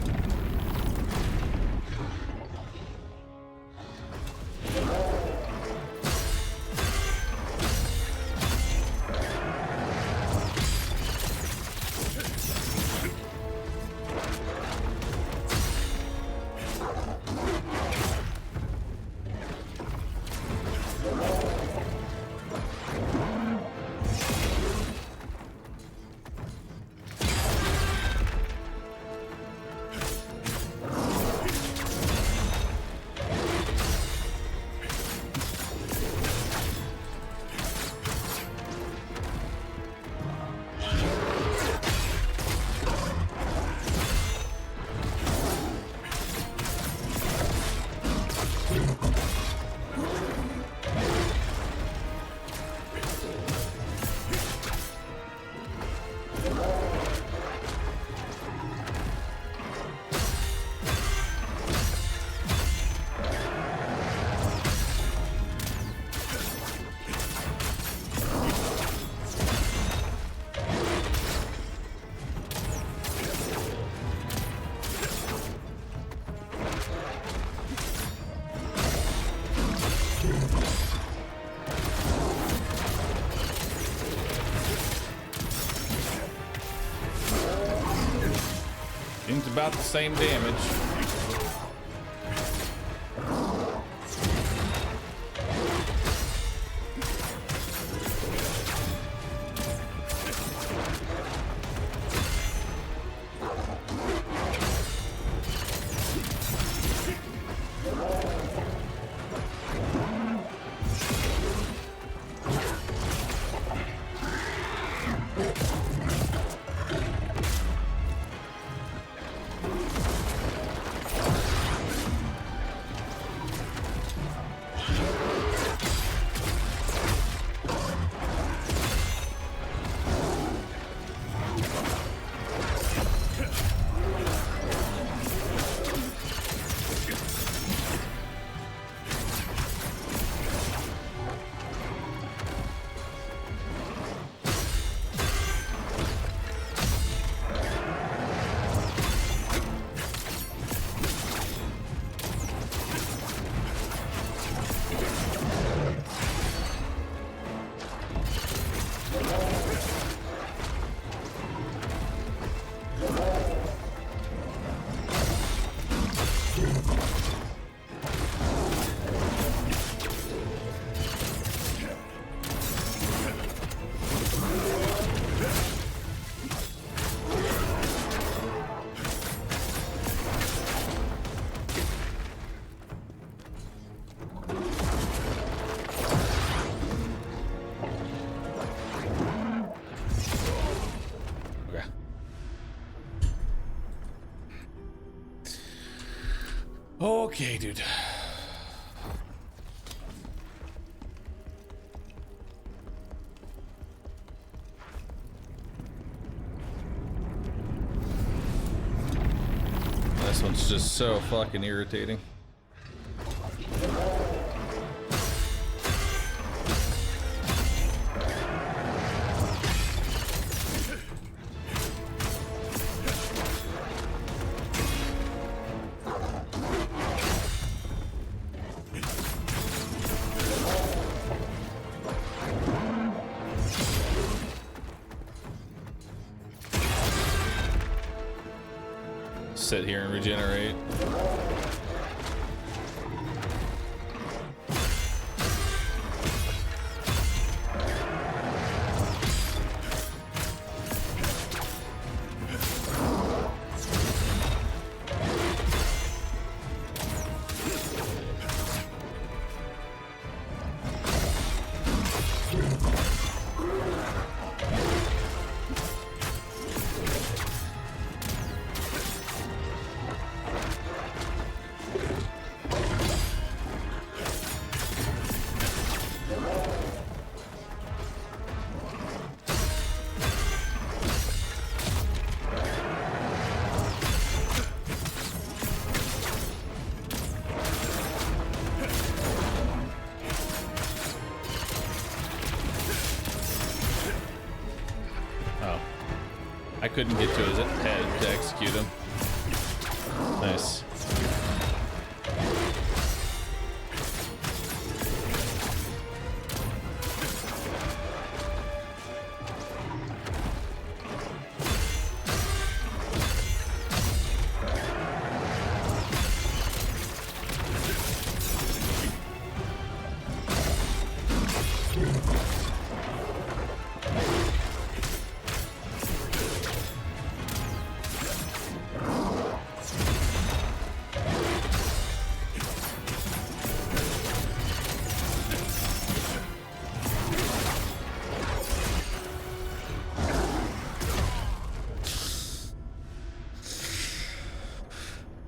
Seems about the same damage. Okay, dude. This one's just so fucking irritating. sit here and regenerate. I couldn't get to his head to execute him. Nice.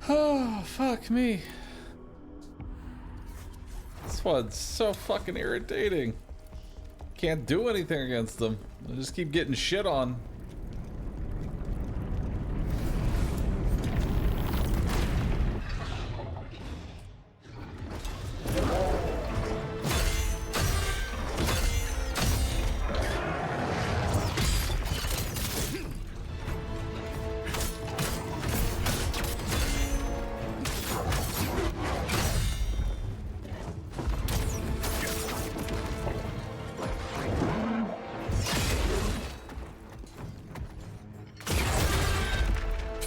Oh, fuck me. This one's so fucking irritating. Can't do anything against them. I just keep getting shit on.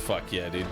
Fuck yeah, dude.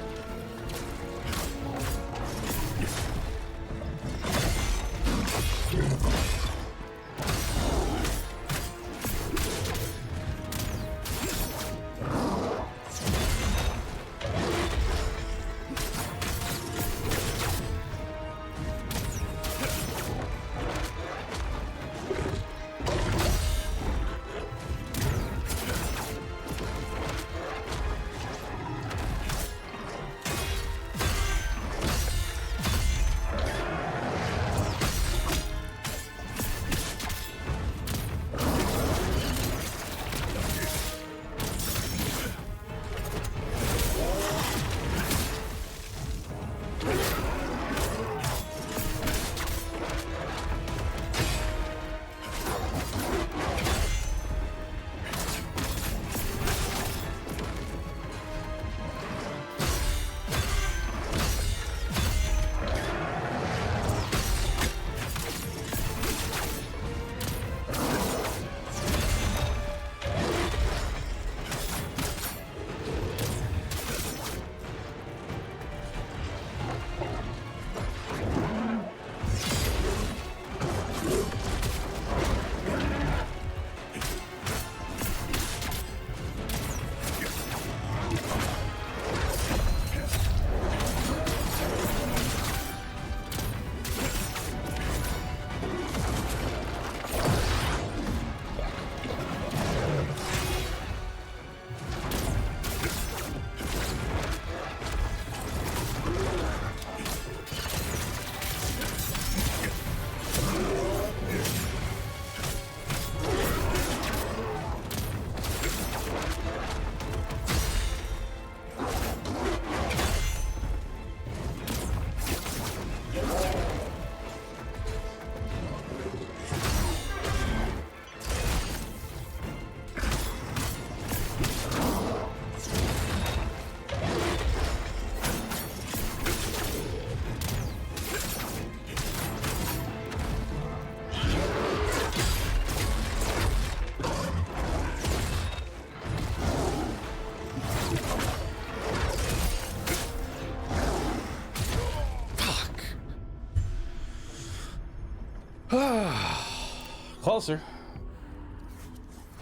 Closer.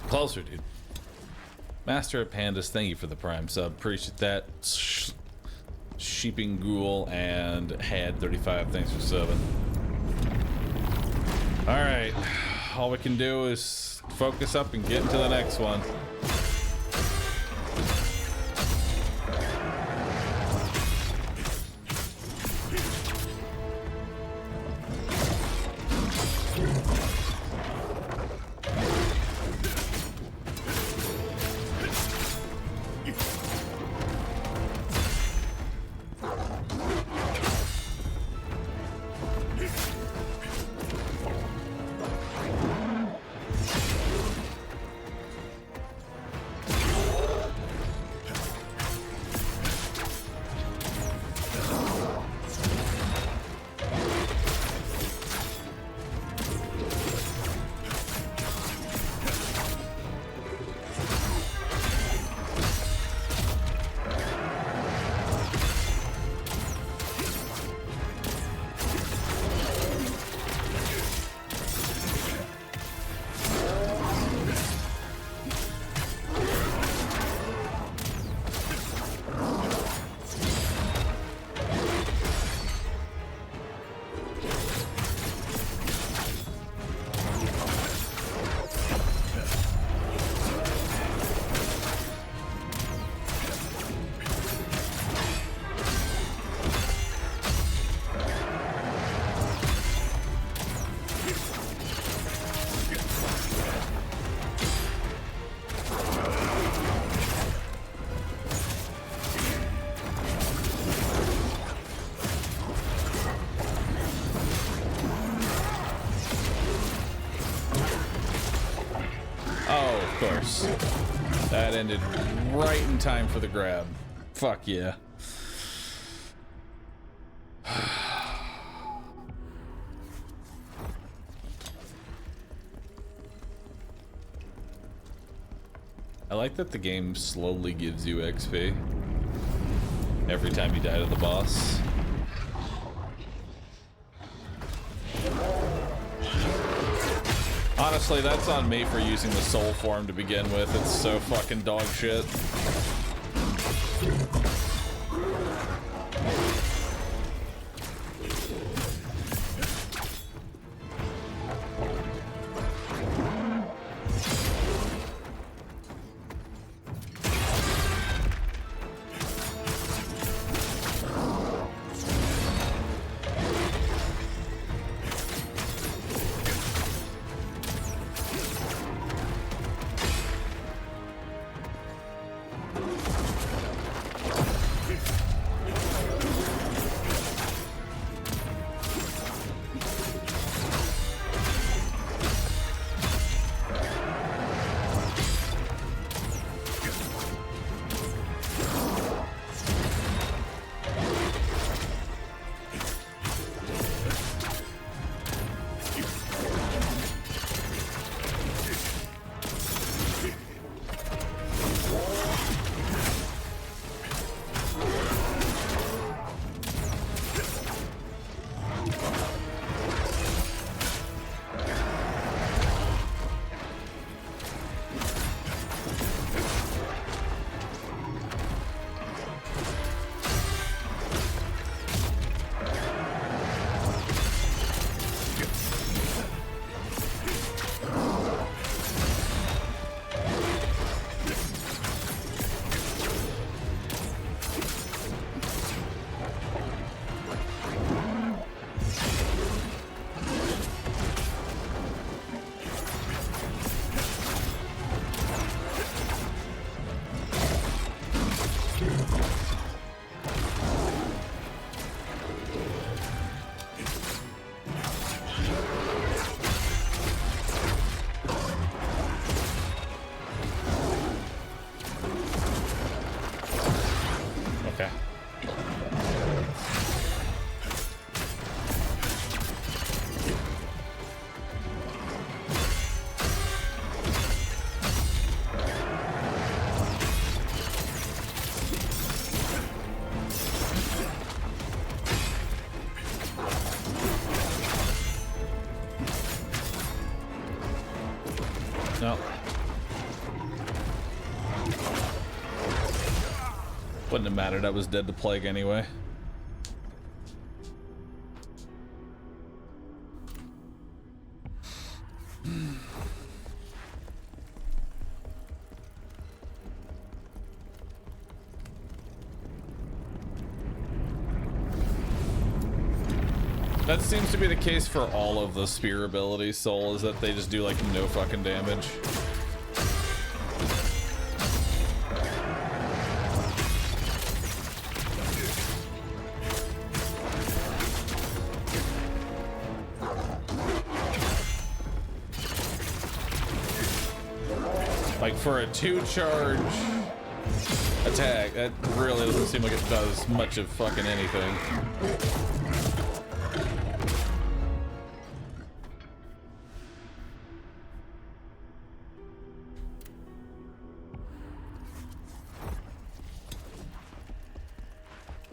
Closer, dude. Master at Pandas, thank you for the Prime sub. Appreciate that. Sheeping Ghoul and Had 35, thanks for subbing. Alright. All we can do is focus up and get into the next one. That ended right in time for the grab. Fuck yeah. I like that the game slowly gives you XP every time you die to the boss. Honestly, that's on me for using the soul form to begin with. It's so fucking dog shit. No. Wouldn't have mattered. I was dead to plague anyway. That seems to be the case for all of the spear abilities, Soul, is that they just do like no fucking damage. Like for a 2-charge attack, that really doesn't seem like it does much of fucking anything.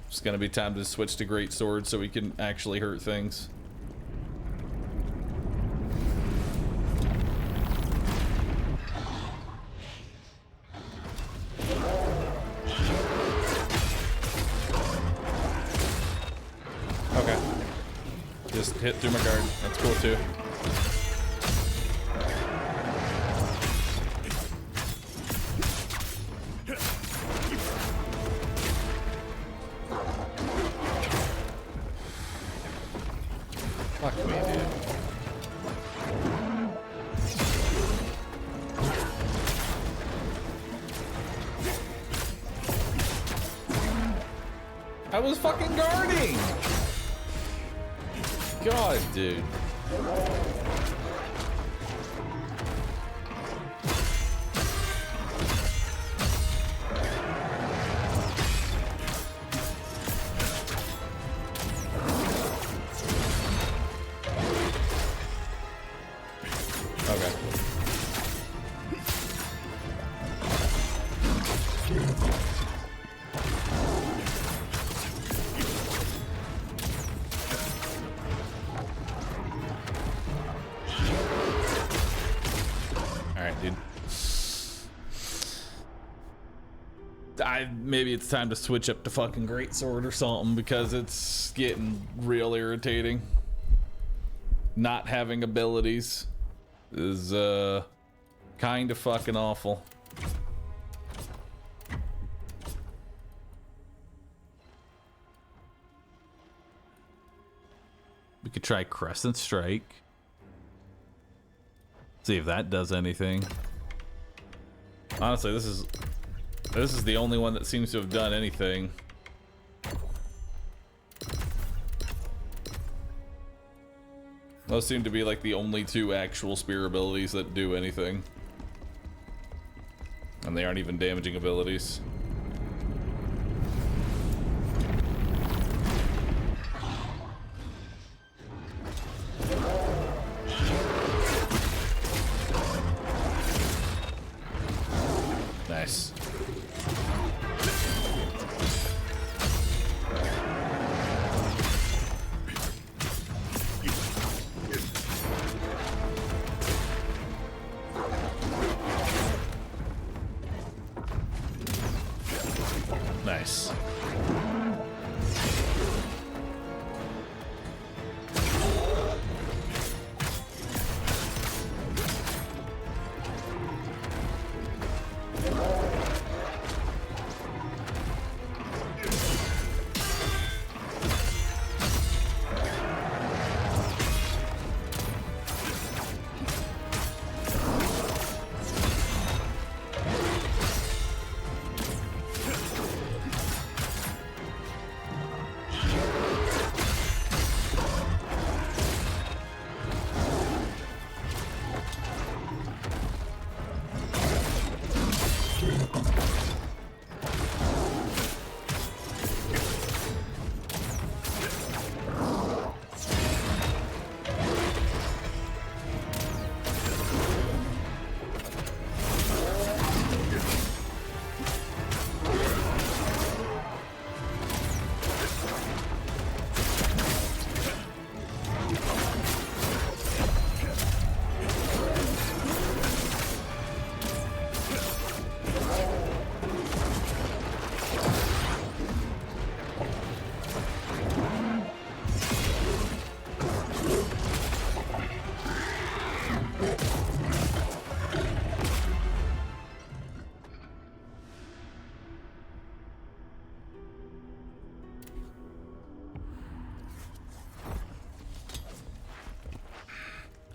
It's gonna be time to switch to great sword so we can actually hurt things. Okay. Just hit through my guard. That's cool too. Fuck me, dude. I was fucking guarding! God, dude. Okay. Alright, dude. Maybe it's time to switch up to fucking greatsword or something because it's getting real irritating. Not having abilities is kind of fucking awful. We could try Crescent Strike. See if that does anything. Honestly, this is the only one that seems to have done anything. Those seem to be like the only two actual spear abilities that do anything. And they aren't even damaging abilities. Nice. Nice.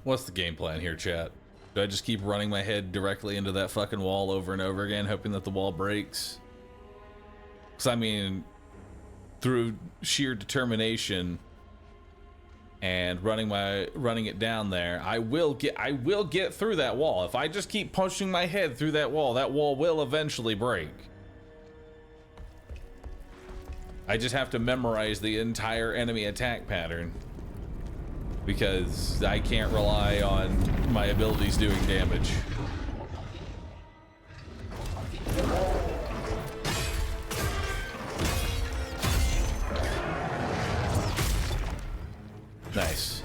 What's the game plan here, chat? Do I just keep running my head directly into that fucking wall over and over again, hoping that the wall breaks? Because I mean, through sheer determination and running it down there, I will get through that wall. If I just keep punching my head through that wall will eventually break. I just have to memorize the entire enemy attack pattern, because I can't rely on my abilities doing damage. Nice.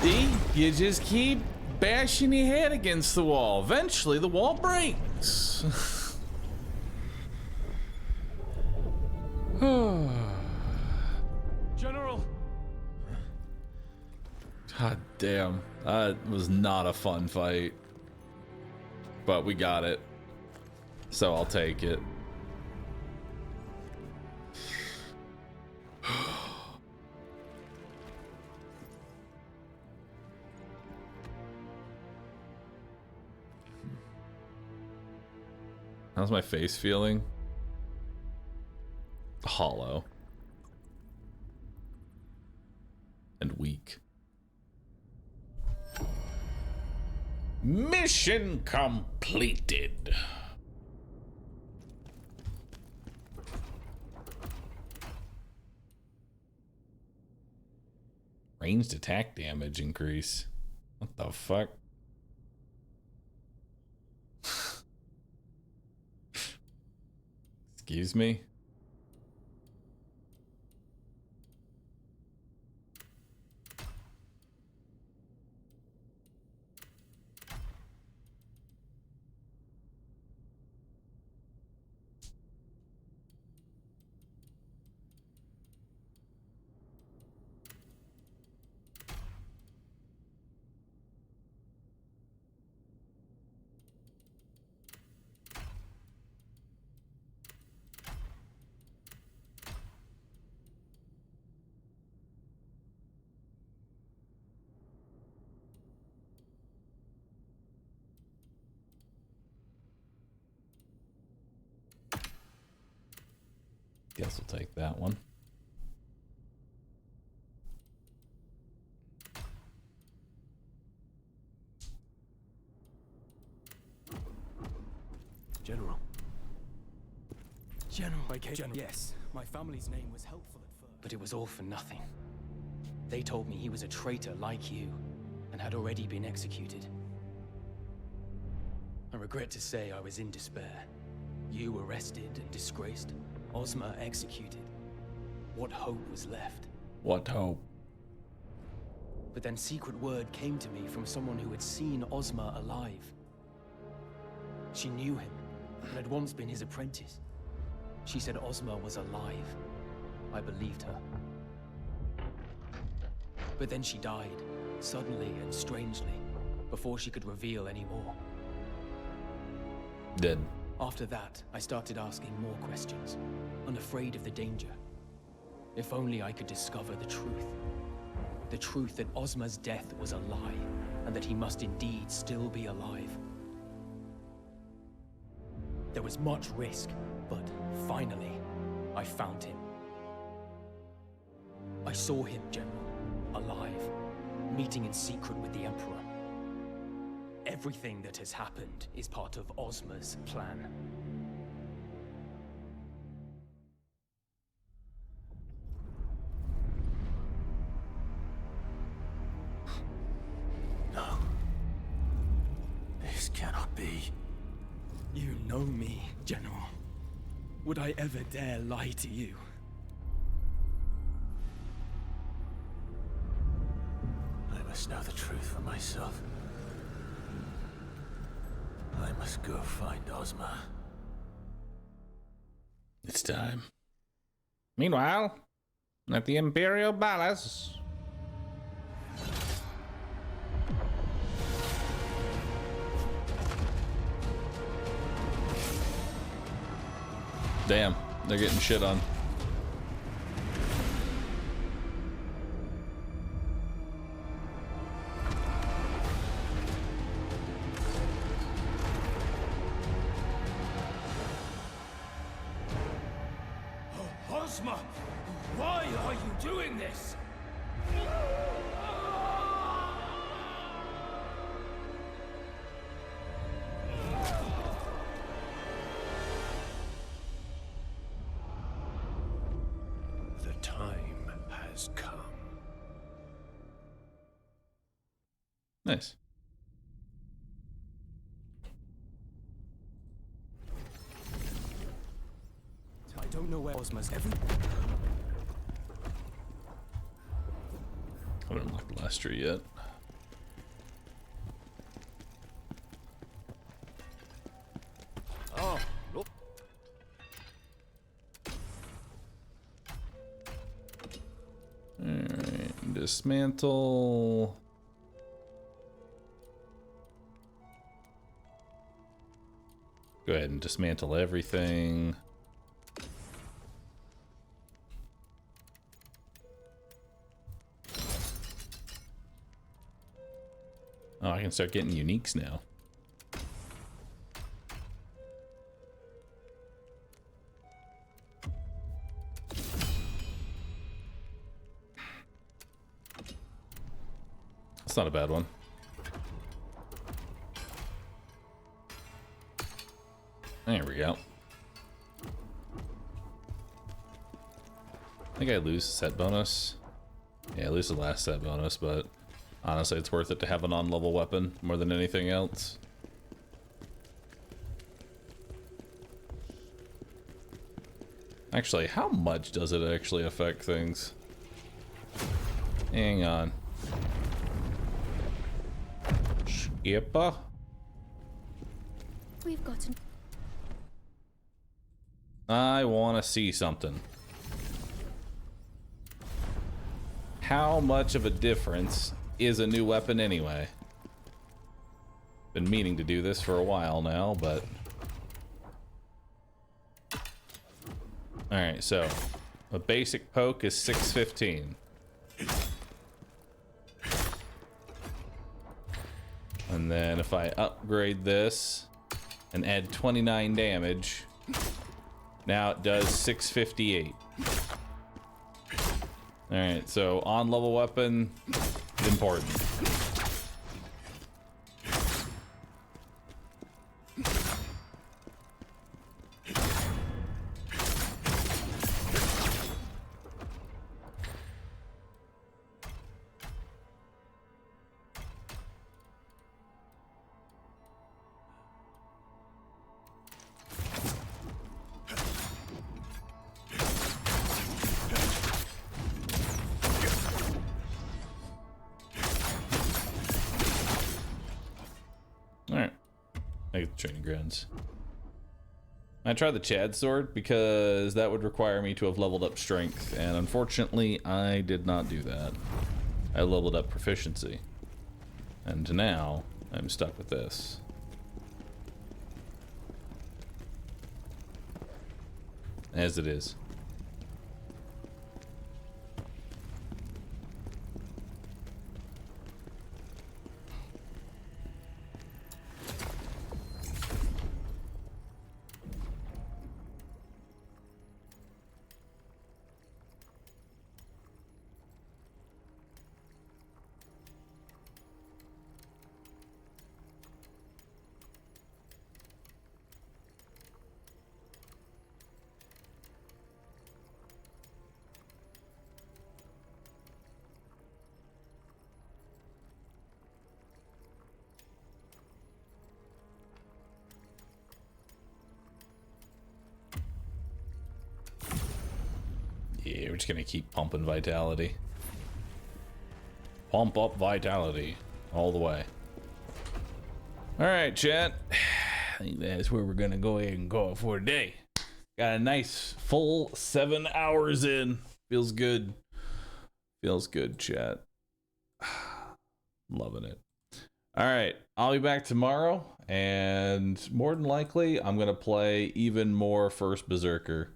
See? You just keep bashing your head against the wall. Eventually, the wall breaks. General! God damn. That was not a fun fight. But we got it. So I'll take it. How's my face feeling? Hollow. And weak. Mission completed. Ranged attack damage increase. What the fuck? Excuse me? Guess we'll take that one. General. General. Yes, my family's name was helpful at first. But it was all for nothing. They told me he was a traitor like you, and had already been executed. I regret to say I was in despair. You arrested and disgraced. Ozma executed. What hope was left? What hope? But then secret word came to me from someone who had seen Ozma alive. She knew him, and had once been his apprentice. She said Ozma was alive. I believed her. But then she died, suddenly and strangely, before she could reveal any more. Dead. After that, I started asking more questions, unafraid of the danger. If only I could discover the truth. The truth that Ozma's death was a lie, and that he must indeed still be alive. There was much risk, but finally, I found him. I saw him, General, alive, meeting in secret with the Emperor. Everything that has happened is part of Ozma's plan. No. This cannot be. You know me, General. Would I ever dare lie to you? I must know the truth for myself. I must go find Ozma. It's time. Meanwhile, at the Imperial Palace. Damn, they're getting shit on. Ozma! Why are you doing this? The time has come. Nice. I don't know where Ozma's I haven't unlocked Lester yet. dismantle. Go ahead and dismantle everything. Oh, I can start getting uniques now. That's not a bad one. There we go. I think I lose the set bonus. Yeah, I lose the last set bonus, but honestly, it's worth it to have a non-level weapon more than anything else. Actually, how much does it actually affect things? Hang on. Skipper? We've got to... I want to see something. How much of a difference is a new weapon anyway? Been meaning to do this for a while now, but... Alright, so a basic poke is 615. And then if I upgrade this and add 29 damage, now it does 658. Alright, so on level weapon, important. Alright. I get the training grounds. I tried the Chad sword because that would require me to have leveled up strength, and unfortunately I did not do that. I leveled up proficiency. And now I'm stuck with this. As it is. Yeah, we're just gonna keep pumping vitality. Pump up vitality all the way. Alright, chat. I think that's where we're gonna go ahead and call it for today. Got a nice full 7 hours in. Feels good. Feels good, chat. Loving it. Alright, I'll be back tomorrow, and more than likely, I'm gonna play even more first Berserker.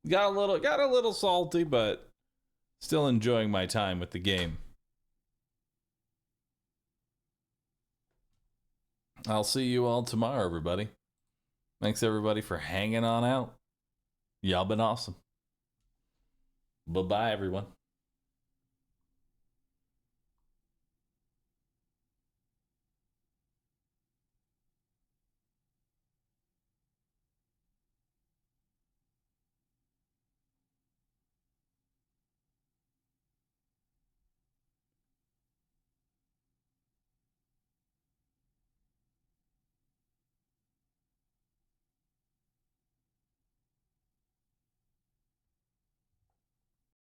Got a little salty, but still enjoying my time with the game. I'll see you all tomorrow, everybody. Thanks everybody for hanging on out. Y'all been awesome. Bye-bye, everyone.